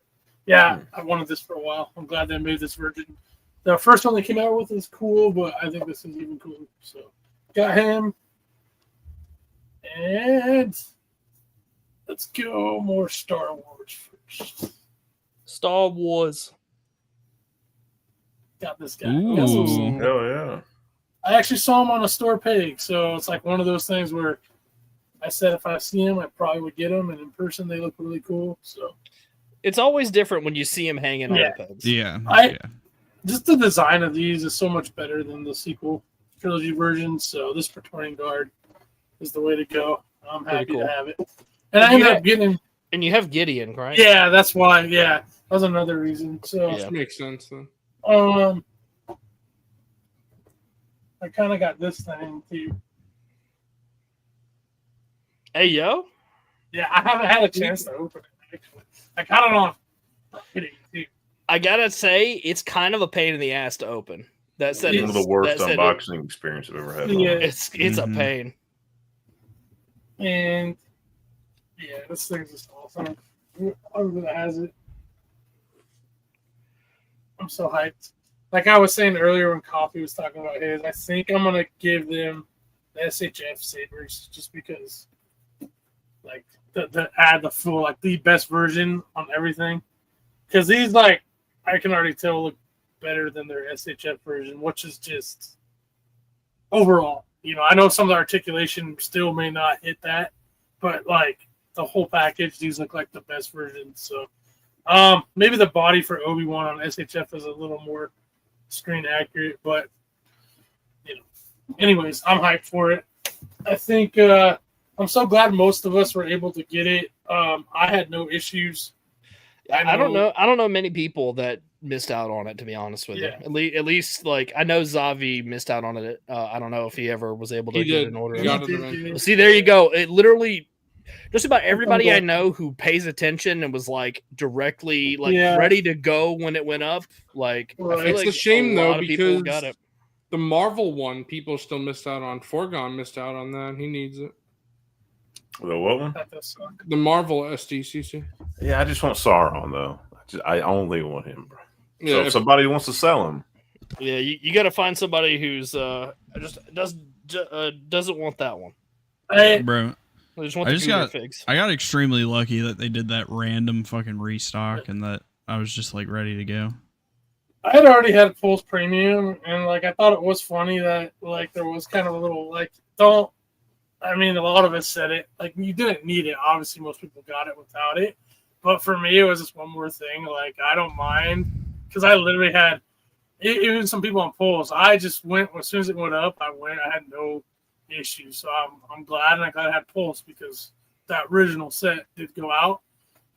Speaker 6: yeah, I wanted this for a while. I'm glad they made this version. The first one they came out with is cool, but I think this is even cooler. So got him. And let's go more Star Wars first.
Speaker 1: Star Wars.
Speaker 6: Got this guy.
Speaker 5: Ooh.
Speaker 6: Got some-
Speaker 7: Hell yeah.
Speaker 6: I actually saw him on a store page, so it's like one of those things where I said if I see him, I probably would get him, and in person they look really cool. So
Speaker 1: It's always different when you see him hanging
Speaker 6: Yeah.
Speaker 1: on the pegs.
Speaker 5: Yeah.
Speaker 6: I-
Speaker 5: yeah.
Speaker 6: just the design of these is so much better than the sequel trilogy versions. So this Praetorian Guard is the way to go. I'm
Speaker 1: Pretty
Speaker 6: happy
Speaker 1: cool.
Speaker 6: to have it. And I ended up getting,
Speaker 1: And you have Gideon, right?
Speaker 6: yeah, that's why. Yeah, that was another reason. So
Speaker 1: Yeah.
Speaker 4: Makes sense then.
Speaker 6: I kind of got this thing too.
Speaker 1: Hey, yo.
Speaker 6: Yeah, I haven't had a chance to open it. Actually, I got it on Friday, too.
Speaker 1: I gotta say, it's kind of a pain in the ass to open. That said,
Speaker 7: One of the worst
Speaker 1: that said,
Speaker 7: unboxing experience I've ever had.
Speaker 6: Yeah.
Speaker 1: it's
Speaker 5: Mhm.
Speaker 1: a pain.
Speaker 6: And yeah, this thing's just awesome. Everyone that has it, I'm so hyped. Like I was saying earlier when Coffee was talking about his, I think I'm gonna give them the SHF sabers just because, like, the add the full, like, the best version on everything. Because these, like, I can already tell look better than their SHF version, which is just overall. I know some of the articulation still may not hit that, but like the whole package, these look like the best version. So maybe the body for Obi-Wan on SHF is a little more screen accurate, but anyways, I'm hyped for it. I think I'm so glad most of us were able to get it. I had no issues.
Speaker 1: I don't know many people that missed out on it, to be honest with
Speaker 6: Yeah.
Speaker 1: you. At least, like, I know Zavi missed out on it. I don't know if he ever was able to
Speaker 4: He
Speaker 1: get
Speaker 4: did.
Speaker 1: an order.
Speaker 4: He
Speaker 1: or
Speaker 4: got
Speaker 1: not.
Speaker 4: it eventually.
Speaker 1: See, there you go. It literally, just about everybody I know who pays attention and was like directly like ready to go when it went up. Like, I feel
Speaker 4: It's
Speaker 1: like
Speaker 4: a shame
Speaker 1: lot
Speaker 4: though
Speaker 1: of people
Speaker 4: because
Speaker 1: got it.
Speaker 4: the Marvel one, people still missed out on. Foregone missed out on that. He needs it.
Speaker 7: The what one?
Speaker 4: The Marvel SDCC.
Speaker 7: Yeah, I just want Sauron though. I only want him, bro.
Speaker 4: Yeah,
Speaker 7: So if somebody wants to sell him,
Speaker 1: Yeah, you got to find somebody who's just doesn't want that one.
Speaker 5: Bro,
Speaker 1: I just want
Speaker 5: I
Speaker 1: the
Speaker 5: just
Speaker 1: Goober
Speaker 5: got
Speaker 1: figs.
Speaker 5: I got extremely lucky that they did that random fucking restock and that I was just like ready to go.
Speaker 6: I had already had Pulse Premium, and like I thought it was funny that like there was kind of a little like I mean, a lot of us said it like you didn't need it. Obviously, most people got it without it, but for me, it was just one more thing. Like I don't mind because I literally had even some people on Pulse. I just went as soon as it went up. I had no issues, so I'm glad, and I had Pulse because that original set did go out,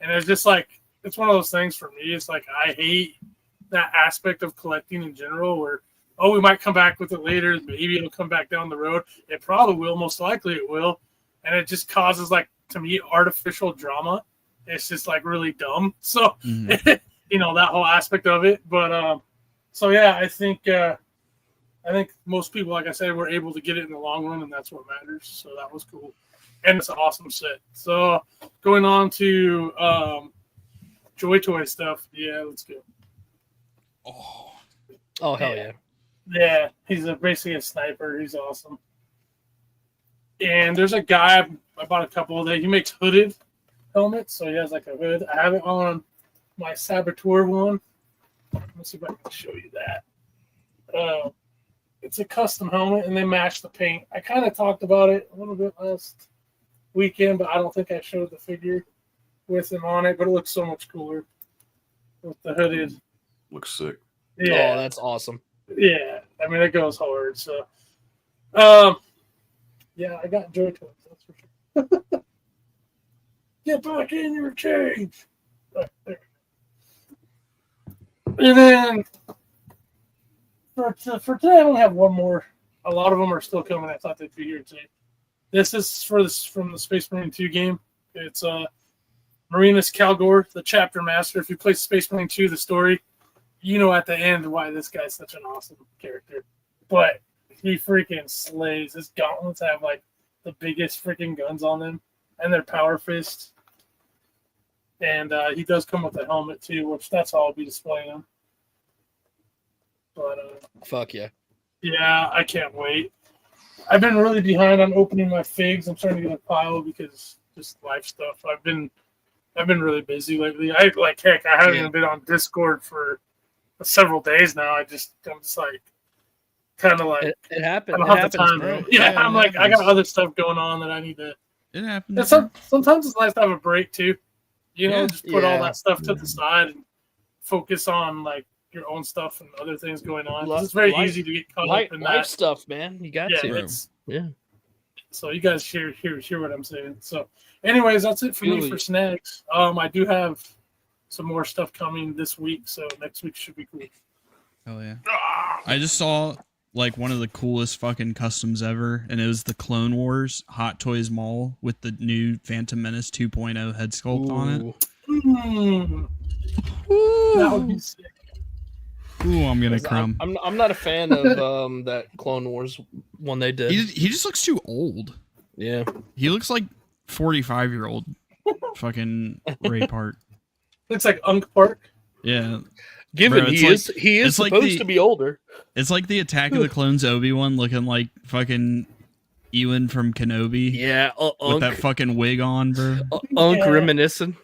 Speaker 6: and it's just like it's one of those things for me. It's like I hate that aspect of collecting in general where we might come back with it later, maybe it'll come back down the road. It probably will, most likely it will, and it just causes like to me artificial drama. It's just like really dumb. So that whole aspect of it. But so yeah, I think most people, like I said, were able to get it in the long run, and that's what matters. So that was cool, and it's an awesome set. So going on to Joy Toy stuff. Yeah, let's go.
Speaker 1: Oh hell yeah!
Speaker 6: Yeah, he's basically a sniper. He's awesome. And there's a guy I bought a couple of that he makes hooded helmets, so he has like a hood. I have it on my Saboteur one. Let me see if I can show you that. It's a custom helmet, and they match the paint. I kind of talked about it a little bit last weekend, but I don't think I showed the figure with him on it. But it looks so much cooler with the hooded.
Speaker 7: looks sick.
Speaker 6: Yeah,
Speaker 1: Oh, that's awesome.
Speaker 6: Yeah, I mean it goes hard. So, yeah, I got Joy Toys. That's for sure. Get back in your change. Right, there. And then for today, I only have one more. A lot of them are still coming. I thought they'd be here today. This is from the Space Marine 2 game. It's Marinus Calgor, the chapter master. If you play Space Marine 2, the story, you know at the end why this guy's such an awesome character. But he freaking slays. His gauntlets have like the biggest freaking guns on them, and they're power fists. And he does come with a helmet too, which that's all I'll be displaying him. But
Speaker 1: Fuck yeah.
Speaker 6: Yeah, I can't wait. I've been really behind on opening my figs. I'm starting to get a pile because just life stuff. I've been really busy lately. I haven't even been on Discord for several days now. I'm just like kind of like
Speaker 1: it happened.
Speaker 6: I don't have the time, bro. Yeah, I'm like I got other stuff going on that I need to.
Speaker 5: It happens.
Speaker 6: Sometimes it's nice to have a break too. Just put all that stuff to the side and focus on like your own stuff and other things going on. It's very easy to get caught up in that
Speaker 1: stuff, man. You got to. Yeah.
Speaker 6: So you guys hear what I'm saying. So, anyways, that's it for me for Snags. I do have some more stuff coming this week, so next week should be cool.
Speaker 5: Hell yeah! I just saw like one of the coolest fucking customs ever, and it was the Clone Wars Hot Toys Mall with the new Phantom Menace 2.0 head sculpt on it.
Speaker 6: That would be sick.
Speaker 5: Ooh, I'm gonna crumb.
Speaker 1: I'm not a fan of that Clone Wars one they did.
Speaker 5: He just looks too old.
Speaker 1: Yeah,
Speaker 5: he looks like 45-year-old fucking Ray Park.
Speaker 6: Looks like Unk Park.
Speaker 5: Yeah.
Speaker 1: Given he is supposed to be older.
Speaker 5: It's like the Attack of the Clones Obi-Wan looking like fucking Ewan from Kenobi.
Speaker 1: Yeah,
Speaker 5: with that fucking wig on, bro.
Speaker 1: Unk reminiscent.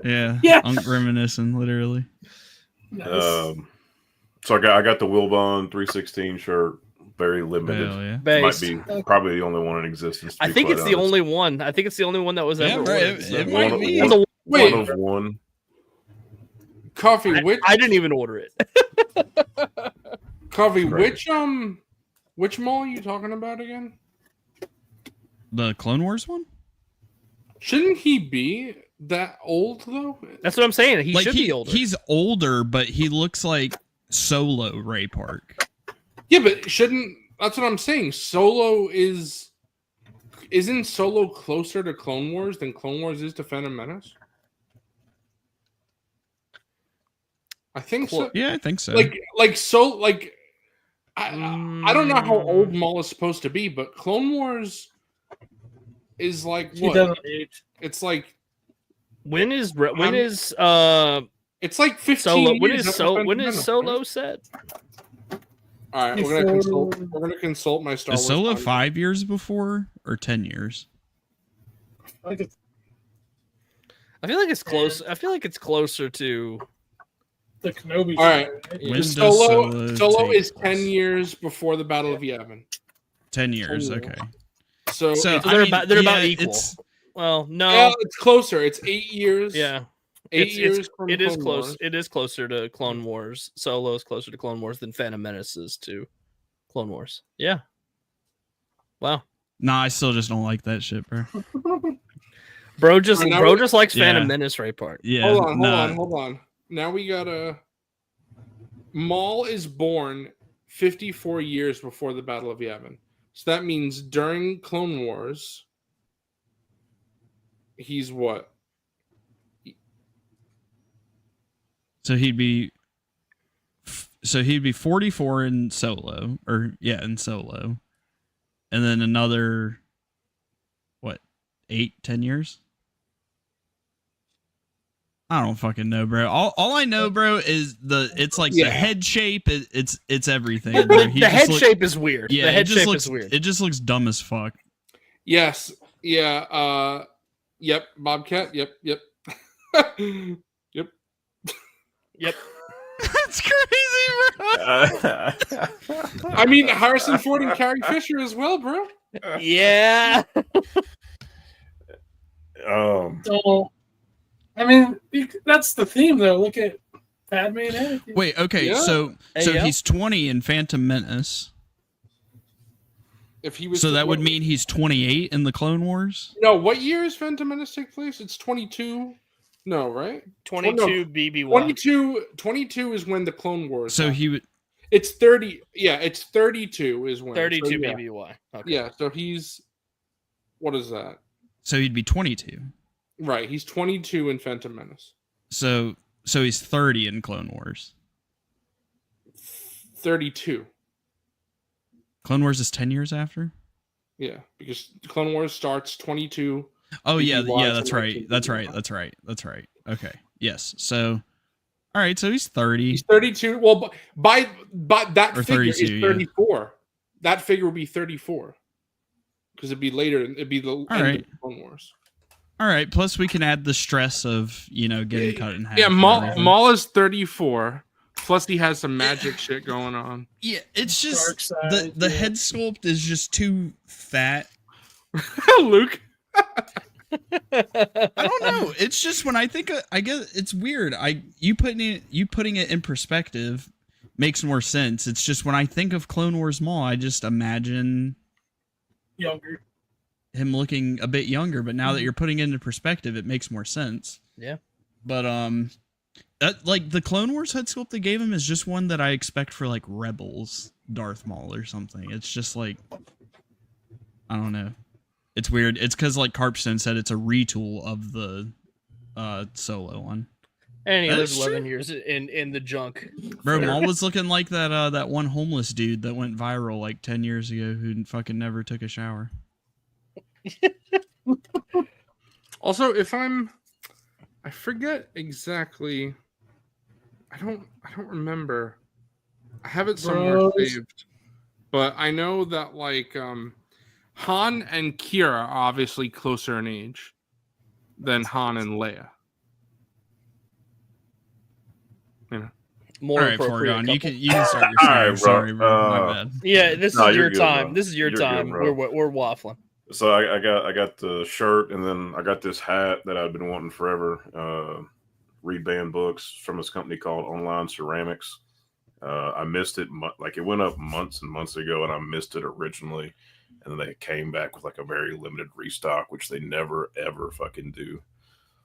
Speaker 5: Yeah, Unk reminiscent, literally.
Speaker 6: Nice.
Speaker 7: So I got the Wilbon 316 shirt, very limited.
Speaker 5: Yeah.
Speaker 7: Might be probably the only one in existence.
Speaker 1: I think it's the only one. I think it's the only one that was ever.
Speaker 5: It might be.
Speaker 7: One of one.
Speaker 4: Coffee,
Speaker 1: I didn't even order it.
Speaker 4: Coffee, which mall are you talking about again?
Speaker 5: The Clone Wars one?
Speaker 4: Shouldn't he be that old though?
Speaker 1: That's what I'm saying. He
Speaker 5: like
Speaker 1: should be older.
Speaker 5: He's older, but he looks like Solo Ray Park.
Speaker 4: Yeah, but shouldn't? That's what I'm saying. Solo isn't Solo closer to Clone Wars than Clone Wars is to Phantom Menace? I think so.
Speaker 5: Yeah, I think so.
Speaker 4: I don't know how old Maul is supposed to be, but Clone Wars is like what?
Speaker 6: He doesn't age.
Speaker 4: It's like
Speaker 1: when is
Speaker 4: it's like 15
Speaker 1: Solo?
Speaker 4: years
Speaker 1: When is Solo set?
Speaker 4: All right, we're gonna consult my Star Wars.
Speaker 5: Is Solo 5 years before or 10 years?
Speaker 6: I
Speaker 1: feel like it's close. I feel like it's closer to
Speaker 6: the Kenobi.
Speaker 4: All right,
Speaker 5: When does
Speaker 4: Solo
Speaker 5: take
Speaker 4: is 10 years before the Battle of Yavin.
Speaker 5: 10 years, okay.
Speaker 4: So
Speaker 1: they're about equal. Well, no,
Speaker 4: yeah, it's closer. It's 8 years.
Speaker 1: Yeah,
Speaker 4: 8 years. From
Speaker 1: it is
Speaker 4: Clone
Speaker 1: close.
Speaker 4: Wars.
Speaker 1: It is closer to Clone Wars. Solo is closer to Clone Wars than Phantom Menace is to Clone Wars. Yeah. Wow.
Speaker 5: Nah, I still just don't like that shit, bro.
Speaker 1: Bro just likes Phantom Menace Ray Park.
Speaker 5: Yeah.
Speaker 4: Hold on. Now we gotta. Maul is born 54 years before the Battle of Yavin. So that means during Clone Wars, he's what?
Speaker 5: So he'd be 44 in Solo, in Solo, and then another 8-10 years. I don't fucking know, bro. All I know, bro, is the head shape. It's everything. Bro.
Speaker 1: The head shape is weird.
Speaker 5: Yeah,
Speaker 1: the head shape
Speaker 5: looks,
Speaker 1: is weird.
Speaker 5: It just looks dumb as fuck.
Speaker 4: Yes. Yeah. Yep. Bobcat. Yep. Yep.
Speaker 1: Yep.
Speaker 5: That's crazy, bro.
Speaker 4: I mean, Harrison Ford and Carrie Fisher as well, bro.
Speaker 1: Yeah.
Speaker 6: So, I mean, that's the theme, though. Look at Padme and Anakin.
Speaker 5: Wait, okay,
Speaker 4: Yeah.
Speaker 5: so he's 20 in Phantom Menace.
Speaker 4: If he was,
Speaker 5: So that would mean he's 28 in the Clone Wars?
Speaker 4: No, what year is Phantom Menace take place? It's 22. No, right?
Speaker 1: 22 BB1.
Speaker 4: 22 is when the Clone Wars.
Speaker 5: So
Speaker 4: happened.
Speaker 5: he would.
Speaker 4: It's 30. Yeah, it's 32 is when.
Speaker 1: 32
Speaker 4: so, yeah.
Speaker 1: BBY. Okay.
Speaker 4: Yeah, so he's. What is that?
Speaker 5: So he'd be 22.
Speaker 4: Right, he's 22 in Phantom Menace.
Speaker 5: So he's 30 in Clone Wars.
Speaker 4: 32.
Speaker 5: Clone Wars is 10 years after?
Speaker 4: Yeah, because Clone Wars starts 22.
Speaker 5: Oh yeah,
Speaker 4: BBY
Speaker 5: that's
Speaker 4: to
Speaker 5: right. That's right.
Speaker 4: 19.
Speaker 5: That's right. That's right. Okay. Yes. So all right, so he's 30.
Speaker 4: He's 32. Well, by that
Speaker 5: Or
Speaker 4: figure
Speaker 5: 32,
Speaker 4: is 34. That figure would be 34. Because it'd be later. It'd be the end of Clone Wars.
Speaker 5: All right. Plus, we can add the stress of getting cut in half.
Speaker 4: Yeah,
Speaker 5: and
Speaker 4: Maul
Speaker 5: everything.
Speaker 4: is 34. Plus, he has some magic shit going on.
Speaker 5: Yeah, it's just
Speaker 6: Dark side,
Speaker 5: the
Speaker 6: yeah.
Speaker 5: head sculpt is just too fat.
Speaker 4: Luke.
Speaker 5: I don't know. It's just when I think I guess it's weird. You putting it in perspective makes more sense. It's just when I think of Clone Wars Maul, I just imagine
Speaker 6: Younger.
Speaker 5: him looking a bit younger. But now that you're putting it into perspective, it makes more sense.
Speaker 1: Yeah.
Speaker 5: But that like the Clone Wars head sculpt they gave him is just one that I expect for like Rebels Darth Maul or something. It's just like I don't know. It's weird. It's because like Carpstone said, it's a retool of the Solo one.
Speaker 1: And he
Speaker 5: That
Speaker 1: lived
Speaker 5: is
Speaker 1: 11
Speaker 5: true.
Speaker 1: years in the junk.
Speaker 5: Bro, Maul was looking like that one homeless dude that went viral like 10 years ago who fucking never took a shower.
Speaker 4: Also, I forget exactly. I don't remember. I have it somewhere
Speaker 6: Bros.
Speaker 4: saved, but I know that like Han and Kira are obviously closer in age than Han and Leia. You know.
Speaker 1: More
Speaker 5: All right,
Speaker 1: appropriate
Speaker 5: Forgon,
Speaker 1: couple.
Speaker 5: you can start your
Speaker 7: All
Speaker 5: story.
Speaker 7: right,
Speaker 5: Sorry,
Speaker 7: bro.
Speaker 5: bro. My bad.
Speaker 1: Yeah, this
Speaker 7: No,
Speaker 1: is
Speaker 7: you're
Speaker 1: your
Speaker 7: good,
Speaker 1: time.
Speaker 7: bro.
Speaker 1: This is your
Speaker 7: You're good,
Speaker 1: time.
Speaker 7: bro.
Speaker 1: We're waffling.
Speaker 7: So I got the shirt, and then I got this hat that I've been wanting forever. Read banned books from this company called Online Ceramics. I missed it, like it went up months and months ago, and I missed it originally. And then they came back with like a very limited restock, which they never ever fucking do.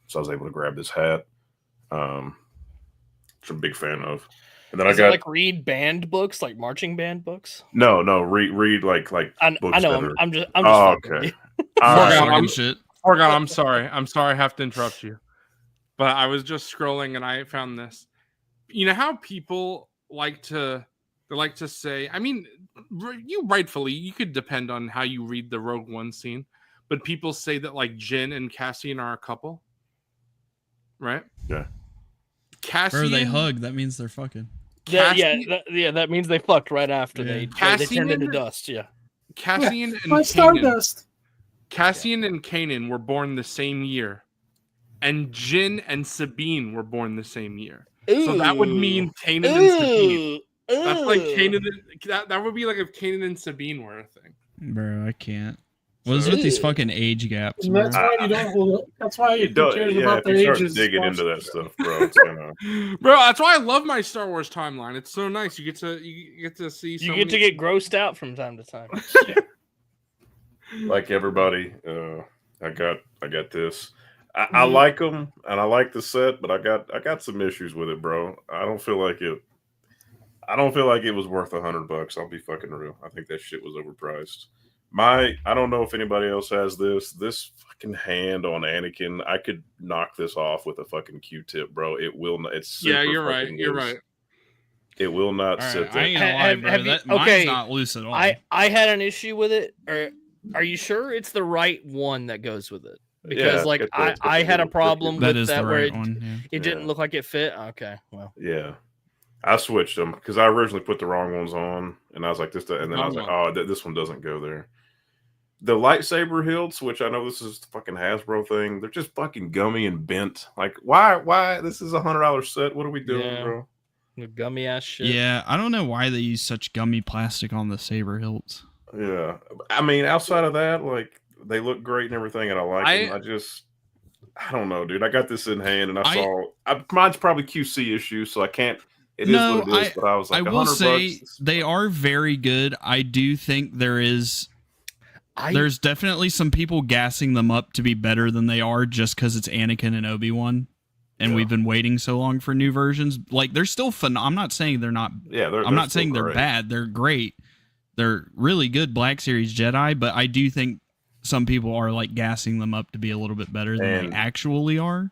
Speaker 7: so I was able to grab this hat, which I'm a big fan of. And then
Speaker 1: Is it like read band books, like marching band books?
Speaker 7: No, read like books.
Speaker 1: I know.
Speaker 7: That
Speaker 1: I'm just.
Speaker 7: Oh, okay.
Speaker 4: Morgan, I'm sorry. I'm sorry I have to interrupt you. But I was just scrolling and I found this. You know how people like to say, I mean, you could depend on how you read the Rogue One scene, but people say that like Jyn and Cassian are a couple. Right?
Speaker 7: Yeah.
Speaker 4: Cassian,
Speaker 5: Or they hug, that means they're fucking.
Speaker 1: That means they fucked right after they turned into dust. Yeah.
Speaker 4: Cassian and
Speaker 6: my
Speaker 4: Kanan.
Speaker 6: Stardust.
Speaker 4: Cassian and Kanan were born the same year, and Jyn and Sabine were born the same year.
Speaker 1: Ooh.
Speaker 4: So that would mean Kanan and Sabine. That's like Kanan. That would be like if Kanan and Sabine were a thing.
Speaker 5: Bro, I can't. What's with these fucking age gaps?
Speaker 6: And that's why you don't. That's why you don't cares about their
Speaker 7: if you
Speaker 6: ages.
Speaker 7: start digging into that stuff, bro. It's
Speaker 4: Bro, that's why I love my Star Wars timeline. It's so nice. You get to see.
Speaker 1: You get to get grossed out from time to time.
Speaker 7: Like everybody, I got this. I like them and I like the set, but I got some issues with it, bro. I don't feel like it was worth $100. I'll be fucking real. I think that shit was overpriced. I don't know if anybody else has this fucking hand on Anakin. I could knock this off with a fucking Q-tip, bro. It will not. It's super
Speaker 4: you're right.
Speaker 7: fucking
Speaker 4: You're
Speaker 7: loose.
Speaker 4: right.
Speaker 7: It will not
Speaker 5: All
Speaker 7: sit
Speaker 5: right,
Speaker 7: there.
Speaker 5: I ain't gonna lie, bro. Mine's not loose at all.
Speaker 1: I had an issue with it. Or are you sure it's the right one that goes with it? Because I had a problem with that where it didn't look like it fit. Okay, well.
Speaker 7: Yeah. I switched them because I originally put the wrong ones on, and I was like and then I was like, oh, this one doesn't go there. The lightsaber hilts, which I know this is the fucking Hasbro thing, they're just fucking gummy and bent. Like, why? This is $100 set. What are we doing, bro?
Speaker 1: The gummy ass shit.
Speaker 5: Yeah, I don't know why they use such gummy plastic on the saber hilts.
Speaker 7: Yeah, I mean, outside of that, like they look great and everything, and I like them. I don't know, dude. I got this in hand, and I saw mine's probably QC issue, so I can't. It is what it is. But I was like,
Speaker 5: I will say they are very good. I do think there's definitely some people gassing them up to be better than they are just because it's Anakin and Obi-Wan. And we've been waiting so long for new versions. Like, they're still fun. I'm not saying they're not. Yeah, I'm not saying they're bad. They're great. They're really good Black Series Jedi, but I do think some people are like gassing them up to be a little bit better than they actually are.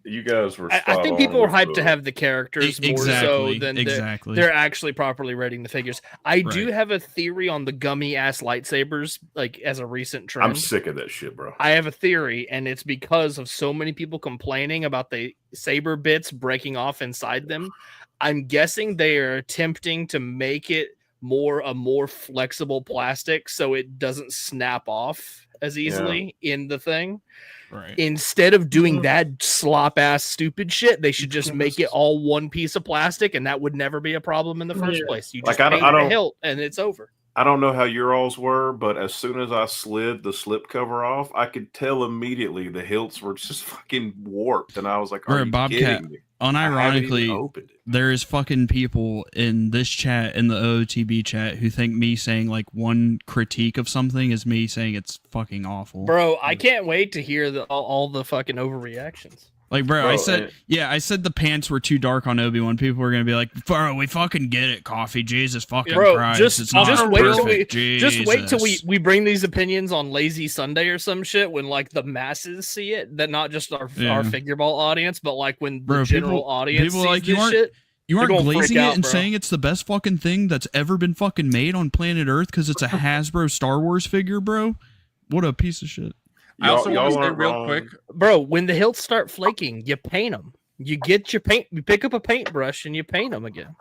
Speaker 7: You guys were.
Speaker 1: I think people are hyped to have the characters more so than they're actually properly rating the figures. I do have a theory on the gummy ass lightsabers, like as a recent trend.
Speaker 7: I'm sick of that shit, bro.
Speaker 1: I have a theory, and it's because of so many people complaining about the saber bits breaking off inside them. I'm guessing they are attempting to make it a more flexible plastic so it doesn't snap off as easily in the thing.
Speaker 5: Right.
Speaker 1: Instead of doing that slop ass stupid shit, they should just make it all one piece of plastic, and that would never be a problem in the first place. You just paint the hilt, and it's over.
Speaker 7: I don't know how your alls were, but as soon as I slid the slip cover off, I could tell immediately the hilts were just fucking warped, and I was like, "Are you kidding me?"
Speaker 5: Unironically, there's fucking people in this chat, in the OOTB chat, who think me saying like one critique of something is me saying it's fucking awful.
Speaker 1: Bro, I can't wait to hear all the fucking overreactions.
Speaker 5: Like, bro, I said the pants were too dark on Obi-Wan. People were gonna be like, "Bro, we fucking get it, Coffee. Jesus fucking Christ, it's not perfect."
Speaker 1: Just wait till we bring these opinions on Lazy Sunday or some shit when like the masses see it. That not just our figure ball audience, but like when the general audience sees
Speaker 5: like,
Speaker 1: this shit.
Speaker 5: You aren't glazing it and saying it's the best fucking thing that's ever been fucking made on planet Earth because it's a Hasbro Star Wars figure, bro. What a piece of shit.
Speaker 4: I also want to say real quick,
Speaker 1: bro, when the hilts start flaking, you paint them. You get your paint, you pick up a paintbrush and you paint them again.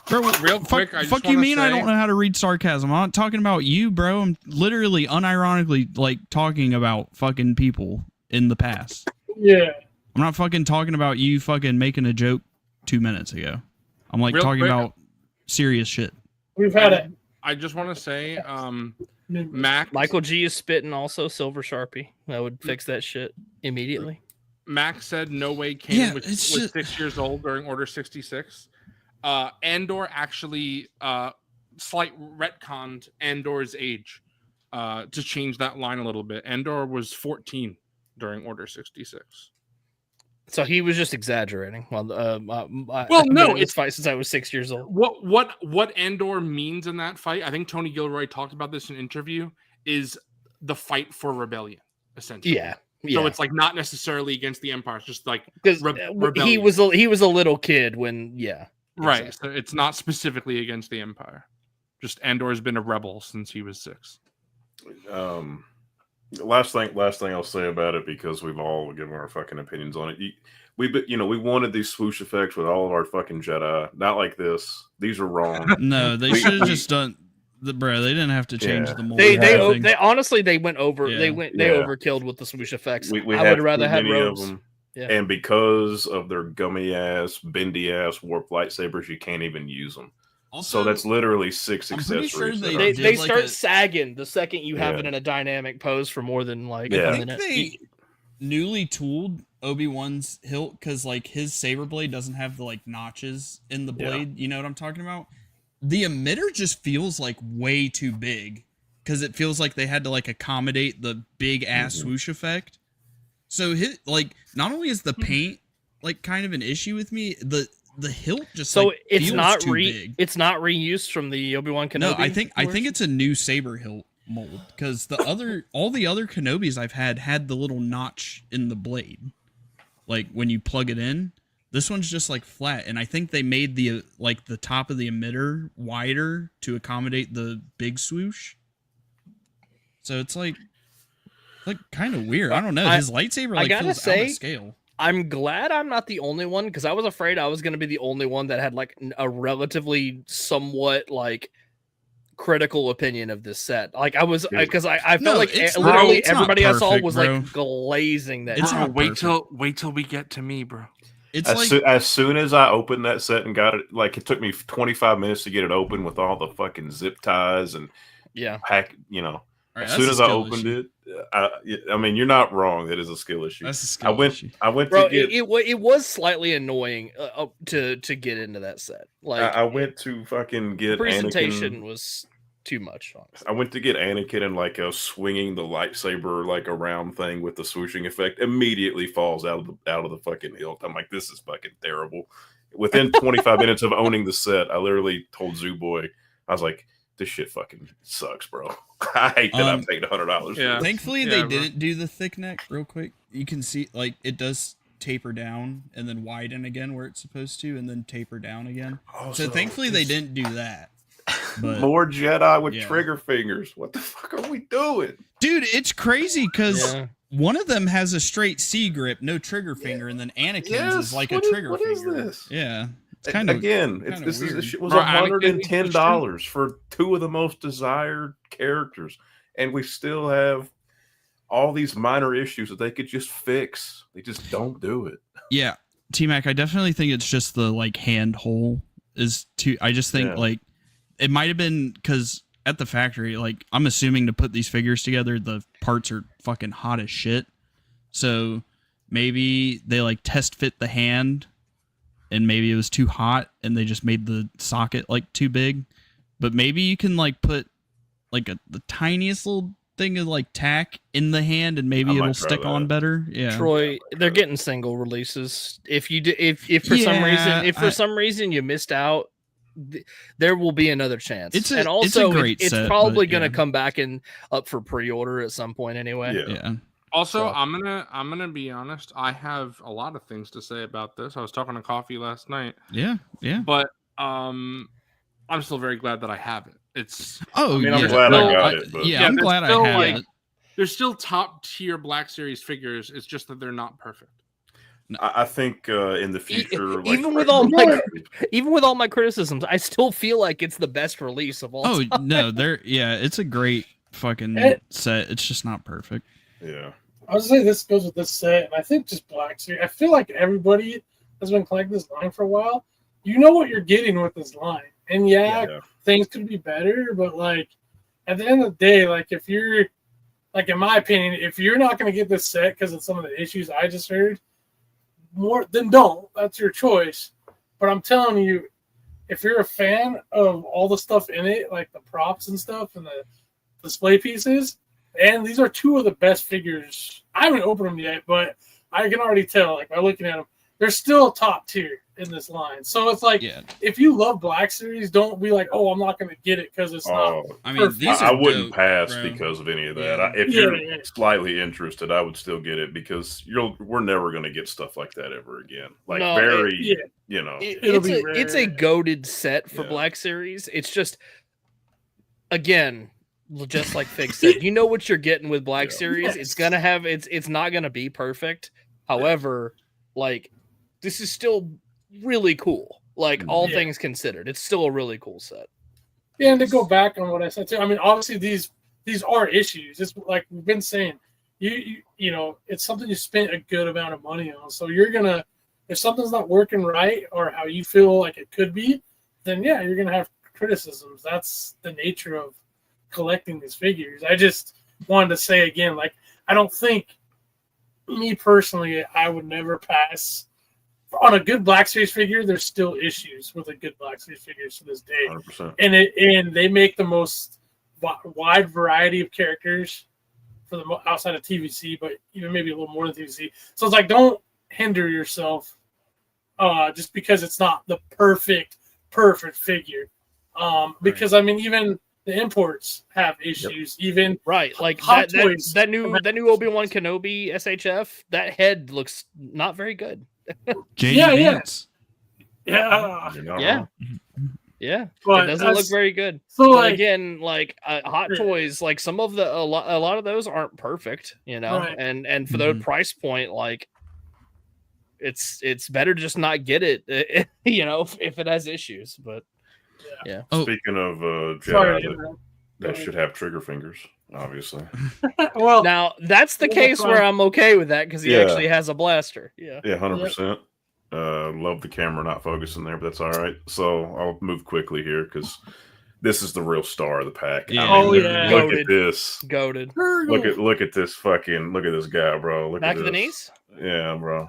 Speaker 5: Bro, real quick, fuck you mean I don't know how to read sarcasm? I'm not talking about you, bro. I'm literally unironically like talking about fucking people in the past.
Speaker 6: Yeah.
Speaker 5: I'm not fucking talking about you fucking making a joke 2 minutes ago. I'm like talking about serious shit.
Speaker 6: We've had it.
Speaker 4: I just want to say,
Speaker 1: Michael G is spitting also Silver Sharpie. That would fix that shit immediately.
Speaker 4: Max said no way Kanan was 6 years old during Order 66. Andor actually slight retconned Andor's age to change that line a little bit. Andor was 14 during Order 66.
Speaker 1: So he was just exaggerating. Well,
Speaker 4: no,
Speaker 1: it's fight since I was 6 years old.
Speaker 4: What Andor means in that fight, I think Tony Gilroy talked about this in an interview, is the fight for rebellion, essentially.
Speaker 1: Yeah.
Speaker 4: So it's like not necessarily against the Empire, it's just like
Speaker 1: because
Speaker 4: rebellion.
Speaker 1: he was a little kid when
Speaker 4: right.
Speaker 1: Exactly.
Speaker 4: So it's not specifically against the Empire. Just Andor's been a rebel since he was 6.
Speaker 7: Last thing I'll say about it, because we've all given our fucking opinions on it. We wanted these swoosh effects with all of our fucking Jedi. Not like this. These are wrong.
Speaker 5: No, they should have just done they didn't have to change the mold.
Speaker 1: They honestly they went over they overkilled with the swoosh effects.
Speaker 7: We
Speaker 1: I would rather have Rose.
Speaker 7: Of them. Yeah. And because of their gummy ass, bendy ass warp lightsabers, you can't even use them. Also, so that's literally 6 accessories.
Speaker 5: Sure
Speaker 1: they start sagging the second you have it in a dynamic pose for more than like a minute.
Speaker 5: They newly tooled Obi-Wan's hilt because like his saber blade doesn't have the like notches in the blade. You know what I'm talking about? The emitter just feels like way too big because it feels like they had to like accommodate the big ass swoosh effect. So his like not only is the paint like kind of an issue with me, the hilt just
Speaker 1: it's not
Speaker 5: too big.
Speaker 1: It's not reused from the Obi-Wan Kenobi.
Speaker 5: No, I think it's a new saber hilt mold because all the other Kenobis I've had the little notch in the blade, like when you plug it in. This one's just like flat, and I think they made the top of the emitter wider to accommodate the big swoosh. So it's like kind of weird. I don't know. His lightsaber feels out of scale.
Speaker 1: I'm glad I'm not the only one because I was afraid I was going to be the only one that had like a relatively somewhat like critical opinion of this set. Like I was because I felt like literally everybody I saw was like glazing that.
Speaker 4: It's wait till we get to me, bro.
Speaker 7: It's as soon as I opened that set and got it, like it took me 25 minutes to get it open with all the fucking zip ties and pack.
Speaker 5: Right,
Speaker 7: as soon as I opened it, I mean, you're not wrong. It is a skill issue.
Speaker 5: That's a skill issue.
Speaker 7: I went
Speaker 1: Bro,
Speaker 7: to get
Speaker 1: it was slightly annoying to get into that set. Like
Speaker 7: I went to fucking get
Speaker 1: the presentation
Speaker 7: Anakin.
Speaker 1: Was too much. Honestly.
Speaker 7: I went to get Anakin and like swinging the lightsaber like around thing with the swooshing effect immediately falls out of the fucking hilt. I'm like, this is fucking terrible. Within 25 minutes of owning the set, I literally told Zoo Boy, I was like, this shit fucking sucks, bro. I hate that I paid $100.
Speaker 5: Yeah. Thankfully, they didn't do the thick neck real quick. You can see, like, it does taper down and then widen again where it's supposed to, and then taper down again. So thankfully, they didn't do that. But,
Speaker 7: more Jedi with trigger fingers. What the fuck are we doing?
Speaker 5: Dude, it's crazy because one of them has a straight C grip, no trigger finger, and then Anakin's is like a trigger finger.
Speaker 7: What is this?
Speaker 5: Yeah.
Speaker 7: This shit was $110 for two of the most desired characters, and we still have all these minor issues that they could just fix. They just don't do it.
Speaker 5: Yeah, T-Mac, I definitely think it's just the like hand hole is too. I just think like it might have been because at the factory, like I'm assuming to put these figures together, the parts are fucking hot as shit. So maybe they like test fit the hand. And maybe it was too hot and they just made the socket like too big. But maybe you can like put like the tiniest little thing of like tack in the hand and maybe it'll stick on better. Yeah.
Speaker 1: Troy, they're getting single releases. If you do, if for some reason you missed out, there will be another chance.
Speaker 5: It's a great
Speaker 1: it's
Speaker 5: set,
Speaker 1: probably going to come back and up for pre-order at some point anyway.
Speaker 5: Yeah.
Speaker 4: Also, I'm gonna be honest. I have a lot of things to say about this. I was talking to Coffee last night.
Speaker 5: Yeah.
Speaker 4: But I'm still very glad that I have it. It's.
Speaker 7: I'm glad I got it. But...
Speaker 5: I'm glad I have it.
Speaker 4: There's still top tier Black Series figures. It's just that they're not perfect.
Speaker 7: I think in the future,
Speaker 1: even with all my criticisms, I still feel like it's the best release of all. time.
Speaker 5: No, it's a great fucking set. It's just not perfect.
Speaker 7: Yeah.
Speaker 6: I was gonna say this goes with this set, and I think just Black Series. I feel like everybody has been collecting this line for a while. You know what you're getting with this line, and things could be better, but like at the end of the day, like if you're like in my opinion, if you're not gonna get this set because of some of the issues I just heard, then don't. That's your choice. But I'm telling you, if you're a fan of all the stuff in it, like the props and stuff and the display pieces. And these are two of the best figures. I haven't opened them yet, but I can already tell, like by looking at them, they're still top tier in this line. So it's like, if you love Black Series, don't be like, oh, I'm not going to get it because it's not.
Speaker 5: I mean, these
Speaker 7: I
Speaker 5: are
Speaker 7: wouldn't
Speaker 5: dope,
Speaker 7: pass
Speaker 5: bro.
Speaker 7: because of any of that. If you're slightly interested, I would still get it because we're never going to get stuff like that ever again. Like you know,
Speaker 1: it's a goated set for Black Series. It's just, again, just like Fig said, you know what you're getting with Black Series. It's gonna have it's not gonna be perfect. However, like, this is still really cool. Like, all things considered, it's still a really cool set.
Speaker 6: Yeah, and to go back on what I said too, I mean, obviously these are issues. It's like we've been saying, you know, it's something you spent a good amount of money on. So you're gonna, if something's not working right or how you feel like it could be, then you're gonna have criticisms. That's the nature of collecting these figures. I just wanted to say again, like, I don't think, me personally, I would never pass on a good Black Series figure. There's still issues with a good Black Series figure to this day,
Speaker 7: 100%.
Speaker 6: and they make the most wide variety of characters for the outside of TVC, but even maybe a little more than TVC. So it's like, don't hinder yourself just because it's not the perfect figure. Because I mean, even the imports have issues. Even
Speaker 1: like
Speaker 6: Hot Toys,
Speaker 1: that new Obi-Wan Kenobi SHF, that head looks not very good.
Speaker 6: Yeah.
Speaker 1: But it doesn't look very good.
Speaker 6: So
Speaker 1: but again, like Hot Toys, like some of a lot of those aren't perfect, you know, and for the price point, like it's better to just not get it, you know, if it has issues. But
Speaker 7: speaking of Jedi, that should have trigger fingers, obviously.
Speaker 6: Well,
Speaker 1: now that's the case where I'm okay with that because he actually has a blaster.
Speaker 7: 100%. Love the camera not focusing there, but that's all right. So I'll move quickly here because this is the real star of the pack. Look at this.
Speaker 1: Goated.
Speaker 7: Look at this fucking. Look at this guy, bro. Look
Speaker 1: Back
Speaker 7: at
Speaker 1: of
Speaker 7: this.
Speaker 1: the knees.
Speaker 7: Yeah, bro.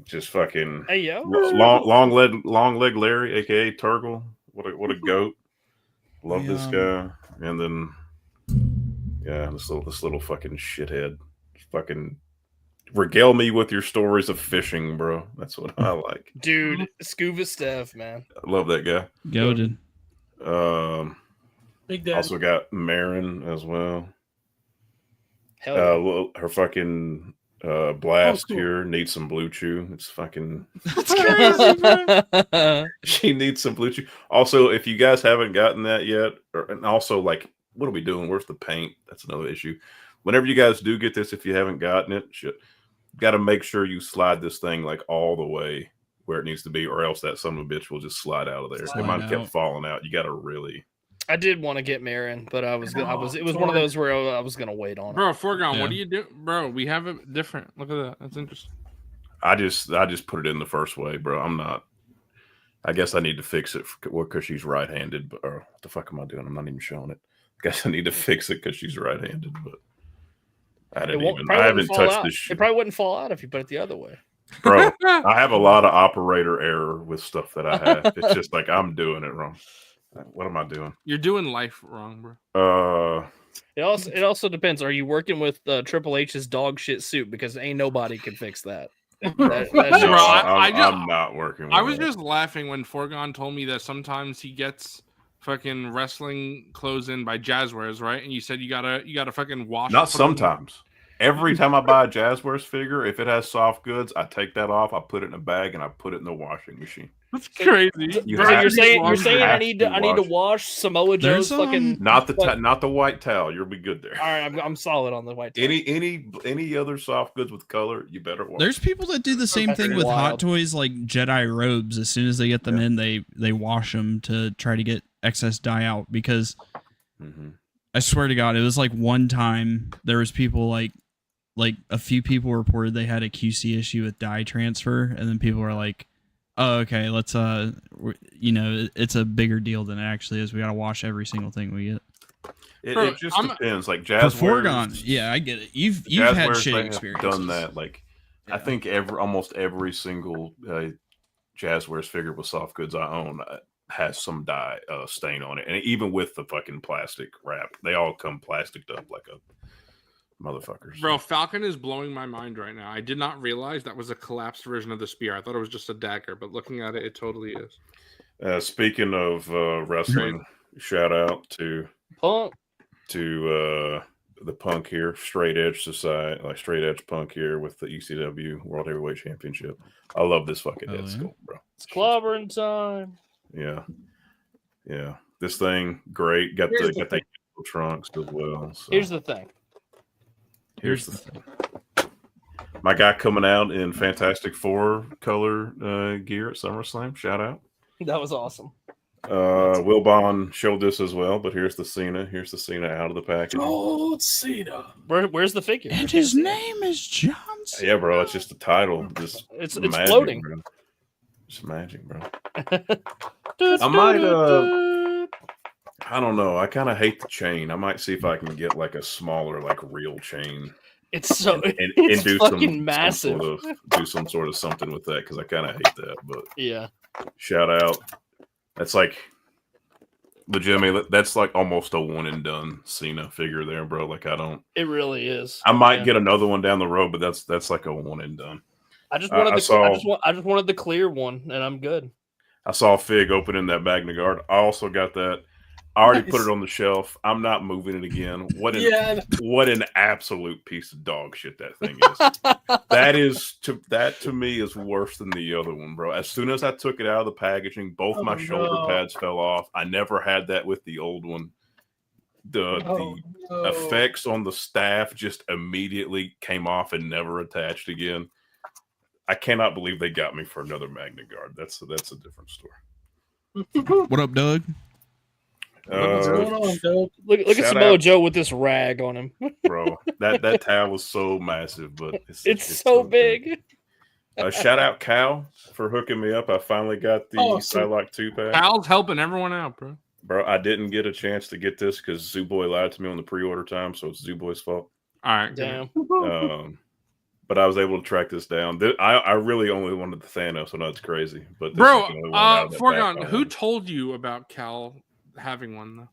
Speaker 7: Just fucking.
Speaker 1: Hey yo.
Speaker 7: Long leg Larry, aka Turgle. What a goat. Love this guy. And then this little fucking shithead. Fucking regale me with your stories of fishing, bro. That's what I like.
Speaker 1: Dude, Scuba Steph, man.
Speaker 7: I love that guy.
Speaker 5: Goated.
Speaker 6: Big Dad.
Speaker 7: Also got Marin as well.
Speaker 1: Hell
Speaker 7: her fucking blast here needs some blue chew. It's fucking
Speaker 5: that's crazy.
Speaker 7: She needs some blue chew. Also, if you guys haven't gotten that yet, and also, like, what are we doing? Where's the paint? That's another issue. Whenever you guys do get this, if you haven't gotten it, got to make sure you slide this thing like all the way where it needs to be, or else that son of a bitch will just slide out of there. It might have kept falling out. You got to really.
Speaker 1: I did want to get Marin, but it was one of those where I was gonna wait on it.
Speaker 4: Bro, Foregone, what do you do? Bro, we have it different. Look at that. That's interesting.
Speaker 7: I just put it in the first way, bro. I'm not. I guess I need to fix it because she's right-handed. But what the fuck am I doing? I'm not even showing it. I guess I need to fix it because she's right-handed. But I haven't touched this shit.
Speaker 1: It probably wouldn't fall out if you put it the other way.
Speaker 7: Bro, I have a lot of operator error with stuff that I have. It's just like I'm doing it wrong. What am I doing?
Speaker 4: You're doing life wrong, bro.
Speaker 1: It also depends. Are you working with Triple H's dog shit suit? Because ain't nobody can fix that.
Speaker 7: I'm not working with
Speaker 4: I was just laughing when Foregone told me that sometimes he gets fucking wrestling clothes in by Jazzwares, right? And you said you gotta fucking wash.
Speaker 7: Not sometimes. Every time I buy a Jazzwares figure, if it has soft goods, I take that off, I put it in a bag, and I put it in the washing machine.
Speaker 4: That's crazy.
Speaker 1: You're saying I need to wash Samoa Joe's fucking
Speaker 7: not the white towel. You'll be good there.
Speaker 1: All right, I'm solid on the white towel.
Speaker 7: Any other soft goods with color, you better wash.
Speaker 5: There's people that do the same thing with Hot Toys, like Jedi robes. As soon as they get them in, they wash them to try to get excess dye out. Because I swear to God, it was like one time there was people like a few people reported they had a QC issue with dye transfer, and then people were like, oh, okay, let's it's a bigger deal than it actually is. We gotta wash every single thing we get.
Speaker 7: It just depends. Like Jazzwares,
Speaker 5: Foregone, yeah, I get it. You've had shit experience.
Speaker 7: Done that. Like I think almost every single Jazzwares figure with soft goods I own has some dye stain on it, and even with the fucking plastic wrap, they all come plasticed up like a motherfuckers.
Speaker 4: Bro, Falcon is blowing my mind right now. I did not realize that was a collapsed version of the spear. I thought it was just a dagger, but looking at it, it totally is.
Speaker 7: Speaking of wrestling, shout out to
Speaker 1: Punk.
Speaker 7: The Punk here, Straight Edge Society, like Straight Edge Punk here with the ECW World Heavyweight Championship. I love this fucking head sculpt, bro.
Speaker 1: It's clobbering time.
Speaker 7: Yeah. This thing, great. Got the trunks as well. So.
Speaker 1: Here's the thing.
Speaker 7: My guy coming out in Fantastic Four color gear at SummerSlam. Shout out.
Speaker 1: That was awesome.
Speaker 7: Will Bond showed this as well, but here's the Cena. Here's the Cena out of the package.
Speaker 6: Oh, Cena.
Speaker 1: Where's the figure?
Speaker 5: And his name is John Cena.
Speaker 7: Yeah, bro. It's just the title.
Speaker 1: It's
Speaker 7: magic,
Speaker 1: floating.
Speaker 7: Bro. It's magic, bro.
Speaker 1: I
Speaker 7: might. I don't know. I kind of hate the chain. I might see if I can get like a smaller, like real chain.
Speaker 1: It's so
Speaker 7: and do
Speaker 1: fucking massive.
Speaker 7: Do some sort of something with that because I kind of hate that. But
Speaker 1: yeah,
Speaker 7: shout out. That's like legitimately. That's like almost a one and done Cena figure there, bro. Like I don't.
Speaker 1: It really is.
Speaker 7: I might get another one down the road, but that's like a one and done.
Speaker 1: I just wanted the clear one, and I'm good.
Speaker 7: I saw Fig opening that Magna Guard. I also got that. I already put it on the shelf. I'm not moving it again. What an absolute piece of dog shit that thing is. That to me is worse than the other one, bro. As soon as I took it out of the packaging, both my shoulder pads fell off. I never had that with the old one. The effects on the staff just immediately came off and never attached again. I cannot believe they got me for another Magna Guard. That's a different story.
Speaker 5: What up, Doug?
Speaker 6: What's going on, Doug?
Speaker 1: Look at Samoa Joe with this rag on him,
Speaker 7: bro. That towel was so massive, but
Speaker 1: it's so big.
Speaker 7: Shout out Cal for hooking me up. I finally got the Psylocke 2-pack.
Speaker 4: Cal's helping everyone out, bro.
Speaker 7: Bro, I didn't get a chance to get this because Zooboy lied to me on the pre-order time, so it's Zooboy's fault.
Speaker 4: All right,
Speaker 1: damn.
Speaker 7: But I was able to track this down. I really only wanted the Thanos, so that's crazy. But
Speaker 4: bro, Forgon, who told you about Cal having one though?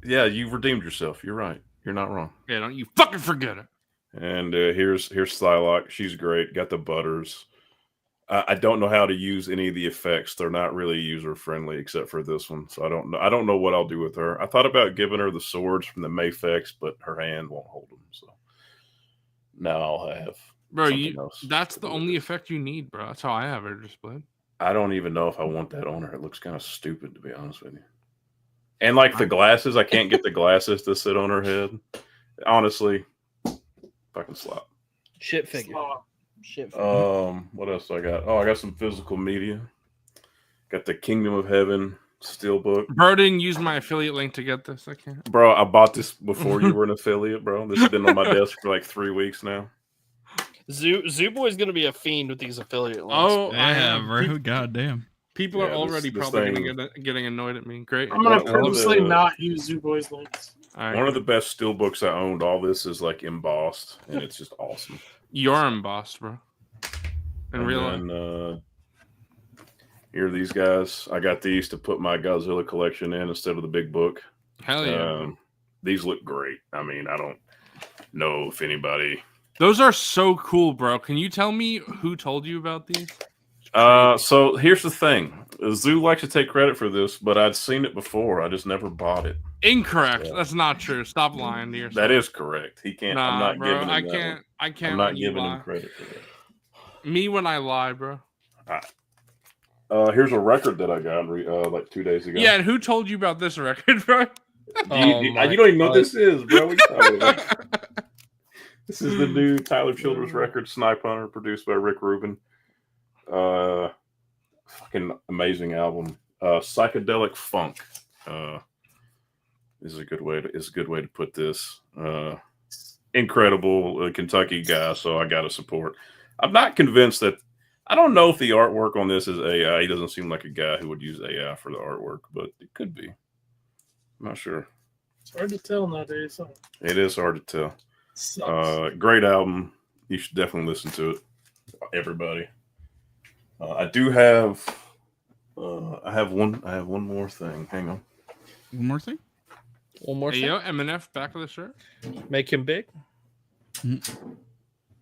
Speaker 7: Yeah, you redeemed yourself. You're right. You're not wrong.
Speaker 4: Yeah, don't you fucking forget it.
Speaker 7: And here's Psylocke. She's great. Got the butters. I don't know how to use any of the effects. They're not really user friendly except for this one. So I don't know what I'll do with her. I thought about giving her the swords from the Mayfex, but her hand won't hold them. So now I'll have.
Speaker 4: Bro, that's the only effect you need, bro. That's how I have her displayed.
Speaker 7: I don't even know if I want that on her. It looks kind of stupid, to be honest with you. And like the glasses, I can't get the glasses to sit on her head. Honestly, fucking slop.
Speaker 1: Shit figure.
Speaker 7: What else I got? Oh, I got some physical media. Got the Kingdom of Heaven steelbook.
Speaker 4: Bro didn't use my affiliate link to get this. I can't.
Speaker 7: Bro, I bought this before you were an affiliate, bro. This has been on my desk for like 3 weeks now.
Speaker 1: Zooboy's gonna be a fiend with these affiliate links.
Speaker 5: Oh, yeah, bro. Goddamn.
Speaker 4: People are already probably getting annoyed at me. Great.
Speaker 6: I'm gonna purposely not use Zooboy's links.
Speaker 4: Right.
Speaker 7: One of the best steelbooks I owned. All this is like embossed, and it's just awesome.
Speaker 4: You're embossed, bro. In real life.
Speaker 7: Here are these guys. I got these to put my Godzilla collection in instead of the big book.
Speaker 4: Hell yeah.
Speaker 7: These look great. I mean, I don't know if anybody.
Speaker 4: Those are so cool, bro. Can you tell me who told you about these?
Speaker 7: So here's the thing. Zoo likes to take credit for this, but I'd seen it before. I just never bought it.
Speaker 4: Incorrect. Yeah. That's not true. Stop lying to yourself.
Speaker 7: That is correct. He can't.
Speaker 4: Nah,
Speaker 7: I'm not
Speaker 4: bro,
Speaker 7: giving him
Speaker 4: I can't.
Speaker 7: I'm not giving him credit for that.
Speaker 4: Me when I lie, bro.
Speaker 7: All right. Here's a record that I got like 2 days ago.
Speaker 4: Yeah, and who told you about this record, bro?
Speaker 7: You don't even know what this is, bro. What are you talking about? This is the new Tyler Childers record, Snipe Hunter, produced by Rick Rubin. Fucking amazing album. Psychedelic funk. Is a good way to put this. Incredible Kentucky guy, so I got to support. I'm not convinced that. I don't know if the artwork on this is AI. He doesn't seem like a guy who would use AI for the artwork, but it could be. I'm not sure.
Speaker 6: It's hard to tell nowadays. Huh?
Speaker 7: It is hard to tell. Great album. You should definitely listen to it, everybody. I do have. I have one more thing. Hang on.
Speaker 5: One more thing.
Speaker 1: One more thing.
Speaker 4: Yo, MNF back of the shirt.
Speaker 1: Make him big.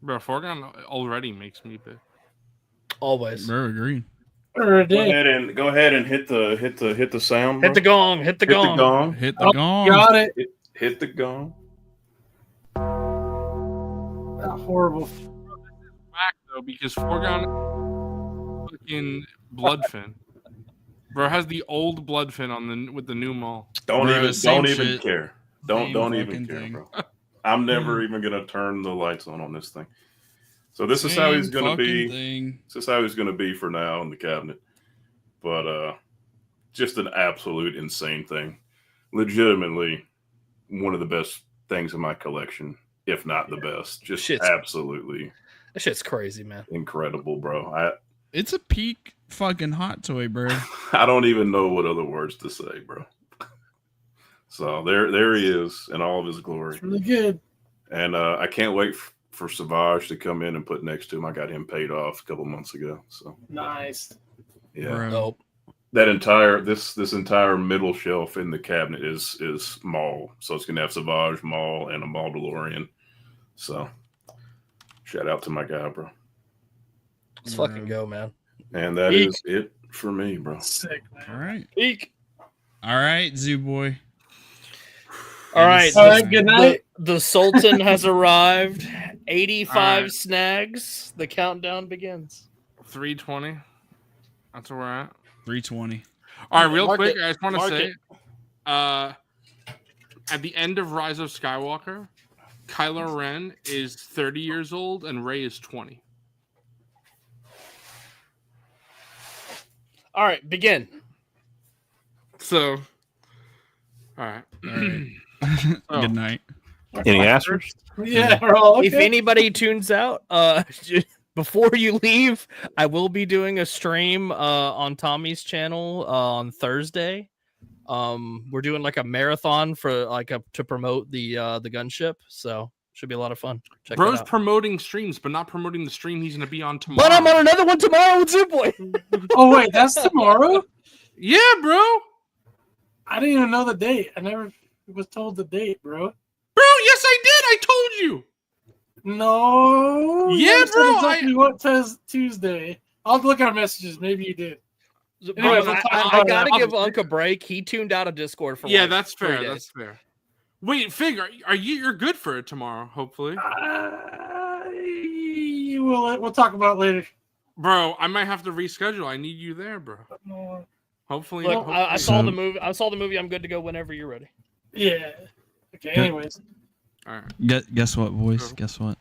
Speaker 4: Bro, Foregone already makes me big.
Speaker 1: Always.
Speaker 5: Bro, agree.
Speaker 6: Or a
Speaker 7: Go
Speaker 6: day.
Speaker 7: ahead and hit the sound.
Speaker 1: Hit the
Speaker 7: bro.
Speaker 1: gong. Hit the
Speaker 7: Hit the
Speaker 1: gong.
Speaker 7: gong.
Speaker 5: Hit the
Speaker 6: Oh,
Speaker 5: gong.
Speaker 6: got it.
Speaker 7: Hit the gong.
Speaker 6: Horrible.
Speaker 4: Back though, because Foregone fucking Bloodfin. Bro has the old Bloodfin on the with the new maul.
Speaker 7: Don't
Speaker 5: Bro,
Speaker 7: even
Speaker 5: same
Speaker 7: shit. Care. Don't
Speaker 5: Same
Speaker 7: even
Speaker 5: fucking
Speaker 7: care,
Speaker 5: thing.
Speaker 7: bro. I'm never even gonna turn the lights on this thing. So this is how he's gonna be. This is how he's gonna be for now in the cabinet. But just an absolute insane thing. Legitimately one of the best things in my collection, if not the best. Just absolutely.
Speaker 1: That shit's crazy, man.
Speaker 7: Incredible, bro.
Speaker 5: It's a peak fucking hot toy, bro.
Speaker 7: I don't even know what other words to say, bro. So there he is in all of his glory.
Speaker 6: It's really good.
Speaker 7: And I can't wait for Savage to come in and put next to him. I got him paid off a couple months ago. So
Speaker 6: nice.
Speaker 7: Yeah.
Speaker 5: Bro.
Speaker 1: Nope.
Speaker 7: That entire this entire middle shelf in the cabinet is Maul. So it's gonna have Savage, Maul, and a Maul DeLorean. So shout out to my guy, bro.
Speaker 1: Let's fucking go, man.
Speaker 7: And that
Speaker 1: Eek.
Speaker 7: is it for me, bro.
Speaker 6: Sick, man.
Speaker 5: All right.
Speaker 1: Eek.
Speaker 5: All right, Zoo Boy.
Speaker 1: All right.
Speaker 6: All right, good night.
Speaker 1: The Sultan has arrived. 85
Speaker 4: All right.
Speaker 1: snags. The countdown begins.
Speaker 4: 320. That's where we're at.
Speaker 5: 320.
Speaker 4: All right, real
Speaker 1: Mark
Speaker 4: quick,
Speaker 1: it.
Speaker 4: I just want to
Speaker 1: Mark
Speaker 4: say,
Speaker 1: it.
Speaker 4: at the end of Rise of Skywalker, Kylo Ren is 30 years old and Rey is 20.
Speaker 1: All right, begin.
Speaker 4: So, all right. Oh.
Speaker 5: Good night.
Speaker 7: Any answers?
Speaker 6: Yeah, we're all okay.
Speaker 1: If anybody tunes out, before you leave, I will be doing a stream on Tommy's channel on Thursday. We're doing like a marathon for to promote the Gunship, so should be a lot of fun. Check that
Speaker 4: Bro's
Speaker 1: out.
Speaker 4: promoting streams, but not promoting the stream he's going to be on tomorrow.
Speaker 1: But I'm on another one tomorrow with Zooboy.
Speaker 6: Oh wait, that's tomorrow?
Speaker 4: Yeah, bro.
Speaker 6: I didn't even know the date. I never was told the date, bro.
Speaker 4: Bro, yes, I did. I told you.
Speaker 6: No.
Speaker 4: Yeah,
Speaker 6: you said
Speaker 4: bro,
Speaker 6: Exactly what says Tuesday? I'll look at our messages. Maybe you did. Anyways, we'll talk
Speaker 1: I
Speaker 6: about it
Speaker 1: gotta give
Speaker 6: after.
Speaker 1: Unc a break. He tuned out of Discord for
Speaker 4: Yeah,
Speaker 1: like
Speaker 4: that's
Speaker 1: 3
Speaker 4: fair.
Speaker 1: days.
Speaker 4: That's fair. Wait, Fig, are you're good for it tomorrow? Hopefully,
Speaker 6: we'll talk about it later.
Speaker 4: bro. I might have to reschedule. I need you there, bro. Hopefully,
Speaker 1: Look,
Speaker 4: hopefully.
Speaker 1: I saw the movie. I saw the movie. I'm good to go whenever you're ready.
Speaker 6: Yeah. Okay. Anyways,
Speaker 4: All right.
Speaker 5: Guess what, boys? Guess what?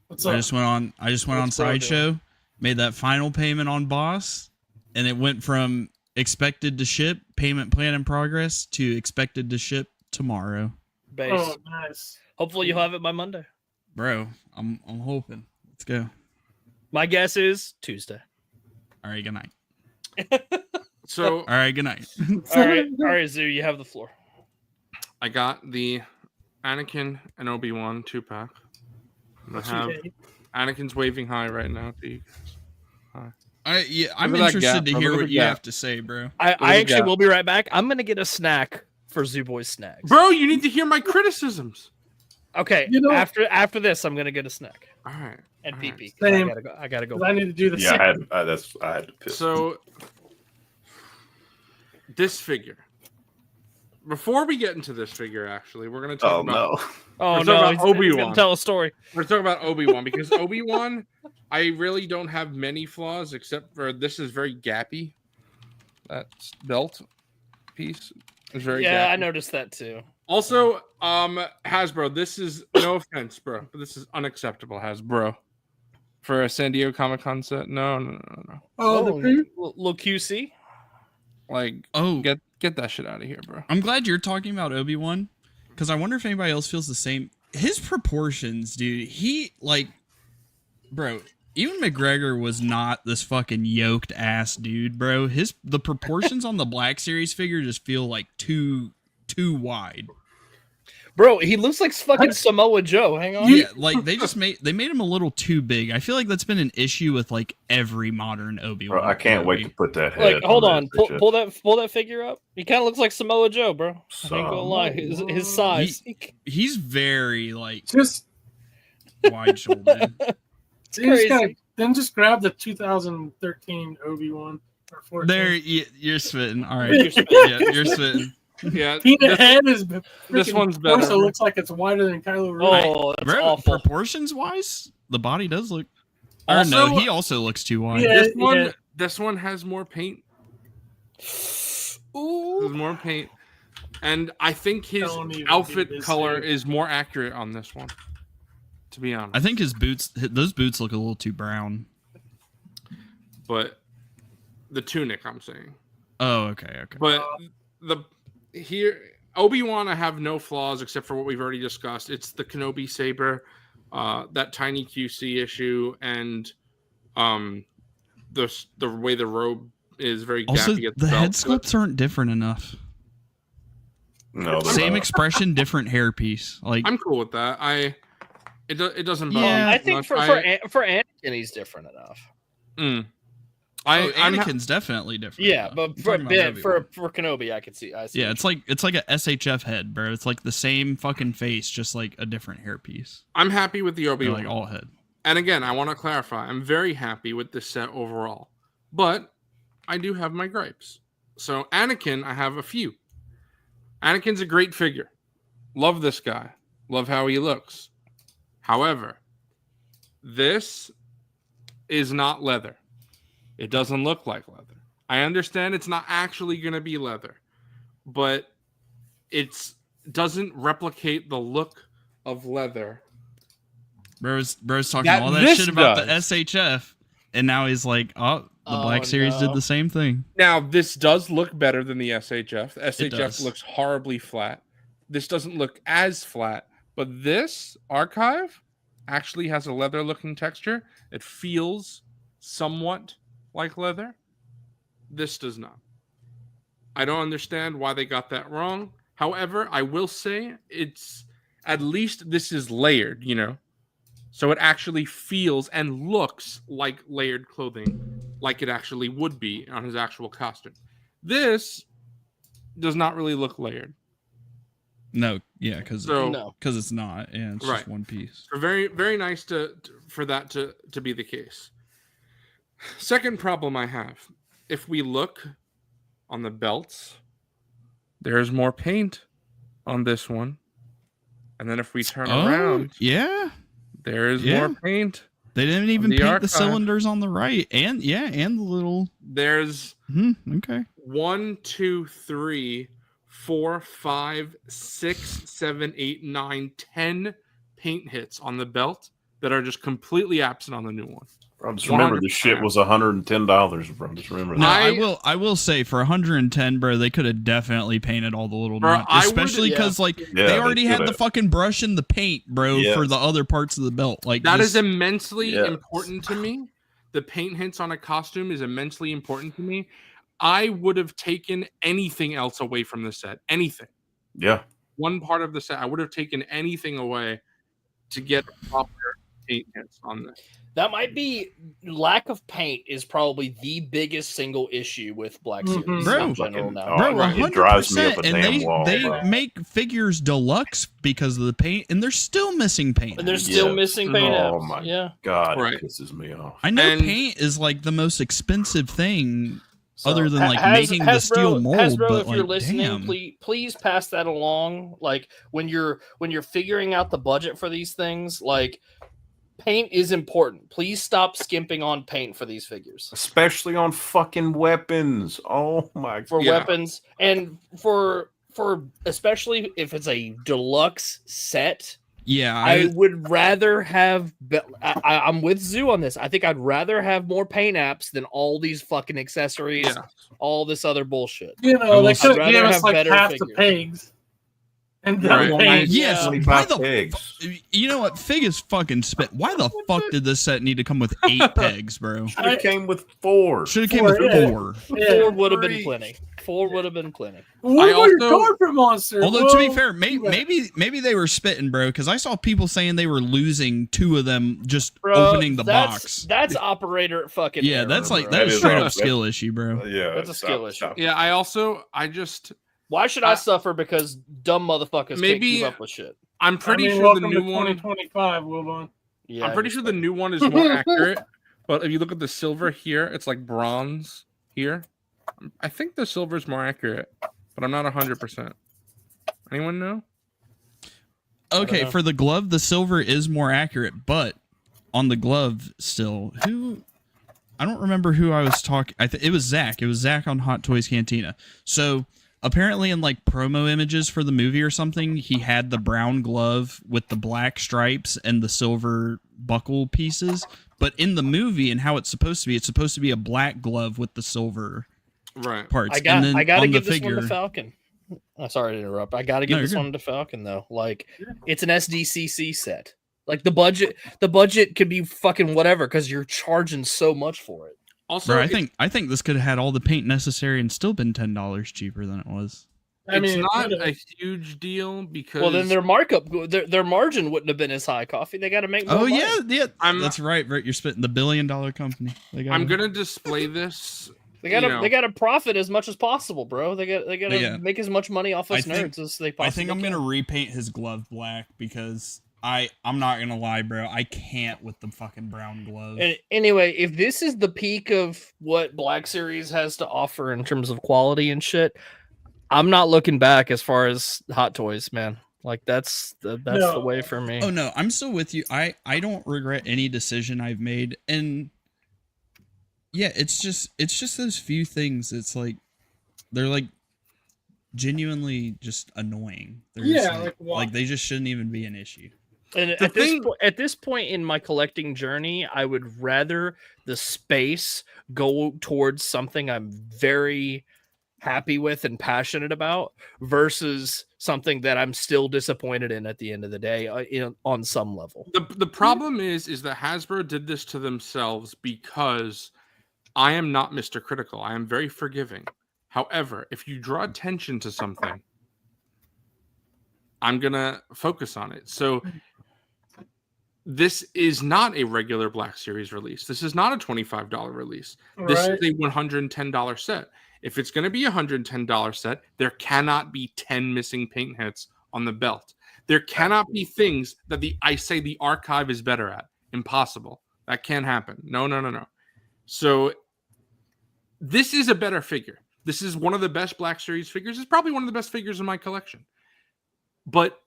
Speaker 6: what's up?
Speaker 5: I just went on
Speaker 1: What's bro
Speaker 5: Sideshow, made that final payment on Boss, and it went from expected to ship, payment plan in progress, to expected to ship tomorrow.
Speaker 1: Base.
Speaker 6: Oh, nice.
Speaker 1: Hopefully you'll have it by Monday.
Speaker 5: Bro, I'm hoping. Let's go.
Speaker 1: My guess is Tuesday.
Speaker 5: All right, good night.
Speaker 4: So
Speaker 5: All right, good night.
Speaker 1: All right, Zoo, you have the floor.
Speaker 4: I got the Anakin and Obi-Wan 2-pack. I have Anakin's waving high right now to you guys.
Speaker 5: I'm
Speaker 4: Look at that
Speaker 5: interested
Speaker 4: gap,
Speaker 5: to
Speaker 4: bro.
Speaker 5: hear
Speaker 4: Look at
Speaker 5: what
Speaker 4: the
Speaker 5: you
Speaker 4: gap.
Speaker 5: have to say, bro.
Speaker 1: I actually will be right back. I'm gonna get a snack for Zoo Boy's Snags.
Speaker 4: Bro, you need to hear my criticisms.
Speaker 1: Okay,
Speaker 6: You know-
Speaker 1: after this, I'm gonna get a snack
Speaker 4: All right.
Speaker 1: and
Speaker 4: All
Speaker 1: pee
Speaker 4: right.
Speaker 1: pee.
Speaker 6: Same.
Speaker 1: I gotta go.
Speaker 6: 'Cause I need to do the
Speaker 7: Yeah,
Speaker 6: same.
Speaker 7: I had to piss.
Speaker 4: So this figure. Before we get into this figure, actually, we're gonna talk about.
Speaker 1: Oh
Speaker 4: Let's
Speaker 1: no,
Speaker 4: talk about
Speaker 1: he's gonna
Speaker 4: Obi-Wan.
Speaker 1: tell a story.
Speaker 4: We're talking about Obi-Wan because Obi-Wan, I really don't have many flaws except for this is very gappy. That belt piece is very
Speaker 1: Yeah,
Speaker 4: gappy.
Speaker 1: I noticed that too.
Speaker 4: Also, Hasbro, this is no offense, bro, but this is unacceptable, Hasbro. For a San Diego Comic-Con set. No.
Speaker 6: Oh, the poo?
Speaker 1: Little QC.
Speaker 4: Like,
Speaker 5: Oh,
Speaker 4: get that shit out of here, bro.
Speaker 5: I'm glad you're talking about Obi-Wan, because I wonder if anybody else feels the same. His proportions, dude. Bro, even McGregor was not this fucking yoked ass dude, bro. The proportions on the Black Series figure just feel like too wide.
Speaker 1: Bro, he looks like fucking Samoa Joe. Hang on.
Speaker 5: Yeah, like they made him a little too big. I feel like that's been an issue with like every modern Obi-Wan.
Speaker 7: Bro, I can't wait to put that head.
Speaker 1: Like, hold on,
Speaker 7: that picture.
Speaker 1: pull that figure up. He kind of looks like Samoa Joe, bro. I ain't gonna lie, his size.
Speaker 5: He's very like
Speaker 6: Just
Speaker 5: wide shouldered.
Speaker 6: Then just grab the 2013 Obi-Wan or 14.
Speaker 5: There, you're spitting. All right,
Speaker 1: You're spitting.
Speaker 5: Yeah, you're spitting.
Speaker 4: Yeah,
Speaker 6: Peanut head is
Speaker 4: this one's better.
Speaker 6: Also looks like it's wider than Kylo Ren.
Speaker 1: Oh, that's
Speaker 5: Bro,
Speaker 1: awful.
Speaker 5: proportions wise, the body does look.
Speaker 4: Also-
Speaker 5: no, he also looks too wide.
Speaker 6: Yeah.
Speaker 4: This one has more paint.
Speaker 1: Ooh.
Speaker 4: There's more paint, and I think his
Speaker 6: Don't even
Speaker 4: outfit
Speaker 6: do this
Speaker 4: color
Speaker 6: thing.
Speaker 4: is more accurate on this one. To be honest,
Speaker 5: I think his boots, those boots look a little too brown.
Speaker 4: but the tunic, I'm saying.
Speaker 5: Oh, okay.
Speaker 4: But Obi-Wan, I have no flaws except for what we've already discussed. It's the Kenobi saber, that tiny QC issue, and the way the robe is very
Speaker 5: Also,
Speaker 4: gappy at
Speaker 5: the
Speaker 4: belt.
Speaker 5: head sculpts aren't different enough.
Speaker 7: No, they're
Speaker 5: Same
Speaker 7: not.
Speaker 5: expression, different hairpiece. Like,
Speaker 4: I'm cool with that. It doesn't bother
Speaker 5: Yeah.
Speaker 4: me
Speaker 1: I
Speaker 4: too
Speaker 1: think
Speaker 4: much.
Speaker 1: for Anakin, he's different enough.
Speaker 4: I'm
Speaker 5: Anakin's definitely different.
Speaker 1: Yeah,
Speaker 5: though.
Speaker 1: but
Speaker 5: I'm
Speaker 1: for
Speaker 5: talking about Obi-Wan.
Speaker 1: for Kenobi, I see.
Speaker 5: Yeah, it's like a SHF head, bro. It's like the same fucking face, just like a different hairpiece.
Speaker 4: I'm happy with the
Speaker 5: They're
Speaker 4: Obi-Wan.
Speaker 5: like all head.
Speaker 4: And again, I want to clarify, I'm very happy with this set overall. But I do have my gripes. So Anakin, I have a few. Anakin's a great figure. Love this guy. Love how he looks. However, this is not leather. It doesn't look like leather. I understand it's not actually going to be leather, but it doesn't replicate the look of leather.
Speaker 5: Bro's talking
Speaker 4: That
Speaker 5: all that
Speaker 4: this
Speaker 5: shit about
Speaker 4: does.
Speaker 5: the SHF, and now he's like, oh, the Black Series
Speaker 1: no.
Speaker 5: did the same thing.
Speaker 4: Now, this does look better than the SHF. The
Speaker 5: It
Speaker 4: SHF
Speaker 5: does.
Speaker 4: looks horribly flat. This doesn't look as flat, but this archive actually has a leather-looking texture. It feels somewhat like leather. This does not. I don't understand why they got that wrong. However, I will say it's at least this is layered, So it actually feels and looks like layered clothing, like it actually would be on his actual costume. This does not really look layered.
Speaker 5: No, yeah, because
Speaker 1: No.
Speaker 5: it's not, and it's
Speaker 4: Right.
Speaker 5: just one piece.
Speaker 4: So very, very nice for that to be the case. Second problem I have, if we look on the belts, there's more paint on this one. And then if we turn around,
Speaker 5: yeah,
Speaker 4: there is
Speaker 5: Yeah.
Speaker 4: more paint.
Speaker 5: they didn't even
Speaker 4: the
Speaker 5: paint
Speaker 4: archive.
Speaker 5: the cylinders on the right, and the little.
Speaker 4: There's
Speaker 5: Okay.
Speaker 4: 1, 2, 3, 4, 5, 6, 7, 8, 9, 10 paint hits on the belt that are just completely absent on the new one.
Speaker 7: Bro, just remember this shit was $110, bro. Just remember
Speaker 5: No,
Speaker 7: that.
Speaker 5: I will say for 110, bro, they could have definitely painted all the little
Speaker 4: Bro,
Speaker 5: knots,
Speaker 4: I would-
Speaker 5: especially because
Speaker 7: Yeah,
Speaker 5: they already had the
Speaker 7: could've.
Speaker 5: fucking brush and the paint, bro,
Speaker 7: Yes.
Speaker 5: for the other parts of the belt. Like
Speaker 4: That
Speaker 5: just,
Speaker 4: is immensely
Speaker 7: Yes.
Speaker 4: important to me. The paint hints on a costume is immensely important to me. I would have taken anything else away from the set. Anything.
Speaker 7: Yeah.
Speaker 4: One part of the set, I would have taken anything away to get proper paint hints on this.
Speaker 1: That might be lack of paint is probably the biggest single issue with Black
Speaker 6: Mhm.
Speaker 1: Series
Speaker 5: Bro.
Speaker 1: in general now.
Speaker 7: Oh,
Speaker 5: Bro,
Speaker 7: right. It drives me
Speaker 5: 100%,
Speaker 7: up a
Speaker 5: and
Speaker 7: damn wall,
Speaker 5: they
Speaker 7: bro.
Speaker 5: make figures deluxe because of the paint, and they're still missing paint.
Speaker 1: And they're still
Speaker 7: Yes.
Speaker 1: missing paint
Speaker 7: Oh
Speaker 1: apps.
Speaker 7: my
Speaker 1: Yeah.
Speaker 7: God,
Speaker 4: Right.
Speaker 7: it pisses me off.
Speaker 5: I know
Speaker 4: And-
Speaker 5: paint is like the most expensive thing,
Speaker 1: So,
Speaker 5: other than like
Speaker 1: Has-
Speaker 5: making the steel mold.
Speaker 1: Hasbro,
Speaker 5: but
Speaker 1: if
Speaker 5: like,
Speaker 1: you're listening,
Speaker 5: damn.
Speaker 1: please pass that along. Like when you're figuring out the budget for these things, like paint is important. Please stop skimping on paint for these figures.
Speaker 7: Especially on fucking weapons. Oh my
Speaker 1: For
Speaker 4: Yeah.
Speaker 1: weapons and for especially if it's a deluxe set.
Speaker 5: Yeah,
Speaker 1: I would rather have. I'm with Zoo on this. I think I'd rather have more paint apps than all these fucking accessories,
Speaker 4: Yeah.
Speaker 1: all this other bullshit.
Speaker 6: They
Speaker 1: I'd
Speaker 6: could have
Speaker 1: rather
Speaker 6: given us
Speaker 1: have
Speaker 6: like
Speaker 1: better
Speaker 6: half the
Speaker 1: figures.
Speaker 6: pegs. And the
Speaker 4: Right.
Speaker 6: pegs.
Speaker 5: yes.
Speaker 1: Yeah.
Speaker 5: Why
Speaker 7: 25
Speaker 5: the
Speaker 7: pegs.
Speaker 5: you know what? Fig is fucking spit. Why the fuck did this set need to come with 8 pegs, bro?
Speaker 7: Should have came with 4.
Speaker 5: Should have came with 4.
Speaker 6: Yeah.
Speaker 1: 4 would have been
Speaker 7: Three.
Speaker 1: plenty. 4 would have been plenty.
Speaker 6: What
Speaker 4: I
Speaker 6: were you
Speaker 4: also-
Speaker 6: going for, monster?
Speaker 5: Although to be
Speaker 6: Whoa.
Speaker 5: fair, maybe they were spitting, bro, because I saw people saying they were losing 2 of them just
Speaker 1: Bro,
Speaker 5: opening the
Speaker 1: that's,
Speaker 5: box.
Speaker 1: That's operator fucking.
Speaker 5: Yeah,
Speaker 1: error,
Speaker 5: that's like
Speaker 1: bro.
Speaker 5: that is
Speaker 7: is
Speaker 5: straight
Speaker 7: a-
Speaker 5: up skill issue, bro.
Speaker 7: Yeah,
Speaker 1: That's a skill issue.
Speaker 4: Yeah, I just
Speaker 1: Why should I suffer because dumb motherfuckers can't
Speaker 4: maybe-
Speaker 1: keep up with shit?
Speaker 4: I'm pretty sure the
Speaker 6: welcome
Speaker 4: new
Speaker 6: to
Speaker 4: one
Speaker 6: 2025, Wilbon.
Speaker 1: Yeah,
Speaker 4: I'm pretty sure the new one is more accurate. But if you look at the silver here, it's like bronze here. I think the silver is more accurate, but I'm not 100%. Anyone know?
Speaker 5: Okay, for the glove, the silver is more accurate, but on the glove still, I don't remember who I was talking. It was Zach. It was Zach on Hot Toys Cantina. So apparently, in like promo images for the movie or something, he had the brown glove with the black stripes and the silver buckle pieces. But in the movie and how it's supposed to be a black glove with the silver parts.
Speaker 1: I got to give this one to Falcon. I'm sorry to interrupt. I got to give this one to Falcon though. Like, it's an SDCC set. Like the budget could be fucking whatever because you're charging so much for it.
Speaker 5: Also, bro, I think this could have had all the paint necessary and still been $10 cheaper than it was.
Speaker 4: It's not a huge deal because
Speaker 1: then their markup, their margin wouldn't have been as high. Coffee, they got to make more money.
Speaker 5: Yeah. That's right. You're spitting the $1 billion company.
Speaker 4: I'm gonna display this.
Speaker 1: They gotta profit as much as possible, bro. They gotta make as much money off us nerds as they possibly can.
Speaker 5: I think I'm gonna repaint his glove black because I'm not gonna lie, bro. I can't with the fucking brown glove.
Speaker 1: And anyway, if this is the peak of what Black Series has to offer in terms of quality and shit, I'm not looking back as far as Hot Toys, man. Like that's the way for me.
Speaker 5: Oh no, I'm still with you. I don't regret any decision I've made, and yeah, it's just those few things. It's like they're like genuinely just annoying. They're like they just shouldn't even be an issue.
Speaker 1: And at this point in my collecting journey, I would rather the space go towards something I'm very happy with and passionate about versus something that I'm still disappointed in at the end of the day on some level.
Speaker 4: The problem is that Hasbro did this to themselves because I am not Mr. Critical. I am very forgiving. However, if you draw attention to something, I'm going to focus on it. So this is not a regular Black Series release. This is not a $25 release. This is a $110 set. If it's going to be a $110 set, there cannot be 10 missing paint hits on the belt. There cannot be things that the archive is better at. Impossible. That can't happen. No. So this is a better figure. This is one of the best Black Series figures. It's probably one of the best figures in my collection. But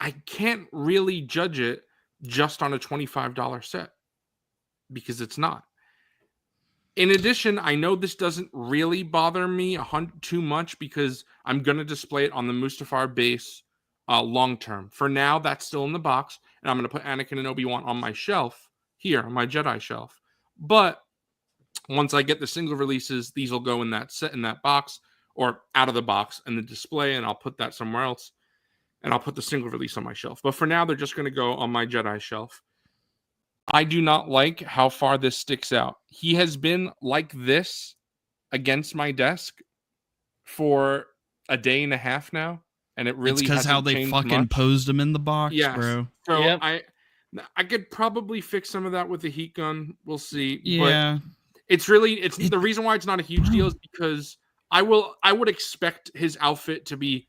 Speaker 4: I can't really judge it just on a $25 set because it's not. In addition, I know this doesn't really bother me too much because I'm going to display it on the Mustafar base long term. For now, that's still in the box, and I'm going to put Anakin and Obi-Wan on my shelf here, on my Jedi shelf. But once I get the single releases, these will go in that set, in that box, or out of the box in the display, and I'll put that somewhere else. And I'll put the single release on my shelf. But for now, they're just going to go on my Jedi shelf. I do not like how far this sticks out. He has been like this against my desk for a day and a half now. And it really
Speaker 5: because how they fucking posed him in the box, bro.
Speaker 4: So I could probably fix some of that with the heat gun. We'll see.
Speaker 5: Yeah.
Speaker 4: But the reason why it's not a huge deal is because I would expect his outfit to be,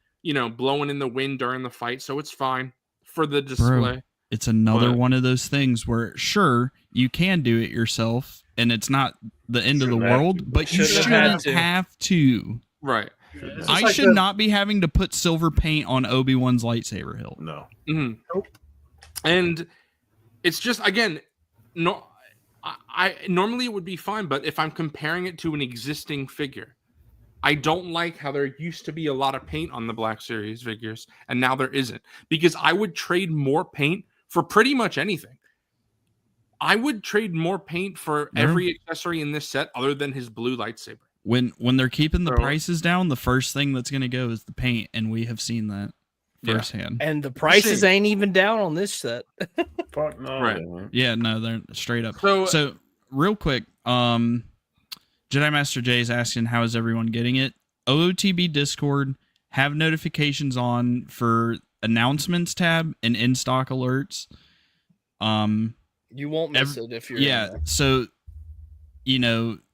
Speaker 4: blowing in the wind during the fight, so it's fine for the display.
Speaker 5: Bro, it's another one of those things where, sure, you can do it yourself, and it's not the end of the world, but you shouldn't have to.
Speaker 4: Right.
Speaker 5: I should not be having to put silver paint on Obi-Wan's lightsaber hilt.
Speaker 7: No.
Speaker 4: Mm-hmm. Nope. And it's just, again, I normally it would be fine, but if I'm comparing it to an existing figure, I don't like how there used to be a lot of paint on the Black Series figures, and now there isn't. Because I would trade more paint for pretty much anything. I would trade more paint for every accessory in this set other than his blue lightsaber.
Speaker 5: When they're keeping the prices down, the first thing that's going to go is the paint, and we have seen that firsthand.
Speaker 1: And the prices ain't even down on this set.
Speaker 7: Fuck no.
Speaker 4: Right.
Speaker 5: Yeah, no, they're straight up.
Speaker 4: So
Speaker 5: real quick, Jedi Master J is asking, how is everyone getting it? OOTB Discord, have notifications on for announcements tab and in-stock alerts. You
Speaker 1: won't miss it if you're
Speaker 5: so you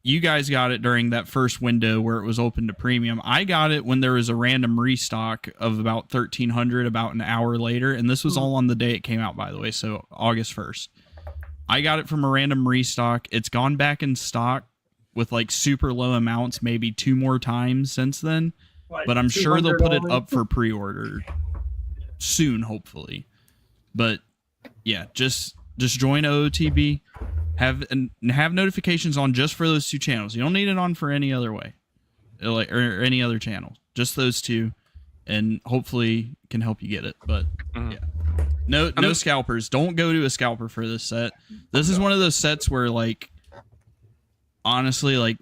Speaker 5: you guys got it during that first window where it was open to premium. I got it when there was a random restock of about 1,300 about an hour later, and this was all on the day it came out, by the way, so August 1st. I got it from a random restock. It's gone back in stock with like super low amounts, maybe 2 more times since then,
Speaker 6: Like
Speaker 5: but I'm sure they'll put it
Speaker 6: only.
Speaker 5: up for pre-order soon, hopefully. But yeah, just join OOTB. Have notifications on just for those 2 channels. You don't need it on for any other way, or any other channel. Just those 2, and hopefully can help you get it. But yeah, no scalpers. Don't go to a scalper for this set. This is one of those sets where, like, honestly, like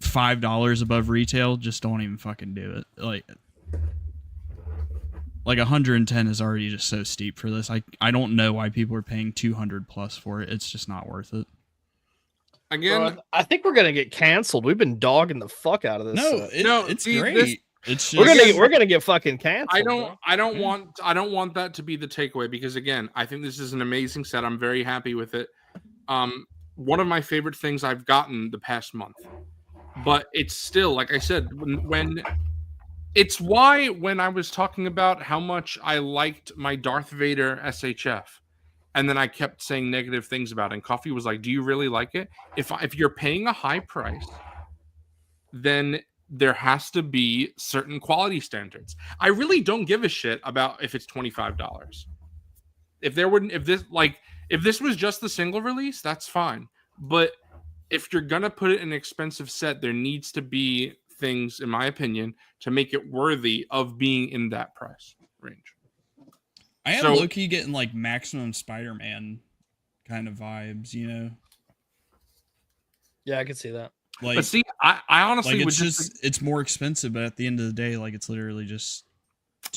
Speaker 5: $5 above retail, just don't even fucking do it. Like 110 is already just so steep for this. I don't know why people are paying 200 plus for it. It's just not worth it.
Speaker 4: Again,
Speaker 1: Bro, I think we're gonna get canceled. We've been dogging the fuck out of this.
Speaker 5: It's
Speaker 4: see,
Speaker 5: great. It's just,
Speaker 1: We're gonna get fucking canceled.
Speaker 4: I don't want that to be the takeaway, because again, I think this is an amazing set. I'm very happy with it. One of my favorite things I've gotten the past month. But it's still, like I said, when it's why when I was talking about how much I liked my Darth Vader SHF, and then I kept saying negative things about it, and Coffee was like, "Do you really like it? If you're paying a high price, then there has to be certain quality standards. I really don't give a shit about if it's $25. If this was just the single release, that's fine. But if you're gonna put it in an expensive set, there needs to be things, in my opinion, to make it worthy of being in that price range."
Speaker 5: I am low-key getting like Maximum Spider-Man kind of vibes, you know?
Speaker 1: Yeah, I can see that.
Speaker 5: Like,
Speaker 4: but see, I honestly
Speaker 5: like
Speaker 4: would
Speaker 5: it's more expensive, but at the end of the day, like, it's literally just.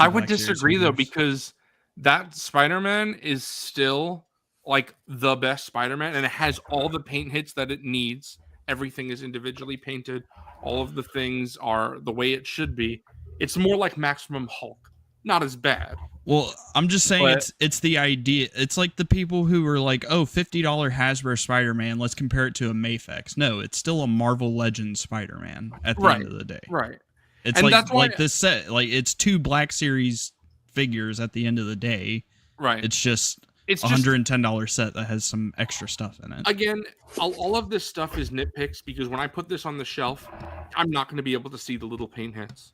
Speaker 4: I would disagree though, because that Spider-Man is still like the best Spider-Man, and it has all the paint hits that it needs. Everything is individually painted. All of the things are the way it should be. It's more like Maximum Hulk. Not as bad.
Speaker 5: Well, I'm just saying it's the idea. It's like the people who were like, "Oh, $50 Hasbro Spider-Man, let's compare it to a Mafex." No, it's still a Marvel Legends Spider-Man at the end of the day.
Speaker 4: Right.
Speaker 5: It's
Speaker 4: and
Speaker 5: like
Speaker 4: that's why,
Speaker 5: this set, like, it's 2 Black Series figures at the end of the day.
Speaker 4: Right.
Speaker 5: It's just
Speaker 4: it's
Speaker 5: $110 set that has some extra stuff in it.
Speaker 4: Again, all of this stuff is nitpicks, because when I put this on the shelf, I'm not going to be able to see the little paint hits.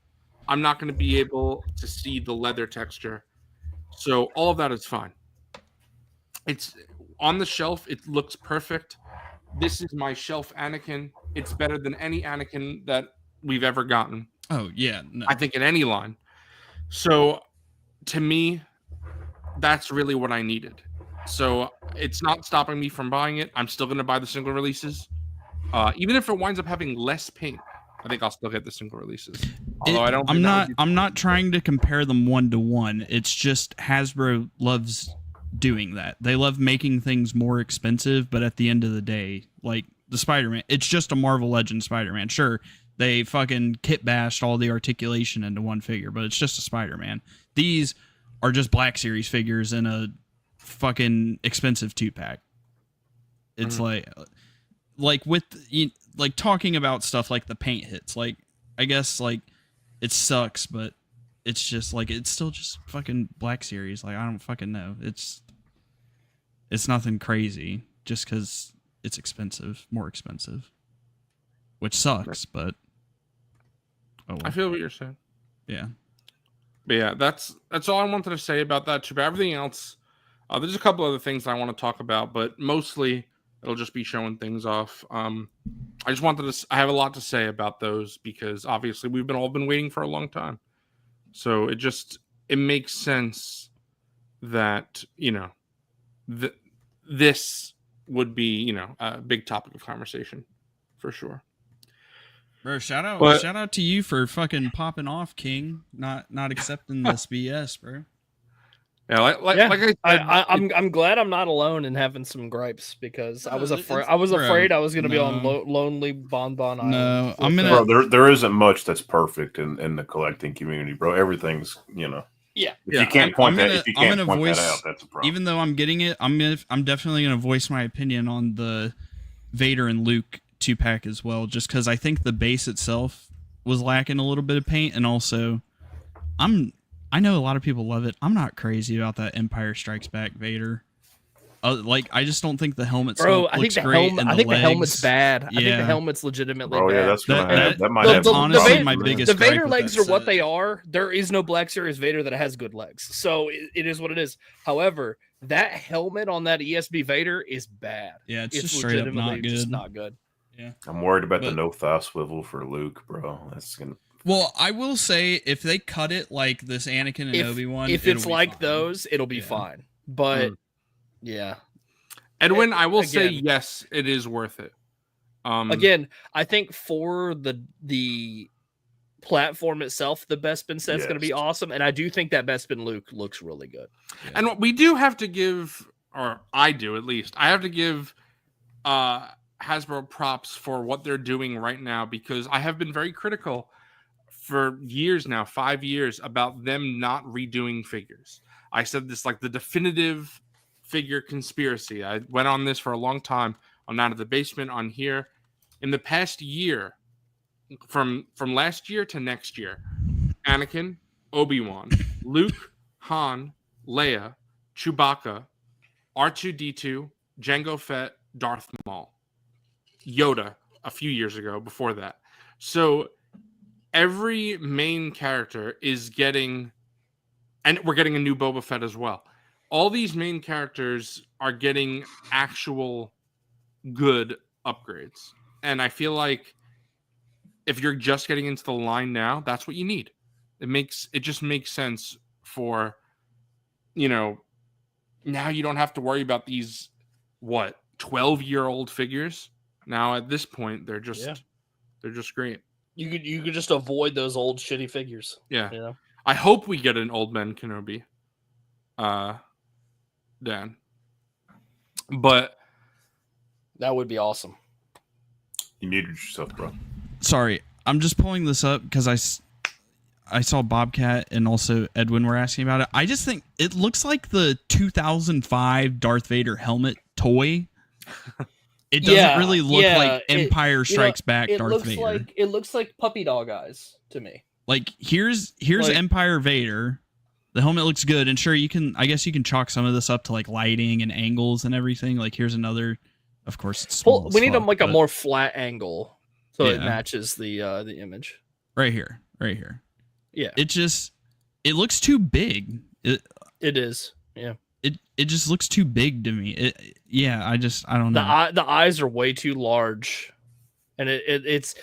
Speaker 4: I'm not going to be able to see the leather texture. So all of that is fine. It's on the shelf. It looks perfect. This is my shelf Anakin. It's better than any Anakin that we've ever gotten.
Speaker 5: Oh, yeah. No.
Speaker 4: I think in any line. So to me, that's really what I needed. So it's not stopping me from buying it. I'm still going to buy the single releases. Even if it winds up having less paint, I think I'll still get the single releases. Although
Speaker 5: I'm not trying to compare them 1-to-1. It's just Hasbro loves doing that. They love making things more expensive, but at the end of the day, like the Spider-Man, it's just a Marvel Legends Spider-Man. Sure, they fucking kit bashed all the articulation into one figure, but it's just a Spider-Man. These are just Black Series figures in a fucking expensive 2-pack. It's like with like talking about stuff like the paint hits, like, I guess, like, it sucks, but it's just like, it's still just fucking Black Series. Like, I don't fucking know. It's nothing crazy just because it's expensive, more expensive, which sucks, but oh well.
Speaker 4: I feel what you're saying.
Speaker 5: Yeah.
Speaker 4: But yeah, that's all I wanted to say about that. But everything else, there's a couple other things I want to talk about, but mostly it'll just be showing things off. I just wanted to. I have a lot to say about those, because obviously we've all been waiting for a long time. So it makes sense that, you know, this would be, you know, a big topic of conversation for sure.
Speaker 5: Bro, shout out to you for fucking popping off, King. Not accepting this BS, bro.
Speaker 4: Yeah, like
Speaker 1: I'm glad I'm not alone in having some gripes, because I was afraid I was going to be on lonely Bonbon Island.
Speaker 5: No, I'm gonna.
Speaker 7: Bro, there isn't much that's perfect in the collecting community, bro. Everything's, you know.
Speaker 1: Yeah.
Speaker 7: If you can't point that
Speaker 5: voice,
Speaker 7: out, that's a problem.
Speaker 5: Even though I'm getting it, I'm definitely gonna voice my opinion on the Vader and Luke 2-pack as well, just because I think the base itself was lacking a little bit of paint, and also I know a lot of people love it. I'm not crazy about that Empire Strikes Back Vader. I just don't think the helmet looks great.
Speaker 1: I think the helmet's bad. I think the helmet's legitimately bad.
Speaker 7: Yeah, that's that might have
Speaker 5: honestly my biggest.
Speaker 1: The Vader legs are what they are. There is no Black Series Vader that has good legs, so it is what it is. However, that helmet on that ESB Vader is bad.
Speaker 5: Yeah, it's just straight up not good.
Speaker 1: Just not good.
Speaker 5: Yeah,
Speaker 7: I'm worried about the no thigh swivel for Luke, bro. That's gonna.
Speaker 5: Well, I will say if they cut it like this Anakin and Obi-Wan,
Speaker 1: if it's like fine. Those, it'll be fine. But yeah.
Speaker 4: Edwin, I will say yes, it is worth it.
Speaker 1: Again, I think for the platform itself, the Bespin set's going to be awesome, and I do think that Bespin Luke looks really good.
Speaker 4: Yeah. And we do have to give, or I do at least, I have to give Hasbro props for what they're doing right now, because I have been very critical for years now, 5 years, about them not redoing figures. I said this like the definitive figure conspiracy. I went on this for a long time on Out of the Basement, on here. In the past year, from last year to next year, Anakin, Obi-Wan, Luke, Han, Leia, Chewbacca, R2-D2, Jango Fett, Darth Maul, Yoda a few years ago before that. So every main character is getting, and we're getting a new Boba Fett as well. All these main characters are getting actual good upgrades. And I feel like if you're just getting into the line now, that's what you need. It just makes sense for, now you don't have to worry about these 12-year-old figures. Now at this point, they're just great.
Speaker 1: You could just avoid those old shitty figures.
Speaker 4: Yeah. I hope we get an old Ben Kenobi. Dan. But
Speaker 1: that would be awesome.
Speaker 7: You muted yourself, bro.
Speaker 5: Sorry, I'm just pulling this up because I saw Bobcat and also Edwin were asking about it. I just think it looks like the 2005 Darth Vader helmet toy. It doesn't really look like Empire Strikes Back Darth Vader.
Speaker 1: It looks like puppy dog eyes to me.
Speaker 5: Like here's Empire Vader. The helmet looks good, and sure I guess you can chalk some of this up to like lighting and angles and everything. Like here's another, of course it's small.
Speaker 1: Well, we need a more flat angle so it matches the image.
Speaker 5: Right here.
Speaker 1: Yeah.
Speaker 5: It looks too big.
Speaker 1: It is. Yeah.
Speaker 5: It just looks too big to me. I don't know.
Speaker 1: The eyes are way too large, and it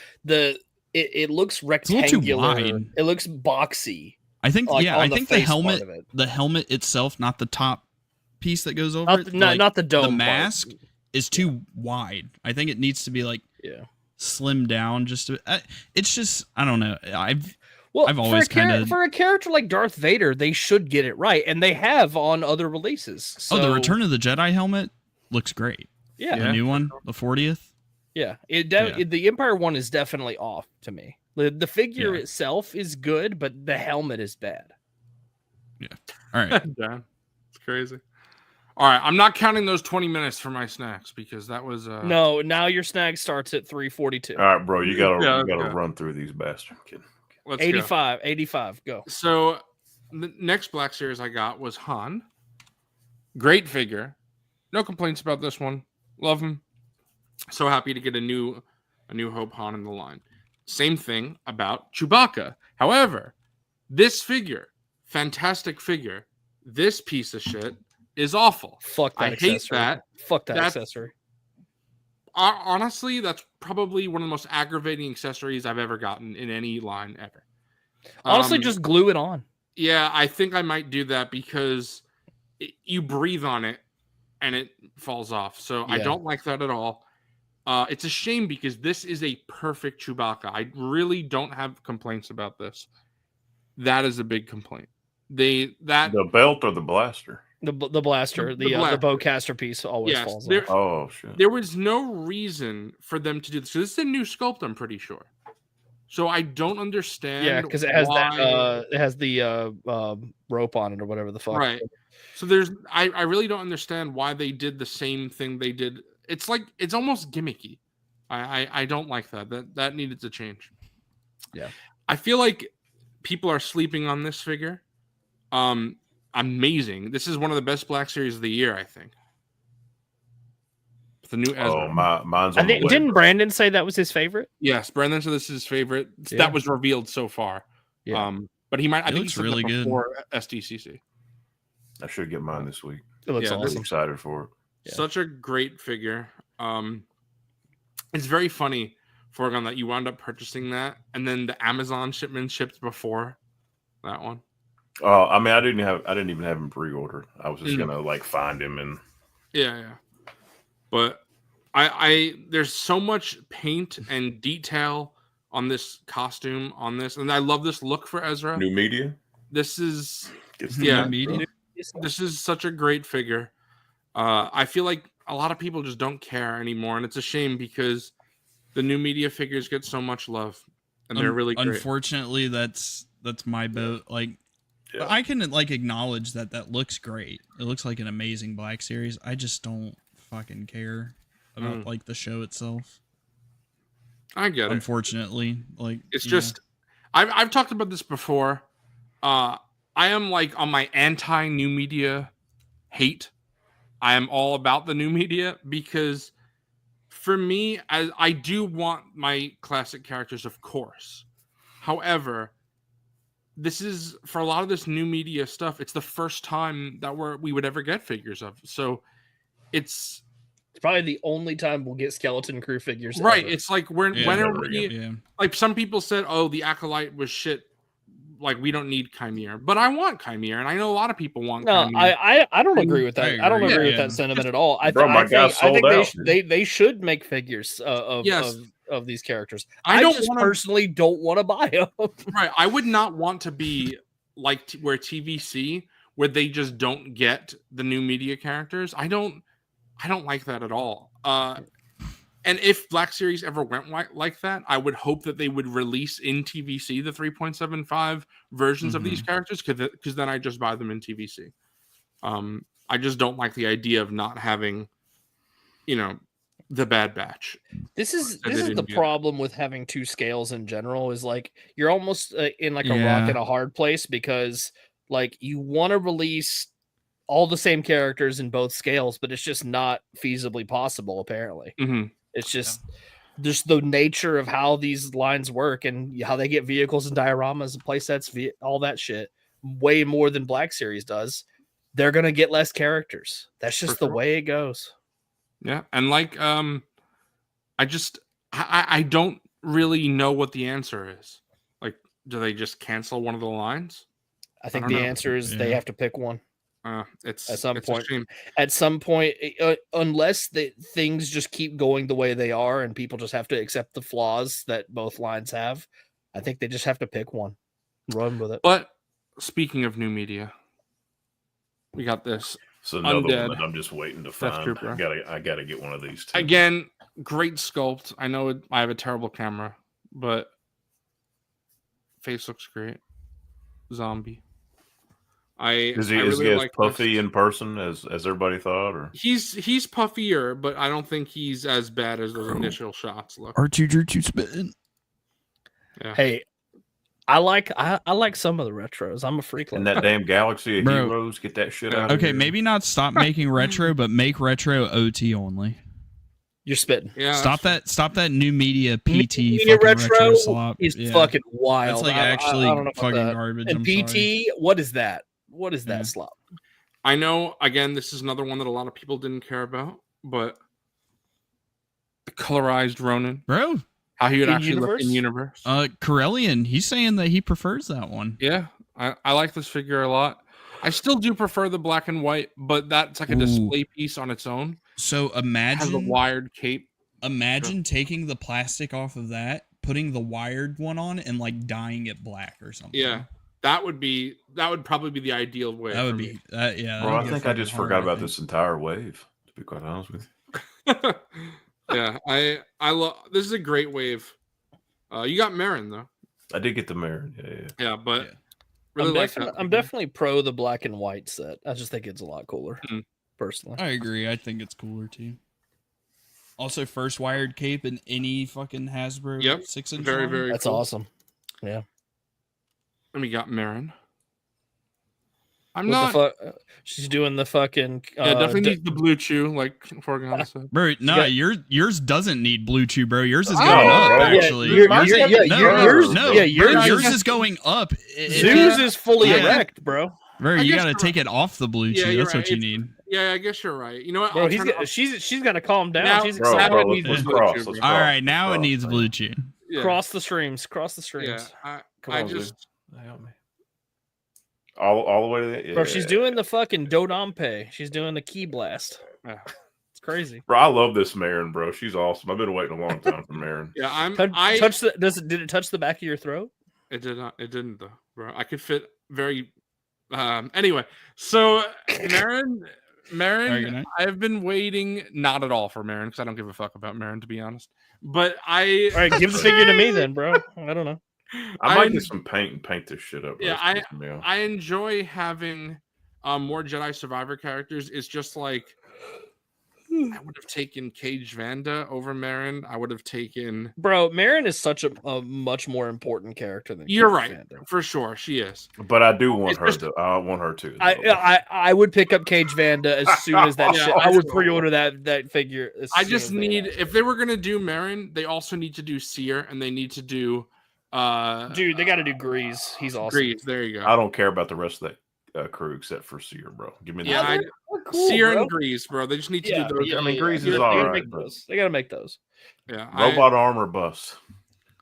Speaker 1: looks rectangular. It looks boxy.
Speaker 5: I think the helmet itself, not the top piece that goes over
Speaker 1: not the dome.
Speaker 5: The mask is too wide. I think it needs to be slimmed down. It's just I don't know. I've always
Speaker 1: for a character like Darth Vader, they should get it right, and they have on other releases. So,
Speaker 5: the Return of the Jedi helmet looks great.
Speaker 1: Yeah,
Speaker 5: the new one, the 40th.
Speaker 1: Yeah, the Empire one is definitely off to me. The figure itself is good, but the helmet is bad.
Speaker 5: Yeah. All right.
Speaker 4: Yeah, it's crazy. All right, I'm not counting those 20 minutes for my snacks because that was
Speaker 1: No, now your snag starts at 3:42.
Speaker 7: All right, bro, you gotta run through these bastards.
Speaker 4: Let's
Speaker 1: 85, go.
Speaker 4: So the next Black Series I got was Han. Great figure. No complaints about this one. Love him. So happy to get a new Hope Han in the line. Same thing about Chewbacca. However, this figure, fantastic figure. This piece of shit is awful.
Speaker 1: Fuck that accessory.
Speaker 4: Hate that.
Speaker 1: Fuck that accessory.
Speaker 4: Honestly, that's probably one of the most aggravating accessories I've ever gotten in any line ever.
Speaker 1: Honestly, just glue it on.
Speaker 4: Yeah, I think I might do that because you breathe on it and it falls off. So I don't like that at all. It's a shame because this is a perfect Chewbacca. I really don't have complaints about this. That is a big complaint. The
Speaker 7: belt or the blaster?
Speaker 1: The blaster, the bowcaster piece always falls off.
Speaker 7: Oh shit!
Speaker 4: There was no reason for them to do this. So this is a new sculpt, I'm pretty sure. So I don't understand.
Speaker 1: Yeah, because it has the rope on it or whatever the fuck.
Speaker 4: Right. So I really don't understand why they did the same thing they did. It's like it's almost gimmicky. I don't like that. That needed to change.
Speaker 1: Yeah.
Speaker 4: I feel like people are sleeping on this figure. Amazing. This is one of the best Black Series of the year, I think. The new Ezra.
Speaker 7: Mine's
Speaker 1: I
Speaker 7: on the
Speaker 1: think
Speaker 7: way,
Speaker 1: didn't
Speaker 7: bro.
Speaker 1: Brandon say that was his favorite?
Speaker 4: Yes, Brandon said this is his favorite.
Speaker 1: Yeah.
Speaker 4: That was revealed so far.
Speaker 1: Yeah.
Speaker 4: But he might. I
Speaker 5: It
Speaker 4: think he
Speaker 5: looks
Speaker 4: said
Speaker 5: really
Speaker 4: that
Speaker 5: good.
Speaker 4: before SDCC.
Speaker 7: I should get mine this week.
Speaker 1: It looks
Speaker 4: Yeah,
Speaker 7: I'm
Speaker 1: awesome.
Speaker 7: excited for it.
Speaker 1: Yeah.
Speaker 4: Such a great figure. It's very funny, Forgon, that you wound up purchasing that, and then the Amazon shipment shipped before that one.
Speaker 7: Oh, I mean, I didn't even have him pre-ordered. I was just gonna like find him and
Speaker 4: Yeah. But I there's so much paint and detail on this costume on this, and I love this look for Ezra.
Speaker 7: new media.
Speaker 4: This is
Speaker 7: Gets
Speaker 4: Yeah.
Speaker 7: the
Speaker 5: media.
Speaker 4: this is such a great figure. I feel like a lot of people just don't care anymore, and it's a shame because the new media figures get so much love, and they're really great.
Speaker 5: Unfortunately, that's my boat. Like,
Speaker 7: Yeah.
Speaker 5: I can like acknowledge that looks great. It looks like an amazing Black Series. I just don't fucking care about like the show itself.
Speaker 4: I get it.
Speaker 5: Unfortunately, like
Speaker 4: It's
Speaker 5: yeah.
Speaker 4: just I've talked about this before. I am like on my anti new media hate. I am all about the new media because for me, I do want my classic characters, of course. However, this is for a lot of this new media stuff. It's the first time that we would ever get figures of. So it's
Speaker 1: probably the only time we'll get Skeleton Crew figures.
Speaker 4: right.
Speaker 1: Ever.
Speaker 4: It's like when are we? Like some people said, oh, the Acolyte was shit. Like we don't need Chimera, but I want Chimera, and I know a lot of people want.
Speaker 1: No,
Speaker 4: Chimera.
Speaker 1: I don't agree with that. I don't agree with that sentiment at all. I think they should make figures of these characters. I just personally don't want to buy them.
Speaker 4: Right, I would not want to be like where TVC, where they just don't get the new media characters. I don't like that at all. And if Black Series ever went like that, I would hope that they would release in TVC the 3.75 versions of these characters, because then I just buy them in TVC. I just don't like the idea of not having, the Bad Batch.
Speaker 1: This is the problem with having two scales in general. Is like you're almost in like a rock and a hard place, because like you want to release all the same characters in both scales, but it's just not feasibly possible. Apparently. It's just the nature of how these lines work and how they get vehicles and dioramas and playsets, all that shit, way more than Black Series does. They're gonna get less characters. That's just the way it goes.
Speaker 4: Yeah, and like I don't really know what the answer is. Like, do they just cancel one of the lines?
Speaker 1: I think the answer is they have to pick one.
Speaker 4: It's
Speaker 1: at some
Speaker 4: it's
Speaker 1: point.
Speaker 4: a shame.
Speaker 1: At some point, unless things just keep going the way they are, and people just have to accept the flaws that both lines have, I think they just have to pick one, run with it.
Speaker 4: But speaking of new media, we got this.
Speaker 7: So another
Speaker 4: Undead
Speaker 7: one that I'm just waiting to find. I gotta get one of these too.
Speaker 4: Again, great sculpt. I know I have a terrible camera, but face looks great. Zombie.
Speaker 7: Is he
Speaker 4: really
Speaker 7: as
Speaker 4: like
Speaker 7: puffy
Speaker 4: this.
Speaker 7: in person as everybody thought, or
Speaker 4: he's puffier, but I don't think he's as bad as those initial shots look.
Speaker 5: R2 spitting.
Speaker 4: Yeah.
Speaker 1: Hey, I like some of the retros. I'm a freak.
Speaker 7: in that damn galaxy of
Speaker 5: Bro.
Speaker 7: heroes, get that shit out.
Speaker 5: Okay,
Speaker 7: of here.
Speaker 5: maybe not stop making retro, but make retro OT only.
Speaker 1: You're spitting.
Speaker 4: Yeah.
Speaker 5: Stop that new media PT
Speaker 1: Media
Speaker 5: fucking retro slop.
Speaker 1: is fucking wild.
Speaker 5: That's like
Speaker 1: I don't know about
Speaker 5: fucking
Speaker 1: that.
Speaker 5: garbage.
Speaker 1: And
Speaker 5: I'm
Speaker 1: PT,
Speaker 5: sorry.
Speaker 1: what is that? What is that slop?
Speaker 4: I know, again, this is another one that a lot of people didn't care about, but the colorized Ronin.
Speaker 5: Bro.
Speaker 4: How he would
Speaker 1: In
Speaker 4: actually look
Speaker 1: universe?
Speaker 4: in universe.
Speaker 5: Corellian, he's saying that he prefers that one.
Speaker 4: Yeah, I like this figure a lot. I still do prefer the black and white, but that's like a display piece on its own.
Speaker 5: So
Speaker 4: It has a
Speaker 5: imagine
Speaker 4: wired cape.
Speaker 5: taking the plastic off of that, putting the wired one on, and like dyeing it black or something.
Speaker 4: Yeah, that would probably be the ideal way.
Speaker 5: That would
Speaker 4: for
Speaker 5: be
Speaker 4: me.
Speaker 5: yeah.
Speaker 7: Bro,
Speaker 5: that
Speaker 7: I
Speaker 5: would
Speaker 7: think
Speaker 5: get
Speaker 7: I just
Speaker 5: fucking
Speaker 7: forgot
Speaker 5: hard,
Speaker 7: about
Speaker 5: I think.
Speaker 7: this entire wave. To be quite honest with you.
Speaker 4: Yeah, I love. This is a great wave. You got Marin though.
Speaker 7: I did get the mirror. Yeah.
Speaker 4: But
Speaker 5: Yeah.
Speaker 4: really
Speaker 1: I'm definitely pro the black and white set. I just think it's a lot cooler, personally.
Speaker 5: I agree. I think it's cooler too. Also, first wired cape in any fucking Hasbro
Speaker 4: Yep.
Speaker 5: 6-inch.
Speaker 4: Very,
Speaker 5: line.
Speaker 4: very
Speaker 1: That's
Speaker 4: cool.
Speaker 1: awesome. Yeah.
Speaker 4: And we got Marin. I'm
Speaker 1: What
Speaker 4: not.
Speaker 1: the fuck? She's doing the fucking.
Speaker 4: Yeah, definitely needs the blue chew, like Forgon said.
Speaker 5: Bro, no,
Speaker 1: got-
Speaker 5: yours doesn't need blue chew, bro. Yours is
Speaker 4: Oh,
Speaker 5: going up,
Speaker 7: bro. Yeah,
Speaker 5: actually.
Speaker 1: yours
Speaker 5: no,
Speaker 1: yours
Speaker 5: yours is going up.
Speaker 1: Zeus is fully
Speaker 5: Yeah.
Speaker 1: erect, bro.
Speaker 5: Bro,
Speaker 4: I
Speaker 5: you
Speaker 4: guess
Speaker 5: gotta
Speaker 4: you're
Speaker 5: take it off the blue chew.
Speaker 4: Yeah, you're
Speaker 5: That's what
Speaker 4: right.
Speaker 5: you need.
Speaker 4: Yeah, I guess you're right. You know what?
Speaker 1: Bro,
Speaker 4: I'll turn it off.
Speaker 1: she's got to calm down.
Speaker 4: Now-
Speaker 1: She's
Speaker 7: Bro,
Speaker 1: excited.
Speaker 7: bro,
Speaker 4: needs
Speaker 7: let's
Speaker 4: blue
Speaker 7: cross.
Speaker 4: chew,
Speaker 7: Let's
Speaker 4: bro.
Speaker 5: All
Speaker 7: cross,
Speaker 5: right, now
Speaker 7: let's
Speaker 5: it needs
Speaker 7: cross,
Speaker 5: blue
Speaker 7: man.
Speaker 5: chew.
Speaker 4: Yeah.
Speaker 1: Cross the streams. Cross the streams.
Speaker 4: Yeah,
Speaker 1: Come
Speaker 4: I
Speaker 1: on,
Speaker 4: just.
Speaker 1: Zeus. Help me.
Speaker 7: All the way to the. Yeah.
Speaker 1: Bro, she's doing the fucking Dodampe. She's doing the key blast.
Speaker 4: Yeah.
Speaker 1: It's crazy.
Speaker 7: Bro, I love this Marin, bro. She's awesome. I've been waiting a long time for Marin.
Speaker 4: Yeah,
Speaker 1: Touch the. Did it touch the back of your throat?
Speaker 4: It did not. It didn't though, bro. I could fit very. Anyway, so Marin,
Speaker 5: good night.
Speaker 4: I've been waiting not at all for Marin because I don't give a fuck about Marin, to be honest. But I.
Speaker 1: All right, give the figure to me then, bro. I don't know.
Speaker 7: I might get some paint and paint this shit up. Bro.
Speaker 4: Yeah,
Speaker 7: It's pissing me off.
Speaker 4: I enjoy having more Jedi Survivor characters. It's just like I would have taken Cage Vanda over Marin. I would have taken.
Speaker 1: Bro, Marin is such a much more important character than
Speaker 4: You're
Speaker 1: Kid
Speaker 4: right,
Speaker 1: Vanda.
Speaker 4: for sure. She is.
Speaker 7: But I do want
Speaker 4: It's
Speaker 7: her
Speaker 4: just-
Speaker 7: to. I want her to.
Speaker 1: I would pick up Cage Vanda as soon as that
Speaker 4: Yeah,
Speaker 1: shit. I would pre-order that figure.
Speaker 4: I just need. If they were gonna do Marin, they also need to do Seer, and they need to do.
Speaker 1: Dude, they got to do Grease. He's awesome.
Speaker 4: Grease. There you go.
Speaker 7: I don't care about the rest of that crew except for Seer, bro. Give me the.
Speaker 4: Yeah,
Speaker 1: they're cool,
Speaker 4: Seer
Speaker 1: bro.
Speaker 4: and Grease, bro. They just need to
Speaker 1: Yeah,
Speaker 4: do those.
Speaker 7: I mean, Grease
Speaker 1: They
Speaker 7: is
Speaker 1: gotta
Speaker 7: all right,
Speaker 1: make
Speaker 7: but-
Speaker 1: those. They got to make those.
Speaker 4: Yeah,
Speaker 7: Robot armor bus.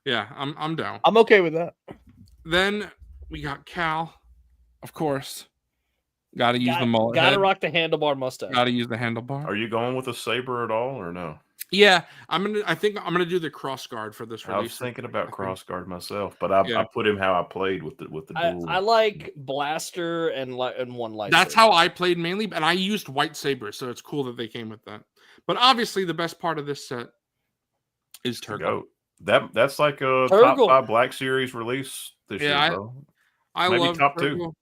Speaker 4: yeah, I'm down.
Speaker 1: I'm okay with that.
Speaker 4: Then we got Cal, of course. Got to use the mullet.
Speaker 1: Got to
Speaker 4: head.
Speaker 1: rock the handlebar mustache.
Speaker 4: Got to use the handlebar.
Speaker 7: Are you going with a saber at all or no?
Speaker 4: Yeah, I think I'm gonna do the cross guard for this
Speaker 7: I was
Speaker 4: release.
Speaker 7: thinking about
Speaker 4: I think-
Speaker 7: cross guard myself, but I
Speaker 4: Yeah.
Speaker 7: put him how I played with the dual.
Speaker 1: I like blaster and one lightsaber.
Speaker 4: That's how I played mainly, and I used white saber, so it's cool that they came with that. But obviously, the best part of this set is
Speaker 7: to
Speaker 4: Turtle.
Speaker 7: go. That's like a
Speaker 1: Turgle.
Speaker 7: top 5 Black Series release this
Speaker 4: Yeah,
Speaker 7: year, bro.
Speaker 4: I
Speaker 7: Maybe
Speaker 4: love
Speaker 7: top 2.
Speaker 4: Turtle.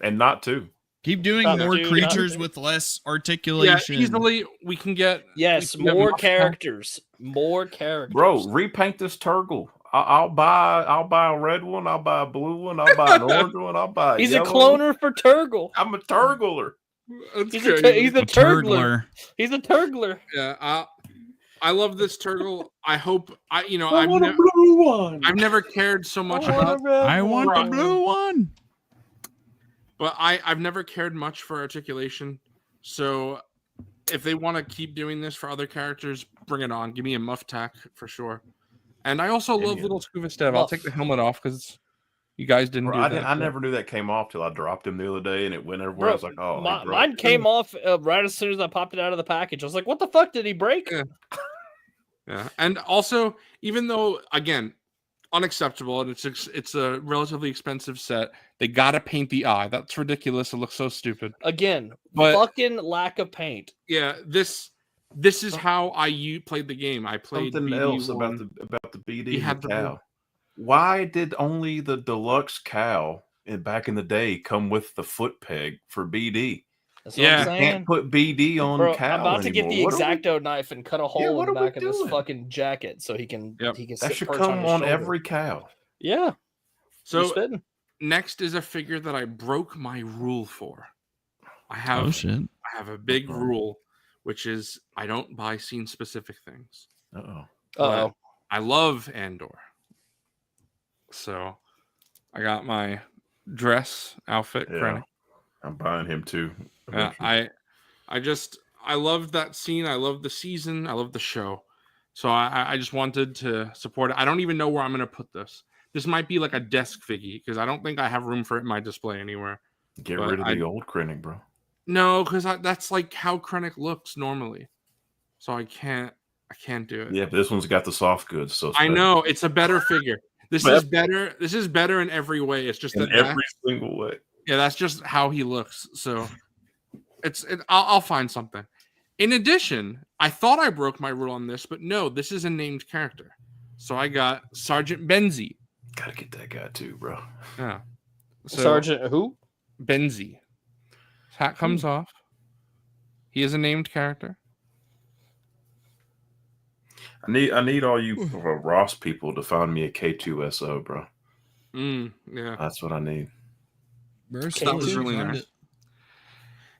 Speaker 7: And not 2.
Speaker 5: Keep doing
Speaker 1: Top
Speaker 5: more
Speaker 1: two,
Speaker 5: creatures
Speaker 1: top
Speaker 5: with less
Speaker 4: Yeah,
Speaker 5: articulation.
Speaker 4: easily we can get.
Speaker 1: Yes,
Speaker 4: we can get
Speaker 1: more
Speaker 4: Muff Pack.
Speaker 1: characters. More characters.
Speaker 7: Bro, repaint this Turgle. I'll buy a red one. I'll buy a blue one. I'll buy an orange one. I'll buy.
Speaker 1: He's a
Speaker 7: yellow
Speaker 1: cloner for Turgle.
Speaker 7: I'm a Turgler.
Speaker 4: That's
Speaker 1: He's
Speaker 4: crazy.
Speaker 1: he's a
Speaker 5: A
Speaker 1: turgler.
Speaker 5: turgler.
Speaker 1: He's a turgler.
Speaker 4: Yeah, I love this Turtle. I hope
Speaker 6: I want a blue one.
Speaker 4: I've never cared so much
Speaker 1: I want
Speaker 4: about.
Speaker 1: a red
Speaker 5: I want the
Speaker 1: one.
Speaker 5: blue one.
Speaker 4: But I've never cared much for articulation. So if they want to keep doing this for other characters, bring it on. Give me a muff tack for sure. And I also love
Speaker 7: Indian.
Speaker 4: little scuba Stev. I'll take the helmet off because you guys didn't
Speaker 7: Bro,
Speaker 4: do
Speaker 7: I,
Speaker 4: that.
Speaker 7: I never knew that came off till I dropped him the other day, and it went everywhere. I was like, oh, he broke
Speaker 1: Mine
Speaker 7: it.
Speaker 1: came off right as soon as I popped it out of the package. I was like, what the fuck did he break?
Speaker 4: Yeah. Yeah. And also, even though again, unacceptable, and it's a relatively expensive set, they gotta paint the eye. That's ridiculous. It looks so stupid.
Speaker 1: Again,
Speaker 4: But-
Speaker 1: fucking lack of paint.
Speaker 4: Yeah, this is how I played the game. I played
Speaker 7: Something
Speaker 4: BD1.
Speaker 7: else about the BD
Speaker 4: You
Speaker 7: and
Speaker 4: had
Speaker 7: the
Speaker 4: the blue.
Speaker 7: cow. Why did only the deluxe cow back in the day come with the foot peg for BD?
Speaker 1: That's
Speaker 4: Yeah.
Speaker 1: what I'm saying.
Speaker 7: Can't put BD on
Speaker 1: Bro,
Speaker 7: cow
Speaker 1: I'm about to get the
Speaker 7: anymore. What are we-
Speaker 1: X-Acto knife and cut a hole
Speaker 7: what
Speaker 1: in the
Speaker 7: are we
Speaker 1: back of this
Speaker 7: doing?
Speaker 1: fucking jacket so he can
Speaker 4: Yep.
Speaker 1: he can
Speaker 7: That
Speaker 1: sit
Speaker 7: should
Speaker 1: perch
Speaker 7: come
Speaker 1: his
Speaker 7: on
Speaker 1: shoulder.
Speaker 7: every cow.
Speaker 1: Yeah.
Speaker 4: So
Speaker 1: you're spitting.
Speaker 4: next is a figure that I broke my rule for. I have
Speaker 5: Oh shit.
Speaker 4: I have a big
Speaker 7: Uh-oh.
Speaker 4: rule, which is I don't buy scene specific things.
Speaker 7: Uh-oh.
Speaker 1: Uh-oh.
Speaker 4: I love Andor. So I got my dress outfit.
Speaker 7: Yeah.
Speaker 4: Krennic.
Speaker 7: I'm buying him too. eventually.
Speaker 4: I loved that scene. I love the season. I love the show. So I just wanted to support it. I don't even know where I'm going to put this. This might be like a desk figgy because I don't think I have room for it in my display anywhere.
Speaker 7: Get
Speaker 4: but
Speaker 7: rid of
Speaker 4: I-
Speaker 7: the old Krennic, bro.
Speaker 4: No, because that's like how Krennic looks normally. So I can't do it.
Speaker 7: Yeah, but this one's got the soft goods. So it's
Speaker 4: I
Speaker 7: better. know.
Speaker 4: it's a better figure. This
Speaker 7: But-
Speaker 4: is better. This is better in every way. It's just
Speaker 7: In
Speaker 4: that
Speaker 7: every single way.
Speaker 4: yeah, that's just how he looks. So I'll find something. In addition, I thought I broke my rule on this, but no, this is a named character. So I got Sergeant Benzie.
Speaker 7: Gotta get that guy too, bro.
Speaker 4: Yeah. So
Speaker 1: Sergeant who?
Speaker 4: Benzie. Hat comes off. He is a named character.
Speaker 7: I need all you Ross people to find me a K2SO, bro.
Speaker 4: Yeah.
Speaker 7: That's what I need.
Speaker 5: Bro,
Speaker 4: That was really nice.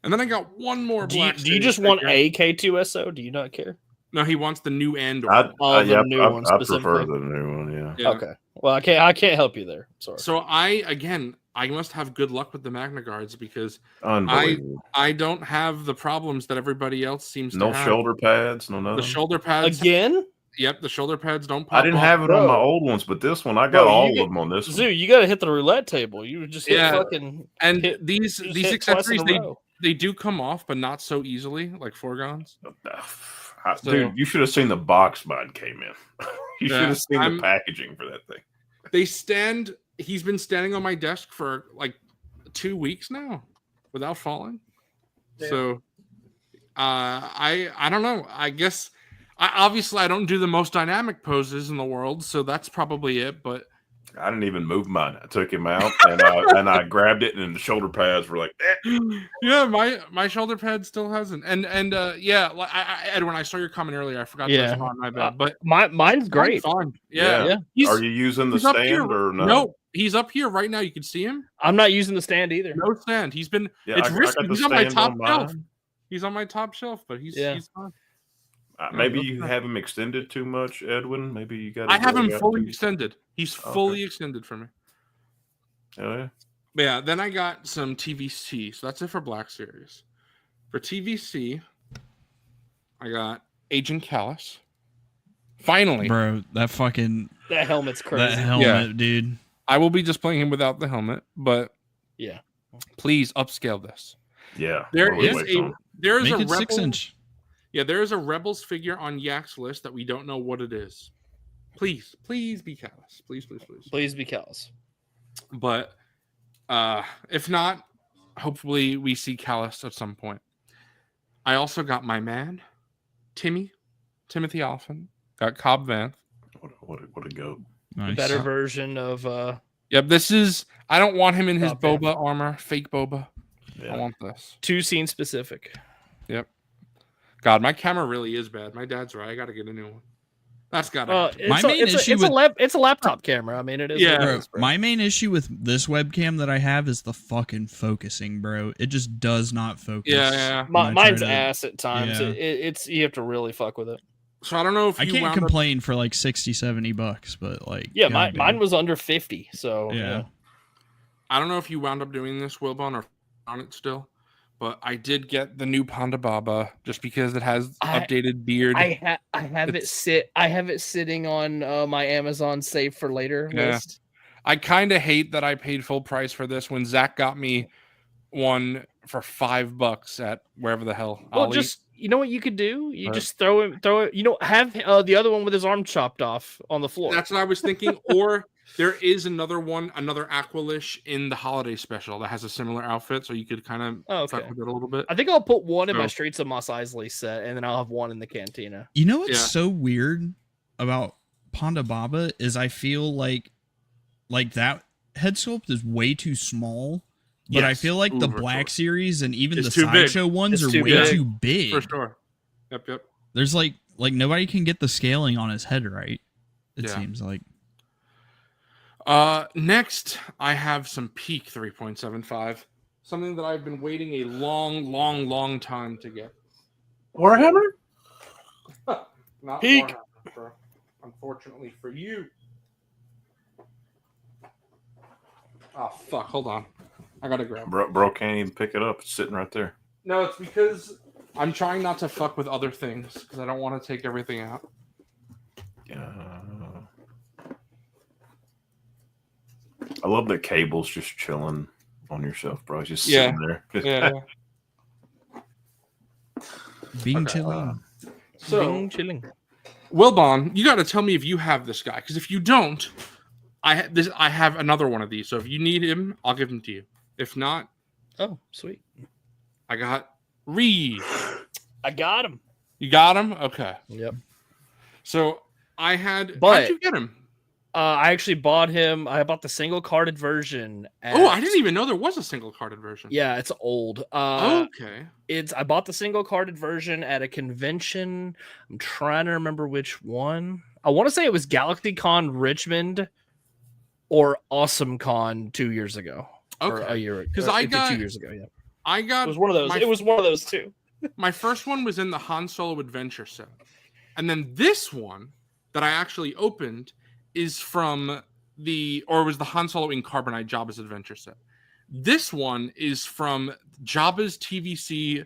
Speaker 4: And then I got one more
Speaker 1: Do you
Speaker 4: Black
Speaker 1: just
Speaker 4: Series
Speaker 1: want
Speaker 4: figure.
Speaker 1: a K2SO? Do you not care?
Speaker 4: No, he wants the new Andor.
Speaker 7: I
Speaker 1: one
Speaker 7: prefer
Speaker 1: specifically?
Speaker 7: the new one. Yeah.
Speaker 4: Yeah.
Speaker 1: Okay. Well, I can't help you there. Sorry.
Speaker 4: So I must have good luck with the Magna Guards because
Speaker 7: Unbelievable.
Speaker 4: I don't have the problems that everybody else seems to have.
Speaker 7: No shoulder pads, no nothing.
Speaker 4: The shoulder pads
Speaker 1: Again?
Speaker 4: Yep, the shoulder pads don't pop.
Speaker 7: I didn't have it on my old ones, but this one I got all of them on this
Speaker 1: Zoo,
Speaker 7: one.
Speaker 1: you got to hit the roulette table. You just hit fucking.
Speaker 4: And
Speaker 1: hit,
Speaker 4: these
Speaker 1: hit
Speaker 4: accessories
Speaker 1: twice in a row.
Speaker 4: they do come off, but not so easily like foregons.
Speaker 7: Dude, you should have seen the box mine came in. You should have seen the packaging for that thing.
Speaker 4: He's been standing on my desk for like 2 weeks now without falling.
Speaker 6: Damn.
Speaker 4: So I don't know. I guess I don't do the most dynamic poses in the world, so that's probably it. But
Speaker 7: I didn't even move mine. I took him out and I grabbed it, and the shoulder pads were like,
Speaker 4: yeah, my shoulder pad still hasn't. And yeah, like Edwin, I saw your comment earlier. I forgot to respond. My bad. But
Speaker 1: mine's great.
Speaker 4: Fine. Yeah.
Speaker 7: Are you using the stand or no?
Speaker 4: No, he's up here right now. You can see him.
Speaker 1: I'm not using the stand either.
Speaker 4: No stand. He's been.
Speaker 7: Yeah,
Speaker 4: it's risky. He's on my top shelf.
Speaker 7: Mine.
Speaker 4: He's on my top shelf, but he's fine.
Speaker 7: Maybe you have him extended too much, Edwin. Maybe you got.
Speaker 4: I have him fully extended. He's fully extended for me.
Speaker 7: Oh yeah.
Speaker 4: But yeah. Then I got some TVC. So that's it for Black Series. For TVC, I got Agent Callus. Finally,
Speaker 5: bro, that
Speaker 1: helmet's crazy.
Speaker 5: That helmet, dude.
Speaker 4: I will be just playing him without the helmet, but
Speaker 1: yeah,
Speaker 4: please upscale this.
Speaker 7: Yeah,
Speaker 4: there is a
Speaker 5: 6-inch.
Speaker 4: Yeah, there is a Rebels figure on Yak's list that we don't know what it is. Please be Callus. Please
Speaker 1: be Callus.
Speaker 4: But if not, hopefully we see Callus at some point. I also got my man, Timothy Oliphant. Got Cobb Vanth.
Speaker 7: What a goat.
Speaker 1: Nice. The better version of
Speaker 4: Yep, this is I don't want him in his Boba armor, fake Boba.
Speaker 7: Yeah.
Speaker 4: I want this.
Speaker 1: 2 scene specific.
Speaker 4: Yep. God, my camera really is bad. My dad's right. I got to get a new one. That's got to
Speaker 1: it's a laptop camera. I mean, it is.
Speaker 4: Yeah.
Speaker 5: My main issue with this webcam that I have is the fucking focusing, bro. It just does not focus.
Speaker 4: Yeah.
Speaker 1: Mine's ass at times. Yeah. It's you have to really fuck with it.
Speaker 4: So I don't know if
Speaker 5: I can't complain for like $60-$70, but like
Speaker 1: mine was under 50. So yeah.
Speaker 4: I don't know if you wound up doing this, Wilbon, or on it still. But I did get the new Ponda Baba just because it has updated beard.
Speaker 1: I have it sitting on my Amazon save for later list.
Speaker 4: I kind of hate that I paid full price for this when Zach got me one for $5 at wherever the hell.
Speaker 1: Well, you know what you could do? You just throw it. You know, have the other one with his arm chopped off on the floor.
Speaker 4: That's what I was thinking. Or there is another Aqualish in the holiday special that has a similar outfit, so you could kind of fuck with it a little bit.
Speaker 1: I think I'll put one in my Streets of Mos Eisley set, and then I'll have one in the Cantina.
Speaker 5: You know what's so weird about Ponda Baba is I feel like that head sculpt is way too small. But I feel like the Black Series and even the Sideshow ones are way too big.
Speaker 4: For sure. Yep.
Speaker 5: There's like nobody can get the scaling on his head right. It seems like.
Speaker 4: Next, I have some Peak 3.75. Something that I've been waiting a long time to get.
Speaker 6: Warhammer?
Speaker 4: Not
Speaker 1: Peak.
Speaker 4: Warhammer, bro. Unfortunately for you. Oh, fuck. Hold on. I gotta grab it.
Speaker 7: Bro can't even pick it up. It's sitting right there.
Speaker 4: No, it's because I'm trying not to fuck with other things because I don't want to take everything out.
Speaker 7: I love the cables just chilling on your shelf, bro. Just sitting there.
Speaker 4: Yeah.
Speaker 5: Being chilling.
Speaker 1: Being chilling.
Speaker 4: Wilbon, you got to tell me if you have this guy because if you don't, I have another one of these. So if you need him, I'll give him to you. If not,
Speaker 1: oh sweet,
Speaker 4: I got Reed.
Speaker 1: I got him.
Speaker 4: You got him? Okay.
Speaker 1: Yep.
Speaker 4: So I had.
Speaker 1: But
Speaker 4: how'd you get him?
Speaker 1: I actually bought him. I bought the single carded version.
Speaker 4: Oh, I didn't even know there was a single carded version.
Speaker 1: Yeah, it's old.
Speaker 4: Okay.
Speaker 1: I bought the single carded version at a convention. I'm trying to remember which one. I want to say it was GalaxyCon Richmond or AwesomeCon 2 years ago.
Speaker 4: Okay.
Speaker 1: Or a year
Speaker 4: because I got
Speaker 1: 2 years ago. Yeah,
Speaker 4: I got
Speaker 1: it was one of those. It was one of those too.
Speaker 4: My first one was in the Han Solo Adventure set, and then this one that I actually opened is from was the Han Solo in Carbonite Jabba's Adventure set. This one is from Jabba's TVC,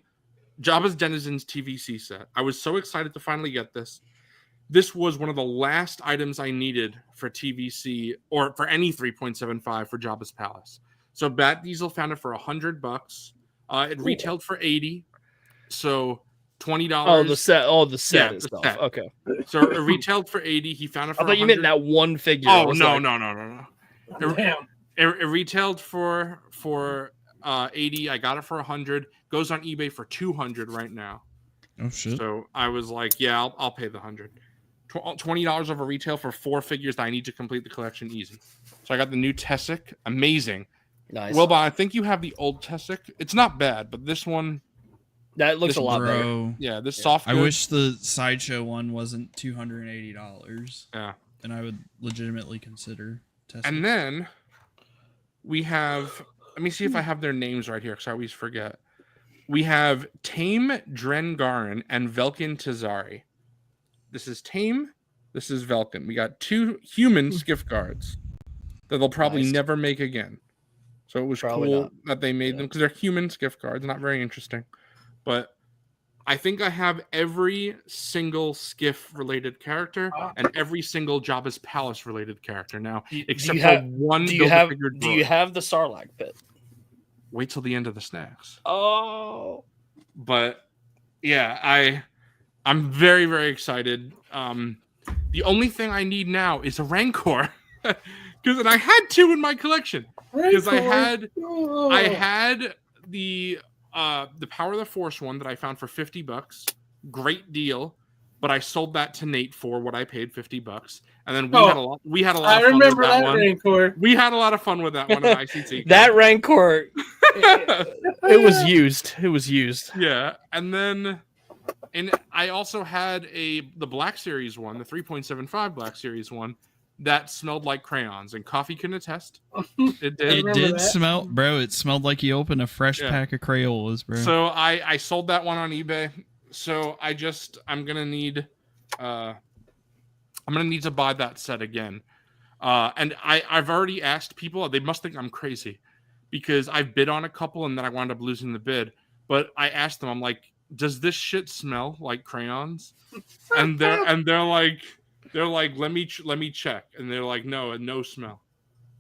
Speaker 4: Jabba's Denizens TVC set. I was so excited to finally get this. This was one of the last items I needed for TVC or for any 3.75 for Jabba's Palace. So Bat Diesel found it for $100. It retailed for $80. So $20.
Speaker 1: Oh, the set. Oh, the set
Speaker 4: Yeah,
Speaker 1: itself.
Speaker 4: set.
Speaker 1: Okay.
Speaker 4: So it retailed for $80. He found it for
Speaker 1: I thought you meant that one figure.
Speaker 4: Oh, no.
Speaker 6: Damn.
Speaker 4: It retailed for $80. I got it for $100. Goes on eBay for $200 right now.
Speaker 5: Oh shit!
Speaker 4: So I was like, yeah, I'll pay the $100. $20 over retail for 4 figures that I need to complete the collection easy. So I got the new Tessic, amazing.
Speaker 1: Nice.
Speaker 4: Well, but I think you have the old Tessic. It's not bad, but this one,
Speaker 1: that looks a lot better.
Speaker 5: Bro,
Speaker 4: yeah, this soft.
Speaker 5: I
Speaker 4: good.
Speaker 5: wish the Sideshow one wasn't $280.
Speaker 4: Yeah,
Speaker 5: and I would legitimately consider testing.
Speaker 4: and then we have. Let me see if I have their names right here, because I always forget. We have Tame Drengarin and Velkin Tazari. This is Tame. This is Velkin. We got 2 human skiff guards that they'll probably
Speaker 1: Nice.
Speaker 4: never make again. So it was
Speaker 1: Probably
Speaker 4: cool
Speaker 1: not.
Speaker 4: that they made them because they're human skiff guards. Not very interesting. But I think I have every single skiff related character and every single Jabba's Palace related character now, except for one.
Speaker 1: Do you have the Sarlacc pit?
Speaker 4: Wait till the end of the Snags.
Speaker 1: Oh,
Speaker 4: But yeah, I'm very, very excited. The only thing I need now is a Rancor, because I had 2 in my collection. Because I had the Power of the Force one that I found for $50, great deal. But I sold that to Nate for what I paid $50, and then we had a lot.
Speaker 6: I remember that Rancor.
Speaker 4: We had a lot of fun with that one in ICT.
Speaker 1: that Rancor. It was used. It was used.
Speaker 4: Yeah, and then. And I also had the Black Series one, the 3.75 Black Series one, that smelled like crayons, and Coffee can attest. It did.
Speaker 5: It did smell, bro. It smelled like you opened a fresh pack of Crayolas, bro.
Speaker 4: So I sold that one on eBay. So I'm gonna need to buy that set again. And I've already asked people. They must think I'm crazy because I've bid on a couple and then I wound up losing the bid. But I asked them, I'm like, does this shit smell like crayons? And they're like, let me check. And they're like, no smell.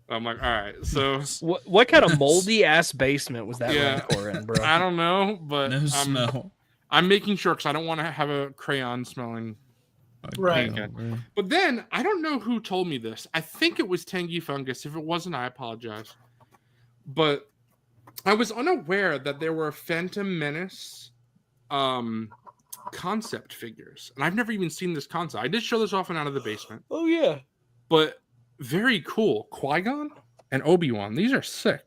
Speaker 4: I'm like, all right. So
Speaker 1: what kind of moldy ass basement was that Rancor in, bro?
Speaker 4: I don't know, but
Speaker 5: no smell.
Speaker 4: I'm making sure because I don't want to have a crayon smelling.
Speaker 6: Right.
Speaker 4: But then I don't know who told me this. I think it was Tangy Fungus. If it wasn't, I apologize. But I was unaware that there were Phantom Menace concept figures, and I've never even seen this concept. I did show this off and out of the basement.
Speaker 1: Oh yeah,
Speaker 4: but very cool. Qui-Gon and Obi-Wan. These are sick.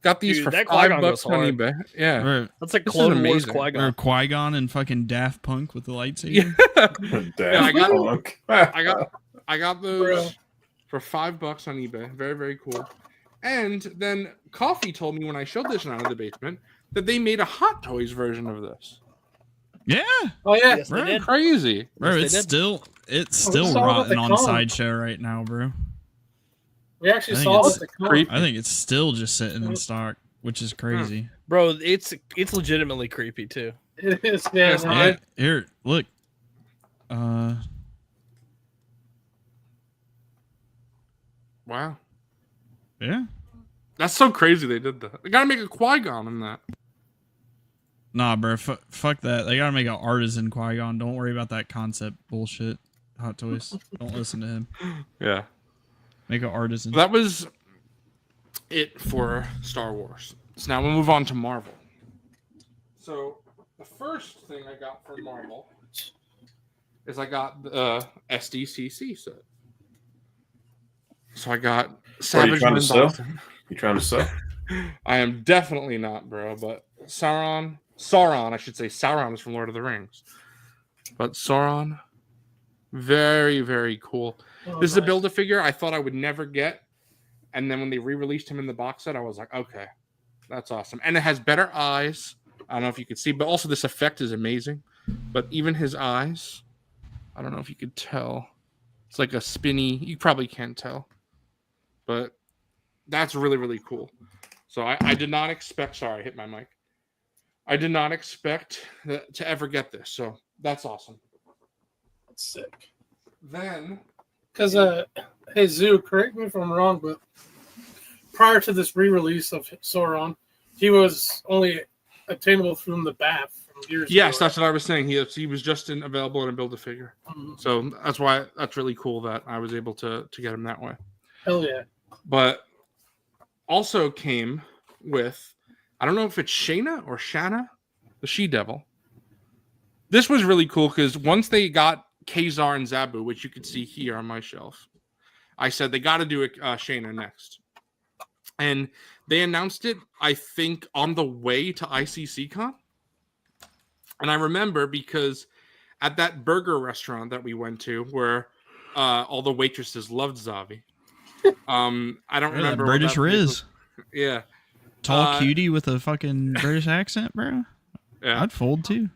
Speaker 4: Got these for $5 on eBay. Yeah,
Speaker 5: right.
Speaker 1: That's like Clone Wars Qui-Gon.
Speaker 5: Or Qui-Gon and fucking Daft Punk with the lightsaber.
Speaker 4: I got those for $5 on eBay. Very, very cool. And then Coffee told me when I showed this out of the basement that they made a Hot Toys version of this.
Speaker 5: Yeah.
Speaker 6: Oh yeah.
Speaker 1: Yes,
Speaker 4: bro, crazy.
Speaker 5: Bro, it's still rotting on Sideshow right now, bro.
Speaker 6: We actually saw it.
Speaker 5: I think it's still just sitting in stock, which is crazy.
Speaker 1: Bro, it's legitimately creepy too.
Speaker 6: It is, yeah.
Speaker 5: Here, look.
Speaker 4: Wow.
Speaker 5: Yeah.
Speaker 4: That's so crazy they did that. They gotta make a Qui-Gon in that.
Speaker 5: Nah, bro. Fuck that. They gotta make an artisan Qui-Gon. Don't worry about that concept bullshit. Hot Toys. Don't listen to him.
Speaker 4: Yeah.
Speaker 5: Make an artisan.
Speaker 4: That was it for Star Wars. So now we'll move on to Marvel. So the first thing I got from Marvel is I got the SDCC set. So I got
Speaker 7: Are you
Speaker 4: Savage
Speaker 7: trying to
Speaker 4: Land
Speaker 7: sell?
Speaker 4: Boxing.
Speaker 7: You trying to sell?
Speaker 4: I am definitely not, bro. But Sauron, I should say. Sauron is from Lord of the Rings. But Sauron, very, very cool.
Speaker 6: Oh,
Speaker 4: This is a
Speaker 6: nice.
Speaker 4: Build-A-Figure I thought I would never get. And then when they re-released him in the box set, I was like, okay, that's awesome. And it has better eyes. I don't know if you could see, but also this effect is amazing. But even his eyes, I don't know if you could tell. It's like a spinny. You probably can't tell. But that's really, really cool. So I did not expect. Sorry, I hit my mic. I did not expect to ever get this. So that's awesome.
Speaker 6: That's sick.
Speaker 4: Then,
Speaker 6: Because, hey, Zoo, correct me if I'm wrong, but prior to this re-release of Sauron, he was only attainable from the BAF from years
Speaker 4: yes,
Speaker 6: ago.
Speaker 4: that's what I was saying. He was just available in a Build-A-Figure.
Speaker 6: Mhm.
Speaker 4: So that's why that's really cool that I was able to get him that way.
Speaker 6: Hell yeah.
Speaker 4: But also came with, I don't know if it's Shayna or Shanna, the She-Devil. This was really cool because once they got Kazar and Zabu, which you can see here on my shelf, I said they got to do Shayna next. And they announced it, I think, on the way to ICCCon. And I remember because at that burger restaurant that we went to where all the waitresses loved Zavi. I don't remember.
Speaker 5: British Riz.
Speaker 4: Yeah.
Speaker 5: Tall cutie with a fucking British accent, bro.
Speaker 4: Yeah.
Speaker 5: I'd fold too.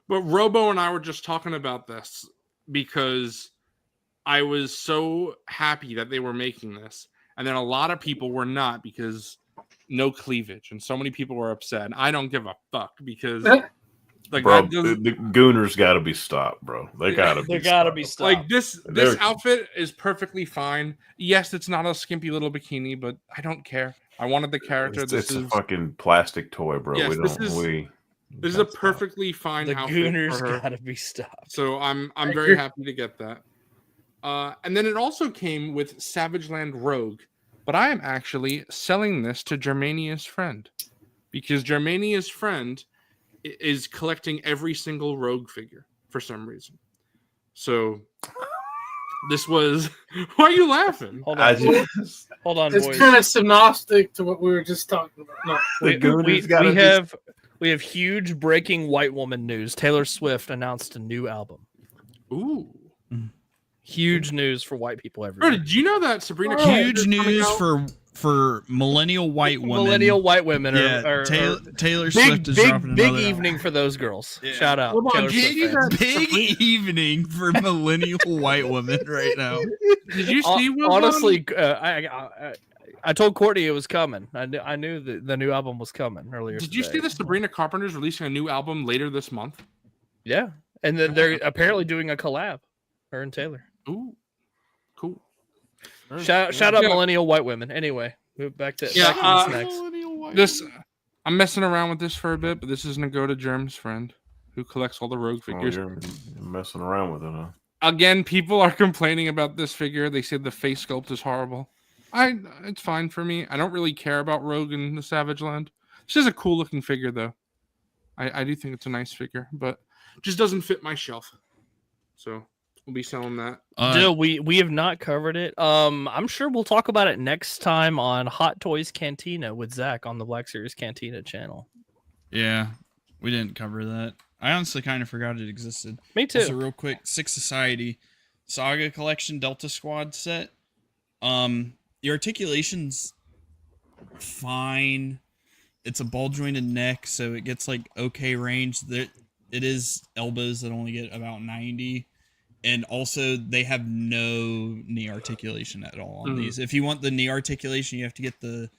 Speaker 4: But Robo and I were just talking about this because I was so happy that they were making this. And then a lot of people were not because no cleavage. And so many people were upset. And I don't give a fuck because like
Speaker 7: Bro,
Speaker 4: that doesn't,
Speaker 7: the Gooners got to be stopped, bro. They got to be.
Speaker 1: They gotta be stopped.
Speaker 4: like this outfit is perfectly fine. Yes, it's not a skimpy little bikini, but I don't care. I wanted the character.
Speaker 7: It's a fucking plastic toy, bro.
Speaker 4: Yes,
Speaker 7: This
Speaker 4: is a perfectly fine
Speaker 1: The
Speaker 4: outfit
Speaker 1: Gooners
Speaker 4: for her.
Speaker 1: gotta be stopped.
Speaker 4: So I'm very happy to get that. And then it also came with Savage Land Rogue, but I am actually selling this to Germania's friend because Germania's friend is collecting every single Rogue figure for some reason. So this was. Why are you laughing?
Speaker 1: Hold on, hold on,
Speaker 6: It's
Speaker 1: boys.
Speaker 6: kind of synoptic to what we were just talking about. No.
Speaker 1: We have huge breaking white woman news. Taylor Swift announced a new album.
Speaker 4: Ooh.
Speaker 1: Huge news for white people
Speaker 4: Bro,
Speaker 1: everywhere.
Speaker 4: did you know that Sabrina?
Speaker 5: Huge
Speaker 4: Carpenter's coming
Speaker 5: news
Speaker 4: out?
Speaker 5: for millennial white women.
Speaker 1: Millennial white women are
Speaker 5: Taylor Swift is dropping
Speaker 1: big
Speaker 5: another
Speaker 1: evening for those girls.
Speaker 5: Yeah.
Speaker 1: Shout out.
Speaker 4: Hold on,
Speaker 1: Taylor
Speaker 4: did you
Speaker 1: Swift
Speaker 4: see
Speaker 1: fans.
Speaker 4: that?
Speaker 5: big evening for millennial white women right now.
Speaker 4: Did you see? Will
Speaker 1: Honestly, I told Courtney it was coming. I knew the new album was coming earlier.
Speaker 4: Did you see that Sabrina Carpenter's releasing a new album later this month?
Speaker 1: Yeah, and then they're apparently doing a collab. Her and Taylor.
Speaker 4: Ooh, cool.
Speaker 1: Shout out millennial white women. Anyway, move back to back to the snacks.
Speaker 4: This I'm messing around with this for a bit, but this is gonna go to Germ's friend who collects all the Rogue figures.
Speaker 7: You're messing around with it, huh?
Speaker 4: Again, people are complaining about this figure. They say the face sculpt is horrible. It's fine for me. I don't really care about Rogue in the Savage Land. This is a cool looking figure, though. I do think it's a nice figure, but just doesn't fit my shelf. So we'll be selling that.
Speaker 1: Dude, we have not covered it. I'm sure we'll talk about it next time on Hot Toys Cantina with Zach on the Black Series Cantina channel.
Speaker 5: Yeah, we didn't cover that. I honestly kind of forgot it existed.
Speaker 1: Me too.
Speaker 5: Also, real quick, Six Society Saga Collection Delta Squad set. The articulation's fine. It's a ball jointed neck, so it gets like okay range. It is elbows that only get about 90. And also, they have no knee articulation at all on these. If you want the knee articulation, you have to get the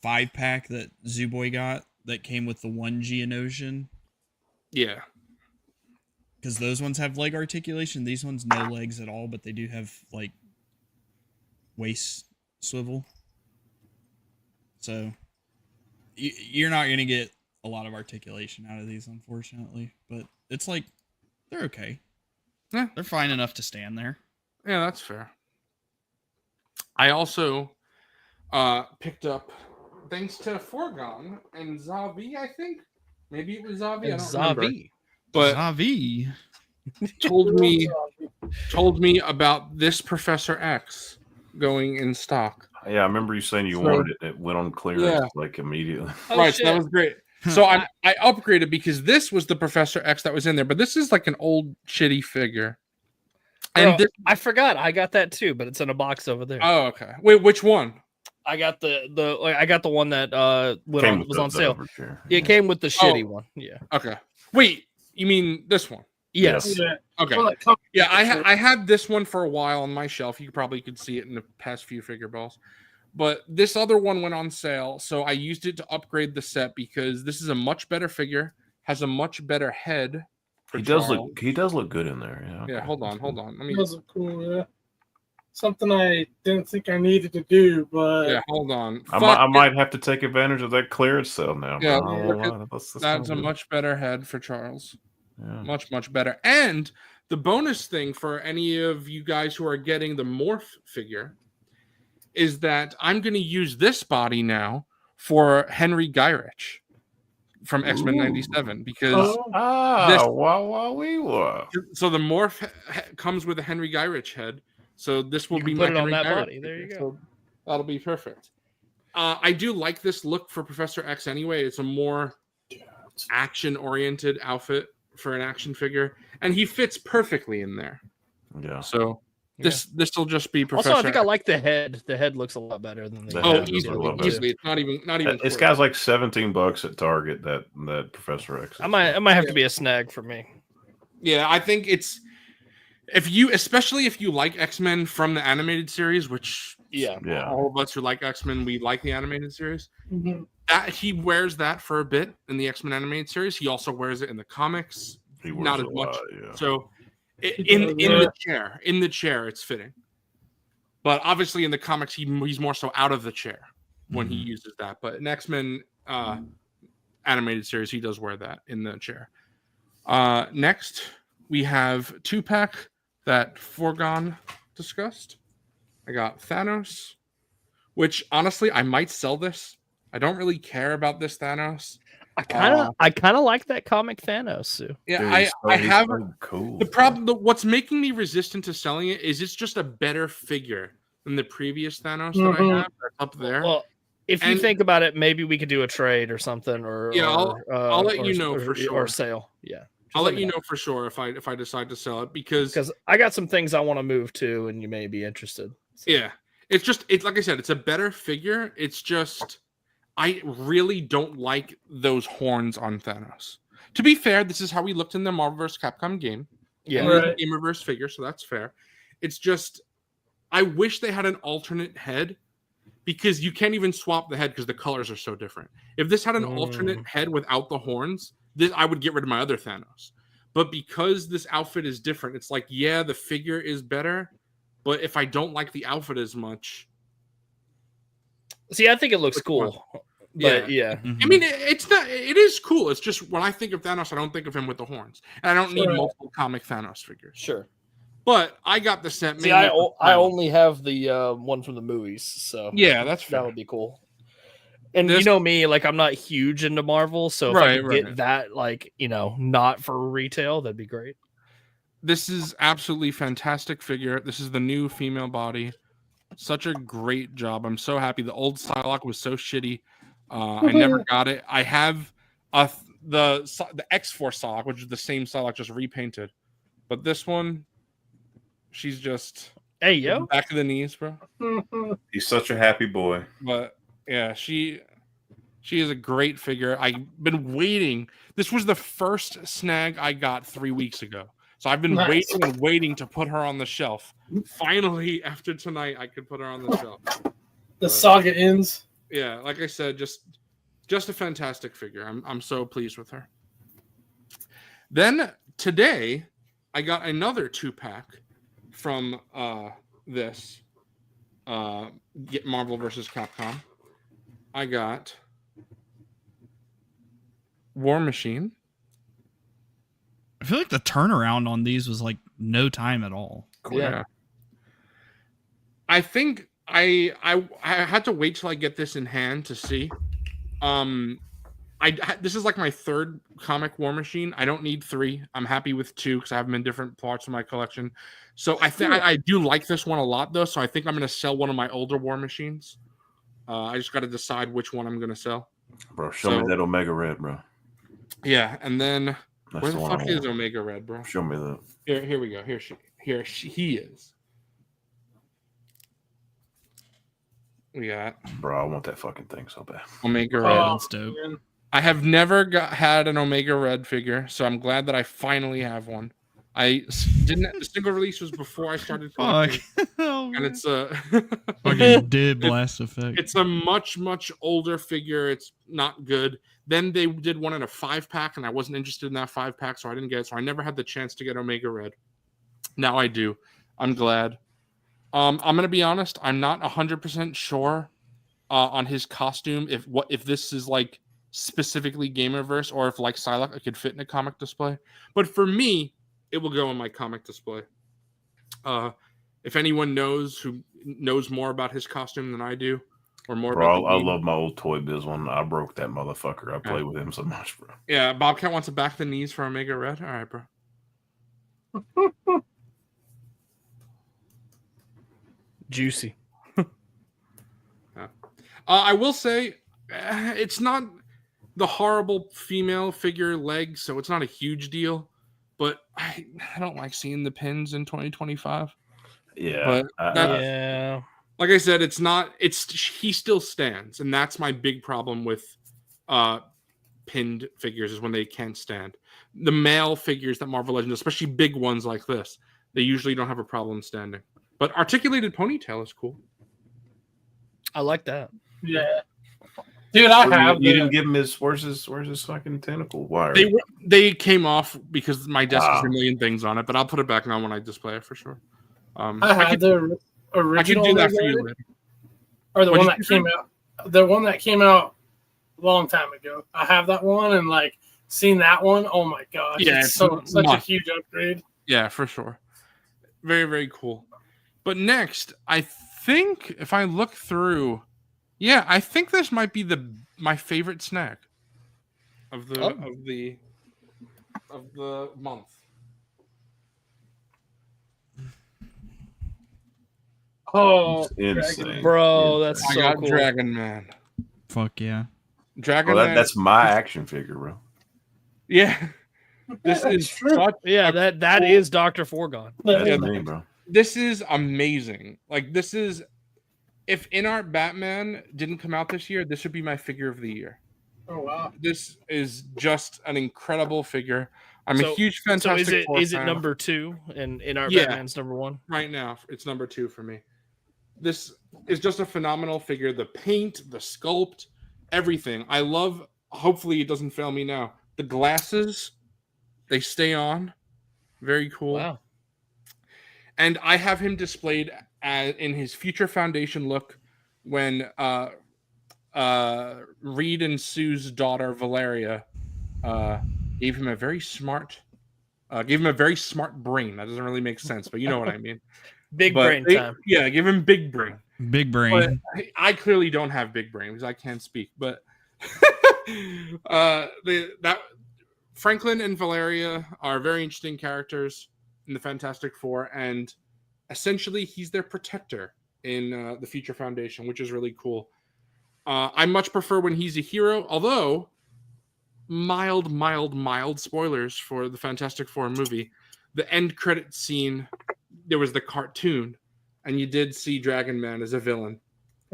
Speaker 5: 5-pack that Zooboy got that came with the 1 Geonosian.
Speaker 4: Yeah.
Speaker 5: Because those ones have leg articulation. These ones no legs at all, but they do have like waist swivel. So you're not going to get a lot of articulation out of these, unfortunately. But it's like, they're okay.
Speaker 4: Yeah.
Speaker 5: They're fine enough to stand there.
Speaker 4: Yeah, that's fair. I also picked up, thanks to Forgon and Zavi, I think. Maybe it was Zavi. I don't remember. But
Speaker 5: Zavi
Speaker 4: told me about this Professor X going in stock.
Speaker 7: Yeah, I remember you saying you wanted it. It went on clearance like immediately.
Speaker 1: Oh,
Speaker 4: Right,
Speaker 1: shit.
Speaker 4: so that was great. So I upgraded because this was the Professor X that was in there, but this is like an old shitty figure. And
Speaker 1: Bro, I forgot I got that too, but it's in a box over there.
Speaker 4: Oh, okay. Wait, which one?
Speaker 1: I got the one that was on sale.
Speaker 7: Yeah,
Speaker 1: it came with the shitty one. Yeah.
Speaker 4: Okay. Wait, you mean this one?
Speaker 1: Yes.
Speaker 6: Yeah.
Speaker 4: Okay.
Speaker 6: Well, that comes-
Speaker 4: Yeah, I had this one for a while on my shelf. You probably could see it in the past few figure balls. But this other one went on sale, so I used it to upgrade the set because this is a much better figure, has a much better head.
Speaker 7: He does look good in there. Yeah.
Speaker 4: Yeah, hold on. Let me.
Speaker 6: Those are cool. Yeah. Something I didn't think I needed to do, but
Speaker 4: Yeah, hold on.
Speaker 7: I might have to take advantage of that clearance sale now.
Speaker 4: Yeah,
Speaker 7: that's
Speaker 4: a much better head for Charles.
Speaker 7: Yeah.
Speaker 4: Much better. And the bonus thing for any of you guys who are getting the morph figure is that I'm going to use this body now for Henry Gyrich from X-Men 97 because so the morph comes with a Henry Gyrich head. So this will be my
Speaker 1: put it on
Speaker 4: Henry
Speaker 1: that
Speaker 4: Gyrich
Speaker 1: body. There you
Speaker 4: figure.
Speaker 1: go.
Speaker 4: So that'll be perfect. I do like this look for Professor X anyway. It's a more action-oriented outfit for an action figure, and he fits perfectly in there.
Speaker 7: Yeah.
Speaker 4: So this will just be Professor.
Speaker 1: Also, I think I like the head. The head looks a lot better than the
Speaker 7: head
Speaker 4: easily. It's not even.
Speaker 7: It's guys like $17 at Target. That Professor X.
Speaker 1: I might have to be a snag for me.
Speaker 4: Yeah, I think it's especially if you like X-Men from the animated series, which all of us who like X-Men, we like the animated series.
Speaker 6: Mhm.
Speaker 4: That he wears that for a bit in the X-Men animated series. He also wears it in the comics. Not as much. So in the chair, it's fitting. But obviously in the comics, he's more so out of the chair when he uses that. But in X-Men animated series, he does wear that in the chair. Next, we have 2-pack that Foregone discussed. I got Thanos, which honestly, I might sell this. I don't really care about this Thanos.
Speaker 1: I kind of like that comic Thanos, Sue.
Speaker 4: Yeah,
Speaker 7: Dude,
Speaker 4: I have
Speaker 7: so cool.
Speaker 4: the problem. What's making me resistant to selling it is it's just a better figure than the previous Thanos that I have that's up there.
Speaker 1: Well, if you think about it, maybe we could do a trade or something, or
Speaker 4: I'll let you know for sure.
Speaker 1: Or sale. Yeah,
Speaker 4: I'll let you know for sure if I decide to sell it because
Speaker 1: I got some things I want to move to, and you may be interested. So.
Speaker 4: Yeah, it's like I said, it's a better figure. It's just I really don't like those horns on Thanos. To be fair, this is how we looked in the Marvel vs. Capcom game.
Speaker 1: Yeah,
Speaker 6: right.
Speaker 4: Game reverse figure, so that's fair. It's just I wish they had an alternate head because you can't even swap the head because the colors are so different. If this had an alternate head without the horns, I would get rid of my other Thanos. But because this outfit is different, it's like, yeah, the figure is better, but if I don't like the outfit as much.
Speaker 1: See, I think it looks cool. But yeah.
Speaker 4: I mean, it is cool. It's just when I think of Thanos, I don't think of him with the horns. And I don't need multiple comic Thanos figures.
Speaker 1: Sure.
Speaker 4: But I got the set.
Speaker 1: See, I only have the one from the movies, so
Speaker 4: yeah, that's fair.
Speaker 1: That would be cool. And you know me, like I'm not huge into Marvel, so if I could get that, like, not for retail, that'd be great.
Speaker 4: This is absolutely fantastic figure. This is the new female body. Such a great job. I'm so happy. The old Psylocke was so shitty. I never got it. I have the X-Force Psylocke, which is the same Psylocke, just repainted. But this one, she's just back of the knees, bro.
Speaker 7: He's such a happy boy.
Speaker 4: But yeah, she is a great figure. I've been waiting. This was the first snag I got 3 weeks ago. So I've been waiting to put her on the shelf. Finally, after tonight, I could put her on the shelf.
Speaker 6: The saga ends.
Speaker 4: Yeah, like I said, just a fantastic figure. I'm so pleased with her. Then today, I got another 2-pack from this Marvel vs. Capcom. I got War Machine.
Speaker 5: I feel like the turnaround on these was like no time at all.
Speaker 4: Yeah. I think I had to wait till I get this in hand to see. This is like my third comic War Machine. I don't need 3. I'm happy with 2 because I have them in different parts of my collection. So I think I do like this one a lot, though. So I think I'm going to sell one of my older War Machines. I just got to decide which one I'm going to sell.
Speaker 7: Bro, show me that Omega Red, bro.
Speaker 4: Yeah, and then
Speaker 7: That's
Speaker 4: where the fuck is Omega Red, bro?
Speaker 7: Show me that.
Speaker 4: Here we go. He is. We got.
Speaker 7: Bro, I want that fucking thing so bad.
Speaker 4: Omega Red.
Speaker 5: That's dope.
Speaker 6: Man.
Speaker 4: I have never had an Omega Red figure, so I'm glad that I finally have one. I didn't. The single release was before I started collecting, and it's a
Speaker 5: fucking did blast effect.
Speaker 4: It's a much older figure. It's not good. Then they did one in a 5-pack, and I wasn't interested in that 5-pack, so I didn't get it. So I never had the chance to get Omega Red. Now I do. I'm glad. I'm gonna be honest. I'm not 100% sure on his costume. If this is like specifically Gamerverse, or if like Psylocke, it could fit in a comic display. But for me, it will go in my comic display. If anyone knows more about his costume than I do, or more about
Speaker 7: I love my old Toy Biz one. I broke that motherfucker. I play with him so much, bro.
Speaker 4: Yeah, Bobcat wants to back the knees for Omega Red. All right, bro.
Speaker 1: Juicy.
Speaker 4: I will say, it's not the horrible female figure leg, so it's not a huge deal. But I don't like seeing the pins in 2025.
Speaker 7: Yeah,
Speaker 4: but
Speaker 1: yeah.
Speaker 4: Like I said, it's not. He still stands, and that's my big problem with pinned figures is when they can't stand. The male figures that Marvel Legends, especially big ones like this, they usually don't have a problem standing. But articulated ponytail is cool.
Speaker 1: I like that.
Speaker 6: Yeah. Dude, I have.
Speaker 7: You didn't give him his where's his fucking tentacle wire?
Speaker 4: They came off because my desk has a million things on it, but I'll put it back on when I display it for sure.
Speaker 6: I had the original.
Speaker 4: I can do that for you later.
Speaker 6: Or the one that came out. The one that came out a long time ago. I have that one and like seen that one. Oh my gosh.
Speaker 4: Yeah,
Speaker 6: it's such a huge upgrade.
Speaker 4: Yeah, for sure. Very, very cool. But next, I think if I look through, yeah, I think this might be my favorite Snag of the month.
Speaker 6: Oh,
Speaker 7: insane,
Speaker 1: bro! That's
Speaker 4: I
Speaker 1: so
Speaker 4: got
Speaker 1: cool.
Speaker 4: Dragon Man.
Speaker 5: Fuck yeah,
Speaker 4: Dragon Man.
Speaker 7: That's my action figure, bro.
Speaker 4: Yeah, this is
Speaker 6: true.
Speaker 1: Yeah, that is Dr. Forgone.
Speaker 7: That's me, bro.
Speaker 4: This is amazing. Like, this is, if In Art Batman didn't come out this year, this would be my figure of the year.
Speaker 6: Oh wow!
Speaker 4: This is just an incredible figure. I'm a huge Fantastic Four
Speaker 1: is it
Speaker 4: fan.
Speaker 1: number 2 and In Art Batman's number 1?
Speaker 4: Right now, it's number 2 for me. This is just a phenomenal figure. The paint, the sculpt, everything. I love. Hopefully, it doesn't fail me now. The glasses, they stay on. Very cool.
Speaker 1: Wow.
Speaker 4: And I have him displayed in his Future Foundation look when Reed and Sue's daughter Valeria gave him a very smart brain. That doesn't really make sense, but you know what I mean.
Speaker 1: Big brain time.
Speaker 4: Yeah, give him big brain.
Speaker 5: Big brain.
Speaker 4: But I clearly don't have big brain because I can't speak. But Franklin and Valeria are very interesting characters in the Fantastic Four, and essentially he's their protector in the Future Foundation, which is really cool. I much prefer when he's a hero, although mild spoilers for the Fantastic Four movie. The end credit scene, there was the cartoon, and you did see Dragon Man as a villain.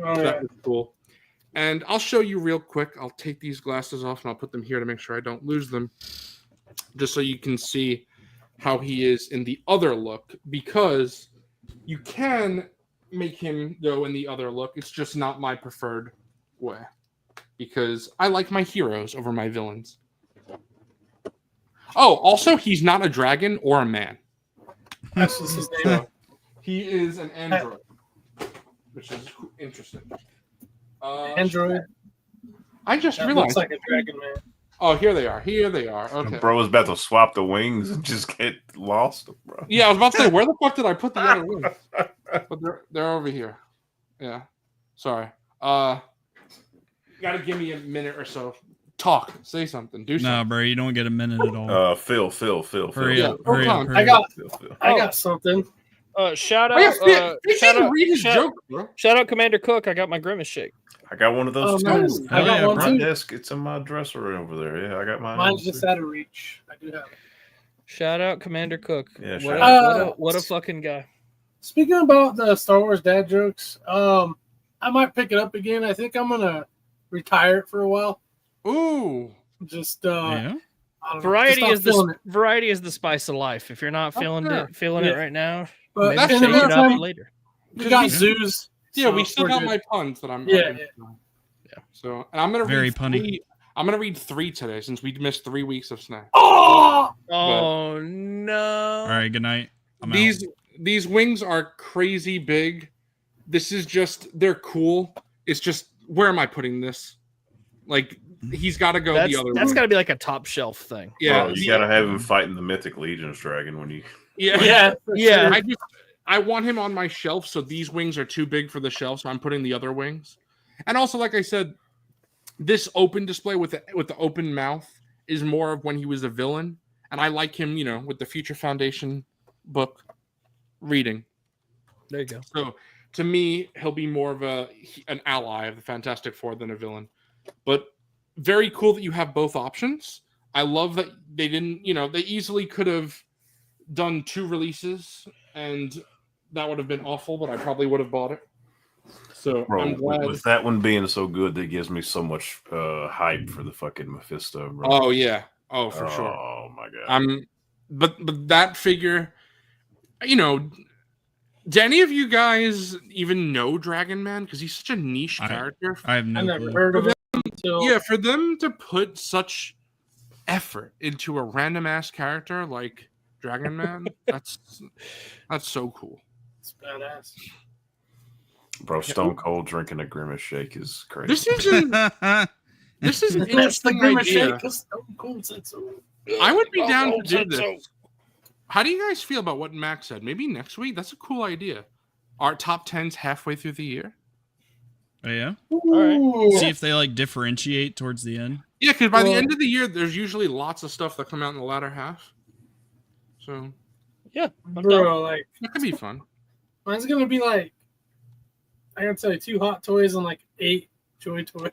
Speaker 6: Oh,
Speaker 4: So
Speaker 6: yeah.
Speaker 4: that was cool. And I'll show you real quick. I'll take these glasses off and I'll put them here to make sure I don't lose them, just so you can see how he is in the other look, because you can make him go in the other look. It's just not my preferred way, because I like my heroes over my villains. Oh, also, he's not a dragon or a man.
Speaker 6: That's just his name.
Speaker 4: He is an android, which is interesting.
Speaker 6: Android.
Speaker 4: I just
Speaker 6: That
Speaker 4: realized.
Speaker 6: looks like a Dragon Man.
Speaker 4: Oh, here they are. Okay.
Speaker 7: Bro was about to swap the wings and just get lost, bro.
Speaker 4: Yeah, I was about to say, where the fuck did I put the other wings? But they're over here. Yeah. Sorry. Gotta give me a minute or so Talk. Say something. Do
Speaker 5: No,
Speaker 4: something.
Speaker 5: bro, you don't get a minute at all.
Speaker 7: Phil.
Speaker 5: Hurry
Speaker 4: Yeah,
Speaker 5: up, hurry up,
Speaker 4: hold on.
Speaker 5: hurry up.
Speaker 6: I got something.
Speaker 1: Shout
Speaker 4: Oh, yeah,
Speaker 1: out,
Speaker 4: Fitz didn't read his joke, bro.
Speaker 1: shout out Commander Cook. I got my Grimace shake.
Speaker 7: I got one of those
Speaker 6: Oh,
Speaker 7: too.
Speaker 6: nice. I
Speaker 5: Hell
Speaker 6: got
Speaker 5: yeah,
Speaker 6: one
Speaker 5: bro.
Speaker 7: My
Speaker 6: too.
Speaker 7: desk, it's in my dresser over there. Yeah, I got mine.
Speaker 6: Mine's just out of reach. I do have it.
Speaker 1: Shout out Commander Cook.
Speaker 7: Yeah,
Speaker 1: what,
Speaker 7: shout
Speaker 1: a,
Speaker 6: out.
Speaker 1: what a fucking guy.
Speaker 6: Speaking about the Star Wars dad jokes, I might pick it up again. I think I'm gonna retire it for a while.
Speaker 4: Ooh.
Speaker 6: Just
Speaker 5: Yeah.
Speaker 6: I don't know,
Speaker 1: Variety
Speaker 6: just
Speaker 1: is
Speaker 6: not feeling it.
Speaker 1: variety is the spice of life. If you're not feeling
Speaker 4: fair.
Speaker 1: it
Speaker 6: Yeah.
Speaker 1: right now,
Speaker 6: But
Speaker 1: maybe
Speaker 6: in the
Speaker 1: shake it up
Speaker 6: meantime,
Speaker 1: later.
Speaker 6: we got zoos.
Speaker 4: Yeah, we
Speaker 6: so
Speaker 4: still
Speaker 6: we're
Speaker 4: got
Speaker 6: good.
Speaker 4: my puns that I'm.
Speaker 6: Yeah.
Speaker 4: So, and I'm gonna
Speaker 5: Very
Speaker 4: read
Speaker 5: punny.
Speaker 4: three. I'm gonna read 3 today since we missed 3 weeks of Snag.
Speaker 6: Oh,
Speaker 1: Oh no!
Speaker 5: All right, good night. I'm
Speaker 4: These wings are crazy big. This is just they're cool. It's just where am I putting this? Like he's got to go the other
Speaker 1: That's
Speaker 4: way.
Speaker 1: got to be like a top shelf thing.
Speaker 4: Yeah,
Speaker 7: Bro, you gotta have him fighting the Mythic Legion's dragon when you.
Speaker 4: yeah,
Speaker 6: yeah, for
Speaker 1: Yeah.
Speaker 6: sure.
Speaker 4: I want him on my shelf, so these wings are too big for the shelf, so I'm putting the other wings. And also, like I said, this open display with the open mouth is more of when he was a villain, and I like him, with the Future Foundation book reading.
Speaker 1: There you go.
Speaker 4: So to me, he'll be more of an ally of the Fantastic Four than a villain. But very cool that you have both options. I love that they didn't, they easily could have done 2 releases, and that would have been awful, but I probably would have bought it. So
Speaker 7: Bro,
Speaker 4: I'm glad.
Speaker 7: with that one being so good, that gives me so much hype for the fucking Mephisto. Bro.
Speaker 4: Oh yeah. Oh, for sure.
Speaker 7: Oh my god.
Speaker 4: But that figure, do any of you guys even know Dragon Man? Because he's such a niche character.
Speaker 5: I have
Speaker 6: I
Speaker 5: no
Speaker 6: never
Speaker 5: clue.
Speaker 6: heard of it until
Speaker 4: Yeah, for them to put such effort into a random ass character like Dragon Man, that's so cool.
Speaker 6: it's badass.
Speaker 7: Bro, Stone Cold drinking a Grimace shake is crazy.
Speaker 4: This is an
Speaker 6: That's the
Speaker 4: interesting
Speaker 6: Grimace
Speaker 4: idea.
Speaker 6: shake because Stone Cold said so.
Speaker 4: I would be down to do this. How do you guys feel about what Max said? Maybe next week? That's a cool idea. Our top 10s halfway through the year?
Speaker 5: Oh, yeah.
Speaker 6: Ooh.
Speaker 5: See if they like differentiate towards the end.
Speaker 4: Yeah, because by the end of the year, there's usually lots of stuff that come out in the latter half. So
Speaker 1: Yeah, I'm down.
Speaker 6: Bro, like
Speaker 4: that could be fun.
Speaker 6: mine's gonna be like I gotta tell you 2 Hot Toys and like 8 Joy Toys.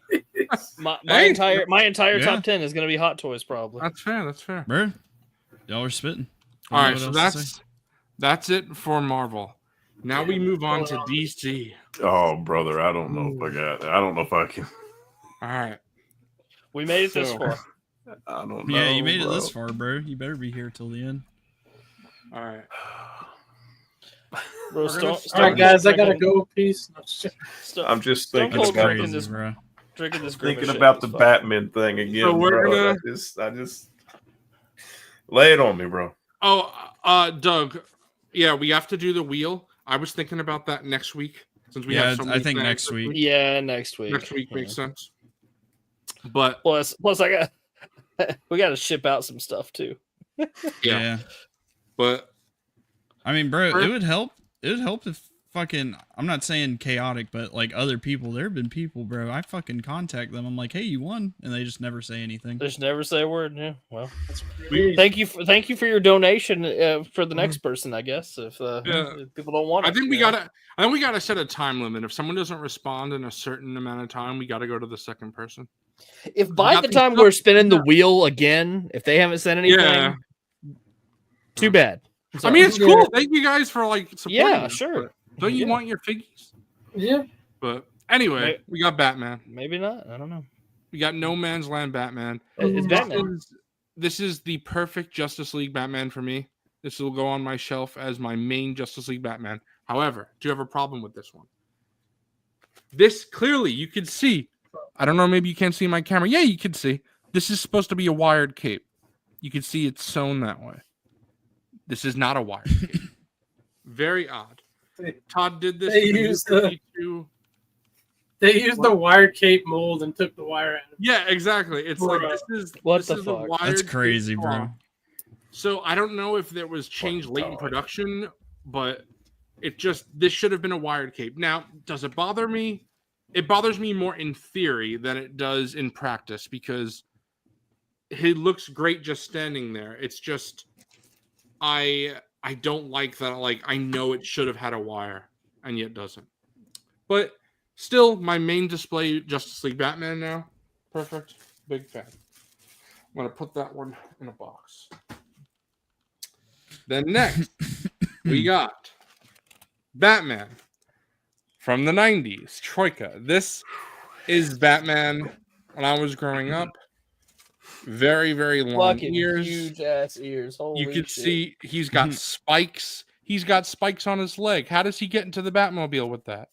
Speaker 1: My
Speaker 4: Hey.
Speaker 1: entire
Speaker 5: Yeah.
Speaker 1: top 10 is going to be Hot Toys probably.
Speaker 4: That's fair. That's fair.
Speaker 5: Bro, y'all are spitting.
Speaker 4: All
Speaker 5: I
Speaker 4: right,
Speaker 5: don't
Speaker 4: so
Speaker 5: know what else to say.
Speaker 4: that's it for Marvel. Now we move on to DC.
Speaker 7: Oh, brother, I don't know if I don't know if I can.
Speaker 4: All right.
Speaker 1: We made it this
Speaker 4: So-
Speaker 1: far.
Speaker 7: I don't know.
Speaker 5: Yeah, you made it
Speaker 7: bro.
Speaker 5: this far, bro. You better be here till the end.
Speaker 4: All right.
Speaker 1: Bro,
Speaker 4: gonna-
Speaker 6: All right, guys, I gotta go. Peace.
Speaker 7: I'm just
Speaker 1: Stone
Speaker 7: thinking
Speaker 1: Cold
Speaker 7: about
Speaker 1: drinking
Speaker 7: the,
Speaker 1: this-
Speaker 5: bro.
Speaker 1: drinking this Grimace
Speaker 7: thinking
Speaker 1: shake
Speaker 7: about
Speaker 1: is
Speaker 7: the
Speaker 1: fun.
Speaker 7: Batman thing again.
Speaker 4: So we're
Speaker 7: bro.
Speaker 4: gonna-
Speaker 7: I just lay it on me, bro.
Speaker 4: Oh, Doug. Yeah, we have to do the wheel. I was thinking about that next week since we
Speaker 5: Yeah,
Speaker 4: have so
Speaker 5: I
Speaker 4: many
Speaker 5: think
Speaker 4: things
Speaker 5: next week.
Speaker 1: Yeah, next week.
Speaker 4: Next week
Speaker 1: Yeah.
Speaker 4: makes sense. But
Speaker 1: Plus, I got we got to ship out some stuff too.
Speaker 4: yeah. But
Speaker 5: I mean, bro,
Speaker 4: Bro.
Speaker 5: it would help. It would help if fucking, I'm not saying chaotic, but like other people, there have been people, bro, I fucking contact them. I'm like, hey, you won. And they just never say anything.
Speaker 1: Just never say a word. Yeah. Well,
Speaker 6: We-
Speaker 1: thank you for your donation for the next person. I guess if,
Speaker 4: Yeah.
Speaker 1: if people don't want it,
Speaker 4: I think we
Speaker 1: you know?
Speaker 4: gotta set a time limit. If someone doesn't respond in a certain amount of time, we gotta go to the second person.
Speaker 1: If by the
Speaker 4: Nothing-
Speaker 1: time we're spinning the wheel again, if they haven't said anything,
Speaker 4: Yeah.
Speaker 1: too bad.
Speaker 4: I mean, it's cool. Thank you guys for like supporting.
Speaker 1: Yeah,
Speaker 4: us,
Speaker 1: sure.
Speaker 4: but Don't you
Speaker 1: Yeah.
Speaker 4: want your figures?
Speaker 6: Yeah.
Speaker 4: But anyway,
Speaker 1: Right.
Speaker 4: we got Batman.
Speaker 1: Maybe not. I don't know.
Speaker 4: We got No Man's Land Batman.
Speaker 1: It's Batman.
Speaker 4: This is the perfect Justice League Batman for me. This will go on my shelf as my main Justice League Batman. However, do you have a problem with this one? This clearly you can see. I don't know, maybe you can't see my camera. Yeah, you can see. This is supposed to be a wired cape. You can see it's sewn that way. This is not a wired cape. Very odd. Todd did this.
Speaker 6: They
Speaker 4: for
Speaker 6: used
Speaker 4: New
Speaker 6: the-
Speaker 4: 52.
Speaker 6: They used the wire cape mold and took the wire out.
Speaker 4: Yeah, exactly. It's like
Speaker 6: Bro.
Speaker 4: this is
Speaker 1: What
Speaker 4: this
Speaker 1: the
Speaker 4: is a
Speaker 1: fuck?
Speaker 4: wired
Speaker 5: That's
Speaker 4: cape
Speaker 5: crazy, bro.
Speaker 4: cloth. So I don't know if there was change
Speaker 7: Fucking
Speaker 4: late in
Speaker 7: Todd.
Speaker 4: production, but this should have been a wired cape. Now, does it bother me? It bothers me more in theory than it does in practice because he looks great just standing there. It's just I don't like that. Like, I know it should have had a wire, and yet doesn't. But still, my main display, Justice League Batman now. Perfect. Big fan. I'm going to put that one in a box. Then next, we got Batman from the 90s, Troika. This is Batman when I was growing up. Very, very long ears.
Speaker 1: Huge ass ears. Holy
Speaker 4: you can
Speaker 1: shit.
Speaker 4: see he's got spikes. He's got spikes on his leg. How does he get into the Batmobile with that?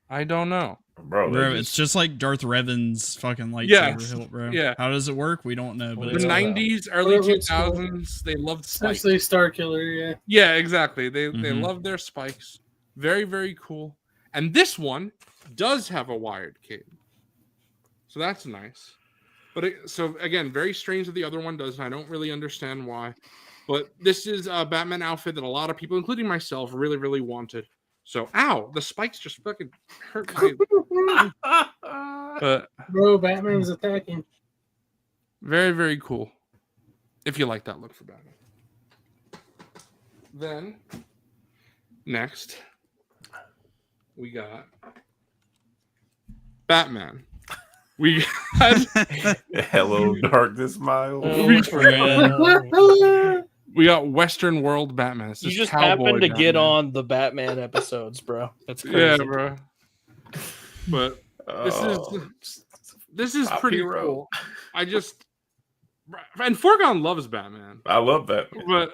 Speaker 4: I don't know.
Speaker 7: Bro,
Speaker 5: it's just like Darth Revan's fucking lightsaber
Speaker 4: Yes.
Speaker 5: hilt, bro.
Speaker 4: Yeah.
Speaker 5: How does it work? We don't know. But
Speaker 4: The
Speaker 5: it's
Speaker 4: 90s, early 2000s, they loved spikes.
Speaker 6: Essentially Star Killer, yeah.
Speaker 4: Yeah, exactly. They love their spikes. Very, very cool. And this one does have a wired cable. So that's nice. But so again, very strange that the other one doesn't. I don't really understand why. But this is a Batman outfit that a lot of people, including myself, really, really wanted. So, ow, the spikes just fucking hurt my...
Speaker 6: Bro, Batman's attacking.
Speaker 4: Very, very cool. If you like that look for Batman. Then, next, we got Batman. We got...
Speaker 7: Hello, darkness, my old
Speaker 4: We got Western World Batman. It's
Speaker 1: You
Speaker 4: this
Speaker 1: just
Speaker 4: cowboy
Speaker 1: happened to get
Speaker 4: Batman.
Speaker 1: on the Batman episodes, bro. That's crazy.
Speaker 4: Yeah, bro. But
Speaker 7: Oh,
Speaker 4: this is
Speaker 7: top
Speaker 4: pretty
Speaker 7: hero.
Speaker 4: cool. I just... And Forgon loves Batman.
Speaker 7: I love that.
Speaker 4: But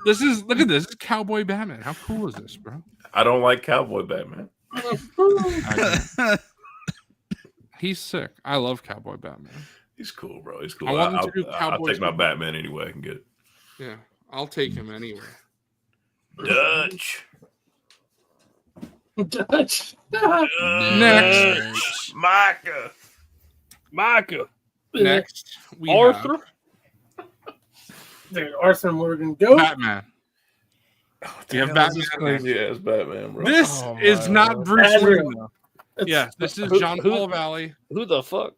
Speaker 4: this is... Look at this. This is Cowboy Batman. How cool is this, bro?
Speaker 7: I don't like Cowboy Batman.
Speaker 4: He's sick. I love Cowboy Batman.
Speaker 7: He's cool, bro. He's cool.
Speaker 4: I want him to do
Speaker 7: I'll
Speaker 4: Cowboy
Speaker 7: take my
Speaker 4: stuff.
Speaker 7: Batman anyway. I can get it.
Speaker 4: Yeah, I'll take him anyway.
Speaker 7: Dutch.
Speaker 6: Dutch.
Speaker 4: Next.
Speaker 1: Micah.
Speaker 4: Next, we
Speaker 1: Arthur.
Speaker 6: There, Arthur Morgan. Go.
Speaker 4: have Batman. We have Batman.
Speaker 7: Crazy ass Batman, bro.
Speaker 4: This
Speaker 1: Oh,
Speaker 4: is
Speaker 1: my
Speaker 4: not
Speaker 1: God.
Speaker 4: Bruce
Speaker 6: Azrael.
Speaker 4: Wayne, though. Yeah, this is
Speaker 1: Who-
Speaker 4: John
Speaker 1: who-
Speaker 4: Paul Valley.
Speaker 1: Who the fuck?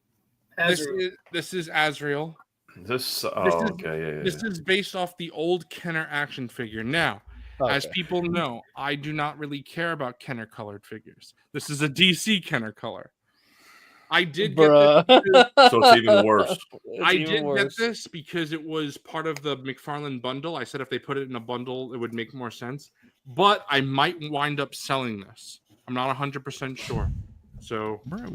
Speaker 4: This is Azrael.
Speaker 7: This.
Speaker 4: This
Speaker 7: Oh,
Speaker 4: is-
Speaker 7: okay. Yeah.
Speaker 4: This is based off the old Kenner action figure. Now, as people know, I do not really care about Kenner colored figures. This is a DC Kenner color. I did get
Speaker 1: Bruh.
Speaker 4: this.
Speaker 7: So it's even worse.
Speaker 4: I did get this because it was part of the McFarlane bundle. I said if they put it in a bundle, it would make more sense. But I might wind up selling this. I'm not 100% sure. So,
Speaker 5: bro.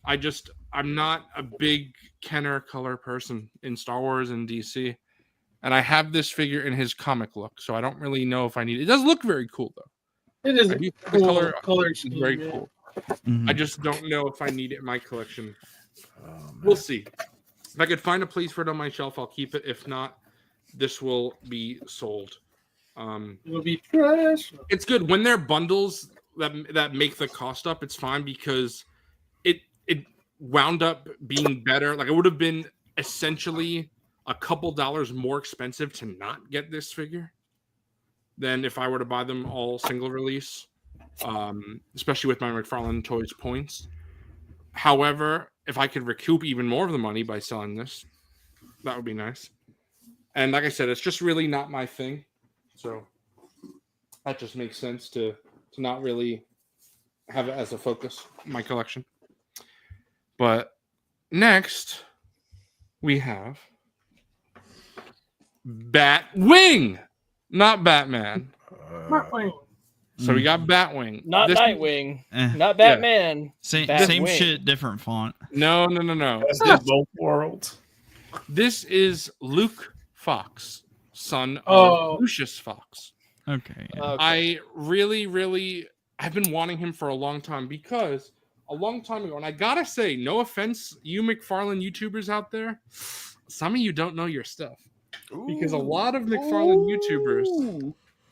Speaker 4: I'm not a big Kenner color person in Star Wars and DC. And I have this figure in his comic look, so I don't really know if I need it. It does look very cool, though.
Speaker 6: It is
Speaker 4: I
Speaker 6: a
Speaker 4: do think
Speaker 6: cool color
Speaker 4: is
Speaker 6: scheme.
Speaker 4: very
Speaker 6: yeah.
Speaker 4: cool.
Speaker 5: Mhm.
Speaker 4: I just don't know if I need it in my collection.
Speaker 7: Oh, man.
Speaker 4: We'll see. If I could find a place for it on my shelf, I'll keep it. If not, this will be sold.
Speaker 6: It'll be trash.
Speaker 4: It's good when they're bundles that make the cost up. It's fine because it wound up being better. Like, it would have been essentially a couple dollars more expensive to not get this figure than if I were to buy them all single release. Especially with my McFarlane Toys points. However, if I could recoup even more of the money by selling this, that would be nice. And like I said, it's just really not my thing. So that just makes sense to not really have it as a focus in my collection. But next, we have Batwing, not Batman. So we got Batwing.
Speaker 1: Not
Speaker 4: This-
Speaker 1: Nightwing.
Speaker 5: Eh.
Speaker 1: Not Batman.
Speaker 5: Same
Speaker 1: Batwing.
Speaker 5: shit, different font.
Speaker 4: No.
Speaker 7: That's both worlds.
Speaker 4: This is Luke Fox, son
Speaker 6: Oh.
Speaker 4: of Lucius Fox.
Speaker 5: Okay. Yeah.
Speaker 1: Okay.
Speaker 4: I really I've been wanting him for a long time because a long time ago, and I gotta say, no offense, you McFarlane YouTubers out there, some of you don't know your stuff. Because a lot of McFarlane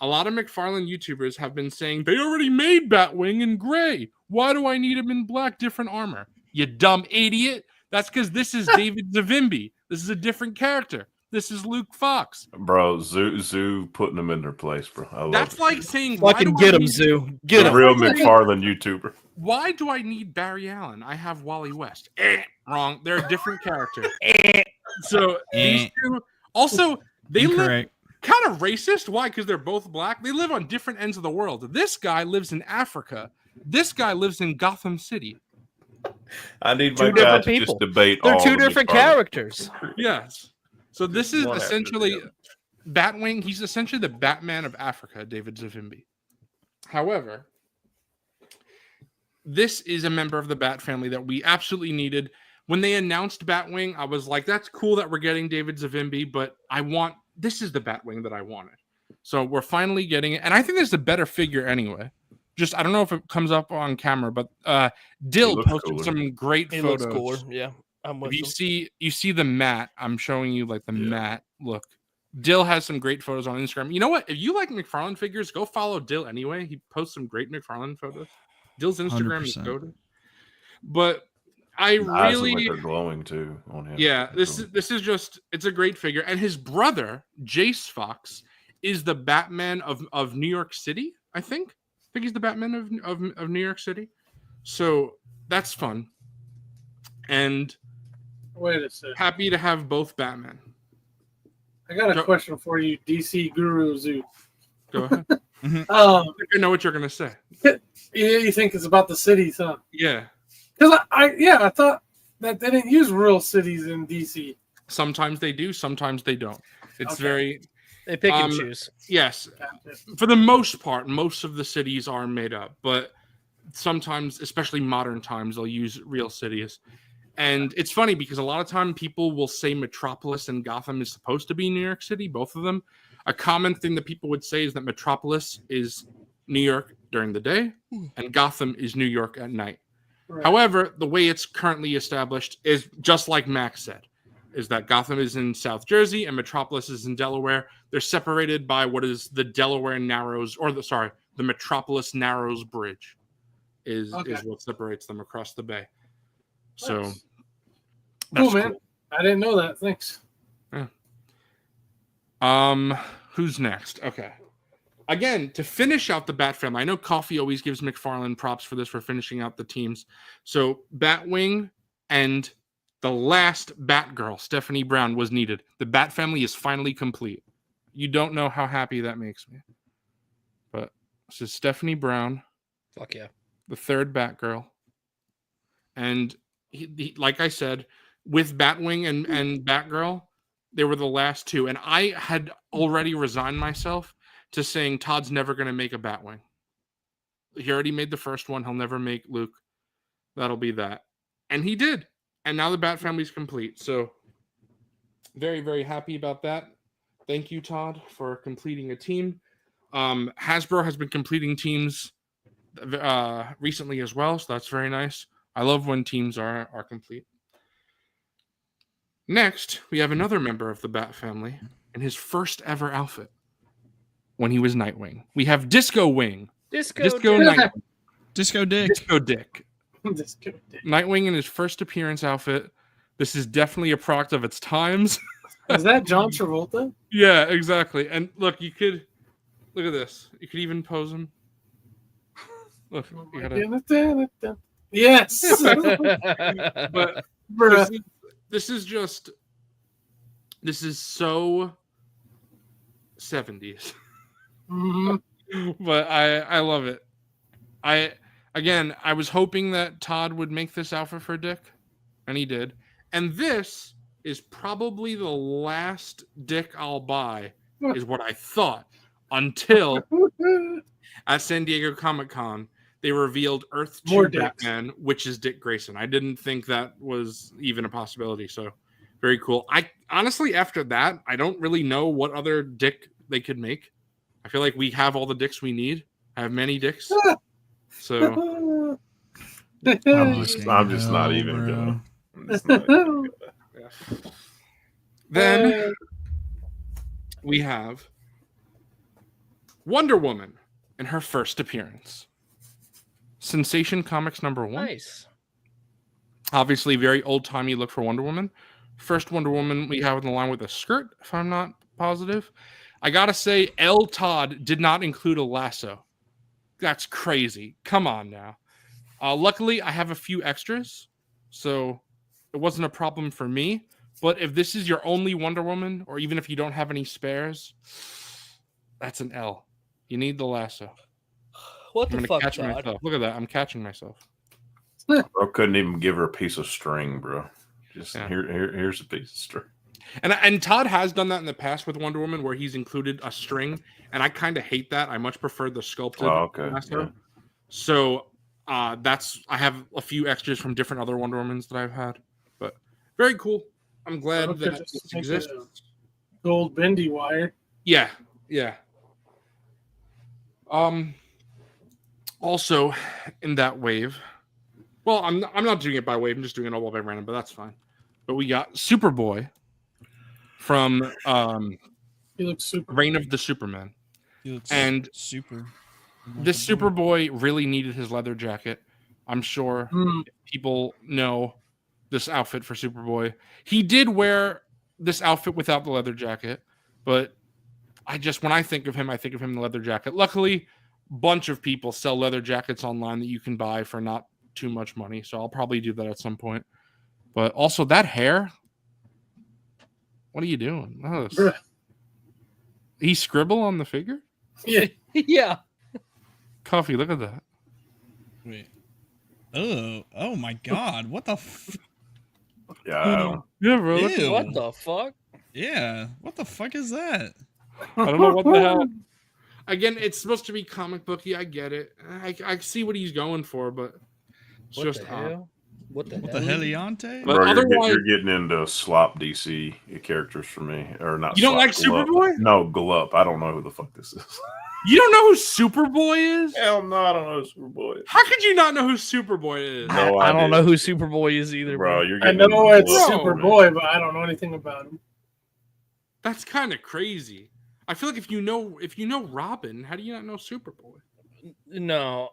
Speaker 4: YouTubers have been saying they already made Batwing in gray. Why do I need him in black, different armor? You dumb idiot. That's because this is David Zavimbi. This is a different character. This is Luke Fox.
Speaker 7: Bro, Zoo putting them in their place, bro. I love
Speaker 4: That's
Speaker 7: it.
Speaker 4: like saying, why
Speaker 1: Fucking
Speaker 4: do
Speaker 1: get
Speaker 4: I
Speaker 1: him,
Speaker 4: need-
Speaker 1: Zoo. Get
Speaker 7: The
Speaker 1: him.
Speaker 7: real McFarlane YouTuber.
Speaker 4: Why do I need Barry Allen? I have Wally West. Wrong. They're a different character. So these two also they live
Speaker 5: Incorrect.
Speaker 4: kind of racist. Why? Because they're both black. They live on different ends of the world. This guy lives in Africa. This guy lives in Gotham City.
Speaker 7: I need
Speaker 1: Two
Speaker 7: my guy
Speaker 1: different
Speaker 7: to
Speaker 1: people.
Speaker 7: just debate
Speaker 1: They're
Speaker 7: all
Speaker 1: two
Speaker 7: of
Speaker 1: different
Speaker 7: McFarlane.
Speaker 1: characters.
Speaker 4: Yes. So this is
Speaker 7: One after the
Speaker 4: essentially
Speaker 7: other.
Speaker 4: Batwing. He's essentially the Batman of Africa, David Zavimbi. However, this is a member of the Bat family that we absolutely needed. When they announced Batwing, I was like, that's cool that we're getting David Zavimbi, but this is the Batwing that I wanted. So we're finally getting it. And I think this is a better figure anyway. Just, I don't know if it comes up on camera, but Dill posted
Speaker 7: cooler.
Speaker 4: some great
Speaker 1: He
Speaker 4: photos.
Speaker 1: looks cooler. Yeah, I'm with
Speaker 4: If you see the mat, I'm showing you like the mat look. Dill has some great photos on Instagram. You know what? If you like McFarlane figures, go follow Dill anyway. He posts some great McFarlane photos. Dill's Instagram is
Speaker 5: 100%.
Speaker 4: goated. But I
Speaker 7: His eyes look
Speaker 4: really,
Speaker 7: like they're glowing too on him.
Speaker 4: yeah, this is just, it's a great figure. And his brother, Jace Fox, is the Batman of New York City, I think. I think he's the Batman of New York City. So that's fun. And
Speaker 6: Wait a second.
Speaker 4: happy to have both Batman.
Speaker 6: I got a question for you, DC Guru Zoo.
Speaker 4: Go ahead.
Speaker 6: I
Speaker 4: I know what you're gonna say.
Speaker 6: You think it's about the cities, huh?
Speaker 4: Yeah.
Speaker 6: Because I thought that they didn't use real cities in DC.
Speaker 4: Sometimes they do, sometimes they don't. It's
Speaker 6: Okay.
Speaker 4: very
Speaker 1: They pick and choose.
Speaker 4: yes. For the most part, most of the cities are made up, but sometimes, especially modern times, they'll use real cities. And it's funny because a lot of time people will say Metropolis and Gotham is supposed to be New York City, both of them. A common thing that people would say is that Metropolis is New York during the day and Gotham is New York at night.
Speaker 6: Right.
Speaker 4: However, the way it's currently established is just like Max said, is that Gotham is in South Jersey and Metropolis is in Delaware. They're separated by what is the Delaware Narrows, or the Metropolis Narrows Bridge is what separates them across the bay. So
Speaker 6: Nice.
Speaker 4: that's
Speaker 6: Cool, man. I didn't know that. Thanks.
Speaker 4: Who's next? Okay. Again, to finish out the Bat family, I know Coffee always gives McFarlane props for this, for finishing out the teams. So Batwing and the last Batgirl, Stephanie Brown, was needed. The Bat family is finally complete. You don't know how happy that makes me. But this is Stephanie Brown.
Speaker 1: Fuck yeah.
Speaker 4: The third Batgirl. And he, like I said, with Batwing and Batgirl, they were the last two. And I had already resigned myself to saying Todd's never going to make a Batwing. He already made the first one. He'll never make Luke. That'll be that. And he did. And now the Bat family's complete. So very, very happy about that. Thank you, Todd, for completing a team. Hasbro has been completing teams recently as well. So that's very nice. I love when teams are complete. Next, we have another member of the Bat family in his first ever outfit when he was Nightwing. We have Disco Wing.
Speaker 1: Disco
Speaker 4: Nightwing.
Speaker 5: Disco Dick.
Speaker 4: Disco Dick.
Speaker 6: Disco Dick.
Speaker 4: Nightwing in his first appearance outfit. This is definitely a product of its times.
Speaker 6: Is that John Travolta?
Speaker 4: Yeah, exactly. And look at this. You could even pose him. Look, you gotta...
Speaker 6: Yes.
Speaker 4: But
Speaker 6: Bruh.
Speaker 4: this is so 70s.
Speaker 6: Mm-hmm.
Speaker 4: But I love it. I was hoping that Todd would make this outfit for Dick, and he did. And this is probably the last Dick I'll buy, is what I thought, until at San Diego Comic-Con they revealed Earth 2
Speaker 6: More Dicks.
Speaker 4: Batman, which is Dick Grayson. I didn't think that was even a possibility, so very cool. I honestly, after that, I don't really know what other Dick they could make. I feel like we have all the Dicks we need. I have many Dicks. So
Speaker 7: I'm just not even gonna. I'm just not even gonna get that.
Speaker 4: then we have Wonder Woman in her first appearance. Sensation Comics #1.
Speaker 1: Nice.
Speaker 4: Obviously, very old-timey look for Wonder Woman. First Wonder Woman we have in the line with a skirt, if I'm not positive. I gotta say, L. Todd did not include a lasso. That's crazy. Come on now. Luckily, I have a few extras, so it wasn't a problem for me. But if this is your only Wonder Woman, or even if you don't have any spares, that's an L. You need the lasso.
Speaker 1: What
Speaker 4: I'm
Speaker 1: the
Speaker 4: gonna
Speaker 1: fuck,
Speaker 4: catch
Speaker 1: Todd?
Speaker 4: myself. Look at that. I'm catching myself.
Speaker 7: Bro couldn't even give her a piece of string, bro. Just
Speaker 4: Yeah.
Speaker 7: here's a piece of string.
Speaker 4: And Todd has done that in the past with Wonder Woman, where he's included a string, and I kind of hate that. I much prefer the sculpted lasso.
Speaker 7: Yeah.
Speaker 4: So I have a few extras from different other Wonder Womans that I've had, but very cool. I'm glad
Speaker 6: Okay,
Speaker 4: that
Speaker 6: just
Speaker 4: this
Speaker 6: make
Speaker 4: exists.
Speaker 6: a gold bendy wire.
Speaker 4: Yeah. Also, in that wave, well, I'm not doing it by wave. I'm just doing it all by random, but that's fine. But we got Superboy from
Speaker 6: He looks super.
Speaker 4: Reign of the Superman.
Speaker 5: He looks
Speaker 4: And
Speaker 5: super.
Speaker 4: This Superboy really needed his leather jacket. I'm sure people know this outfit for Superboy. He did wear this outfit without the leather jacket, but when I think of him in the leather jacket. Luckily, a bunch of people sell leather jackets online that you can buy for not too much money, so I'll probably do that at some point. But also that hair, what are you doing? Oh, he scribble on the figure?
Speaker 6: Yeah.
Speaker 1: Yeah.
Speaker 4: Coffee, look at that.
Speaker 5: Wait. Oh my God! What the?
Speaker 7: Yeah.
Speaker 4: Yeah, bro.
Speaker 5: Ew.
Speaker 1: What the fuck?
Speaker 5: Yeah. What the fuck is that?
Speaker 4: I don't know what the hell. Again, it's supposed to be comic booky. I get it. I see what he's going for, but it's
Speaker 1: What
Speaker 4: just
Speaker 1: the hell? What the
Speaker 5: What
Speaker 1: hell?
Speaker 5: the heliante?
Speaker 4: But
Speaker 7: Bro,
Speaker 4: otherwise-
Speaker 7: you're getting into slop DC characters for me, or not?
Speaker 4: You don't
Speaker 7: slop,
Speaker 4: like
Speaker 7: Glup.
Speaker 4: Superboy?
Speaker 7: No, Glup. I don't know who the fuck this is.
Speaker 4: You don't know who Superboy is?
Speaker 7: Hell no, I don't know who Superboy is.
Speaker 4: How could you not know who Superboy is?
Speaker 7: No
Speaker 1: I don't
Speaker 7: idea.
Speaker 1: know who Superboy is either,
Speaker 7: Bro, you're
Speaker 6: I
Speaker 7: getting
Speaker 6: know
Speaker 7: into
Speaker 6: it's
Speaker 7: Glup.
Speaker 6: Superboy, but I don't know anything about him.
Speaker 4: That's kind of crazy. I feel like if you know Robin, how do you not know Superboy?
Speaker 1: No,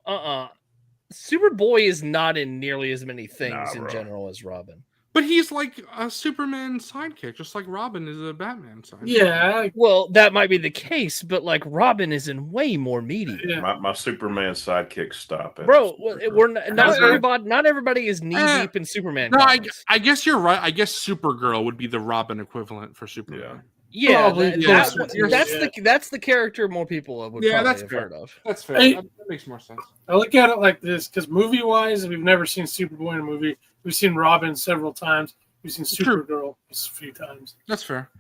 Speaker 1: Superboy is not in nearly as many things
Speaker 7: Nah,
Speaker 1: in
Speaker 7: bro.
Speaker 1: general as Robin.
Speaker 4: But he's like a Superman sidekick, just like Robin is a Batman sidekick.
Speaker 6: Yeah.
Speaker 1: Well, that might be the case, but like Robin is in way more media.
Speaker 6: Yeah.
Speaker 7: My Superman sidekick stop.
Speaker 1: Bro, we're not
Speaker 6: Sure.
Speaker 1: everybody. Not everybody is knee deep in Superman.
Speaker 4: No,
Speaker 1: comics.
Speaker 4: I guess you're right. I guess Supergirl would be the Robin equivalent for Superman.
Speaker 1: Yeah,
Speaker 6: Probably,
Speaker 1: that's
Speaker 6: yeah.
Speaker 1: that's the character more people would
Speaker 4: Yeah,
Speaker 1: probably
Speaker 4: that's
Speaker 1: have
Speaker 4: fair.
Speaker 1: heard of.
Speaker 4: That's fair.
Speaker 6: Hey.
Speaker 4: That makes more sense.
Speaker 6: I look at it like this because movie-wise, we've never seen Superboy in a movie. We've seen Robin several times. We've seen
Speaker 4: True.
Speaker 6: Supergirl a few times.
Speaker 4: That's fair.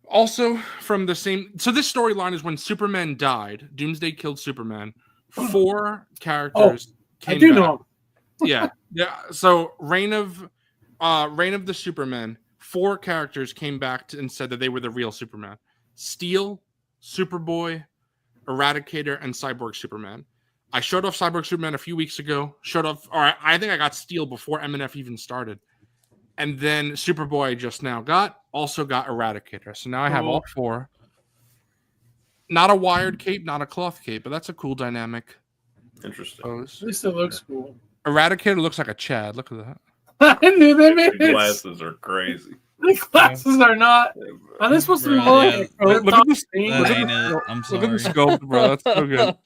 Speaker 4: Also, from the same, so this storyline is when Superman died. Doomsday killed Superman. 4 characters
Speaker 6: I
Speaker 4: came
Speaker 6: do
Speaker 4: back.
Speaker 6: know him.
Speaker 4: Yeah. So Reign of the Superman. 4 characters came back and said that they were the real Superman: Steel, Superboy, Eradicator, and Cyborg Superman. I showed off Cyborg Superman a few weeks ago. I think I got Steel before MNF even started. And then Superboy I just now also got Eradicator. So now I have all 4. Not a wired cape, not a cloth cape, but that's a cool dynamic
Speaker 7: Interesting.
Speaker 4: pose.
Speaker 6: At least it looks cool.
Speaker 4: Eradicator looks like a Chad. Look at that.
Speaker 6: I knew they made
Speaker 7: The
Speaker 6: it.
Speaker 7: glasses are crazy.
Speaker 6: The glasses are not. Are they supposed to be
Speaker 5: Bro,
Speaker 6: more
Speaker 5: yeah.
Speaker 6: like
Speaker 4: Look at this.
Speaker 5: That ain't it. I'm
Speaker 4: Look at the
Speaker 5: sorry.
Speaker 4: sculpt, bro. That's so good.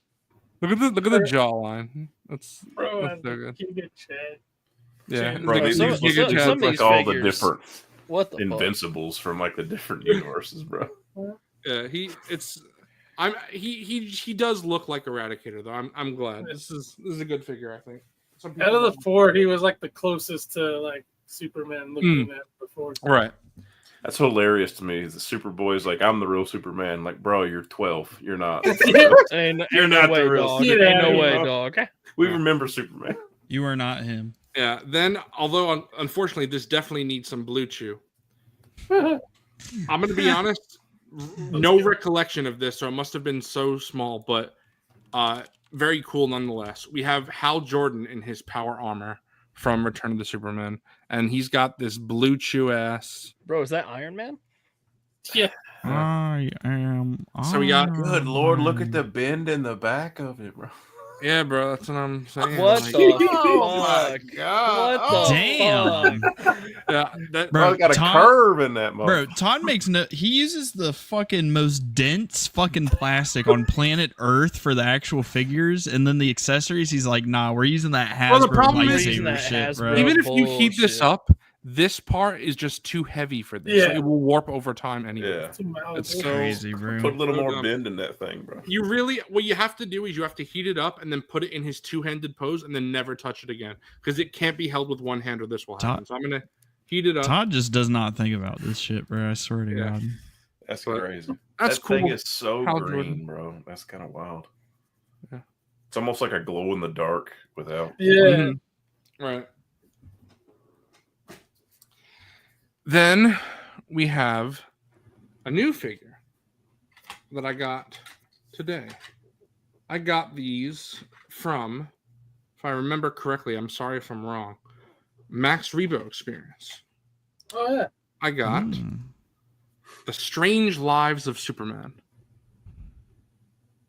Speaker 4: Look at the jawline. That's
Speaker 6: Bro,
Speaker 4: so good.
Speaker 6: you get Chad.
Speaker 4: Yeah,
Speaker 7: Bro,
Speaker 4: it's
Speaker 7: these
Speaker 1: some-
Speaker 7: look
Speaker 1: some-
Speaker 7: these
Speaker 1: some
Speaker 7: look
Speaker 1: of
Speaker 7: like
Speaker 1: these
Speaker 7: all the
Speaker 1: figures-
Speaker 7: different
Speaker 1: What the fuck?
Speaker 7: Invincibles from like the different universes, bro.
Speaker 4: yeah. He does look like Eradicator though. I'm glad. This is a good figure. I think. Some people
Speaker 6: Out of the
Speaker 4: don't.
Speaker 6: 4, he was like the closest to like Superman looking at before.
Speaker 4: Right.
Speaker 7: That's hilarious to me. The Superboy is like, I'm the real Superman. Like, bro, you're 12. You're not.
Speaker 1: Ain't
Speaker 7: You're
Speaker 1: no
Speaker 7: not
Speaker 1: way,
Speaker 7: the real
Speaker 1: dog.
Speaker 6: Get
Speaker 1: Ain't
Speaker 6: outta
Speaker 1: no
Speaker 6: here,
Speaker 1: way,
Speaker 6: bro.
Speaker 1: dog.
Speaker 7: We remember Superman.
Speaker 5: You are not him.
Speaker 4: Yeah. Then, although unfortunately, this definitely needs some Blue Chew. I'm gonna be honest. No recollection of this, so it must have been so small, but very cool nonetheless. We have Hal Jordan in his power armor from Return of the Superman, and he's got this Blue Chew ass.
Speaker 1: Bro, is that Iron Man?
Speaker 6: Yeah.
Speaker 5: I am.
Speaker 4: So we got-
Speaker 7: Good Lord, look at the bend in the back of it, bro.
Speaker 4: Yeah, bro, that's what I'm saying.
Speaker 1: What
Speaker 4: Like,
Speaker 1: the
Speaker 7: Oh my
Speaker 1: fuck?
Speaker 7: God.
Speaker 1: What the
Speaker 5: Damn.
Speaker 1: fuck?
Speaker 4: yeah, that,
Speaker 5: Bro,
Speaker 7: Bro, got a
Speaker 5: Tom-
Speaker 7: curve in that
Speaker 5: Bro,
Speaker 7: mother.
Speaker 5: Todd makes no. He uses the fucking most dense fucking plastic on planet Earth for the actual figures, and then the accessories. He's like, nah, we're using that Hasbro
Speaker 4: Well, the problem is-
Speaker 5: lightsaber shit, bro.
Speaker 1: Hasbro-
Speaker 4: even if you heat this
Speaker 1: Bullshit.
Speaker 4: up This part is just too heavy for this.
Speaker 6: Yeah.
Speaker 4: It will warp over time anyway.
Speaker 7: Yeah.
Speaker 6: Too malleable.
Speaker 4: It's so
Speaker 5: Crazy, bro.
Speaker 7: Put a little
Speaker 4: So
Speaker 7: more
Speaker 4: dumb.
Speaker 7: bend in that thing, bro.
Speaker 4: You really, what you have to do is you have to heat it up and then put it in his two-handed pose and then never touch it again because it can't be held with one hand or this will happen. So I'm gonna heat it up.
Speaker 5: Todd just does not think about this shit, bro. I swear to
Speaker 4: Yeah.
Speaker 5: God.
Speaker 7: That's
Speaker 4: But
Speaker 7: crazy.
Speaker 4: That's
Speaker 7: That
Speaker 4: cool.
Speaker 7: thing is so
Speaker 4: Hal
Speaker 7: green,
Speaker 4: Jordan.
Speaker 7: bro. That's kind of wild.
Speaker 4: Yeah.
Speaker 7: It's almost like a glow in the dark without.
Speaker 6: Yeah.
Speaker 4: Mhm. Right. Then we have a new figure that I got today. I got these from, if I remember correctly, I'm sorry if I'm wrong, Max Rebo Experience.
Speaker 6: Oh yeah.
Speaker 4: I got The Strange Lives of Superman.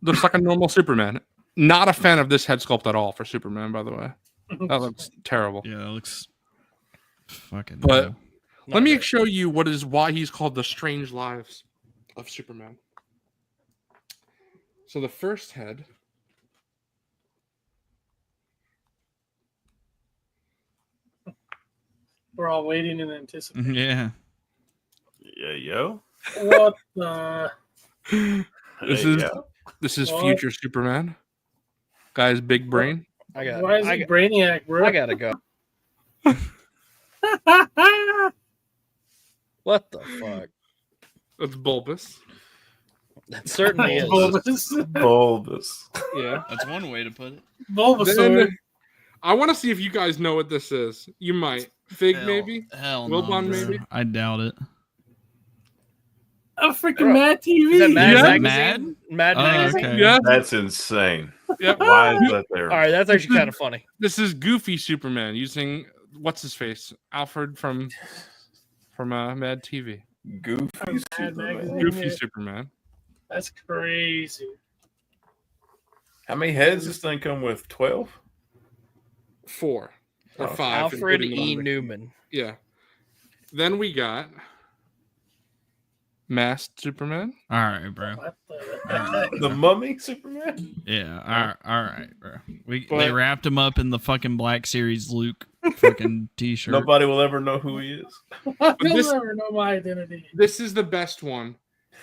Speaker 4: Looks like a normal Superman. Not a fan of this head sculpt at all for Superman, by the way. That looks terrible.
Speaker 5: Yeah, that looks fucking.
Speaker 4: But
Speaker 5: cool.
Speaker 4: let me show you why he's called The Strange Lives of Superman. So the first head.
Speaker 6: We're all waiting in anticipation.
Speaker 5: Yeah.
Speaker 7: Yeah, yo.
Speaker 6: What the?
Speaker 4: This is
Speaker 6: What?
Speaker 4: future Superman. Guy's big brain.
Speaker 1: I got.
Speaker 6: Why is
Speaker 1: I
Speaker 6: he
Speaker 1: got,
Speaker 6: Brainiac, bro?
Speaker 1: I gotta go. What the fuck?
Speaker 4: That's bulbous.
Speaker 1: That certainly is.
Speaker 7: Bulbous.
Speaker 4: Yeah.
Speaker 5: That's one way to put it.
Speaker 6: Bulbasaur.
Speaker 4: Then, I want to see if you guys know what this is. You might. Fig, maybe?
Speaker 5: Hell
Speaker 4: Wilbon,
Speaker 5: no, bro.
Speaker 4: maybe?
Speaker 5: I doubt it.
Speaker 6: A freaking
Speaker 1: Bro,
Speaker 6: Mad TV.
Speaker 1: Is that Mad
Speaker 4: Yeah.
Speaker 1: Magazine? Mad
Speaker 5: Oh,
Speaker 1: Magazine?
Speaker 5: okay.
Speaker 4: Yeah.
Speaker 7: That's insane.
Speaker 4: Yep.
Speaker 7: Why is that there?
Speaker 1: All right, that's actually kind of funny.
Speaker 4: This is Goofy Superman using what's his face? Alfred from Mad TV.
Speaker 7: Goofy
Speaker 6: Mad
Speaker 7: Superman.
Speaker 6: Magazine.
Speaker 4: Goofy
Speaker 6: Yeah.
Speaker 4: Superman.
Speaker 6: That's crazy.
Speaker 7: How many heads this thing come with? 12?
Speaker 4: 4 or
Speaker 7: Oh,
Speaker 4: 5.
Speaker 1: Alfred
Speaker 4: including
Speaker 1: E.
Speaker 4: one.
Speaker 1: Newman.
Speaker 4: Yeah. Then we got Masked Superman.
Speaker 5: All right, bro.
Speaker 6: What the?
Speaker 7: The Mummy Superman?
Speaker 5: Yeah. All right, bro. They
Speaker 4: But-
Speaker 5: wrapped him up in the fucking Black Series Luke fucking t-shirt.
Speaker 7: Nobody will ever know who he is.
Speaker 6: You'll
Speaker 4: this-
Speaker 6: never know my identity.
Speaker 4: This is the best one.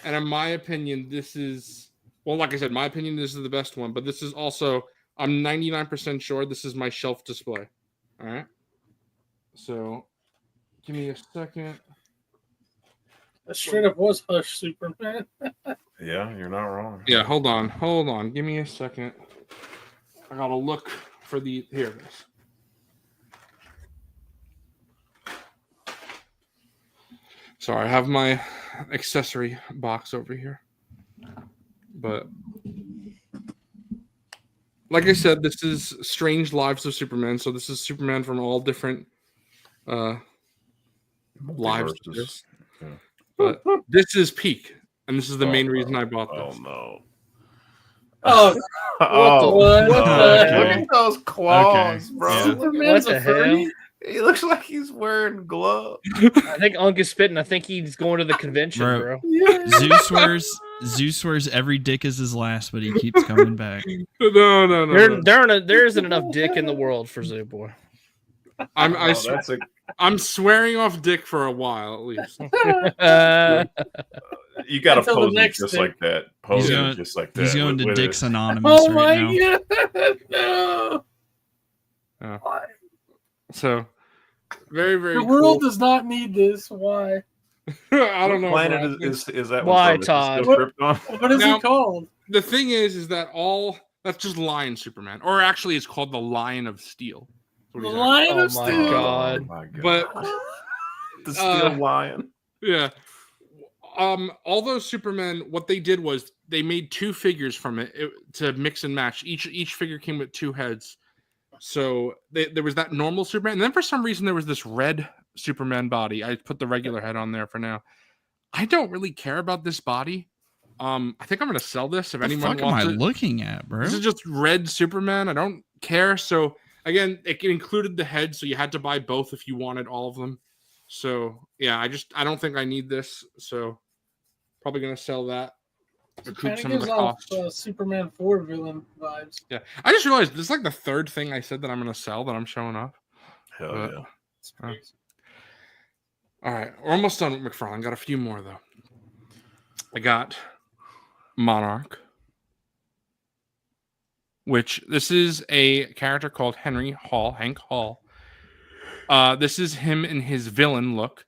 Speaker 4: And in my opinion, this is, well, like I said, my opinion, this is the best one. But this is also, I'm 99% sure this is my shelf display. All right. So give me a second.
Speaker 6: That straight up was Hush Superman.
Speaker 7: Yeah, you're not wrong.
Speaker 4: Yeah, hold on. Give me a second. I gotta look for the, here it is. Sorry, I have my accessory box over here. But like I said, this is Strange Lives of Superman. So this is Superman from all different lives. to this.
Speaker 7: Yeah.
Speaker 4: But this is peak, and this is the main reason I bought
Speaker 7: Oh
Speaker 4: this.
Speaker 7: no.
Speaker 6: Oh,
Speaker 7: Oh,
Speaker 6: what
Speaker 7: no.
Speaker 6: the
Speaker 7: Look
Speaker 6: heck?
Speaker 7: at those claws,
Speaker 5: Okay.
Speaker 7: bro.
Speaker 5: Yeah.
Speaker 6: Superman's
Speaker 1: What
Speaker 6: a
Speaker 1: the
Speaker 6: furry?
Speaker 1: hell?
Speaker 7: He looks like he's wearing gloves.
Speaker 1: I think Unk is spitting. I think he's going to the convention,
Speaker 5: Bro.
Speaker 1: bro.
Speaker 6: Yeah.
Speaker 5: Zeus swears every dick is his last, but he keeps coming back.
Speaker 4: No.
Speaker 1: There isn't enough dick in the world for Zoo Boy.
Speaker 4: I'm swearing off dick for a while at least.
Speaker 7: You got to
Speaker 6: Until the
Speaker 7: pose it
Speaker 6: next
Speaker 7: just
Speaker 6: thing.
Speaker 7: like that. Pose
Speaker 5: He's
Speaker 7: it
Speaker 5: going-
Speaker 7: just like that.
Speaker 5: He's going to
Speaker 7: with
Speaker 5: Dicks
Speaker 7: it.
Speaker 5: Anonymous
Speaker 6: Oh
Speaker 5: right
Speaker 6: my
Speaker 5: now.
Speaker 6: god! No.
Speaker 4: Oh. So very, very
Speaker 6: The world
Speaker 4: cool.
Speaker 6: does not need this. Why?
Speaker 4: I don't know.
Speaker 7: What
Speaker 4: bro.
Speaker 7: planet is that?
Speaker 1: Why,
Speaker 7: one from? Is it
Speaker 1: Todd?
Speaker 7: still Krypton?
Speaker 6: What is
Speaker 4: Now-
Speaker 6: it called?
Speaker 4: The thing is that that's just Lion Superman, or actually, it's called the Lion of Steel. That's what
Speaker 6: The
Speaker 4: he's
Speaker 6: Lion
Speaker 1: Oh
Speaker 6: of
Speaker 1: my
Speaker 6: Steel.
Speaker 1: God.
Speaker 7: Oh my god!
Speaker 4: But
Speaker 7: the steel lion.
Speaker 4: yeah, all those Supermen, what they did was they made 2 figures from it to mix and match. Each figure came with 2 heads. So there was that normal Superman, and then for some reason there was this red Superman body. I put the regular head on there for now. I don't really care about this body. I think I'm gonna sell this if
Speaker 5: What the
Speaker 4: anyone
Speaker 5: fuck am I
Speaker 4: wants it.
Speaker 5: looking at, bro?
Speaker 4: This is just red Superman. I don't care. So again, it included the head, so you had to buy both if you wanted all of them. So yeah, I don't think I need this. So probably gonna sell that.
Speaker 6: It
Speaker 4: Recoup
Speaker 6: kind of
Speaker 4: some of
Speaker 6: gives
Speaker 4: the
Speaker 6: off
Speaker 4: costs.
Speaker 6: Superman 4 villain vibes.
Speaker 4: Yeah, I just realized this is like the 3rd thing I said that I'm gonna sell that I'm showing off.
Speaker 7: Hell
Speaker 4: But-
Speaker 7: yeah!
Speaker 6: It's crazy.
Speaker 4: All right, we're almost done with McFarlane. Got a few more though. I got Monarch, which this is a character called Hank Hall. This is him in his villain look.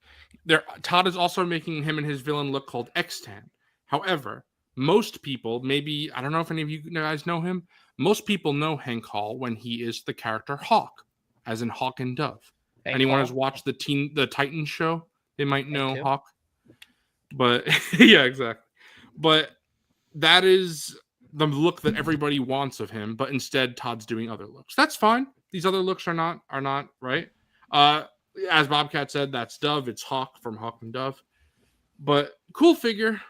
Speaker 4: Todd is also making him in his villain look called Xtan. However, most people, maybe, I don't know if any of you guys know him, most people know Hank Hall when he is the character Hawk, as in Hawk and Dove. Anyone has watched the Titans show, they might know Hawk. But yeah, exactly. But that is the look that everybody wants of him, but instead Todd's doing other looks. That's fine. These other looks are not right. As Bobcat said, that's Dove. It's Hawk from Hawk and Dove. But cool figure.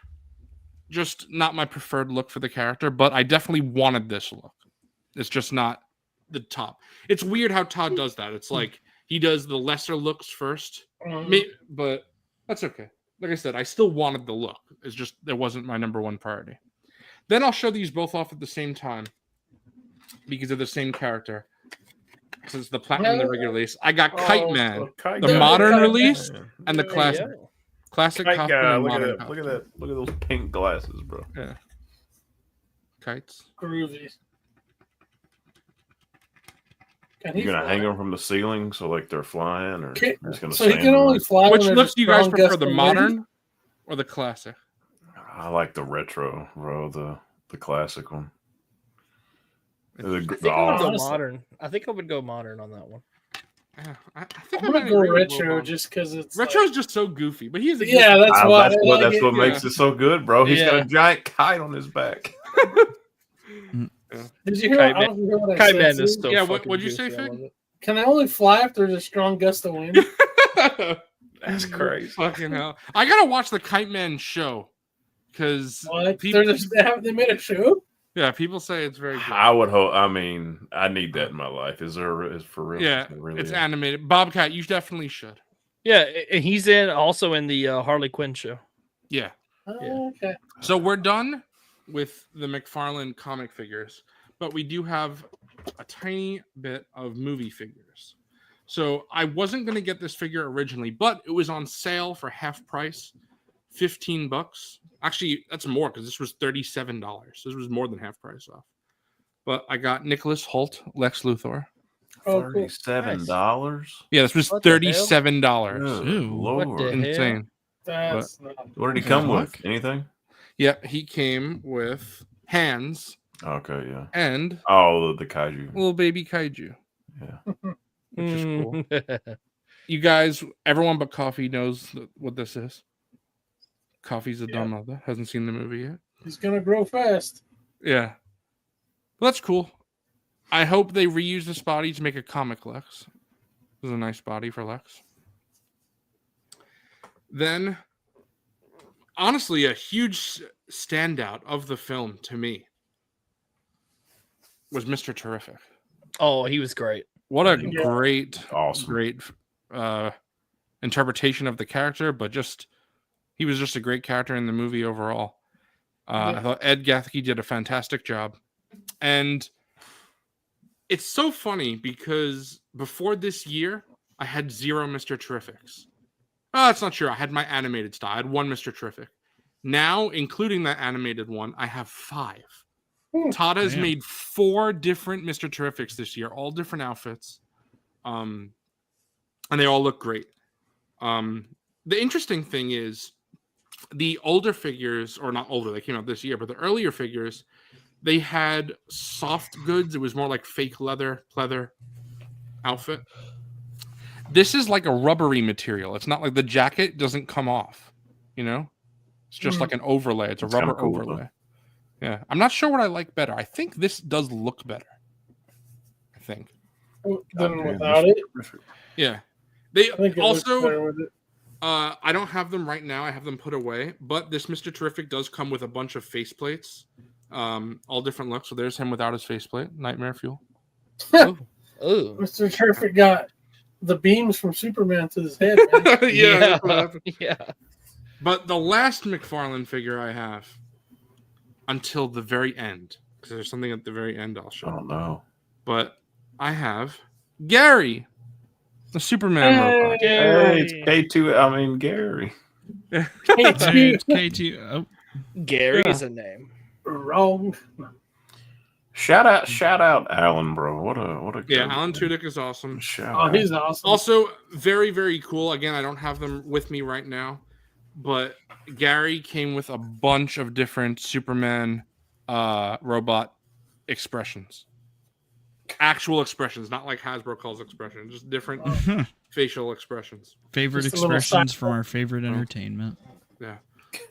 Speaker 4: Just not my preferred look for the character, but I definitely wanted this look. It's just not the top. It's weird how Todd does that. It's like he does the lesser looks first. But that's okay. Like I said, I still wanted the look. It's just it wasn't my number one priority. Then I'll show these both off at the same time because of the same character. Since the platinum and the regular release, I got Kite Man, the modern release, and the classic
Speaker 7: Kite
Speaker 4: copy.
Speaker 7: guy, look at that! Look at those pink glasses, bro.
Speaker 4: Yeah, kites.
Speaker 6: Groovy.
Speaker 7: You're gonna hang them from the ceiling so like they're flying, or just gonna
Speaker 6: so he can only fly.
Speaker 4: Which looks do you guys prefer, the modern or the classic?
Speaker 7: I like the retro, bro. The classic one.
Speaker 1: I think I would go modern. I think I would go modern on that one.
Speaker 4: Yeah, I think
Speaker 6: I'm gonna go retro just because it's
Speaker 4: retro's just so goofy. But he's
Speaker 6: that's why
Speaker 7: that's what makes it so good, bro. He's got a giant kite on his back.
Speaker 6: Did you hear? What I said?
Speaker 1: Is still
Speaker 4: what'd you say, Fig?
Speaker 6: Can I only fly if there's a strong gust of wind?
Speaker 7: That's crazy.
Speaker 4: Fucking hell! I gotta watch the Kite Man show because
Speaker 6: they made a show.
Speaker 4: Yeah, people say it's very good.
Speaker 7: I would hope. I mean, I need that in my life. Is for real?
Speaker 4: Yeah, it's animated. Bobcat, you definitely should.
Speaker 1: Yeah, and he's also in the Harley Quinn show.
Speaker 4: Yeah.
Speaker 6: Okay.
Speaker 4: So we're done with the McFarlane comic figures, but we do have a tiny bit of movie figures. So I wasn't going to get this figure originally, but it was on sale for half price, $15. Actually, that's more because this was $37. This was more than half price off. But I got Nicholas Hoult, Lex Luthor.
Speaker 7: $37?
Speaker 4: Yeah, this was $37.
Speaker 7: Ooh, Lord.
Speaker 4: Insane.
Speaker 7: What did he come with? Anything?
Speaker 4: Yeah, he came with hands.
Speaker 7: Okay, yeah.
Speaker 4: And
Speaker 7: the kaiju.
Speaker 4: Little baby kaiju.
Speaker 7: Yeah.
Speaker 4: Which is cool. You guys, everyone but Coffee knows what this is. Coffee's a dumb mother. Hasn't seen the movie yet.
Speaker 6: He's gonna grow fast.
Speaker 4: Yeah. Well, that's cool. I hope they reuse this body to make a comic Lex. This is a nice body for Lex. Then, honestly, a huge standout of the film to me was Mr. Terrific.
Speaker 1: Oh, he was great.
Speaker 4: What a great interpretation of the character, but he was just a great character in the movie overall. I thought Ed Gathke did a fantastic job. And it's so funny because before this year, I had 0 Mr. Terrifics. Oh, that's not true. I had my animated style. I had 1 Mr. Terrific. Now, including that animated one, I have 5. Todd has made 4 different Mr. Terrifics this year, all different outfits. And they all look great. The interesting thing is the older figures, or not older, they came out this year, but the earlier figures, they had soft goods. It was more like fake leather, pleather outfit. This is like a rubbery material. It's not like the jacket doesn't come off, It's just like an overlay. It's a rubber overlay. Yeah. I'm not sure what I like better. I think this does look better. I think.
Speaker 6: Than without it?
Speaker 4: Yeah. They also... I don't have them right now. I have them put away. But this Mr. Terrific does come with a bunch of faceplates. All different looks. So there's him without his faceplate. Nightmare Fuel.
Speaker 1: Oh.
Speaker 6: Mr. Terrific got the beams from Superman to his head.
Speaker 1: Yeah.
Speaker 4: But the last McFarlane figure I have until the very end, because there's something at the very end I'll show.
Speaker 7: I don't know.
Speaker 4: But I have Gary. The Superman robot.
Speaker 7: Hey, it's K2. I mean, Gary.
Speaker 5: Hey,
Speaker 6: K2.
Speaker 5: it's K2. Oh,
Speaker 1: Gary
Speaker 4: Yeah.
Speaker 1: is a name.
Speaker 6: Wrong.
Speaker 7: Shout out, Alan, bro. What a
Speaker 4: Yeah,
Speaker 7: good
Speaker 4: Alan
Speaker 7: guy.
Speaker 4: Tudyk is awesome.
Speaker 7: Shout
Speaker 6: Oh,
Speaker 7: out.
Speaker 6: he's awesome.
Speaker 4: Also, very, very cool. Again, I don't have them with me right now, but Gary came with a bunch of different Superman robot expressions. Actual expressions, not like Hasbro calls expressions, just different facial expressions.
Speaker 5: favorite
Speaker 6: Just a little
Speaker 5: expressions
Speaker 6: side-
Speaker 5: from our favorite entertainment.
Speaker 4: Yeah.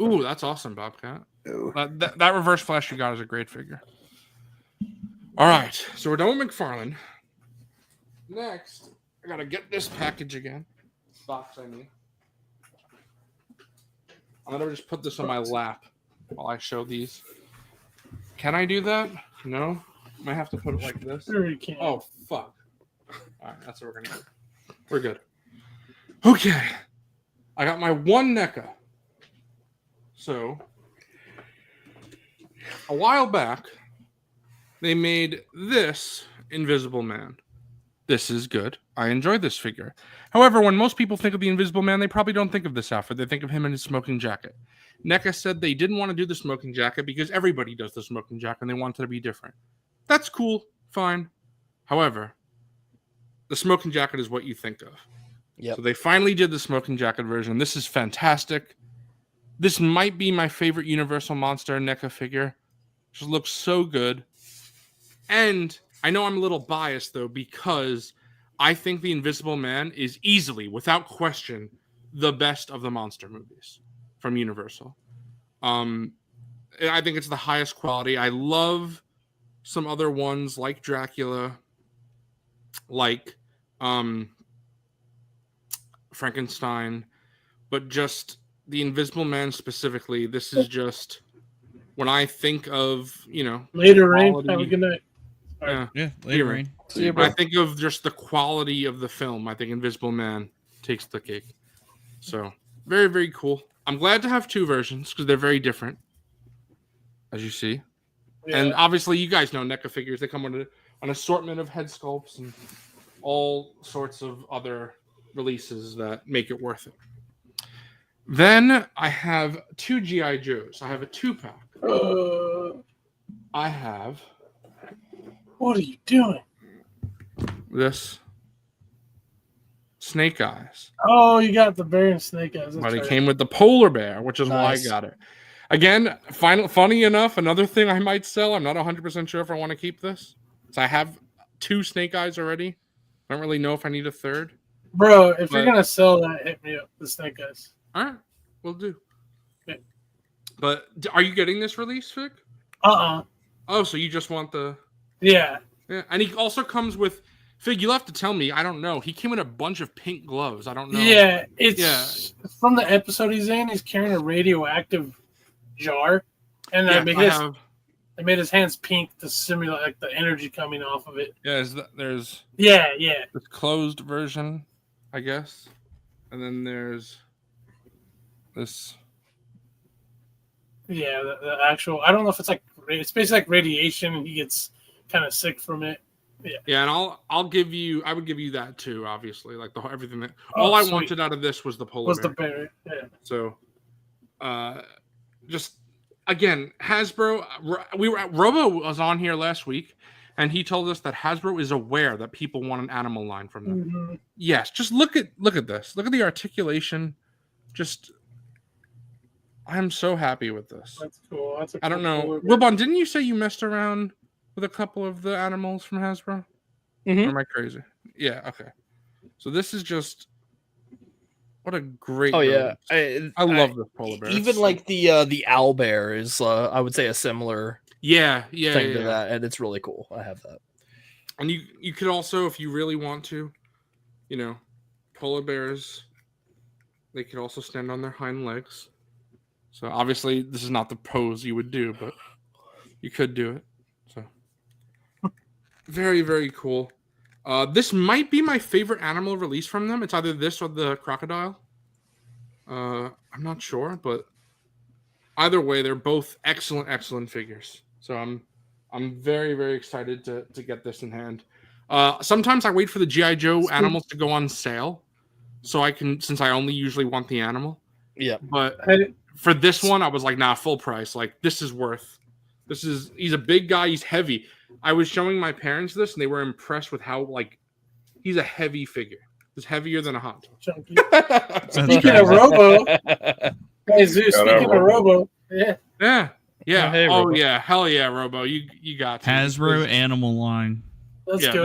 Speaker 4: Ooh, that's awesome, Bobcat. That reverse flash you got is a great figure. All right, so we're done with McFarlane. Next, I gotta get this package again. Box, I mean. I'm gonna just put this on my lap while I show these. Can I do that? No? I might have to put it like this.
Speaker 6: Sure you can.
Speaker 4: Oh, fuck. Alright, that's what we're gonna do. We're good. Okay. I got my one NECA. So, a while back, they made this Invisible Man. This is good. I enjoy this figure. However, when most people think of the Invisible Man, they probably don't think of this outfit. They think of him in his smoking jacket. NECA said they didn't want to do the smoking jacket because everybody does the smoking jacket and they wanted to be different. That's cool. Fine. However, the smoking jacket is what you think of.
Speaker 1: Yep.
Speaker 4: So they finally did the smoking jacket version. This is fantastic. This might be my favorite Universal Monster NECA figure. Just looks so good. And I know I'm a little biased, though, because I think The Invisible Man is easily, without question, the best of the monster movies from Universal. I think it's the highest quality. I love some other ones like Dracula, like Frankenstein, but just The Invisible Man specifically, this is just when I think of,
Speaker 6: Later, Rain.
Speaker 4: quality-
Speaker 6: Have a good night.
Speaker 5: Yeah, later, Rain.
Speaker 1: See you,
Speaker 4: when I
Speaker 1: bro.
Speaker 4: think of just the quality of the film, I think Invisible Man takes the cake. So, very, very cool. I'm glad to have two versions because they're very different, as you see.
Speaker 6: Yeah.
Speaker 4: And obviously, you guys know NECA figures. They come with an assortment of head sculpts and all sorts of other releases that make it worth it. Then I have two G.I. Joes. I have a 2-pack. I have
Speaker 6: What are you doing?
Speaker 4: this Snake Eyes.
Speaker 6: Oh, you got the bear and snake eyes.
Speaker 4: But
Speaker 6: That's
Speaker 4: it
Speaker 6: right.
Speaker 4: came with the polar bear, which is
Speaker 1: Nice.
Speaker 4: why I got it. Again, funny enough, another thing I might sell. I'm not 100% sure if I want to keep this. So I have 2 Snake Eyes already. I don't really know if I need a third.
Speaker 6: Bro, if
Speaker 4: But-
Speaker 6: you're gonna sell that, hit me up. The snake eyes.
Speaker 4: All right, we'll do.
Speaker 6: Okay.
Speaker 4: But are you getting this release, Vic? Oh, so you just want the...
Speaker 6: Yeah.
Speaker 4: Yeah. And he also comes with... Fig, you'll have to tell me. I don't know. He came in a bunch of pink gloves. I don't know.
Speaker 6: Yeah. It's from the episode he's in. He's carrying a radioactive jar, and
Speaker 4: Yeah,
Speaker 6: they made his hands pink to simulate like the energy coming off of it.
Speaker 4: Yeah, there's
Speaker 6: Yeah.
Speaker 4: this closed version, I guess. And then there's this...
Speaker 6: Yeah, the actual. I don't know if it's basically like radiation, and he gets kind of sick from it.
Speaker 4: Yeah, and I'll give you. I would give you that too. Obviously, like everything that.
Speaker 6: Oh,
Speaker 4: All I
Speaker 6: sweet.
Speaker 4: wanted out of this was the polar
Speaker 6: Was
Speaker 4: bear.
Speaker 6: the bear? Yeah.
Speaker 4: So, just again, Hasbro. Robo was on here last week, and he told us that Hasbro is aware that people want an animal line from them.
Speaker 6: Mm-hmm.
Speaker 4: Yes, just look at this. Look at the articulation. Just, I'm so happy with this.
Speaker 6: That's cool. That's a
Speaker 4: I don't
Speaker 6: cool
Speaker 4: know,
Speaker 6: polar bear.
Speaker 4: Wilbon. Didn't you say you messed around with a couple of the animals from Hasbro?
Speaker 1: Mhm.
Speaker 4: Or am I crazy? Yeah. Okay. So this is just what a great.
Speaker 1: Oh yeah,
Speaker 4: release. I love this polar bear.
Speaker 1: Even
Speaker 4: It's
Speaker 1: like the owl bear is, I would say, a similar
Speaker 4: yeah,
Speaker 1: thing to that, and it's really cool. I have that.
Speaker 4: And you could also, if you really want to, polar bears. They could also stand on their hind legs. So obviously, this is not the pose you would do, but you could do it. So very, very cool. This might be my favorite animal release from them. It's either this or the crocodile. I'm not sure, but either way, they're both excellent, excellent figures. So I'm very, very excited to get this in hand. Sometimes I wait for the GI Joe animals to go on sale, so I can, since I only usually want the animal.
Speaker 1: Yeah.
Speaker 4: But for this one, I was like, nah, full price. Like, this is worth. He's a big guy. He's heavy. I was showing my parents this, and they were impressed with how, like, he's a heavy figure. He's heavier than a hot dog.
Speaker 6: Speaking of Robo, hey Zeus, speaking of Robo,
Speaker 4: yeah.
Speaker 1: Hey,
Speaker 4: oh
Speaker 1: Robo.
Speaker 4: yeah, hell yeah, Robo, you got to.
Speaker 5: Hasbro animal line.
Speaker 6: let's
Speaker 4: Yeah,
Speaker 6: go.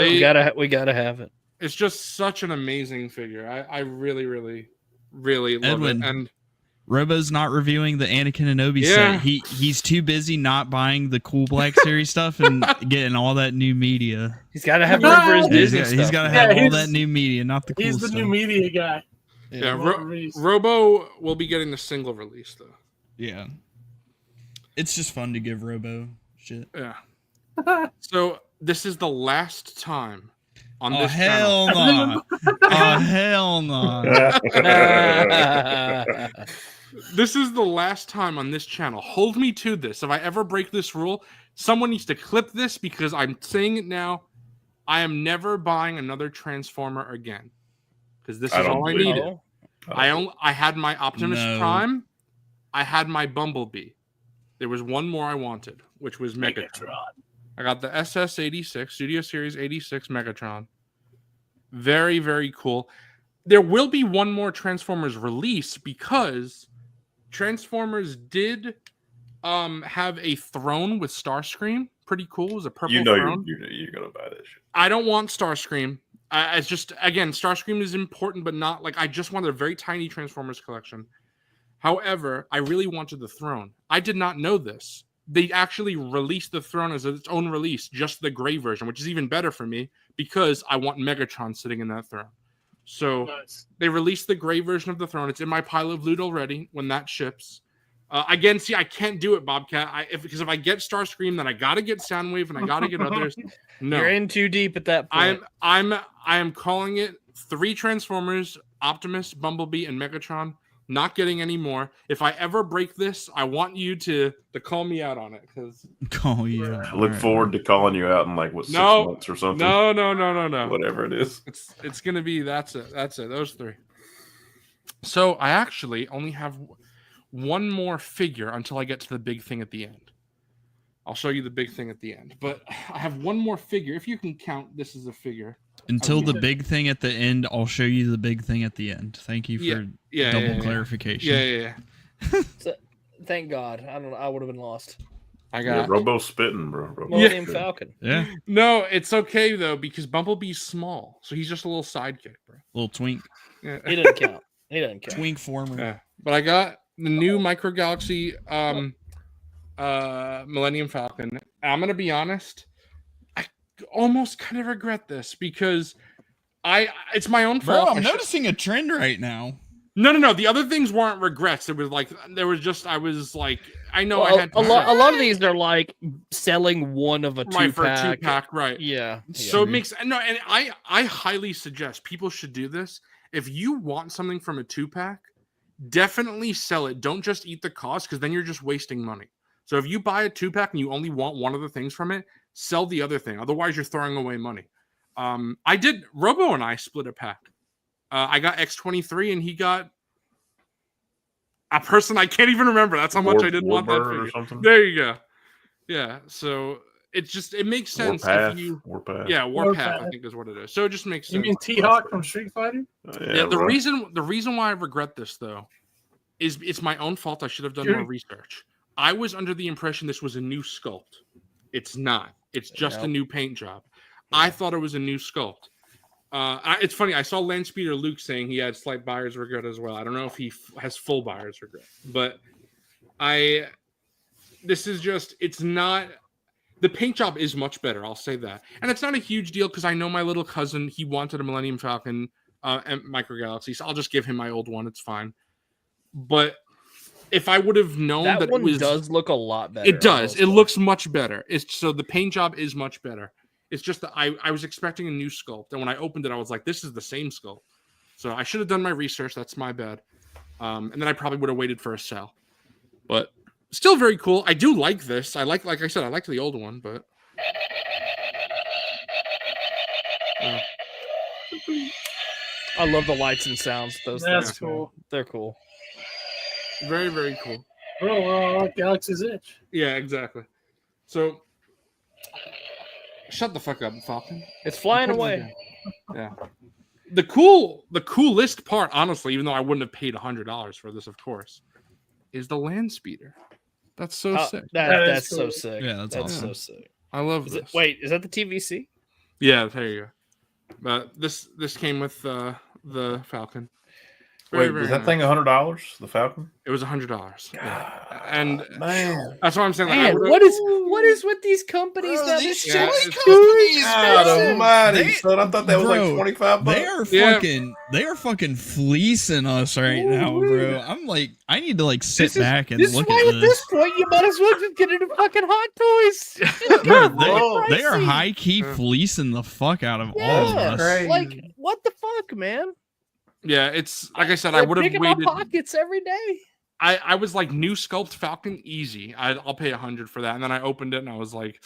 Speaker 1: We gotta have it.
Speaker 4: It's just such an amazing figure. I really, really, really love
Speaker 5: Edwin.
Speaker 4: it. And
Speaker 5: Robo's not reviewing the Anakin and Obi
Speaker 4: Yeah.
Speaker 5: set. He's too busy not buying the cool Black Series stuff and getting all that new media.
Speaker 1: He's gotta have room for his Disney stuff.
Speaker 5: He's got to have
Speaker 6: Yeah,
Speaker 5: all
Speaker 6: he's-
Speaker 5: that new media, not the cool
Speaker 6: He's the
Speaker 5: stuff.
Speaker 6: new media guy.
Speaker 4: yeah,
Speaker 6: Reese.
Speaker 4: Robo will be getting the single release though.
Speaker 5: Yeah. It's just fun to give Robo shit.
Speaker 4: Yeah. So this is the last time on
Speaker 5: Oh,
Speaker 4: this channel.
Speaker 5: hell no. Oh, hell no.
Speaker 4: This is the last time on this channel. Hold me to this. If I ever break this rule, someone needs to clip this because I'm saying it now. I am never buying another Transformer again because this
Speaker 7: I
Speaker 4: is
Speaker 7: don't
Speaker 4: all I
Speaker 7: believe
Speaker 4: needed.
Speaker 1: Oh,
Speaker 4: I had my Optimus
Speaker 5: No.
Speaker 4: Prime. I had my Bumblebee. There was one more I wanted, which was Megatron. I got the SS86, Studio Series 86 Megatron. Very, very cool. There will be one more Transformers release because Transformers did have a throne with Starscream. Pretty cool. It was a purple
Speaker 7: You know
Speaker 4: throne.
Speaker 7: you're gonna buy this shit.
Speaker 4: I don't want Starscream. It's just, again, Starscream is important, but not like, I just wanted a very tiny Transformers collection. However, I really wanted the throne. I did not know this. They actually released the throne as its own release, just the gray version, which is even better for me because I want Megatron sitting in that throne. So
Speaker 6: Nice.
Speaker 4: they released the gray version of the throne. It's in my pile of loot already when that ships. Again, see, I can't do it, Bobcat. Because if I get Starscream, then I gotta get Soundwave and I gotta get others. No,
Speaker 1: you're in too deep at that point.
Speaker 4: I am calling it 3 Transformers: Optimus, Bumblebee, and Megatron. Not getting any more. If I ever break this, I want you to call me out on it because
Speaker 5: Oh, yeah.
Speaker 7: I look forward to calling you out in like 6
Speaker 4: No.
Speaker 7: months or something.
Speaker 4: no.
Speaker 7: Whatever it is.
Speaker 4: It's gonna be that's it. Those 3. So I actually only have one more figure until I get to the big thing at the end. I'll show you the big thing at the end. But I have one more figure. If you can count, this is a figure.
Speaker 5: Until the big thing at the end, I'll show you the big thing at the end. Thank you for double clarification.
Speaker 4: Yeah.
Speaker 1: So, thank God. I would have been lost.
Speaker 4: I
Speaker 7: Yeah,
Speaker 4: got
Speaker 7: Robo spitting, bro. Robo
Speaker 1: Millennium
Speaker 7: spitting.
Speaker 1: Falcon.
Speaker 5: Yeah.
Speaker 4: No, it's okay though because Bumblebee's small, so he's just a little sidekick, bro.
Speaker 5: Little twink.
Speaker 4: Yeah.
Speaker 1: He doesn't count. He doesn't count.
Speaker 5: Twink former.
Speaker 4: Yeah. But I got the new Micro Galaxy Millennium Falcon. I'm gonna be honest, I almost kind of regret this because it's my own
Speaker 5: Bro,
Speaker 4: fault.
Speaker 5: I'm noticing a trend right now.
Speaker 4: No. The other things weren't regrets. It was like I was like, I know
Speaker 1: Well,
Speaker 4: I had
Speaker 1: a lot of these are like selling one of a
Speaker 4: right for a
Speaker 1: 2-pack.
Speaker 4: 2-pack, right?
Speaker 1: Yeah.
Speaker 4: So it makes and I highly suggest people should do this. If you want something from a 2-pack, definitely sell it. Don't just eat the cost because then you're just wasting money. So if you buy a 2-pack and you only want one of the things from it, sell the other thing. Otherwise, you're throwing away money. Robo and I split a pack. I got X23 and he got a person I can't even remember. That's how much I didn't want that
Speaker 7: Warbird or
Speaker 4: figure.
Speaker 7: something.
Speaker 4: There you go. Yeah. So it makes sense
Speaker 7: Warpath.
Speaker 4: if you
Speaker 7: Warpath.
Speaker 4: yeah, Warpath, I
Speaker 6: Warpath.
Speaker 4: think is what it is. So it just makes
Speaker 6: You
Speaker 4: sense.
Speaker 6: mean T-Hawk from Street Fighter?
Speaker 4: Yeah, the
Speaker 7: right.
Speaker 4: reason why I regret this though is it's my own fault. I should have done more research. I was under the impression this was a new sculpt. It's not. It's just a new paint job. I thought it was a new sculpt. It's funny. I saw Landspeeder Luke saying he had slight buyer's regret as well. I don't know if he has full buyer's regret, but this is just. It's not. The paint job is much better. I'll say that, and it's not a huge deal because I know my little cousin. He wanted a Millennium Falcon and Micro Galaxy, so I'll just give him my old one. It's fine. But if I would have known that
Speaker 1: one
Speaker 4: it was,
Speaker 1: does look a lot better.
Speaker 4: it does. It looks much better. It's so the paint job is much better. It's just that I was expecting a new sculpt, and when I opened it, I was like, "This is the same sculpt." So I should have done my research. That's my bad. And then I probably would have waited for a sale. But still very cool. I do like this. Like I said, I like the old one, but
Speaker 1: I love the lights and sounds. Those
Speaker 6: That's
Speaker 1: things,
Speaker 6: cool.
Speaker 1: They're cool.
Speaker 4: Very, very cool.
Speaker 6: Bro, we're all like Galaxy's Edge.
Speaker 4: Yeah, exactly. So, shut the fuck up, Falcon.
Speaker 1: It's flying away.
Speaker 4: Yeah. The coolest part, honestly, even though I wouldn't have paid $100 for this, of course, is the land speeder. That's so sick.
Speaker 1: That's
Speaker 6: cool.
Speaker 1: so sick.
Speaker 5: Yeah, that's
Speaker 1: so
Speaker 5: awesome.
Speaker 1: sick.
Speaker 4: I love
Speaker 1: Is
Speaker 4: this.
Speaker 1: is that the TVC?
Speaker 4: Yeah, there you go. But this came with the Falcon.
Speaker 7: Wait, was that thing $100? The Falcon?
Speaker 4: It was $100. Yeah. And
Speaker 7: Man,
Speaker 4: that's what I'm saying. Like,
Speaker 1: Man, what is with these companies now?
Speaker 5: these
Speaker 1: This
Speaker 4: shit
Speaker 1: shit's
Speaker 4: is
Speaker 1: too
Speaker 7: God
Speaker 1: expensive.
Speaker 7: almighty, son! I thought that was
Speaker 5: Bro,
Speaker 7: like $25.
Speaker 5: They are fucking fleecing us right now, bro. I'm like, I need to like sit back and
Speaker 1: This
Speaker 5: look
Speaker 1: is why
Speaker 5: at
Speaker 1: at
Speaker 5: this.
Speaker 1: this point you might as well just get into fucking Hot Toys.
Speaker 5: Bro,
Speaker 7: Bro,
Speaker 5: they are
Speaker 1: pricey.
Speaker 5: high key fleecing the fuck out of all of
Speaker 1: Yeah,
Speaker 5: us.
Speaker 7: Crazy.
Speaker 1: like what the fuck, man?
Speaker 4: Yeah, it's like I said,
Speaker 1: They're
Speaker 4: I would have
Speaker 1: big in my
Speaker 4: waited.
Speaker 1: pockets every day.
Speaker 4: I was like, new sculpt Falcon, easy. I'll pay $100 for that. And then I opened it and I was like,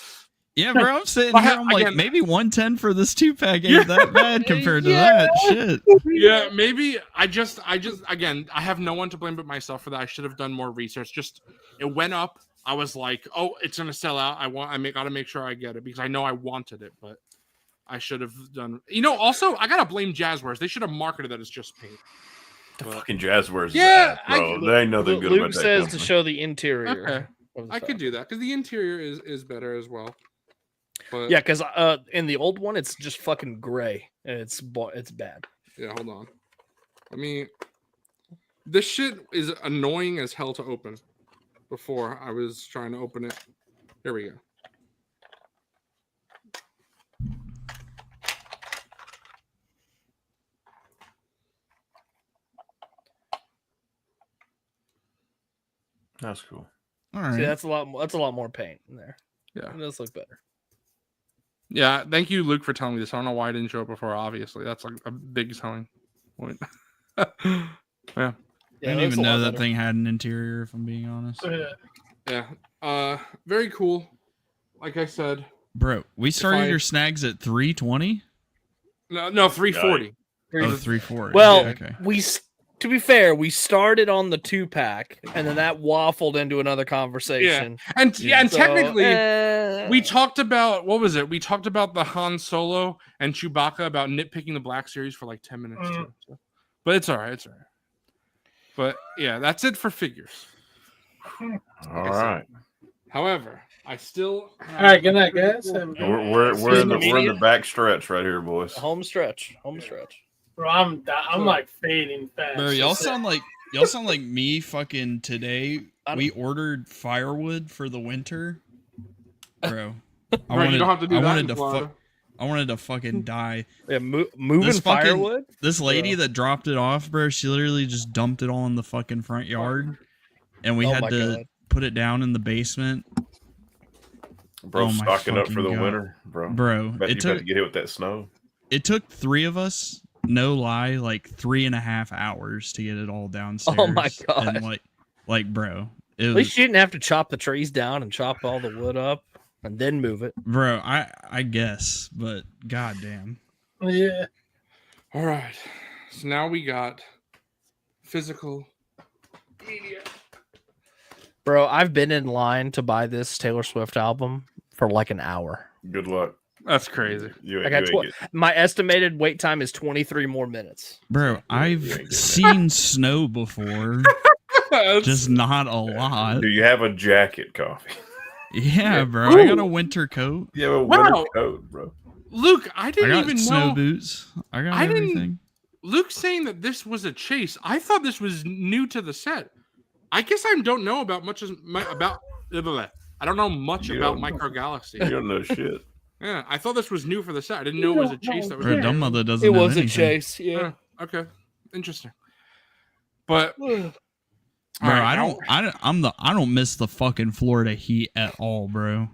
Speaker 5: Yeah, bro, I'm sitting
Speaker 4: I
Speaker 5: here.
Speaker 4: have-
Speaker 5: I'm like,
Speaker 4: again-
Speaker 5: maybe 110 for this 2-pack ain't that bad compared to
Speaker 1: Yeah.
Speaker 5: that shit.
Speaker 4: yeah, maybe I just again, I have no one to blame but myself for that. I should have done more research. Just it went up. I was like, oh, it's gonna sell out. I gotta make sure I get it because I know I wanted it, but I should have done. Also, I gotta blame Jazzwares. They should have marketed that as just paint.
Speaker 7: The fucking Jazzwares.
Speaker 4: Yeah,
Speaker 7: bro. They ain't nothing good
Speaker 1: Luke
Speaker 7: about that
Speaker 1: says
Speaker 7: company.
Speaker 1: to show the interior.
Speaker 4: Okay.
Speaker 1: of the
Speaker 4: I could
Speaker 1: Falcon.
Speaker 4: do that because the interior is better as well. But
Speaker 1: Yeah, because in the old one it's just fucking gray and it's bad.
Speaker 4: yeah, hold on. This shit is annoying as hell to open. Before I was trying to open it. Here we go.
Speaker 7: That's cool.
Speaker 5: All right.
Speaker 1: See, that's a lot more paint in there.
Speaker 4: Yeah.
Speaker 1: It does look better.
Speaker 4: Yeah, thank you, Luke, for telling me this. I don't know why I didn't show it before. Obviously, that's like a big selling point. Yeah.
Speaker 5: I didn't even know that thing had an interior, if I'm being honest.
Speaker 4: Yeah. Very cool. Like I said,
Speaker 5: Bro, we started your snags at 320?
Speaker 4: no, 340.
Speaker 5: Oh, 340.
Speaker 1: Well,
Speaker 5: okay.
Speaker 1: to be fair, we started on the 2-pack and then that waffled into another conversation.
Speaker 4: And
Speaker 1: So,
Speaker 4: technically, we talked about what was it? We talked about the Han Solo and Chewbacca about nitpicking the Black Series for like 10 minutes too. So. But it's all right. It's all right. But yeah, that's it for figures.
Speaker 7: All right.
Speaker 4: However, I still have...
Speaker 6: All right, good night, guys.
Speaker 7: We're in the back stretch right here, boys.
Speaker 1: Home stretch.
Speaker 6: Bro, I'm like fading fast.
Speaker 5: Bro, y'all sound like me fucking today. We ordered firewood for the winter. Bro.
Speaker 4: you don't have to do that in
Speaker 5: to
Speaker 4: Florida.
Speaker 5: I wanted to fucking die.
Speaker 1: Yeah, moving
Speaker 5: This fucking-
Speaker 1: firewood.
Speaker 5: This lady
Speaker 1: Bro.
Speaker 5: that dropped it off, bro, she literally just dumped it all in the fucking front yard. And we
Speaker 1: Oh
Speaker 5: had
Speaker 1: my
Speaker 5: to
Speaker 1: God.
Speaker 5: put it down in the basement.
Speaker 7: Bro,
Speaker 5: Oh my
Speaker 7: stocking up for
Speaker 5: fucking
Speaker 7: the
Speaker 5: God.
Speaker 7: winter, bro.
Speaker 5: Bro,
Speaker 7: Bet you about to get hit with that snow.
Speaker 5: it took 3 of us, no lie, like 3.5 hours to get it all downstairs.
Speaker 1: Oh my God.
Speaker 5: And like bro, it
Speaker 1: At
Speaker 5: was,
Speaker 1: least you didn't have to chop the trees down and chop all the wood up and then move it.
Speaker 5: bro, I guess, but goddamn.
Speaker 6: Yeah.
Speaker 4: All right. So now we got physical media.
Speaker 1: Bro, I've been in line to buy this Taylor Swift album for like an hour.
Speaker 7: Good luck.
Speaker 4: That's crazy.
Speaker 7: You
Speaker 1: I got
Speaker 7: you ain't
Speaker 1: my estimated wait time is 23 more minutes.
Speaker 5: Bro, I've seen snow before, just not a lot.
Speaker 7: Do you have a jacket, Coffee?
Speaker 5: Yeah, bro, I got a winter coat.
Speaker 7: You have a
Speaker 4: Wow.
Speaker 7: winter coat, bro.
Speaker 4: Luke, I
Speaker 5: I
Speaker 4: didn't
Speaker 5: got
Speaker 4: even
Speaker 5: snow
Speaker 4: know.
Speaker 5: boots. I got
Speaker 4: I didn't-
Speaker 5: everything.
Speaker 4: Luke saying that this was a chase. I thought this was new to the set. I guess I don't know about much about. I don't know much
Speaker 7: You
Speaker 4: about
Speaker 7: don't-
Speaker 4: Micro Galaxy.
Speaker 7: You don't know shit.
Speaker 4: Yeah, I thought this was new for the set. I didn't know it was a chase that was.
Speaker 5: Bro,
Speaker 4: new.
Speaker 5: dumb mother doesn't
Speaker 1: It
Speaker 5: know
Speaker 1: was a
Speaker 5: anything.
Speaker 1: chase, yeah.
Speaker 4: Okay, interesting. But
Speaker 5: Bro,
Speaker 4: all right,
Speaker 5: I don't miss the fucking Florida heat at all, bro.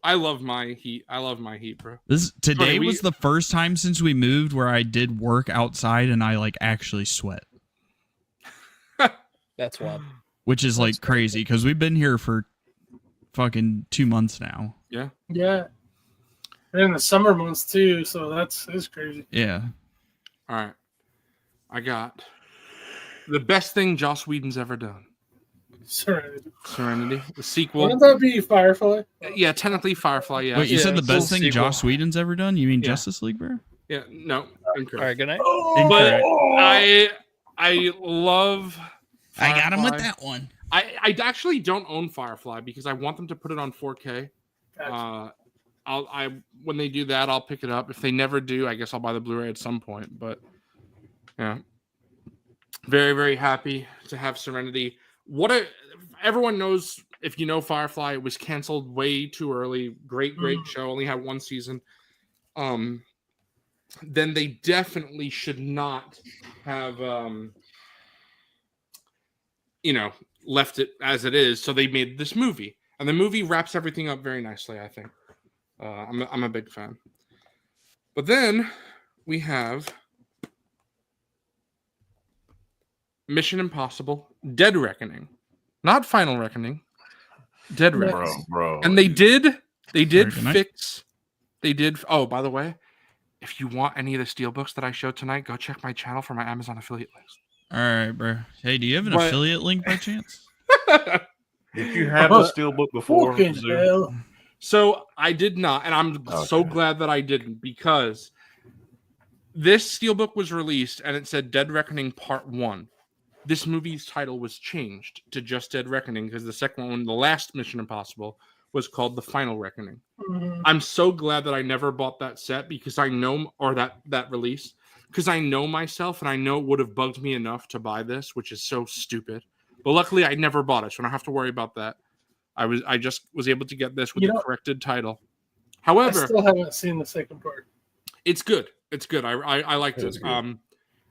Speaker 4: I love my heat. I love my heat, bro.
Speaker 5: Today
Speaker 4: Okay,
Speaker 5: was the first time since we moved where I did work outside and I like actually sweat,
Speaker 1: That's wild.
Speaker 5: which is like crazy because we've been here for fucking 2 months now.
Speaker 4: Yeah.
Speaker 6: Yeah. And in the summer months too, so that's crazy.
Speaker 5: Yeah.
Speaker 4: All right. I got the best thing Joss Whedon's ever done.
Speaker 6: Serenity.
Speaker 4: The sequel.
Speaker 6: Wouldn't that be Firefly?
Speaker 4: Yeah, technically Firefly, yeah.
Speaker 5: Wait, you said the
Speaker 1: it's a
Speaker 5: best thing
Speaker 1: sequel.
Speaker 5: Joss Whedon's ever done? You mean
Speaker 4: Yeah.
Speaker 5: Justice League, bro?
Speaker 4: Yeah, no, incorrect.
Speaker 1: All right, good night.
Speaker 4: But I love
Speaker 5: I got him with
Speaker 4: Firefly.
Speaker 5: that one.
Speaker 4: I actually don't own Firefly because I want them to put it on 4K.
Speaker 6: Gotcha.
Speaker 4: When they do that, I'll pick it up. If they never do, I guess I'll buy the Blu-ray at some point. But yeah, very, very happy to have Serenity. Everyone knows, if you know Firefly, it was canceled way too early. Great show. Only had one season. Then they definitely should not have left it as it is. So they made this movie, and the movie wraps everything up very nicely, I think. I'm a big fan. But then we have Mission Impossible: Dead Reckoning, not Final Reckoning. Dead Reckoning,
Speaker 7: bro.
Speaker 4: and they did
Speaker 5: Very
Speaker 4: fix. They did. Oh, by the way, if you want any of the steelbooks that I showed tonight, go check my channel for my Amazon affiliate links.
Speaker 5: All right, bro. Hey, do you have an
Speaker 4: But-
Speaker 5: affiliate link by chance?
Speaker 7: Did you have a steelbook before?
Speaker 6: Fucking
Speaker 7: Zoo?
Speaker 6: hell.
Speaker 4: So I did not, and I'm so
Speaker 7: Okay.
Speaker 4: glad that I didn't, because this steelbook was released and it said Dead Reckoning Part 1. This movie's title was changed to just Dead Reckoning because the second one, the last Mission Impossible, was called The Final Reckoning.
Speaker 6: Mhm.
Speaker 4: I'm so glad that I never bought that set because I know, or that release, because I know myself and I know it would have bugged me enough to buy this, which is so stupid. But luckily, I never bought it, so I don't have to worry about that. I just was able to get this with the corrected title.
Speaker 6: I
Speaker 4: However,
Speaker 6: still haven't seen the second part.
Speaker 4: it's good. It's good. I liked it.
Speaker 7: It's good.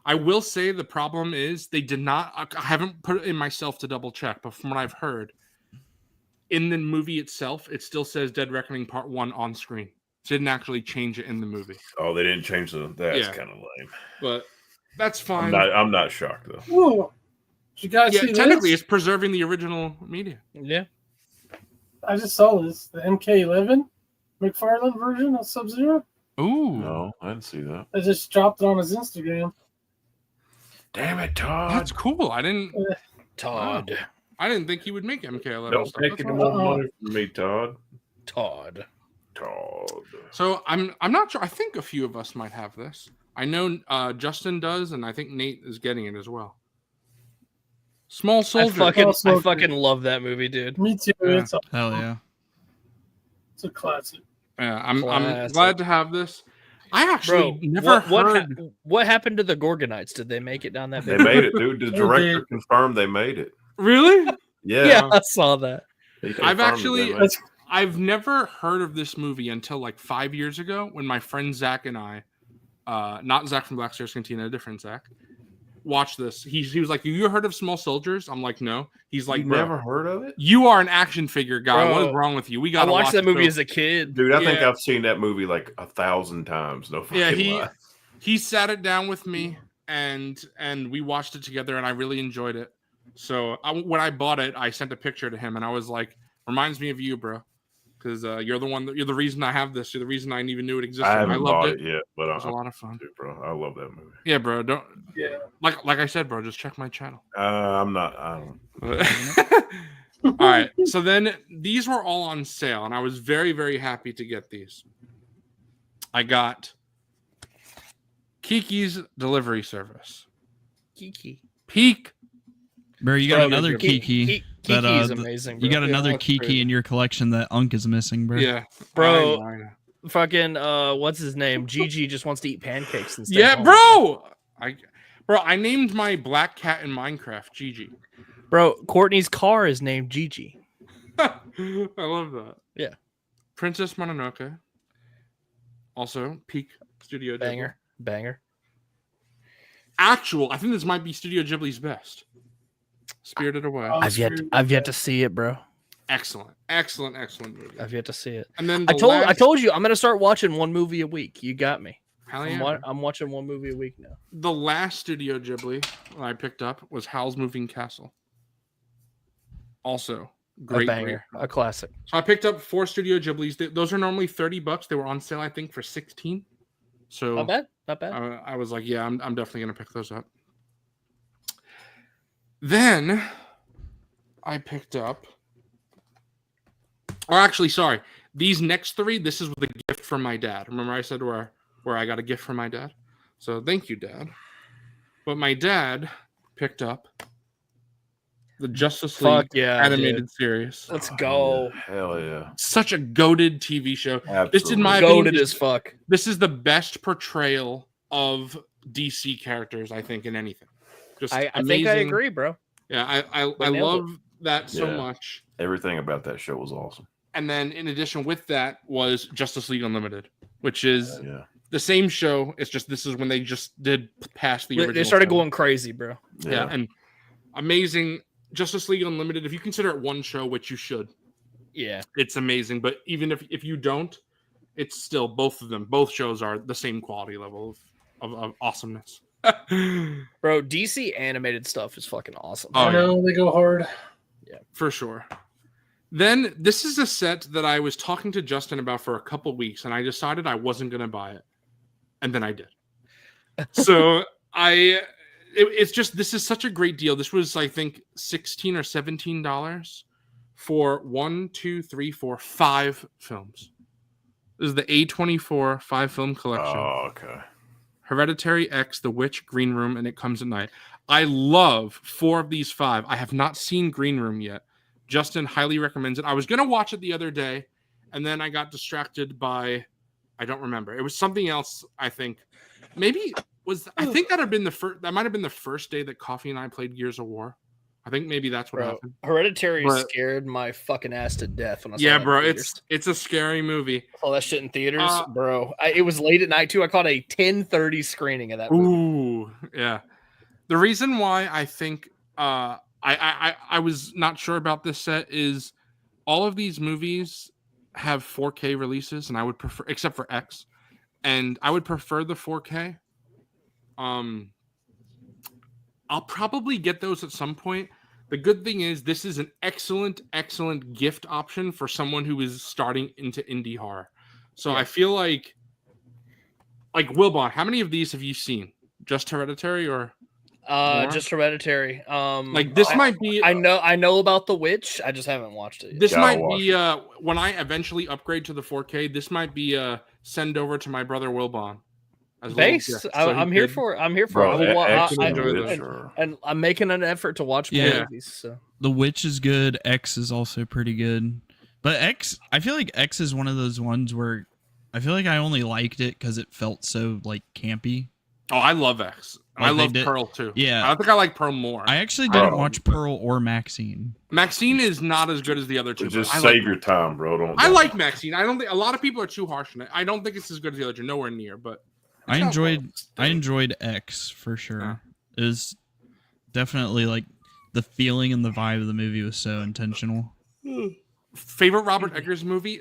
Speaker 4: I will say the problem is they did not. I haven't put it in myself to double check, but from what I've heard, in the movie itself, it still says Dead Reckoning Part 1 on screen. So it didn't actually change it in the movie.
Speaker 7: Oh, they didn't change that's
Speaker 4: Yeah.
Speaker 7: kind of lame.
Speaker 4: But that's fine.
Speaker 7: I'm not shocked though.
Speaker 6: Whoa. Did you guys
Speaker 4: Yeah,
Speaker 6: see
Speaker 4: technically,
Speaker 6: this?
Speaker 4: it's preserving the original media.
Speaker 1: Yeah.
Speaker 6: I just saw this. The MK11 McFarlane version of Sub-Zero.
Speaker 4: Ooh,
Speaker 7: No, I didn't see that.
Speaker 6: I just dropped it on his Instagram.
Speaker 7: Damn it, Todd.
Speaker 4: that's cool. I didn't
Speaker 1: Todd.
Speaker 4: think he would make MK11.
Speaker 7: Don't
Speaker 4: stuff.
Speaker 7: take
Speaker 4: That's
Speaker 7: any
Speaker 4: awesome.
Speaker 7: more money from me, Todd.
Speaker 1: Todd.
Speaker 7: Todd.
Speaker 4: So I'm not sure. I think a few of us might have this. I know Justin does, and I think Nate is getting it as well. Small
Speaker 1: I
Speaker 4: Soldier.
Speaker 1: fucking love that movie, dude.
Speaker 6: Me too.
Speaker 4: Yeah.
Speaker 5: Hell yeah.
Speaker 6: It's a classic.
Speaker 4: Yeah, I'm
Speaker 1: Classic.
Speaker 4: glad to have this. I actually
Speaker 1: Bro,
Speaker 4: never
Speaker 1: what
Speaker 4: heard.
Speaker 1: what happened to the Gorgonites? Did they make it down that
Speaker 7: They
Speaker 1: big?
Speaker 7: made it, dude. The
Speaker 6: They
Speaker 7: director
Speaker 6: did.
Speaker 7: confirmed they made it.
Speaker 4: Really?
Speaker 7: Yeah.
Speaker 1: Yeah, I saw that.
Speaker 7: he
Speaker 4: I've
Speaker 7: confirmed that
Speaker 4: actually-
Speaker 7: they made
Speaker 6: That's
Speaker 4: I've never heard of this movie until like 5 years ago when my friend Zach and I, not Zach from Black Stairs Cantina, a different Zach, watched this. He was like, "You heard of Small Soldiers?" I'm like, "No." He's like,
Speaker 7: you
Speaker 4: "Bro,
Speaker 7: never heard of it?
Speaker 4: you are an action figure guy. What
Speaker 1: Bro,
Speaker 4: is wrong with you? We
Speaker 1: I
Speaker 4: got to
Speaker 1: watched
Speaker 4: watch
Speaker 1: that movie
Speaker 4: the
Speaker 1: as a kid.
Speaker 7: Dude, I think
Speaker 4: Yeah.
Speaker 7: I've seen that movie like 1,000 times. No fucking
Speaker 4: Yeah,
Speaker 7: lie.
Speaker 4: he sat it down with me and we watched it together and I really enjoyed it. So when I bought it, I sent a picture to him and I was like, "Reminds me of you, bro, because you're the reason I have this. You're the reason I even knew it existed.
Speaker 7: I haven't
Speaker 4: loved
Speaker 7: bought
Speaker 4: it.
Speaker 7: it yet, but
Speaker 4: It was a
Speaker 7: I
Speaker 4: lot of fun.
Speaker 7: do, bro. I love that movie.
Speaker 4: Yeah, bro. Don't
Speaker 6: yeah.
Speaker 4: like I said, bro. Just check my channel.
Speaker 7: I'm not. I don't.
Speaker 4: All right. So then these were all on sale, and I was very, very happy to get these. I got Kiki's delivery service.
Speaker 1: Kiki.
Speaker 4: Peak.
Speaker 5: Bro, you got
Speaker 1: Bro,
Speaker 5: another
Speaker 1: Kiki
Speaker 5: Kiki. that,
Speaker 1: is
Speaker 5: th-
Speaker 1: amazing.
Speaker 5: You
Speaker 1: Bro.
Speaker 5: got
Speaker 4: Yeah,
Speaker 5: another
Speaker 4: that's
Speaker 5: Kiki
Speaker 4: crazy.
Speaker 5: in your collection that Unk is missing, bro.
Speaker 4: Yeah,
Speaker 1: Bro.
Speaker 4: I know.
Speaker 1: Fucking what's his name? Gigi just wants to eat pancakes and stay
Speaker 4: Yeah,
Speaker 1: home.
Speaker 4: bro. I named my black cat in Minecraft Gigi.
Speaker 1: Bro, Courtney's car is named Gigi.
Speaker 4: I love that.
Speaker 1: Yeah.
Speaker 4: Princess Mononoke. Also, Peak Studio Ghibli.
Speaker 1: Banger.
Speaker 4: I think this might be Studio Ghibli's best. Spirited Away.
Speaker 6: Oh,
Speaker 1: I've yet to see it, bro.
Speaker 4: Excellent movie.
Speaker 1: I've yet to see it.
Speaker 4: And then
Speaker 1: I told you I'm gonna start watching one movie a week. You got me.
Speaker 4: Hell yeah.
Speaker 1: I'm watching one movie a week now.
Speaker 4: The last Studio Ghibli I picked up was Howl's Moving Castle. Also, Great
Speaker 1: banger, a classic.
Speaker 4: So I picked up 4 Studio Ghibli's. Those are normally $30. They were on sale, I think, for 16. So
Speaker 1: Not bad. Not bad.
Speaker 4: I was like, yeah, I'm definitely gonna pick those up. Then I picked up. Or actually, sorry, these next 3. This is with a gift from my dad. Remember, I said where I got a gift from my dad. So thank you, Dad. But my dad picked up the Justice League animated series.
Speaker 1: Let's go.
Speaker 7: Hell yeah.
Speaker 4: Such a goated TV show.
Speaker 7: Absolutely.
Speaker 4: This, in my
Speaker 1: Goated
Speaker 4: opinion,
Speaker 1: as fuck.
Speaker 4: This is the best portrayal of DC characters, I think, in anything. Just
Speaker 1: I
Speaker 4: amazing.
Speaker 1: think I agree, bro.
Speaker 4: Yeah, I love that so much.
Speaker 7: Everything about that show was awesome.
Speaker 4: And then in addition with that was Justice League Unlimited, which is the same show. It's just this is when they just did past the original.
Speaker 1: They started going crazy, bro.
Speaker 4: Yeah, and amazing. Justice League Unlimited, if you consider it one show, which you should, it's amazing. But even if you don't, it's still both shows are the same quality level of awesomeness.
Speaker 1: Bro, DC animated stuff is fucking awesome.
Speaker 6: I know they go hard.
Speaker 4: Yeah, for sure. Then this is a set that I was talking to Justin about for a couple weeks, and I decided I wasn't going to buy it, and then I did. So it's just, this is such a great deal. This was, I think, $16 or $17 for 5 films. This is the A24 5-film collection.
Speaker 7: Oh, okay.
Speaker 4: Hereditary, X, The Witch, Green Room, and It Comes at Night. I love 4 of these 5. I have not seen Green Room yet. Justin highly recommends it. I was going to watch it the other day, and then I got distracted by, I don't remember. It was something else, I think. Maybe I think that might have been the first day that Coffee and I played Gears of War. I think maybe that's what happened.
Speaker 1: Hereditary scared my fucking ass to death when I saw
Speaker 4: it. Yeah, bro, it's a scary movie.
Speaker 1: All that shit in theaters, bro. It was late at night too. I caught a 10:30 screening of that movie.
Speaker 4: Ooh, yeah. The reason why I think I was not sure about this set is all of these movies have 4K releases, and I would prefer, except for X, and I would prefer the 4K. I'll probably get those at some point. The good thing is this is an excellent gift option for someone who is starting into indie horror. So I feel like Wilbon, how many of these have you seen? Just Hereditary or more?
Speaker 1: Just Hereditary.
Speaker 4: This might be
Speaker 1: I know about The Witch. I just haven't watched it yet.
Speaker 4: This might be when I eventually upgrade to the 4K, this might be send over to my brother Wilbon.
Speaker 1: Base. I'm here for it. And I'm making an effort to watch more movies. So.
Speaker 5: The Witch is good. X is also pretty good. But X, I feel like X is one of those ones where I feel like I only liked it because it felt so like campy.
Speaker 4: Oh, I love X. I love Pearl too.
Speaker 5: Yeah.
Speaker 4: I think I like Pearl more.
Speaker 5: I actually didn't watch Pearl or Maxine.
Speaker 4: Maxine is not as good as the other two.
Speaker 7: Just save your time, bro.
Speaker 4: I like Maxine. I don't think a lot of people are too harsh on it. I don't think it's as good as the other two. Nowhere near, but
Speaker 5: I enjoyed X for sure. Yeah. It was definitely like the feeling and the vibe of the movie was so intentional.
Speaker 4: Favorite Robert Eggers movie?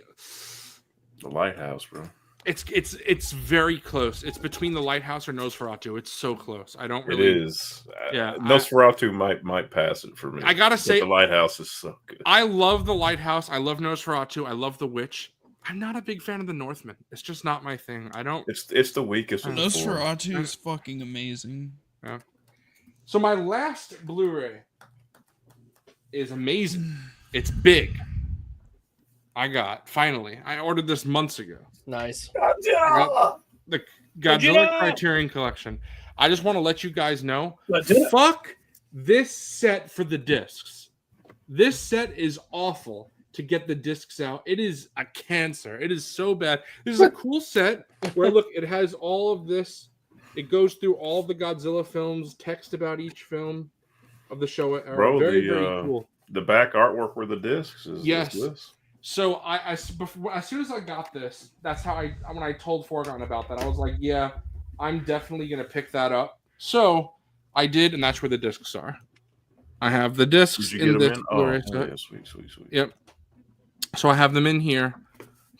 Speaker 7: The Lighthouse, bro.
Speaker 4: It's very close. It's between The Lighthouse or Nosferatu. It's so close. I don't really.
Speaker 7: It is. Yeah, Nosferatu might pass it for me.
Speaker 4: I gotta say,
Speaker 7: The Lighthouse is so good.
Speaker 4: I love The Lighthouse. I love Nosferatu. I love The Witch. I'm not a big fan of The Northman. It's just not my thing. I don't.
Speaker 7: It's the weakest.
Speaker 5: Nosferatu is fucking amazing.
Speaker 4: Yeah. So my last Blu-ray is amazing. It's big. I ordered this months ago.
Speaker 1: Nice.
Speaker 4: I got the Godzilla Criterion Collection. I just want to let you guys know. Fuck this set for the discs. This set is awful to get the discs out. It is a cancer. It is so bad. This is a cool set where, look, it has all of this. It goes through all of the Godzilla films, text about each film of the Showa era.
Speaker 7: Bro,
Speaker 4: very cool.
Speaker 7: The back artwork with the discs is this.
Speaker 4: So as soon as I got this, that's how when I told Forgon about that, I was like, yeah, I'm definitely going to pick that up. So I did, and that's where the discs are. I have the discs in the Blu-ray set.
Speaker 7: Yeah, sweet.
Speaker 4: Yep. So I have them in here.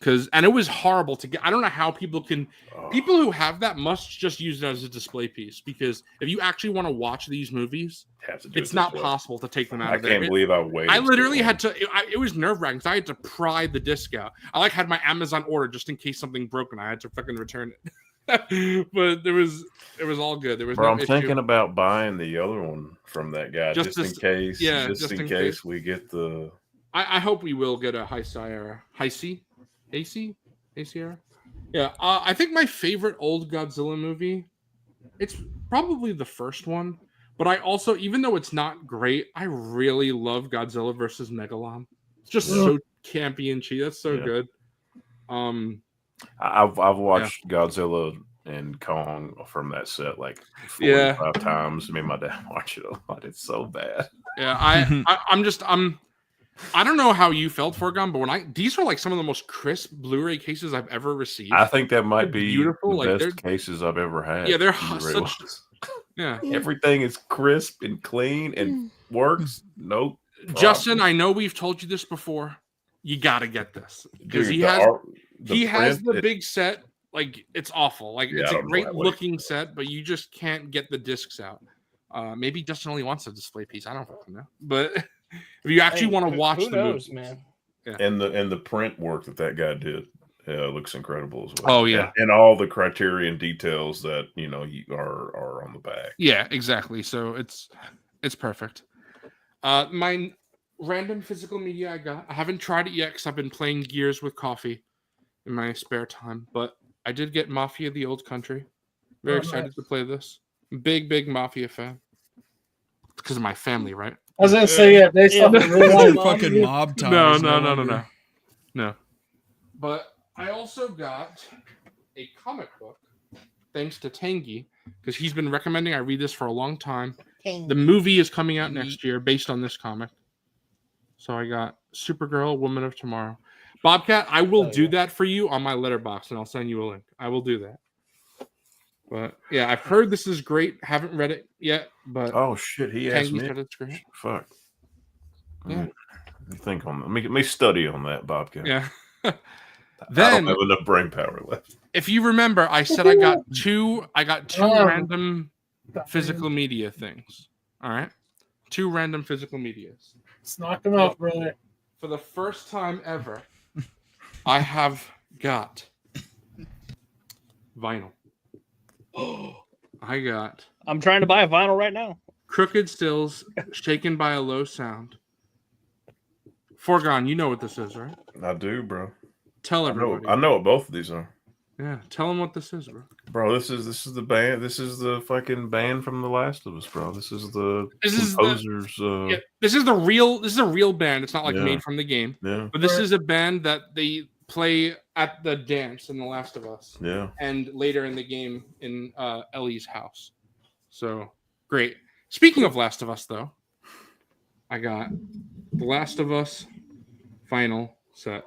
Speaker 4: and it was horrible to get. I don't know how people who have that must just use it as a display piece, because if you actually want to watch these movies, it's not possible to take them out of there.
Speaker 7: I can't believe I waited.
Speaker 4: I literally had to. It was nerve-wracking because I had to pry the disc out. I had my Amazon order just in case something broke and I had to fucking return it. But it was all good. There was
Speaker 7: Bro,
Speaker 4: no
Speaker 7: I'm
Speaker 4: issue.
Speaker 7: thinking about buying the other one from that guy just in case.
Speaker 4: Yeah,
Speaker 7: just in case we get the.
Speaker 4: I hope we will get a high C. ACR? Yeah, I think my favorite old Godzilla movie, it's probably the first one, but I also, even though it's not great, I really love Godzilla versus Megalon. It's just so campy and cheesy. That's so good.
Speaker 7: I've watched Godzilla and Kong from that set like 45 times. Me and my dad watch it a lot. It's so bad.
Speaker 4: Yeah, I don't know how you felt for Gun, but these are like some of the most crisp Blu-ray cases I've ever received.
Speaker 7: I think that might be
Speaker 4: beautiful.
Speaker 7: The best cases I've ever had.
Speaker 4: Yeah, they're such. Yeah,
Speaker 7: everything is crisp and clean and works. Nope.
Speaker 4: Justin, I know we've told you this before. You got to get this because he has the big set. Like, it's awful. Like, it's a great looking set, but you just can't get the discs out. Maybe Justin only wants a display piece. I don't fucking know, but. If you actually want to watch the movie,
Speaker 1: man.
Speaker 7: Yeah. And the print work that guy did looks incredible as well.
Speaker 4: Oh yeah,
Speaker 7: and all the Criterion details that are on the back.
Speaker 4: Yeah, exactly. So it's perfect. My random physical media I haven't tried it yet because I've been playing Gears with coffee in my spare time, but I did get Mafia: The Old Country. Very excited to play this. Big Mafia fan. It's because of my family, right?
Speaker 6: I was gonna say, they saw the real
Speaker 5: fucking mob ties.
Speaker 4: No. But I also got a comic book, thanks to Tangy, because he's been recommending I read this for a long time. The movie is coming out next year based on this comic. So I got Supergirl, Woman of Tomorrow. Bobcat, I will do that for you on my letterbox, and I'll send you a link. I will do that. But yeah, I've heard this is great. Haven't read it yet, but
Speaker 7: oh shit, he asked me.
Speaker 4: It's great.
Speaker 7: Fuck.
Speaker 4: Yeah.
Speaker 7: Let me think on that. Let me study on that, Bobcat.
Speaker 4: Yeah.
Speaker 7: Then I don't have enough brain power left.
Speaker 4: If you remember, I said I got two random physical media things. All right, 2 random physical medias.
Speaker 6: Let's knock them out, brother.
Speaker 4: For the first time ever, I have got vinyl.
Speaker 1: I'm trying to buy a vinyl right now.
Speaker 4: Crooked Stills, Shaken by a Low Sound. Foregone, you know what this is, right?
Speaker 7: I do, bro.
Speaker 4: Tell everybody.
Speaker 7: I know what both of these are.
Speaker 4: Yeah, tell them what this is, bro.
Speaker 7: Bro, this is the band. This is the fucking band from The Last of Us, bro. This is the composers.
Speaker 4: This is a real band. It's not like made from the game.
Speaker 7: Yeah.
Speaker 4: But this is a band that they play at the dance in The Last of Us.
Speaker 7: Yeah.
Speaker 4: And later in the game in Ellie's house. So great. Speaking of Last of Us, though, I got The Last of Us final set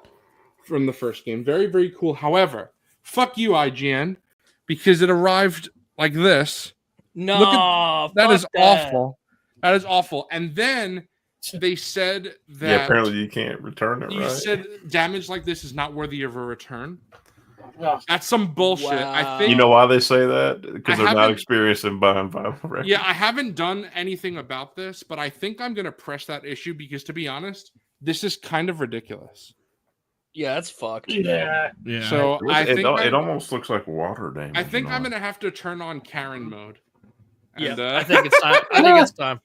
Speaker 4: from the first game. Very, very cool. However, fuck you, IGN, because it arrived like this.
Speaker 1: No,
Speaker 4: that is awful. That is awful. And then they said that
Speaker 7: apparently you can't return it.
Speaker 4: You said damage like this is not worthy of a return. That's some bullshit.
Speaker 1: Wow.
Speaker 4: I think
Speaker 7: you know why they say that? Because they're not experienced in buying vinyl records.
Speaker 4: Yeah, I haven't done anything about this, but I think I'm gonna press that issue because, to be honest, this is kind of ridiculous.
Speaker 1: Yeah, that's fucked.
Speaker 6: Yeah.
Speaker 4: So I think
Speaker 7: it almost looks like water damage.
Speaker 4: I think I'm gonna have to turn on Karen mode. And,
Speaker 1: I think it's time. I think it's time.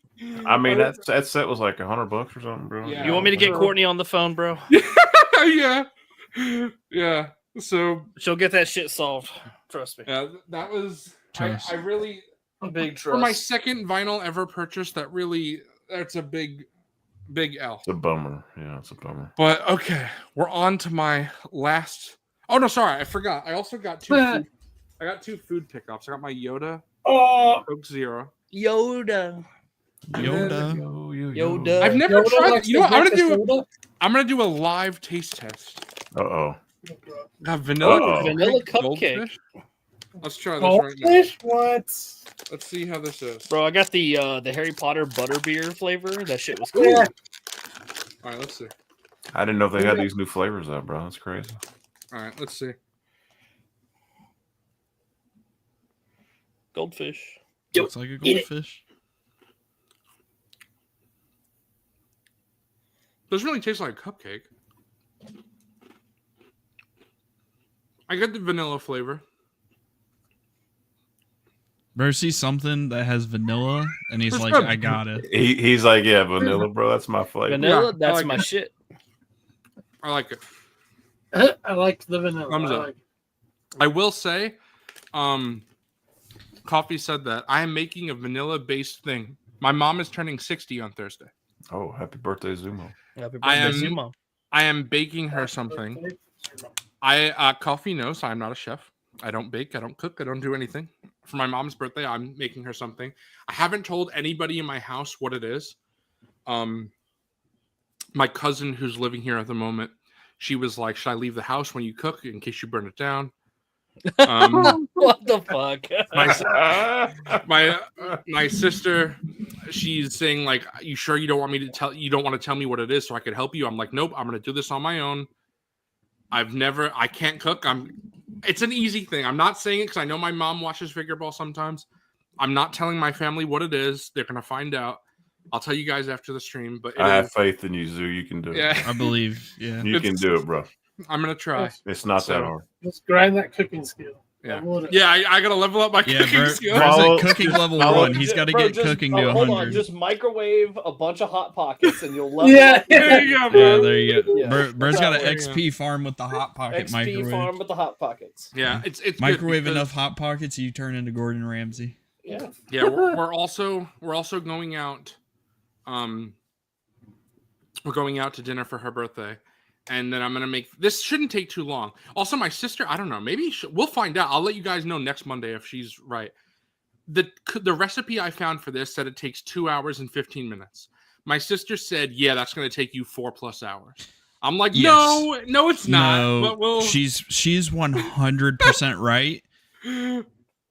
Speaker 7: I mean, that set was like $100 or something, bro.
Speaker 4: Yeah.
Speaker 1: You want me to get Courtney on the phone, bro?
Speaker 4: Yeah. So
Speaker 1: she'll get that shit solved. Trust me.
Speaker 4: Yeah, that was. I really
Speaker 1: big trust.
Speaker 4: For my second vinyl ever purchase. That's a big L.
Speaker 7: It's a bummer. Yeah, it's a bummer.
Speaker 4: But okay, we're on to my last. Oh no, sorry, I forgot. I also got 2. I got 2 food pickups. I got my Yoda. Coke Zero.
Speaker 1: Yoda.
Speaker 4: I've never tried. You know what? I'm gonna do a live taste test. Vanilla
Speaker 1: cupcake.
Speaker 4: Let's try this right now.
Speaker 6: What?
Speaker 4: Let's see how this is.
Speaker 1: Bro, I got the Harry Potter butterbeer flavor. That shit was cool.
Speaker 6: Yeah.
Speaker 4: All right, let's see.
Speaker 7: I didn't know they had these new flavors out, bro. That's crazy.
Speaker 4: All right, let's see.
Speaker 1: Goldfish.
Speaker 5: Looks like a goldfish.
Speaker 4: Doesn't really taste like a cupcake. I get the vanilla flavor.
Speaker 5: Bro sees something that has vanilla, and he's
Speaker 4: It's
Speaker 5: like,
Speaker 4: good.
Speaker 5: I got it.
Speaker 7: He's like, yeah, vanilla, bro. That's my flavor.
Speaker 1: Vanilla,
Speaker 4: Yeah, I
Speaker 1: that's
Speaker 4: like
Speaker 1: my
Speaker 4: it.
Speaker 1: shit.
Speaker 4: I like it.
Speaker 6: I like the vanilla.
Speaker 4: Thumbs
Speaker 6: I
Speaker 4: up.
Speaker 6: like
Speaker 4: I will say, Coffee said that I am making a vanilla-based thing. My mom is turning 60 on Thursday.
Speaker 7: Oh, happy birthday, Zumo.
Speaker 1: Happy
Speaker 4: I
Speaker 1: birthday,
Speaker 4: am-
Speaker 1: Zumo.
Speaker 4: I am baking her something. Coffee knows I'm not a chef. I don't bake. I don't cook. I don't do anything. For my mom's birthday, I'm making her something. I haven't told anybody in my house what it is. My cousin who's living here at the moment, she was like, should I leave the house when you cook in case you burn it down?
Speaker 1: What the fuck?
Speaker 4: My sister, she's saying like, you sure you don't want me to tell, you don't want to tell me what it is so I could help you? I'm like, nope, I'm going to do this on my own. I can't cook. It's an easy thing. I'm not saying it because I know my mom watches Figure Ball sometimes. I'm not telling my family what it is. They're going to find out. I'll tell you guys after the stream, but
Speaker 7: I have faith in you, Zoo. You can do it.
Speaker 4: yeah,
Speaker 5: I believe. Yeah.
Speaker 7: You can do it, bro.
Speaker 4: I'm going to try.
Speaker 7: It's not
Speaker 4: So-
Speaker 7: that hard.
Speaker 6: Just grind that cooking skill.
Speaker 4: Yeah,
Speaker 6: Would-
Speaker 4: yeah. I got to level up my
Speaker 5: Yeah,
Speaker 4: cooking
Speaker 5: Bert,
Speaker 4: skill.
Speaker 5: Bert's
Speaker 7: Follow-
Speaker 5: at cooking level
Speaker 7: follow-
Speaker 5: 1. He's got to get cooking to
Speaker 1: hold
Speaker 5: 100.
Speaker 1: on, just microwave a bunch of hot pockets and you'll level
Speaker 6: Yeah.
Speaker 1: up.
Speaker 4: There you go,
Speaker 5: Yeah,
Speaker 4: bro.
Speaker 5: there you go.
Speaker 1: Yeah.
Speaker 5: Bert's got an
Speaker 4: There you
Speaker 5: XP farm with the hot pocket
Speaker 1: XP
Speaker 5: microwave.
Speaker 1: farm with the hot pockets.
Speaker 4: Yeah, it's good
Speaker 5: Microwave
Speaker 4: because-
Speaker 5: enough hot pockets, you turn into Gordon Ramsay.
Speaker 1: Yeah.
Speaker 4: Yeah, we're also going out. We're going out to dinner for her birthday, and then I'm gonna make. This shouldn't take too long. Also, my sister, I don't know. Maybe we'll find out. I'll let you guys know next Monday if she's right. The recipe I found for this said it takes 2 hours and 15 minutes. My sister said, "Yeah, that's gonna take you 4+ hours." I'm like,
Speaker 5: Yes.
Speaker 4: no, it's not.
Speaker 5: No,
Speaker 4: But we'll.
Speaker 5: she's 100% right.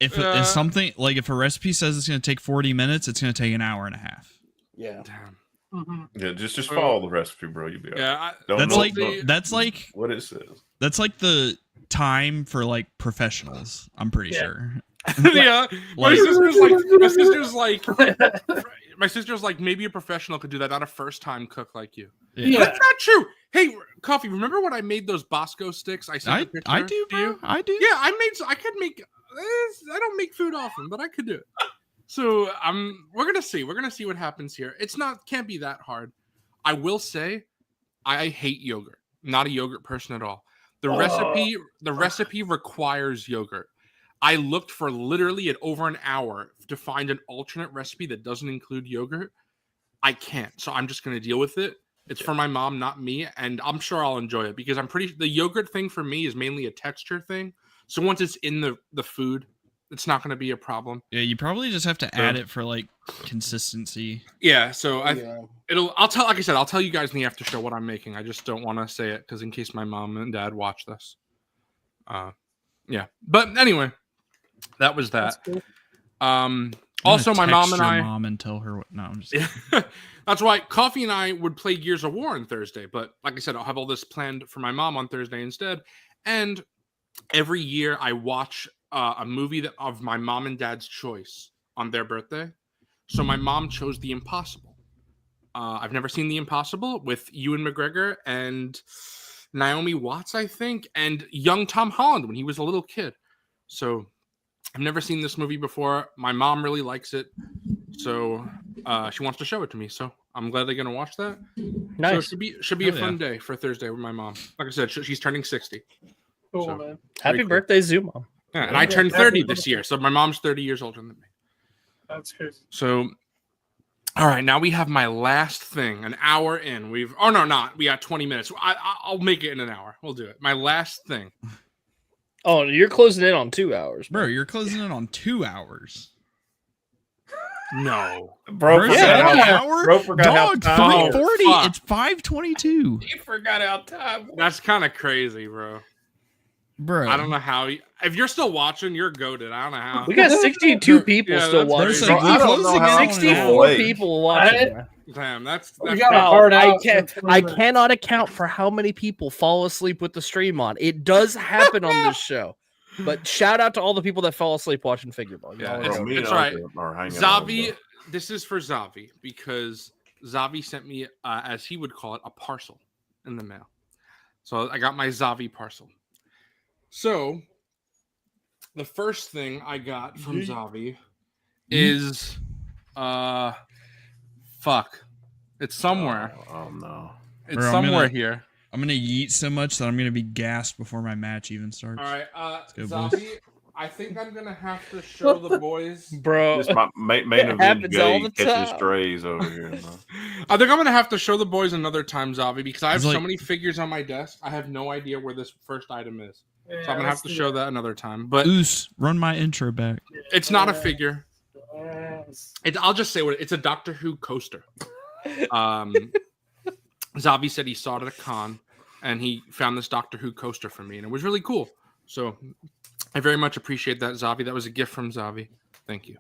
Speaker 5: If something like if a recipe says it's going to take 40 minutes, it's going to take an hour and a half.
Speaker 1: Yeah.
Speaker 4: Damn.
Speaker 6: Mhm.
Speaker 7: Yeah, just follow the recipe, bro. You'll be all right.
Speaker 4: Yeah,
Speaker 7: Don't
Speaker 5: That's
Speaker 7: know-
Speaker 5: like
Speaker 7: don't-
Speaker 5: that's like
Speaker 7: what it says.
Speaker 5: that's like the time for like professionals. I'm pretty
Speaker 6: Yeah.
Speaker 5: sure.
Speaker 4: yeah. My
Speaker 5: Like-
Speaker 4: sister's like, maybe a professional could do that, not a first-time cook like you.
Speaker 5: Yeah.
Speaker 4: That's not true. Hey, Coffee, remember when I made those Bosco sticks? I sent
Speaker 5: I
Speaker 4: a picture
Speaker 5: do,
Speaker 4: to
Speaker 5: bro.
Speaker 4: you?
Speaker 5: I do.
Speaker 4: Yeah, I could make. I don't make food often, but I could do it. So we're gonna see. We're gonna see what happens here. Can't be that hard. I will say, I hate yogurt. I'm not a yogurt person at all. The recipe requires yogurt. I looked for literally at over an hour to find an alternate recipe that doesn't include yogurt. I can't, so I'm just gonna deal with it. It's for my mom, not me, and I'm sure I'll enjoy it because the yogurt thing for me is mainly a texture thing. So once it's in the food, it's not going to be a problem.
Speaker 5: Yeah, you probably just have to add it for like consistency.
Speaker 4: Yeah, so
Speaker 1: Yeah.
Speaker 4: I'll tell you guys in the after show what I'm making. I just don't want to say it because in case my mom and dad watch this. Yeah. But anyway, that was that.
Speaker 6: That's cool.
Speaker 4: Also, my mom
Speaker 5: Text
Speaker 4: and
Speaker 5: your
Speaker 4: I.
Speaker 5: mom and tell her what. No, I'm just kidding.
Speaker 4: That's why Coffee and I would play Gears of War on Thursday. But like I said, I'll have all this planned for my mom on Thursday instead. And every year I watch a movie of my mom and dad's choice on their birthday. So my mom chose The Impossible. I've never seen The Impossible with Ewan McGregor and Naomi Watts, I think, and young Tom Holland when he was a little kid. So I've never seen this movie before. My mom really likes it. So she wants to show it to me. So I'm glad they're going to watch that.
Speaker 1: Nice.
Speaker 4: So it should be a
Speaker 5: Oh,
Speaker 4: fun day for Thursday with my mom. Like I said, she's turning 60.
Speaker 6: Cool,
Speaker 4: So-
Speaker 6: man.
Speaker 1: Happy
Speaker 4: cool.
Speaker 1: birthday, Zumo.
Speaker 4: Yeah, and I turned 30 this year. So my mom's 30 years older than me.
Speaker 6: That's crazy.
Speaker 4: So, all right, now we have my last thing. An hour in, we got 20 minutes. I'll make it in an hour. We'll do it. My last thing.
Speaker 1: Oh, you're closing in on 2 hours,
Speaker 5: Bro, you're closing in on 2 hours.
Speaker 4: No,
Speaker 1: Bro,
Speaker 5: Bro,
Speaker 1: yeah.
Speaker 5: an hour?
Speaker 1: Bro forgot how
Speaker 5: Dog,
Speaker 1: time.
Speaker 5: 3:40.
Speaker 4: fuck.
Speaker 5: It's 5:22.
Speaker 1: He forgot how time.
Speaker 4: that's kind of crazy, bro.
Speaker 5: bro.
Speaker 4: I don't know how. If you're still watching, you're goated. I don't know how.
Speaker 1: We got 62 people
Speaker 4: Yeah,
Speaker 1: still
Speaker 4: that's
Speaker 1: watching.
Speaker 4: crazy.
Speaker 7: I don't know how I'm
Speaker 1: 64
Speaker 7: late.
Speaker 1: people watching.
Speaker 4: Damn, that's
Speaker 6: We got a
Speaker 1: Wow,
Speaker 6: hard
Speaker 1: I
Speaker 6: out.
Speaker 1: can't.
Speaker 6: for 20
Speaker 1: I
Speaker 6: minutes.
Speaker 1: cannot account for how many people fall asleep with the stream on. It does happen on this show. But shout out to all the people that fall asleep watching figure ball.
Speaker 4: Yeah,
Speaker 1: Y'all
Speaker 4: it's-
Speaker 1: are-
Speaker 7: Bro, me and
Speaker 4: it's right.
Speaker 7: Uncle are hanging
Speaker 4: Zavi.
Speaker 7: on,
Speaker 4: This is for Zavi because Zavi sent me, as he would call it, a parcel in the mail. So I got my Zavi parcel. So the first thing I got from Zavi is fuck. It's somewhere.
Speaker 7: Oh no.
Speaker 4: It's
Speaker 5: Bro, I'm
Speaker 4: somewhere
Speaker 5: gonna-
Speaker 4: here.
Speaker 5: I'm gonna yeet so much that I'm gonna be gassed before my match even starts.
Speaker 4: All right,
Speaker 5: go,
Speaker 4: Zavi.
Speaker 5: boys.
Speaker 4: I think I'm gonna have to show the boys.
Speaker 1: Bro,
Speaker 7: This my main
Speaker 1: It
Speaker 7: event
Speaker 1: happens all
Speaker 7: Jay
Speaker 1: the
Speaker 7: catches
Speaker 1: time.
Speaker 7: strays over here. Man.
Speaker 4: I think I'm gonna have to show the boys another time, Zavi, because I have
Speaker 5: It's like-
Speaker 4: so many figures on my desk. I have no idea where this first item is,
Speaker 6: Yeah,
Speaker 4: so I'm gonna have
Speaker 6: let's
Speaker 4: to
Speaker 6: do
Speaker 4: show that another time. But
Speaker 5: Oos, run my intro back.
Speaker 4: it's not a figure.
Speaker 6: Yes.
Speaker 4: I'll just say what it's a Doctor Who coaster. Zavi said he saw it at a con, and he found this Doctor Who coaster for me, and it was really cool. So I very much appreciate that, Zavi. That was a gift from Zavi. Thank you.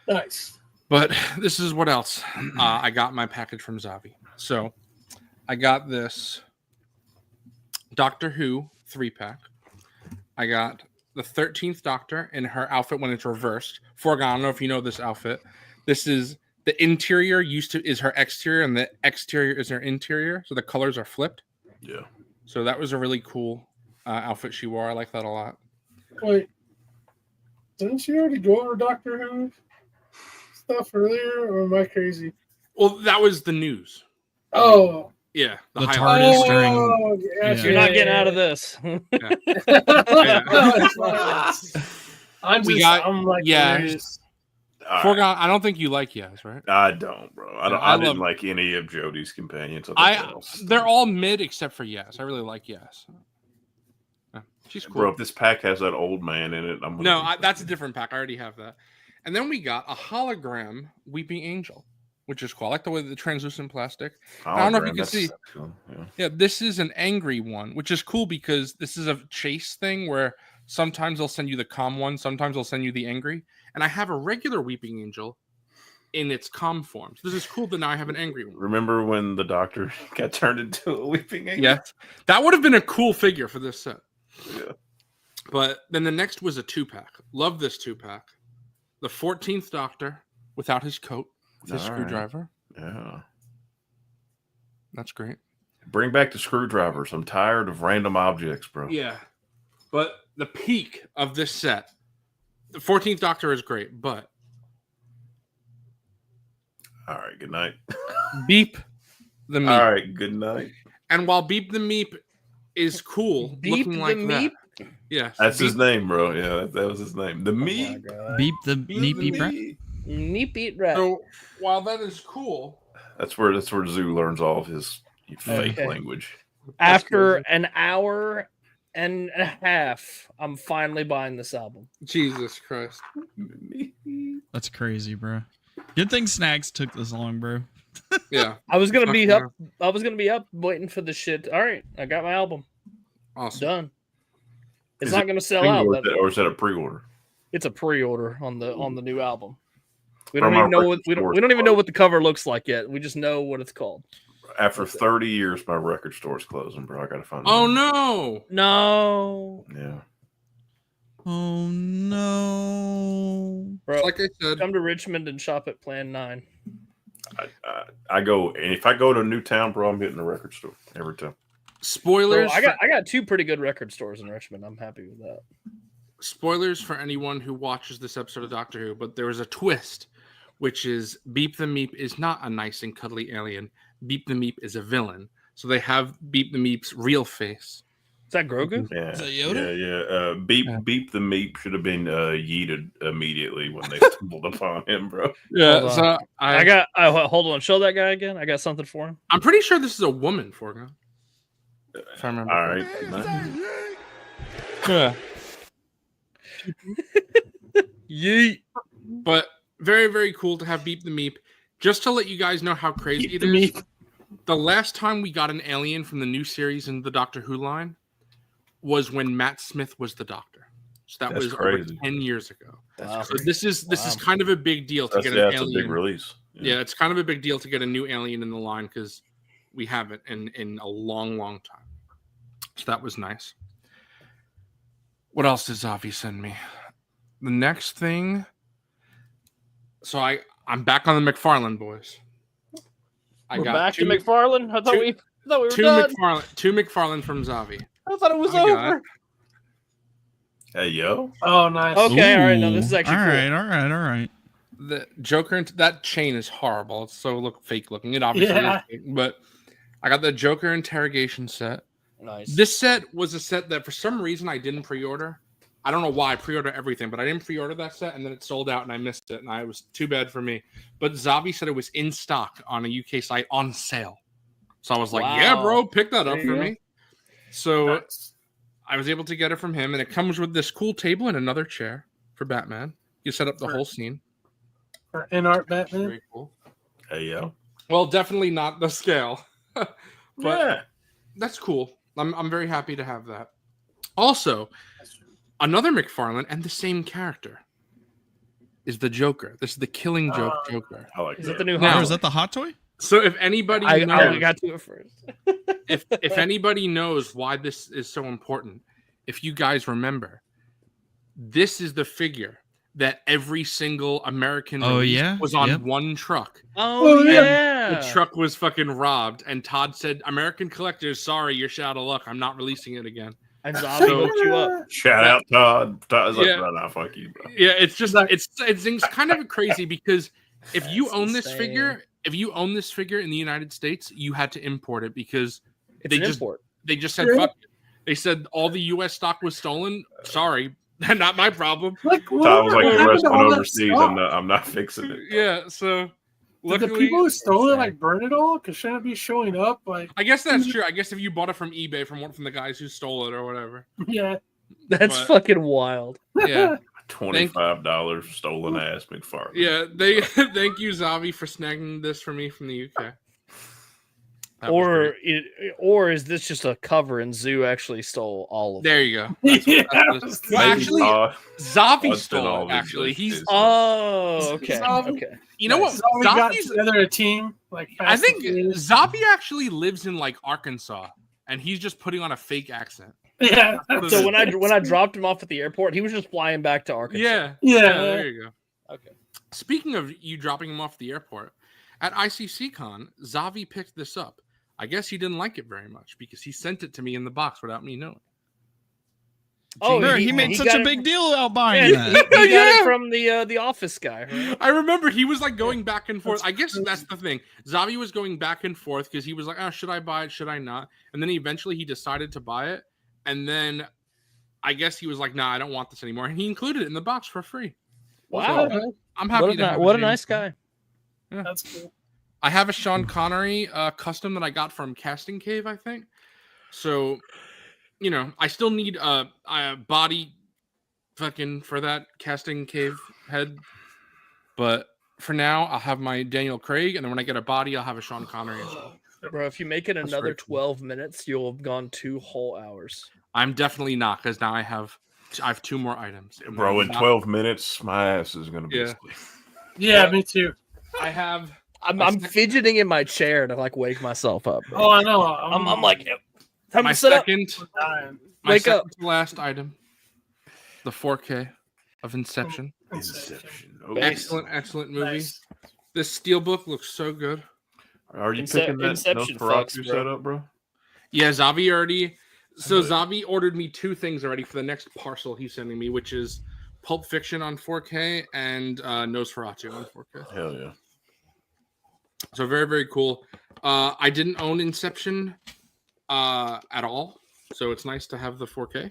Speaker 6: Nice.
Speaker 4: But this is what else I got my package from Zavi. So I got this Doctor Who 3-pack. I got the 13th Doctor in her outfit when it's reversed. Forgon, I don't know if you know this outfit. This is the interior is her exterior, and the exterior is her interior. So the colors are flipped.
Speaker 7: Yeah.
Speaker 4: So that was a really cool outfit she wore. I like that a lot.
Speaker 6: Wait, didn't she already go over Doctor Who stuff earlier, or am I crazy?
Speaker 4: Well, that was the news.
Speaker 6: Oh,
Speaker 4: Yeah,
Speaker 5: The
Speaker 4: highlight.
Speaker 5: TARDIS during-
Speaker 6: gotcha.
Speaker 5: Yeah.
Speaker 1: you're not getting out of this.
Speaker 6: I'm
Speaker 4: We
Speaker 6: just,
Speaker 4: got-
Speaker 6: I'm like,
Speaker 4: yeah.
Speaker 6: curious.
Speaker 7: All right.
Speaker 4: Forgon, I don't think you like Yes, right?
Speaker 7: I don't, bro. I don't.
Speaker 4: I
Speaker 7: I didn't
Speaker 4: love-
Speaker 7: like any of Jody's companions. I think
Speaker 4: They're all mid except for Yes. I really like Yes. Yeah, she's cool.
Speaker 7: Bro, if this pack has that old man in it, I'm gonna
Speaker 4: No,
Speaker 7: be-
Speaker 4: that's a different pack. I already have that. And then we got a hologram Weeping Angel, which is cool. I like the way the translucent plastic. I don't know if you can
Speaker 7: That's-
Speaker 4: see.
Speaker 7: that's cool, yeah.
Speaker 4: Yeah, this is an angry one, which is cool because this is a chase thing where sometimes they'll send you the calm one, sometimes they'll send you the angry. And I have a regular Weeping Angel in its calm form. So this is cool that now I have an angry one.
Speaker 7: Remember when the Doctor got turned into a weeping angel?
Speaker 4: Yeah, that would have been a cool figure for this set.
Speaker 7: Yeah.
Speaker 4: But then the next was a 2-pack. Love this 2-pack. The 14th Doctor without his coat, with his
Speaker 7: All right.
Speaker 4: screwdriver.
Speaker 7: Yeah.
Speaker 4: That's great.
Speaker 7: Bring back the screwdrivers. I'm tired of random objects, bro.
Speaker 4: Yeah. But the peak of this set, the 14th Doctor is great, but
Speaker 7: All right. Good night.
Speaker 4: Beep the Meep.
Speaker 7: All right. Good night.
Speaker 4: And while Beep the Meep is cool,
Speaker 1: Beep
Speaker 4: looking
Speaker 1: the
Speaker 4: like
Speaker 1: Meep?
Speaker 4: that. Yes.
Speaker 7: That's his
Speaker 4: Beep-
Speaker 7: name, bro. Yeah, that was his name. The
Speaker 1: Oh my
Speaker 7: me.
Speaker 1: God.
Speaker 5: Beep the neep beep rat.
Speaker 1: Neep beat rat.
Speaker 4: So while that is cool,
Speaker 7: That's where Zoo learns all of his fake
Speaker 1: Okay.
Speaker 7: language.
Speaker 1: After an hour and a half, I'm finally buying this album.
Speaker 4: Jesus Christ.
Speaker 5: That's crazy, bro. Good thing Snags took this long, bro.
Speaker 4: Yeah.
Speaker 1: I was gonna be
Speaker 4: Fucking
Speaker 1: up. I was gonna be up waiting for the shit. All right, I got my album
Speaker 4: Awesome.
Speaker 1: done. It's
Speaker 7: Is
Speaker 1: not
Speaker 7: it
Speaker 1: gonna sell
Speaker 7: Single,
Speaker 1: out,
Speaker 7: or
Speaker 1: but
Speaker 7: is that a pre-order?
Speaker 1: it's a pre-order on the new album. We
Speaker 7: From
Speaker 1: don't even
Speaker 7: our
Speaker 1: know what
Speaker 7: record
Speaker 1: we
Speaker 7: store
Speaker 1: don't even know
Speaker 7: closed.
Speaker 1: what the cover looks like yet. We just know what it's called.
Speaker 7: After 30 years, my record store's closing, bro. I gotta find.
Speaker 4: Oh
Speaker 7: another-
Speaker 4: no.
Speaker 1: No,
Speaker 7: Yeah.
Speaker 5: Oh no.
Speaker 1: bro.
Speaker 4: Like I said,
Speaker 1: Come to Richmond and shop at Plan 9.
Speaker 7: I go, and if I go to a new town, bro, I'm hitting the record store every time.
Speaker 1: Bro,
Speaker 4: spoilers.
Speaker 1: I got two pretty good record stores in Richmond. I'm happy with that.
Speaker 4: Spoilers for anyone who watches this episode of Doctor Who, but there was a twist, which is Beep the Meep is not a nice and cuddly alien. Beep the Meep is a villain. So they have Beep the Meep's real face.
Speaker 1: Is that Grogu?
Speaker 7: Yeah,
Speaker 5: Is that Yoda?
Speaker 7: yeah. Beep the Meep should have been yeeted immediately when they stumbled upon him, bro.
Speaker 4: Yeah,
Speaker 1: Hold
Speaker 4: so
Speaker 1: I got. Hold on. Show that guy again. I got something for him.
Speaker 4: I'm pretty sure this is a woman, Forgo. If I remember.
Speaker 7: All right,
Speaker 4: Yeah.
Speaker 1: Yeet.
Speaker 4: But very, very cool to have Beep the Meep. Just to let you guys know how crazy
Speaker 6: Beep
Speaker 4: it
Speaker 6: the
Speaker 4: is. The last time we got an alien from the new series in the Doctor Who line was when Matt Smith was the Doctor. So that
Speaker 7: That's
Speaker 4: was
Speaker 7: crazy.
Speaker 4: over 10 years ago.
Speaker 1: That's
Speaker 4: So this is kind of a big deal to get an
Speaker 7: That's
Speaker 4: alien.
Speaker 7: a big release.
Speaker 4: Yeah, it's kind of a big deal to get a new alien in the line because we haven't in a long, long time. So that was nice. What else did Zavi send me? The next thing. So I'm back on the McFarlane boys.
Speaker 1: We're back to McFarlane. I thought we were
Speaker 4: two
Speaker 1: done.
Speaker 4: Two McFarlane from Zavi.
Speaker 1: I thought it was over.
Speaker 7: Hey yo.
Speaker 6: Oh, nice.
Speaker 1: Okay, all right. No, this is actually
Speaker 5: all
Speaker 1: cool.
Speaker 5: right. All right.
Speaker 4: The Joker, that chain is horrible. It's so fake looking. It obviously is fake, but I got the Joker interrogation set.
Speaker 1: Nice.
Speaker 4: This set was a set that for some reason I didn't pre-order. I don't know why. I pre-order everything, but I didn't pre-order that set, and then it sold out, and I missed it, and it was too bad for me. But Zavi said it was in stock on a UK site on sale, so I was like, "Yeah, bro, pick that up for me." So I was able to get it from him, and it comes with this cool table and another chair for Batman. You set up the whole scene.
Speaker 6: For in-art Batman.
Speaker 4: Very cool.
Speaker 7: Hey yo.
Speaker 4: Well, definitely not the scale, but
Speaker 7: Yeah.
Speaker 4: that's cool. I'm very happy to have that. Also, another McFarlane and the same character is the Joker. This is the Killing Joke Joker.
Speaker 7: I like
Speaker 1: Is
Speaker 7: that.
Speaker 1: it the new?
Speaker 4: Now,
Speaker 5: Is that the hot toy?
Speaker 4: So if anybody
Speaker 1: I
Speaker 4: knows,
Speaker 1: got to it first.
Speaker 4: if anybody knows why this is so important, if you guys remember, this is the figure that every single American release was on one truck.
Speaker 1: Oh yeah.
Speaker 4: The truck was fucking robbed, and Todd said, "American collectors, sorry, you're shit out of luck. I'm not releasing it again."
Speaker 1: And Zavi hooked you up.
Speaker 7: Shout out Todd. Todd's like, nah, fuck you, bro.
Speaker 4: Yeah, it's just it's kind of crazy because if you own this figure, in the United States, you had to import it because they just said fuck it. They said all the US stock was stolen. Sorry, not my problem.
Speaker 6: Like,
Speaker 7: Todd was like, the rest went overseas. I'm not fixing it.
Speaker 4: Yeah, so
Speaker 6: did the people who stole it like burn it all? Because shouldn't it be showing up? Like,
Speaker 4: I guess that's true. I guess if you bought it from eBay from the guys who stole it or whatever.
Speaker 6: Yeah,
Speaker 1: that's fucking wild.
Speaker 4: Yeah,
Speaker 7: $25 stolen ass McFarlane.
Speaker 4: Yeah, thank you, Zavi, for snagging this for me from the UK.
Speaker 1: Or is this just a cover and Zoo actually stole all of it?
Speaker 4: There you go.
Speaker 6: Yeah.
Speaker 4: Actually, Zavi stole it. Actually, he's
Speaker 1: okay.
Speaker 6: Zavi.
Speaker 4: You know what?
Speaker 6: We got together a team. Like,
Speaker 4: I think Zavi actually lives in like Arkansas, and he's just putting on a fake accent.
Speaker 6: Yeah.
Speaker 1: So when I dropped him off at the airport, he was just flying back to Arkansas.
Speaker 6: Yeah.
Speaker 4: There you go.
Speaker 1: Okay.
Speaker 4: Speaking of you dropping him off at the airport, at ICCCon, Zavi picked this up. I guess he didn't like it very much because he sent it to me in the box without me knowing.
Speaker 5: Oh, he made such a big deal out buying that.
Speaker 1: He got it from the office guy. Right?
Speaker 4: I remember he was like going back and forth. I guess that's the thing. Zavi was going back and forth because he was like, "Oh, should I buy it? Should I not?" And then eventually he decided to buy it. And then I guess he was like, "Nah, I don't want this anymore." And he included it in the box for free.
Speaker 1: Wow,
Speaker 4: so, I'm happy.
Speaker 1: What a nice guy.
Speaker 4: Yeah.
Speaker 6: That's cool.
Speaker 4: I have a Sean Connery custom that I got from Casting Cave, I think. So, you know, I still need a body fucking for that Casting Cave head. But for now, I'll have my Daniel Craig, and then when I get a body, I'll have a Sean Connery as well.
Speaker 1: Bro, if you make it another 12 minutes, you'll have gone 2 whole hours.
Speaker 4: I'm definitely not, because now I have 2 more items.
Speaker 7: Bro, in 12 minutes, my ass is going to be asleep.
Speaker 6: Yeah, me too.
Speaker 4: I have...
Speaker 1: I'm fidgeting in my chair to like wake myself up. Bro.
Speaker 6: Oh, I know.
Speaker 1: I'm like, time
Speaker 4: my
Speaker 1: to sit
Speaker 4: second,
Speaker 1: up.
Speaker 4: My second to last item, the 4K of Inception.
Speaker 7: Inception.
Speaker 4: Okay. Excellent movie. Nice. This steelbook looks so good.
Speaker 7: Are you picking that Nosferatu setup, bro?
Speaker 4: Yeah, Zavi already. So Zavi ordered me 2 things already for the next parcel he's sending me, which is Pulp Fiction on 4K and Nosferatu on 4K.
Speaker 7: Hell yeah.
Speaker 4: So very, very cool. I didn't own Inception at all, so it's nice to have the 4K.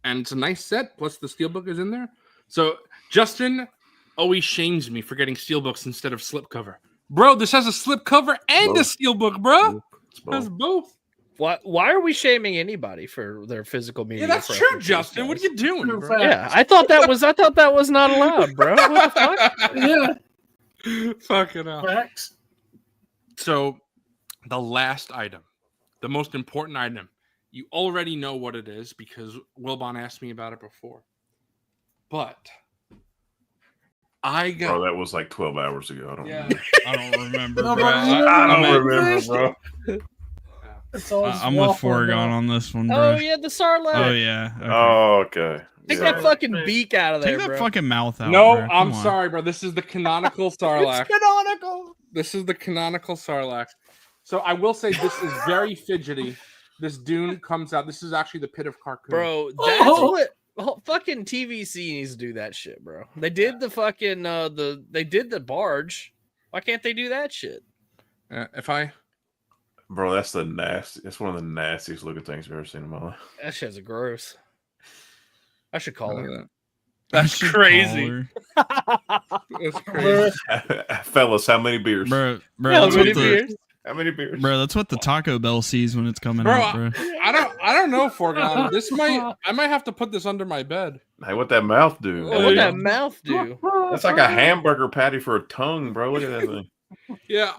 Speaker 4: And it's a nice set, plus the steelbook is in there. So Justin always shames me for getting steelbooks instead of slipcover. Bro, this has a slipcover and a steelbook, bro. It has both.
Speaker 1: Why are we shaming anybody for their physical media?
Speaker 4: Yeah, that's true, Justin. What are you doing, bro?
Speaker 1: Yeah, I thought that was not allowed, bro. What the fuck?
Speaker 6: Yeah.
Speaker 4: Fucking hell.
Speaker 6: Facts.
Speaker 4: So, the last item, the most important item, You already know what it is because Wilbon asked me about it before. But I got.
Speaker 7: Bro, that was like 12 hours ago. I don't
Speaker 4: Yeah.
Speaker 7: remember.
Speaker 5: I don't remember, bro.
Speaker 7: I don't remember, bro.
Speaker 5: I'm with Foregone on this one, bro.
Speaker 1: Oh yeah, the Sarlacc.
Speaker 5: Oh yeah. Okay.
Speaker 7: Oh, okay.
Speaker 1: Take
Speaker 7: Yeah.
Speaker 1: that fucking beak out of there,
Speaker 5: Take that
Speaker 1: bro.
Speaker 5: fucking mouth out.
Speaker 4: No,
Speaker 5: bro. Come
Speaker 4: I'm
Speaker 5: on.
Speaker 4: sorry, bro. This is the canonical Sarlacc.
Speaker 1: It's canonical.
Speaker 4: This is the canonical Sarlacc. So I will say this is very fidgety. This Dune comes out. This is actually the Pit of Carcoon.
Speaker 1: Bro, that's what fucking TVC needs to do that shit, bro. They did the fucking they did the barge. Why can't they do that shit?
Speaker 7: Bro, that's the nasty. That's one of the nastiest looking things I've ever seen in my life.
Speaker 1: That shit's gross. I should call her.
Speaker 4: That's crazy. That's crazy.
Speaker 7: Fellas, how many beers?
Speaker 5: Bro,
Speaker 1: How
Speaker 5: that's
Speaker 1: many
Speaker 5: what the,
Speaker 1: beers?
Speaker 7: How many beers?
Speaker 5: bro, that's what the Taco Bell sees when it's coming
Speaker 4: Bro,
Speaker 5: out, bro.
Speaker 4: I don't know, Foregone. I might have to put this under my bed.
Speaker 7: Hey, what that mouth do?
Speaker 1: What'd that mouth do?
Speaker 7: That's like a hamburger patty for a tongue, bro. Look at that thing.
Speaker 4: Yeah,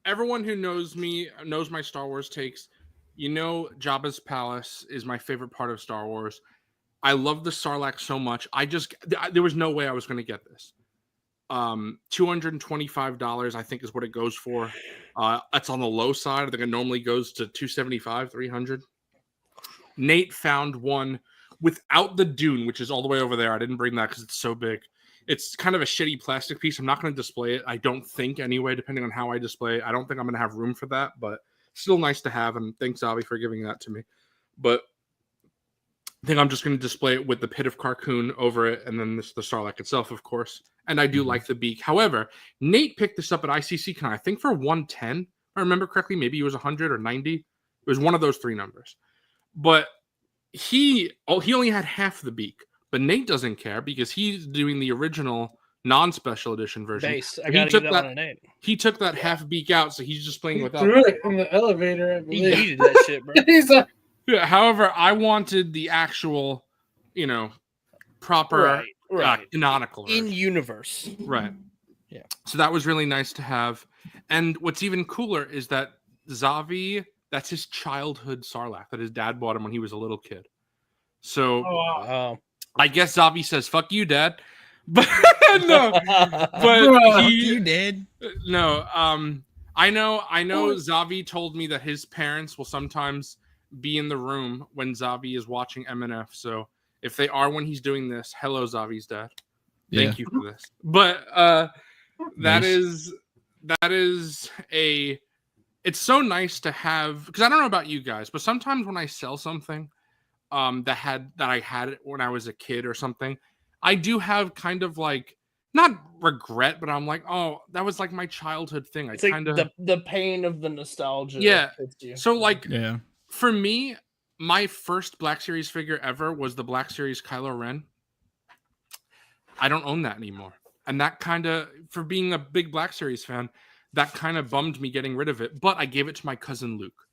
Speaker 4: everyone who knows me knows my Star Wars takes. You know, Jabba's palace is my favorite part of Star Wars. I love the Sarlacc so much. There was no way I was going to get this. $225, I think, is what it goes for. That's on the low side. I think it normally goes to $275, $300. Nate found one without the Dune, which is all the way over there. I didn't bring that because it's so big. It's kind of a shitty plastic piece. I'm not going to display it. I don't think anyway, depending on how I display it. I don't think I'm going to have room for that, but still nice to have. And thanks, Avi, for giving that to me. But I think I'm just going to display it with the Pit of Carcoon over it, and then the Sarlacc itself, of course. And I do like the beak. However, Nate picked this up at ICC-Con, I think for 110. If I remember correctly, maybe it was 100 or 90. It was one of those three numbers. But he only had half the beak. But Nate doesn't care because he's doing the original non-special edition version.
Speaker 1: Base. I gotta give that one a name.
Speaker 4: He took that half beak out, so he's just playing without.
Speaker 6: Threw it in the elevator. I
Speaker 1: He
Speaker 6: believe.
Speaker 1: needed that shit, bro.
Speaker 6: He's like,
Speaker 4: Yeah, however, I wanted the actual, proper
Speaker 1: Right.
Speaker 4: canonical version.
Speaker 1: In universe.
Speaker 4: Right.
Speaker 1: Yeah.
Speaker 4: So that was really nice to have. And what's even cooler is that Zavi, that's his childhood Sarlacc that his dad bought him when he was a little kid. So
Speaker 6: oh, wow.
Speaker 1: Wow.
Speaker 4: I guess Zavi says, "Fuck you, Dad." But no, but
Speaker 5: You did.
Speaker 4: no. I know. Zavi told me that his parents will sometimes be in the room when Zavi is watching MNF. So if they are when he's doing this, hello, Zavi's dad. Thank you for this. But that is it's so nice to have, because I don't know about you guys, but sometimes when I sell something that I had it when I was a kid or something, I do have kind of like not regret, but I'm like, oh, that was like my childhood thing.
Speaker 1: It's like the pain of the nostalgia.
Speaker 4: Yeah.
Speaker 1: Hits you.
Speaker 4: So like
Speaker 5: for
Speaker 4: me, my first Black Series figure ever was the Black Series Kylo Ren. I don't own that anymore. And that kind of, for being a big Black Series fan, that kind of bummed me getting rid of it. But I gave it to my cousin Luke.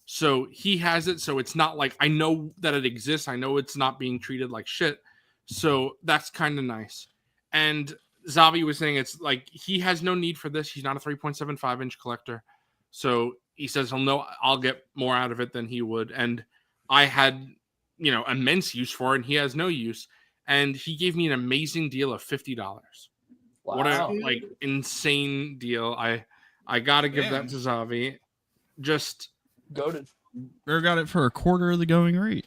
Speaker 4: So he has it. So it's not like, I know that it exists. I know it's not being treated like shit. So that's kind of nice. And Zavi was saying it's like, he has no need for this. He's not a 3.75 inch collector. So he says he'll know I'll get more out of it than he would. And I had, immense use for it, and he has no use. And he gave me an amazing deal of $50.
Speaker 1: Wow.
Speaker 4: What a insane deal. I gotta give that to Zavi. Just
Speaker 1: goated.
Speaker 5: Bear got it for a quarter of the going rate.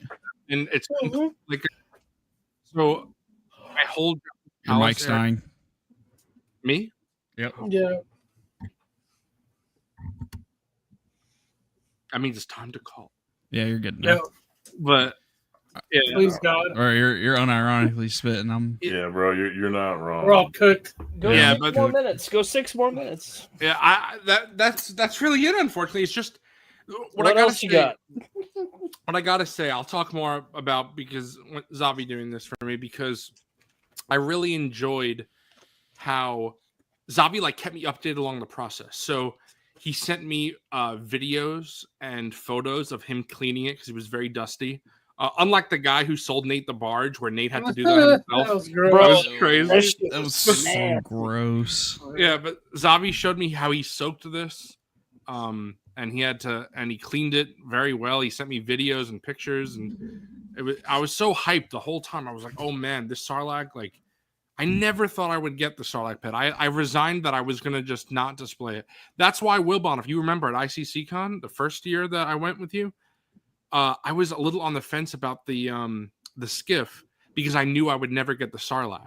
Speaker 4: And it's like, so I hold
Speaker 5: Your mic's dying.
Speaker 4: Me?
Speaker 5: Yep.
Speaker 6: Yeah.
Speaker 4: I mean, it's time to call.
Speaker 5: Yeah, you're good now.
Speaker 6: Yeah.
Speaker 4: But yeah,
Speaker 6: Please God.
Speaker 5: Or you're unironically spitting. I'm
Speaker 7: Yeah, bro, you're not wrong.
Speaker 6: We're all cooked.
Speaker 1: Go
Speaker 4: Yeah,
Speaker 1: 6
Speaker 4: but-
Speaker 1: more minutes. Go 6 more minutes.
Speaker 4: yeah. That's really it. Unfortunately, it's just
Speaker 1: What
Speaker 4: I gotta
Speaker 1: else
Speaker 4: say.
Speaker 1: you got?
Speaker 4: What I gotta say, I'll talk more about because Zavi doing this for me, because I really enjoyed how Zavi kept me updated along the process. So he sent me videos and photos of him cleaning it because it was very dusty. Unlike the guy who sold Nate the barge, where Nate had to do that himself.
Speaker 6: That was gross.
Speaker 4: That was crazy.
Speaker 5: that was so gross.
Speaker 4: Yeah, but Zavi showed me how he soaked this. and he cleaned it very well. He sent me videos and pictures, and I was so hyped the whole time. I was like, oh man, this Sarlacc, like, I never thought I would get the Sarlacc pet. I resigned that I was going to just not display it. That's why, Wilbon, if you remember at ICCCon, the first year that I went with you, I was a little on the fence about the skiff because I knew I would never get the Sarlacc.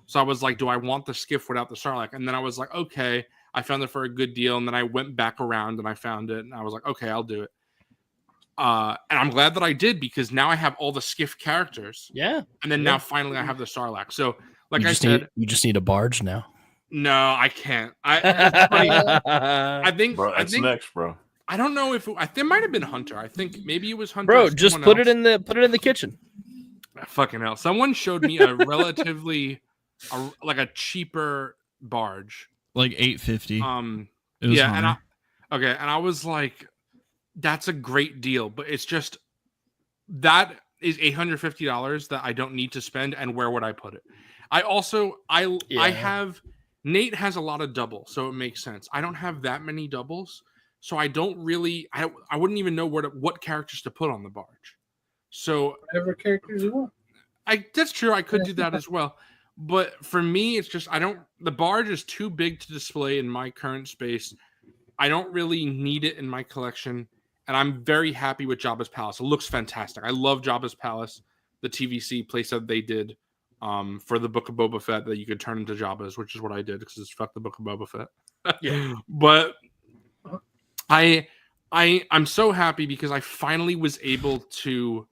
Speaker 4: So I was like, do I want the skiff without the Sarlacc? And then I was like, okay, I found it for a good deal. And then I went back around and I found it. And I was like, okay, I'll do it. And I'm glad that I did because now I have all the skiff characters.
Speaker 1: Yeah.
Speaker 4: And then now finally I have the Sarlacc. So like
Speaker 1: you
Speaker 4: I said,
Speaker 1: you just need a barge now.
Speaker 4: No, I can't. I think
Speaker 7: Bro, that's next, bro.
Speaker 4: I don't know if it might have been Hunter. I think maybe it was Hunter.
Speaker 1: Bro, just put it in the kitchen.
Speaker 4: Fucking hell! Someone showed me a relatively like a cheaper barge,
Speaker 5: like $850.
Speaker 4: Yeah,
Speaker 5: Hunter.
Speaker 4: and I was like, that's a great deal, but it's just that is $850 that I don't need to spend, and where would I put it? I have Nate has a lot of double, so it makes sense. I don't have that many doubles, so I don't really I wouldn't even know what characters to put on the barge. So
Speaker 6: whatever characters you want.
Speaker 4: That's true. I could do that as well. But for me, it's just the barge is too big to display in my current space. I don't really need it in my collection. And I'm very happy with Jabba's Palace. It looks fantastic. I love Jabba's Palace, the TVC playset they did for the Book of Boba Fett that you could turn into Jabba's, which is what I did because it's fuck the Book of Boba Fett.
Speaker 1: Yeah.
Speaker 4: But I'm so happy because I finally was able to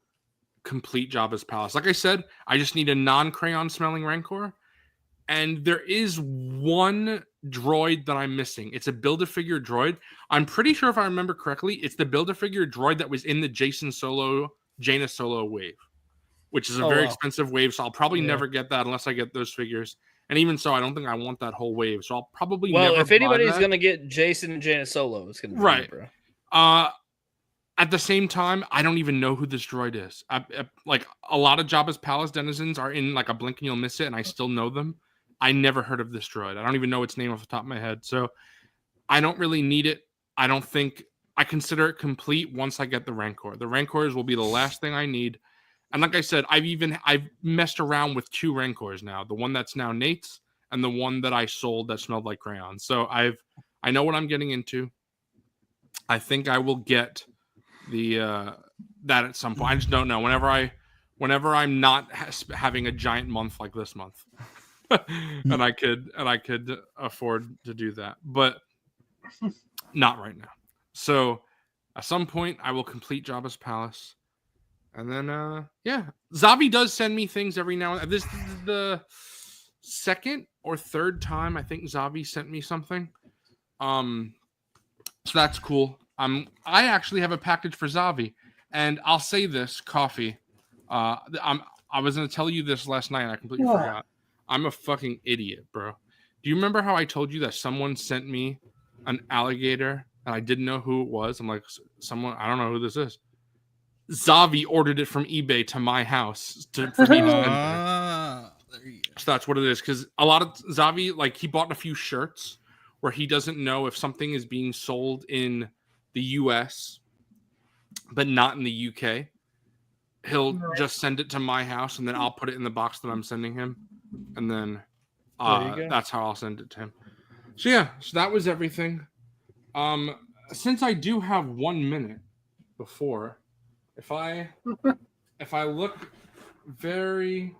Speaker 4: complete Jabba's Palace. Like I said, I just need a non-crayon smelling Rancor. And there is one droid that I'm missing. It's a Build-A-Figure droid. I'm pretty sure if I remember correctly, it's the Build-A-Figure droid that was in the Jaina Solo wave, which is a very expensive wave. So I'll probably never get that unless I get those figures. And even so, I don't think I want that whole wave. So I'll probably never
Speaker 1: if anybody's going to get Jason and Jaina Solo, it's going to be
Speaker 4: right.
Speaker 1: me, bro.
Speaker 4: At the same time, I don't even know who this droid is. Like a lot of Jabba's Palace denizens are in like a blink and you'll miss it, and I still know them. I never heard of this droid. I don't even know its name off the top of my head. So I don't really need it. I don't think I consider it complete once I get the Rancor. The Rancors will be the last thing I need. And like I said, I've messed around with 2 Rancors now. The one that's now Nate's and the one that I sold that smelled like crayon. So I know what I'm getting into. I think I will get that at some point. I just don't know. Whenever I'm not having a giant month like this month, and I could afford to do that, but not right now. So at some point, I will complete Jabba's Palace, and then Zavi does send me things every now and then. This is the second or third time I think Zavi sent me something. So that's cool. I actually have a package for Zavi, and I'll say this, Coffee. I was going to tell you this last night, and I completely forgot. I'm a fucking idiot, bro. Do you remember how I told you that someone sent me an alligator, and I didn't know who it was? I'm like, I don't know who this is. Zavi ordered it from eBay to my house for me to send. So that's what it is, because a lot of Zavi, like, he bought a few shirts where he doesn't know if something is being sold in the US but not in the UK. He'll just send it to my house, and then I'll put it in the box that I'm sending him, and then that's how I'll send it to him. So yeah, so that was everything. Since I do have 1 minute before, if I look very,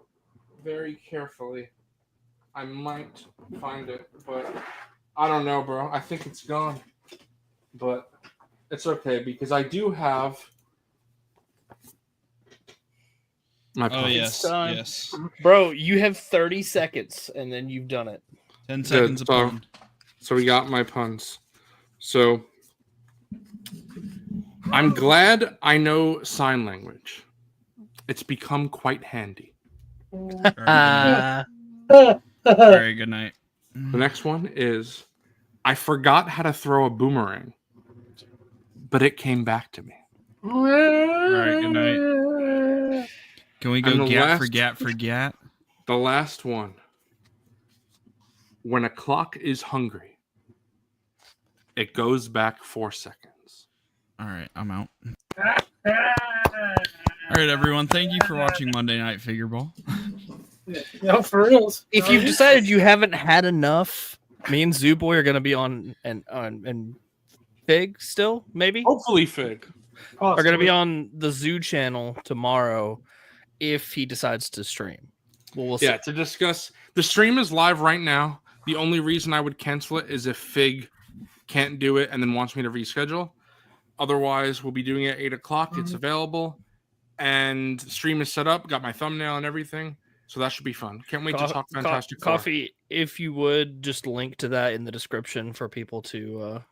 Speaker 4: very carefully, I might find it, but I don't know, bro. I think it's gone, but it's okay because I do have my puns.
Speaker 5: Oh yes.
Speaker 1: Bro, you have 30 seconds and then you've done it.
Speaker 5: 10 seconds upon.
Speaker 4: So we got my puns. So I'm glad I know sign language. It's become quite handy.
Speaker 5: Very good night.
Speaker 4: The next one is I forgot how to throw a boomerang, but it came back to me.
Speaker 5: All right, good night. Can we go gat for gat?
Speaker 4: The last one. When a clock is hungry, it goes back 4 seconds.
Speaker 5: All right, I'm out.
Speaker 6: Ah.
Speaker 5: All right, everyone. Thank you for watching Monday Night Figure Ball.
Speaker 6: No, for reals.
Speaker 1: If you've decided you haven't had enough, me and Zooboy are going to be on and Fig still, maybe.
Speaker 4: Hopefully, Fig.
Speaker 1: Are going to be on the Zoo channel tomorrow if he decides to stream. Well, we'll see.
Speaker 4: Yeah, to discuss. The stream is live right now. The only reason I would cancel it is if Fig can't do it and then wants me to reschedule. Otherwise, we'll be doing it at 8 o'clock. It's available. And the stream is set up. Got my thumbnail and everything. So that should be fun. Can't wait to talk Fantastic Four.
Speaker 1: Coffee, if you would, just link to that in the description for people to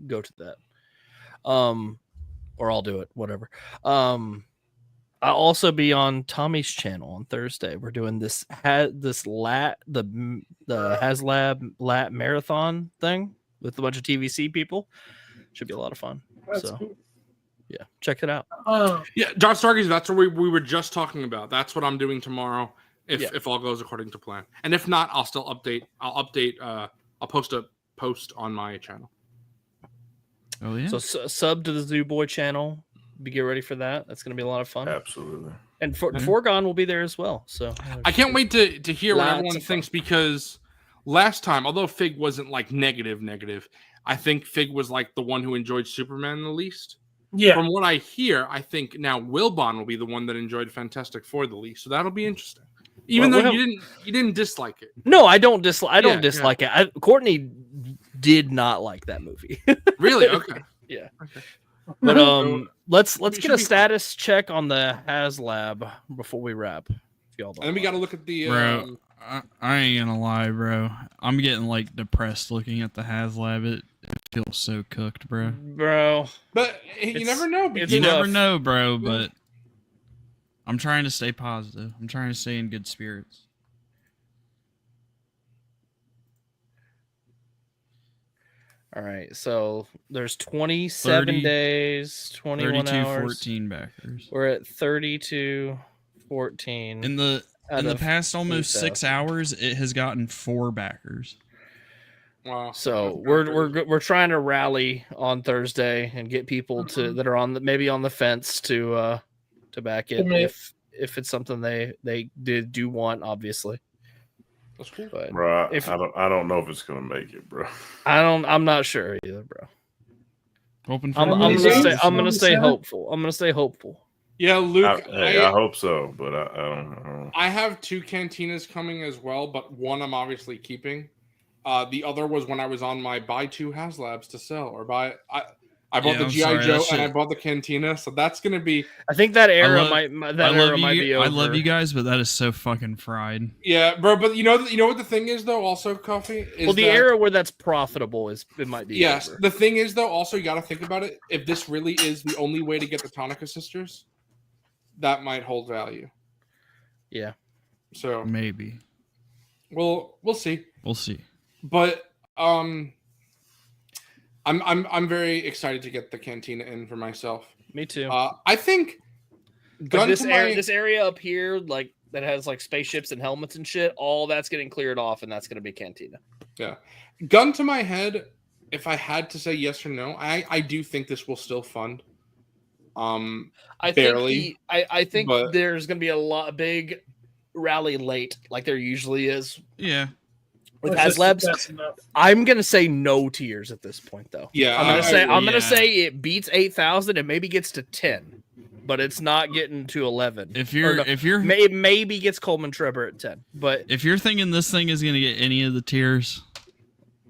Speaker 1: go to that. Or I'll do it, whatever. I'll also be on Tommy's channel on Thursday. We're doing the Haslab lat marathon thing with a bunch of TVC people. Should be a lot of fun. Cool. Yeah, check it out.
Speaker 4: Yeah, Josh Stargazer, that's what we were just talking about. That's what I'm doing tomorrow if all goes according to plan. And if not, I'll still update. I'll post a post on my channel.
Speaker 5: Oh yeah.
Speaker 1: So sub to the Zoo Boy channel. Get ready for that. That's going to be a lot of fun.
Speaker 7: Absolutely.
Speaker 1: And Foregone will be there as well. So
Speaker 4: I can't wait to hear what everyone thinks, because last time, although Fig wasn't like negative, I think Fig was like the one who enjoyed Superman the least.
Speaker 6: Yeah.
Speaker 4: From what I hear, I think now Wilbon will be the one that enjoyed Fantastic Four the least. So that'll be interesting. Even though you didn't dislike it.
Speaker 1: No, I don't dislike it. Courtney did not like that movie.
Speaker 4: Really? Okay.
Speaker 1: Yeah.
Speaker 4: Okay.
Speaker 1: But let's get a status check on the Haslab before we wrap. If y'all don't.
Speaker 4: And then we got to look at the.
Speaker 5: Bro, I ain't gonna lie, bro. I'm getting like depressed looking at the Haslab. It feels so cooked, bro.
Speaker 4: But you never know.
Speaker 5: You never know, bro. But I'm trying to stay positive. I'm trying to stay in good spirits.
Speaker 1: All right, so there's 27 days, 21 hours.
Speaker 5: 32-14 backers.
Speaker 1: We're at 32-14.
Speaker 5: In the past almost 6 hours, it has gotten 4 backers.
Speaker 4: Wow.
Speaker 1: So we're trying to rally on Thursday and get people that are maybe on the fence to back it if it's something they do want, obviously.
Speaker 4: That's cool.
Speaker 7: But bro, I don't know if it's gonna make it, bro.
Speaker 1: I'm not sure either, bro.
Speaker 5: I'm
Speaker 1: gonna stay hopeful. I'm gonna stay hopeful.
Speaker 4: Yeah, Luke.
Speaker 7: I hope so, but I don't know.
Speaker 4: I have 2 cantinas coming as well, but one I'm obviously keeping. The other was when I was on my buy 2 Haslabs to sell or buy. I bought the G.I. Joe and I bought the cantina, so that's gonna be.
Speaker 1: I think that era might be over.
Speaker 5: I love you guys, but that is so fucking fried.
Speaker 4: Yeah, bro. But you know what the thing is though. Also, Coffee. Is
Speaker 1: the era where that's profitable it might be.
Speaker 4: Yes,
Speaker 1: over.
Speaker 4: The thing is though. Also, you got to think about it. If this really is the only way to get the Tonica sisters, that might hold value.
Speaker 1: Yeah.
Speaker 4: So
Speaker 5: maybe.
Speaker 4: We'll see.
Speaker 5: We'll see.
Speaker 4: But I'm very excited to get the cantina in for myself.
Speaker 1: Me too.
Speaker 4: I think
Speaker 1: this area up here, like that has like spaceships and helmets and shit, all that's getting cleared off, and that's going to be cantina.
Speaker 4: Yeah. Gun to my head, if I had to say yes or no, I do think this will still fund.
Speaker 1: I
Speaker 4: barely.
Speaker 1: Think there's going to be a big rally late, like there usually is.
Speaker 5: Yeah.
Speaker 1: With Haslabs, I'm gonna say no tiers at this point, though.
Speaker 4: Yeah,
Speaker 1: I'm gonna say it beats 8,000 and maybe gets to 10, but it's not getting to 11. Maybe gets Coleman Trevor at 10, but
Speaker 5: if you're thinking this thing is gonna get any of the tiers,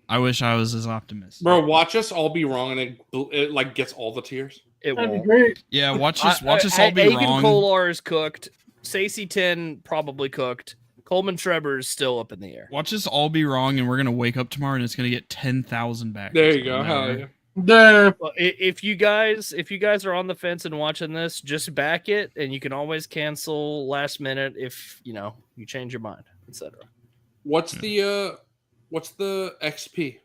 Speaker 5: I wish I was as optimistic.
Speaker 4: Bro, watch us all be wrong, and it like gets all the tiers.
Speaker 1: It
Speaker 6: That'd
Speaker 1: won't.
Speaker 6: be great.
Speaker 5: Yeah, watch us all be
Speaker 1: Aiden
Speaker 5: wrong.
Speaker 1: Kolar is cooked. Stacey 10 probably cooked. Coleman Trevor is still up in the air.
Speaker 5: Watch us all be wrong, and we're gonna wake up tomorrow, and it's gonna get 10,000 back.
Speaker 4: There you go. Hell yeah.
Speaker 1: Well, if you guys are on the fence and watching this, just back it, and you can always cancel last minute if you change your mind, etc.
Speaker 4: What's the XP?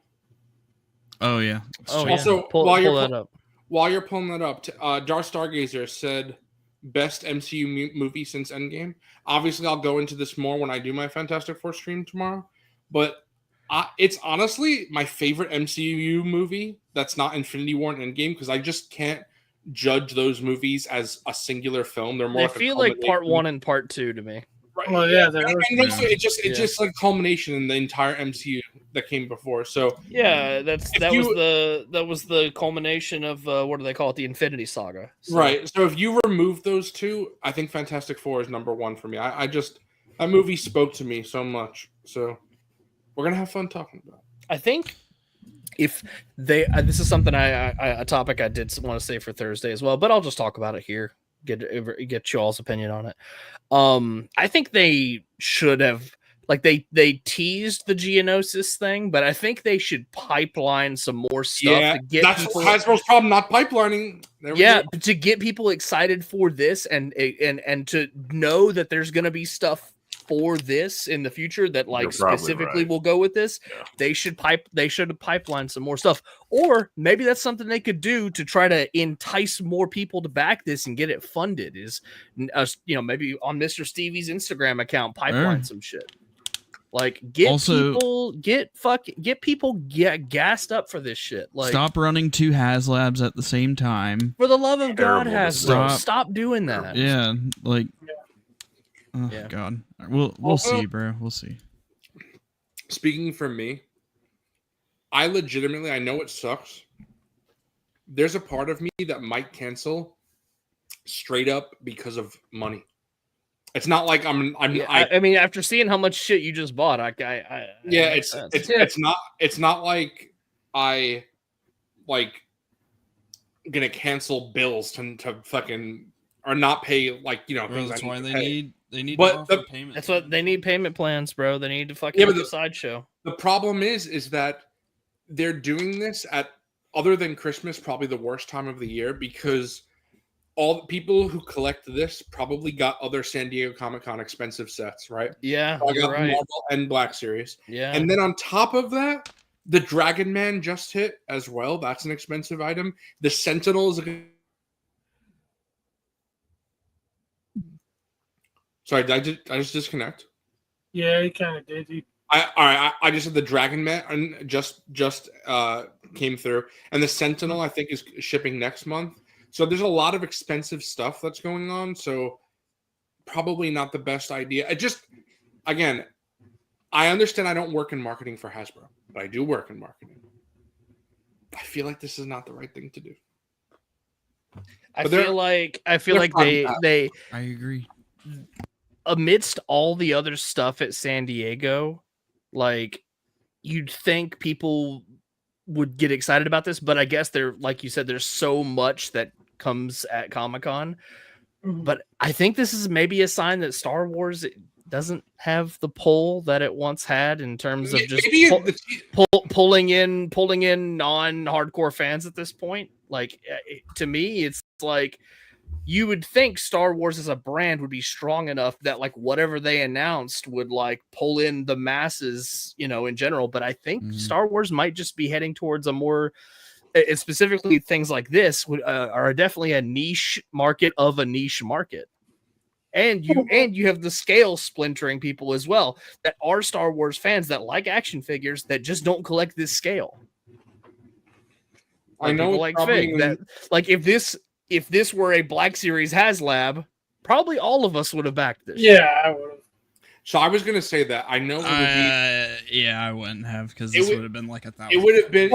Speaker 5: Oh yeah.
Speaker 4: Also,
Speaker 1: pull that up.
Speaker 4: While you're pulling that up, Dark Stargazer said best MCU movie since Endgame. Obviously, I'll go into this more when I do my Fantastic Four stream tomorrow. But it's honestly my favorite MCU movie that's not Infinity War and Endgame, because I just can't judge those movies as a singular film. They're more.
Speaker 1: They feel like part 1 and part 2 to me.
Speaker 4: Right.
Speaker 6: Well, yeah,
Speaker 4: and also it's just like culmination in the entire MCU that came before. So
Speaker 1: yeah, that was the culmination of what do they call it, the Infinity Saga. So.
Speaker 4: Right. So if you remove those two, I think Fantastic Four is number 1 for me. I just that movie spoke to me so much. So we're gonna have fun talking about it.
Speaker 1: I think if they this is something a topic I did want to say for Thursday as well, but I'll just talk about it here. Get you all's opinion on it. I think they should have they teased the Geonosis thing, but I think they should pipeline some more stuff to get
Speaker 4: that's
Speaker 1: people.
Speaker 4: Hasbro's problem, not pipelining.
Speaker 1: To get people excited for this and to know that there's going to be stuff for this in the future that specifically will go with this. Yeah. They should pipeline some more stuff, or maybe that's something they could do to try to entice more people to back this and get it funded. Is maybe on Mr. Stevie's Instagram account pipeline some shit. Like get people gassed up for this shit. Like
Speaker 5: stop running 2 Haslabs at the same time.
Speaker 1: For the love of God, Hasbro, stop doing that.
Speaker 5: Yeah, like. Oh God, we'll see, bro. We'll see.
Speaker 4: Speaking for me, I know it sucks. There's a part of me that might cancel straight up because of money. It's not like I mean,
Speaker 1: after seeing how much shit you just bought,
Speaker 4: it's not like I gonna cancel bills to fucking or not pay things.
Speaker 5: That's why they need
Speaker 4: but
Speaker 5: payment.
Speaker 1: That's what they need, payment plans, bro. They need to fucking do a sideshow.
Speaker 4: The problem is that they're doing this at, other than Christmas, probably the worst time of the year, because all the people who collect this probably got other San Diego Comic-Con expensive sets, right?
Speaker 1: Yeah,
Speaker 4: so I got the Marvel and Black Series.
Speaker 1: Yeah.
Speaker 4: And then on top of that, the Dragon Man just hit as well. That's an expensive item. The Sentinel is Sorry, did I just disconnect?
Speaker 6: Yeah, he kind of did.
Speaker 4: I just said the Dragon Man just came through, and the Sentinel I think is shipping next month. So there's a lot of expensive stuff that's going on. So probably not the best idea. Again, I understand I don't work in marketing for Hasbro, but I do work in marketing. I feel like this is not the right thing to do.
Speaker 1: I feel like they.
Speaker 5: I agree.
Speaker 1: Amidst all the other stuff at San Diego, like you'd think people would get excited about this, but I guess like you said, there's so much that comes at Comic-Con. Mm-hmm. But I think this is maybe a sign that Star Wars doesn't have the pull that it once had in terms of just pulling in non-hardcore fans at this point. Like to me, it's like you would think Star Wars as a brand would be strong enough that like whatever they announced would like pull in the masses, in general. But I think Star Wars might just be heading towards a more, specifically things like this are definitely a niche market of a niche market. And you have the scale splintering people as well that are Star Wars fans that like action figures that just don't collect this scale.
Speaker 4: I know
Speaker 1: like Fig that like if this were a Black Series Haslab, probably all of us would have backed this.
Speaker 6: Yeah, I would have.
Speaker 4: So I was going to say that. I know it would
Speaker 5: be... Yeah, I wouldn't have, because this would have been like 1,000.
Speaker 4: It would have been...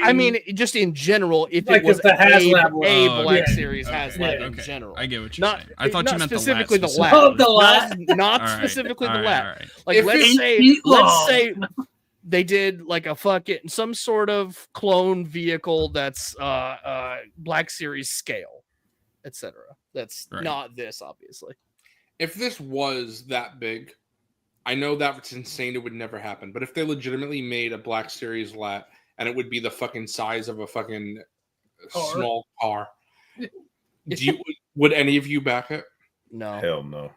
Speaker 1: I mean, just in general, if
Speaker 6: like
Speaker 1: it was
Speaker 6: the Haslab
Speaker 1: a Black Series Haslab in general.
Speaker 5: I get what you're saying. I thought you meant
Speaker 1: specifically
Speaker 5: the
Speaker 1: lat. Not specifically the lat. Like, let's say they did like a fucking some sort of clone vehicle that's Black Series scale, etc. That's not this, obviously.
Speaker 4: If this was that big, I know that's insane. It would never happen. But if they legitimately made a Black Series lat and it would be the fucking size of a fucking small car, would any of you back it?
Speaker 1: No.
Speaker 7: Hell no.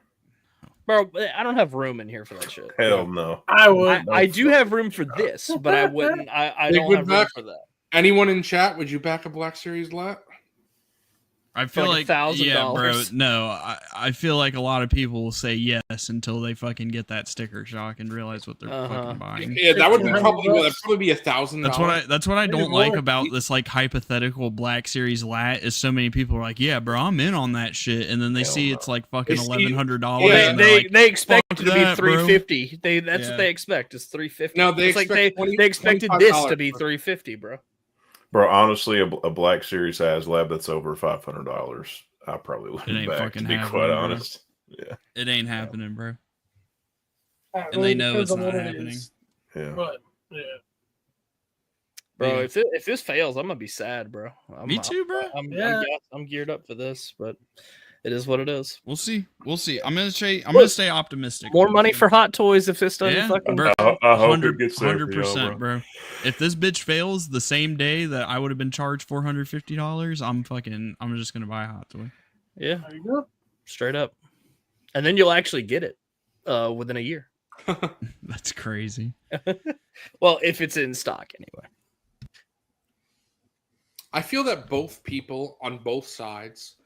Speaker 1: Bro, I don't have room in here for that shit.
Speaker 7: Hell no.
Speaker 6: I would.
Speaker 1: I do have room for this, but I wouldn't. I don't have room for that.
Speaker 4: Anyone in chat, would you back a Black Series lat?
Speaker 5: I feel like
Speaker 1: $1,000.
Speaker 5: yeah, bro. No, I feel like a lot of people will say yes until they fucking get that sticker shock and realize what they're fucking buying.
Speaker 4: Yeah, that would be probably
Speaker 5: $1,000. That's what I don't like about this like hypothetical Black Series lat is so many people are like, yeah, bro, I'm in on that shit, and then they see it's like fucking $1,100.
Speaker 1: They expect it to be $350. That's what they expect. It's $350.
Speaker 4: No, they
Speaker 1: expected this to be $350, bro.
Speaker 7: Bro, honestly, a Black Series Haslab that's over $500, I probably wouldn't back, to be quite honest. Yeah,
Speaker 5: it ain't happening, bro. And they know it's not happening.
Speaker 7: Yeah,
Speaker 6: but yeah,
Speaker 1: bro. If this fails, I'm gonna be sad, bro.
Speaker 5: Me too, bro.
Speaker 1: I'm geared up for this, but it is what it is.
Speaker 5: We'll see. I'm gonna stay optimistic.
Speaker 1: More money for Hot Toys if this doesn't fucking.
Speaker 5: Bro,
Speaker 7: I hope it gets there
Speaker 5: 100%, bro. If this bitch fails the same day that I would have been charged $450, I'm just gonna buy a Hot Toy.
Speaker 1: Yeah,
Speaker 6: there you go.
Speaker 1: Straight up, and then you'll actually get it within a year.
Speaker 5: That's crazy.
Speaker 1: Well, if it's in stock anyway.
Speaker 4: I feel that both people on both sides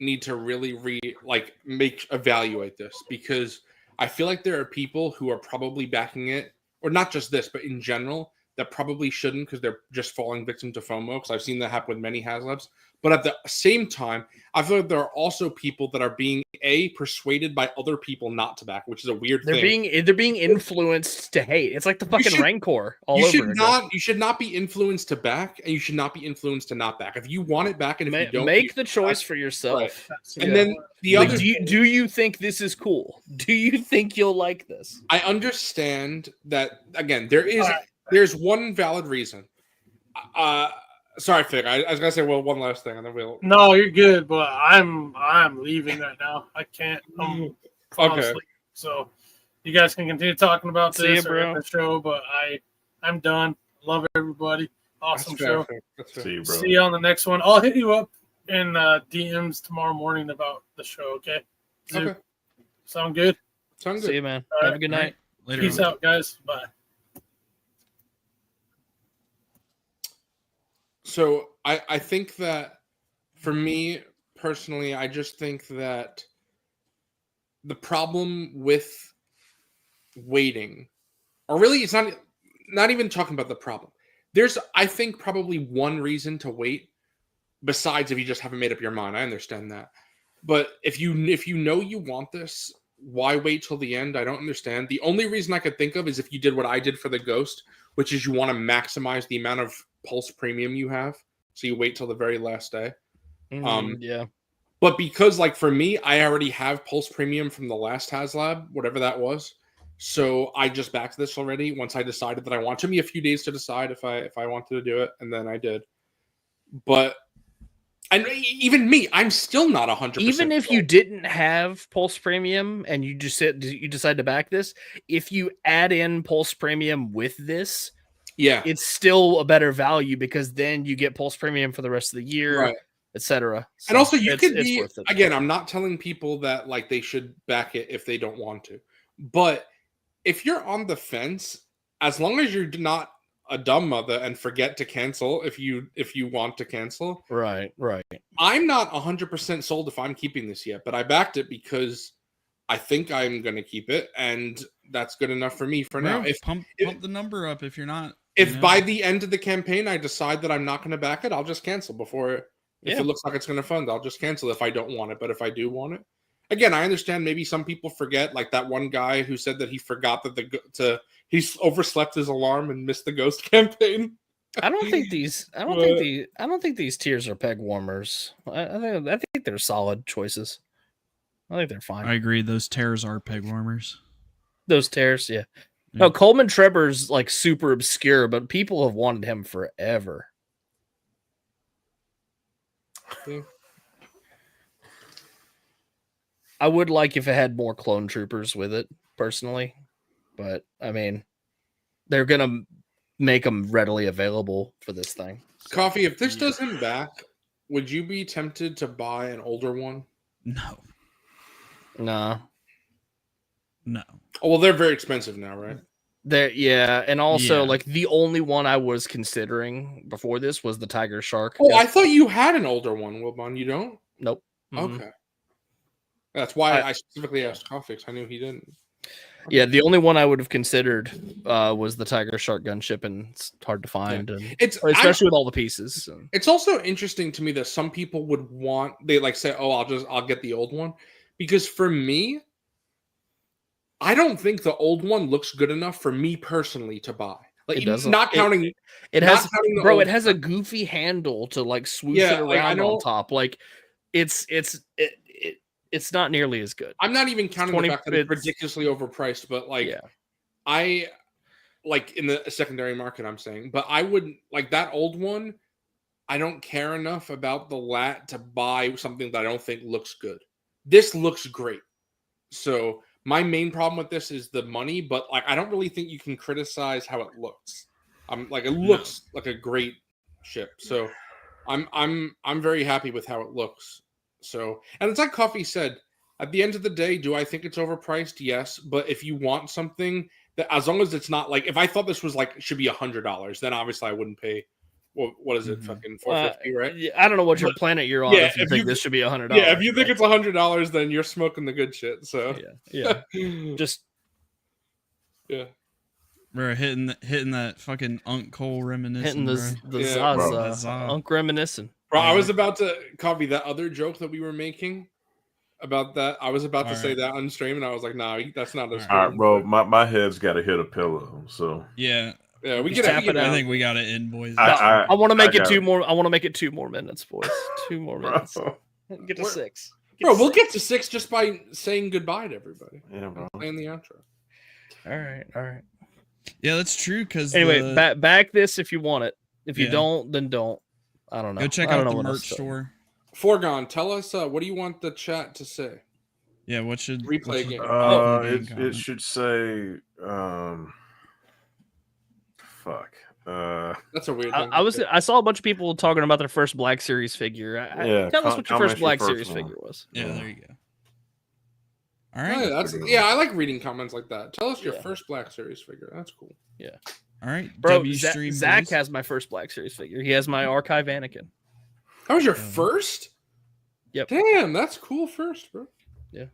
Speaker 4: need to really evaluate this, because I feel like there are people who are probably backing it, or not just this, but in general, that probably shouldn't because they're just falling victim to FOMO, because I've seen that happen with many Haslabs. But at the same time, I feel like there are also people that are being persuaded by other people not to back, which is a weird thing.
Speaker 1: They're being influenced to hate. It's like the fucking Rancor all over again.
Speaker 4: You should not be influenced to back, and you should not be influenced to not back. If you want it back, and if you don't,
Speaker 1: make the choice for yourself.
Speaker 4: Right. And then the other,
Speaker 1: do you think this is cool? Do you think you'll like this?
Speaker 4: I understand that. Again, there's one valid reason. Sorry, Fig. I was gonna say one last thing, and then we'll.
Speaker 6: No, you're good, but I'm leaving right now. I can't. I'm
Speaker 4: okay.
Speaker 6: asleep. So you guys can continue talking about this or the show, but I'm done. Love everybody. Awesome show.
Speaker 7: See you, bro.
Speaker 6: See you on the next one. I'll hit you up in DMs tomorrow morning about the show. Okay.
Speaker 4: Okay.
Speaker 6: Sound good?
Speaker 4: Sound good.
Speaker 1: See you, man.
Speaker 6: All
Speaker 1: Have
Speaker 6: right.
Speaker 1: a good night.
Speaker 5: Later.
Speaker 6: Peace out, guys. Bye.
Speaker 4: So I think that for me personally, I just think that the problem with waiting, or really it's not even talking about the problem. There's, I think, probably one reason to wait, besides if you just haven't made up your mind. I understand that. But if you know you want this, why wait till the end? I don't understand. The only reason I could think of is if you did what I did for the Ghost, which is you want to maximize the amount of Pulse Premium you have. So you wait till the very last day.
Speaker 1: Yeah.
Speaker 4: But because, like, for me, I already have Pulse Premium from the last Haslab, whatever that was. So I just backed this already once I decided that I want. It took me a few days to decide if I wanted to do it, and then I did. But and even me, I'm still not 100%.
Speaker 1: Even if you didn't have Pulse Premium and you decide to back this, if you add in Pulse Premium with this,
Speaker 4: yeah,
Speaker 1: it's still a better value because then you get Pulse Premium for the rest of the year,
Speaker 4: right,
Speaker 1: etc. So
Speaker 4: and also you could be,
Speaker 1: worth it.
Speaker 4: Again, I'm not telling people that like they should back it if they don't want to, but if you're on the fence, as long as you're not a dumb mother and forget to cancel if you want to cancel,
Speaker 1: right.
Speaker 4: I'm not 100% sold if I'm keeping this yet, but I backed it because I think I'm going to keep it, and that's good enough for me for now. If
Speaker 5: pump the number up if you're not.
Speaker 4: If by the end of the campaign I decide that I'm not going to back it, I'll just cancel before. If it looks like it's going to fund, I'll just cancel if I don't want it. But if I do want it, again, I understand maybe some people forget, like that one guy who said that he forgot that he overslept his alarm and missed the Ghost campaign.
Speaker 1: I don't think these tiers are peg warmers. I think they're solid choices. I think they're fine.
Speaker 5: I agree. Those tears are peg warmers.
Speaker 1: Those tears, yeah. No, Coleman Trevor's like super obscure, but people have wanted him forever.
Speaker 4: Yeah.
Speaker 1: I would like if it had more clone troopers with it, personally. But, I mean, they're going to make them readily available for this thing. So,
Speaker 4: Coffee, if this doesn't back, would you be tempted to buy an older one?
Speaker 5: No.
Speaker 1: No.
Speaker 4: Oh, well, they're very expensive now, right?
Speaker 1: There, yeah, and also like the only one I was considering before this was the Tiger Shark.
Speaker 4: Oh, I thought you had an older one, Wilbon. You don't?
Speaker 1: Nope.
Speaker 4: Okay. That's why I specifically asked Coffee, because I knew he didn't. Okay.
Speaker 1: Yeah, the only one I would have considered was the Tiger Shark gunship, and it's hard to find, and especially with all the pieces. So.
Speaker 4: It's also interesting to me that some people would want say, "Oh, I'll get the old one," because for me, I don't think the old one looks good enough for me personally to buy. Like, it doesn't. Not counting.
Speaker 1: It has, bro. It has a goofy handle to like swoosh it around on top. Like, it's not nearly as good.
Speaker 4: I'm not even counting the fact that it's ridiculously overpriced, but I like in the secondary market. I'm saying, but I wouldn't like that old one. I don't care enough about the lat to buy something that I don't think looks good. This looks great, so. My main problem with this is the money, but like I don't really think you can criticize how it looks. It looks like a great ship. So I'm very happy with how it looks. So, and it's like Coffee said, at the end of the day, do I think it's overpriced? Yes, but if you want something that, as long as it's not like, if I thought this was like should be $100, then obviously I wouldn't pay. Well, what is it? Fucking $450, right?
Speaker 1: I don't know what your planet you're on.
Speaker 4: Yeah,
Speaker 1: if you think this should be $100.
Speaker 4: Yeah, if you think it's $100, then you're smoking the good shit. So
Speaker 1: yeah. Just
Speaker 5: We're hitting that fucking Unk Cole reminiscing.
Speaker 1: Hitting the Zaza. Unk reminiscing.
Speaker 4: Bro, I was about to copy that other joke that we were making about that. I was about to say that on stream, and I was like, nah, that's not a stream.
Speaker 7: All right, bro, my head's got to hit a pillow. So
Speaker 5: yeah,
Speaker 4: we can tap it.
Speaker 5: I think we got it in, boys.
Speaker 1: I want to make it 2 more. I want to make it 2 more minutes, boys. 2 more minutes. Get to 6.
Speaker 4: We'll get to 6 just by saying goodbye to everybody.
Speaker 7: Yeah, bro.
Speaker 4: Playing the outro.
Speaker 1: All right.
Speaker 5: Yeah, that's true. Because
Speaker 1: anyway, back this if you want it. If you don't, then don't. I don't know.
Speaker 5: Go check out the merch store.
Speaker 4: Foregone, tell us what do you want the chat to say?
Speaker 5: Yeah, what should
Speaker 4: replay game?
Speaker 7: It should say fuck.
Speaker 4: That's a weird thing.
Speaker 1: I saw a bunch of people talking about their first Black Series figure. Tell us what your first Black Series figure was.
Speaker 5: Yeah, there you go. All right.
Speaker 4: I like reading comments like that. Tell us your first Black Series figure. That's cool.
Speaker 1: Yeah.
Speaker 5: All right,
Speaker 1: bro. Zach has my first Black Series figure. He has my Archive Anakin.
Speaker 4: That was your first?
Speaker 1: Yep.
Speaker 4: Damn, that's cool first, bro.
Speaker 1: Yeah.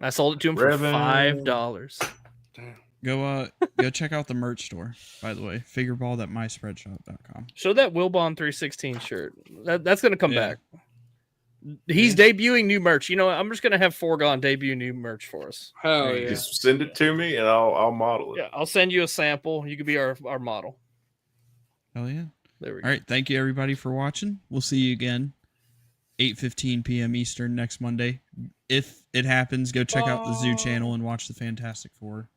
Speaker 1: I sold it to him for $5.
Speaker 4: Damn.
Speaker 5: Go check out the merch store, by the way. Figureball.myspreadshop.com.
Speaker 1: Show that Wilbon 316 shirt. That's gonna come back. He's debuting new merch. You know, I'm just gonna have Foregone debut new merch for us.
Speaker 4: Hell yeah!
Speaker 7: Just send it to me and I'll model it.
Speaker 1: Yeah, I'll send you a sample. You could be our model.
Speaker 5: Hell yeah!
Speaker 1: There we go.
Speaker 5: All right, thank you everybody for watching. We'll see you again, 8:15 p.m. Eastern next Monday. If it happens, go check out the Zoo channel and watch the Fantastic Four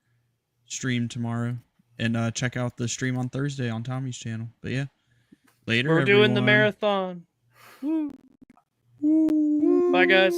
Speaker 5: stream tomorrow, and check out the stream on Thursday on Tommy's channel. But yeah, later.
Speaker 1: We're doing the marathon. Woo. Bye, guys.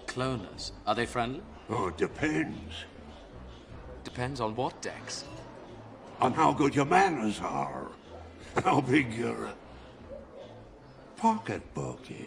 Speaker 8: Cloners, are they friendly?
Speaker 2: Oh, it depends.
Speaker 8: Depends on what, Dex?
Speaker 2: On how good your manners are. How big your pocketbook is.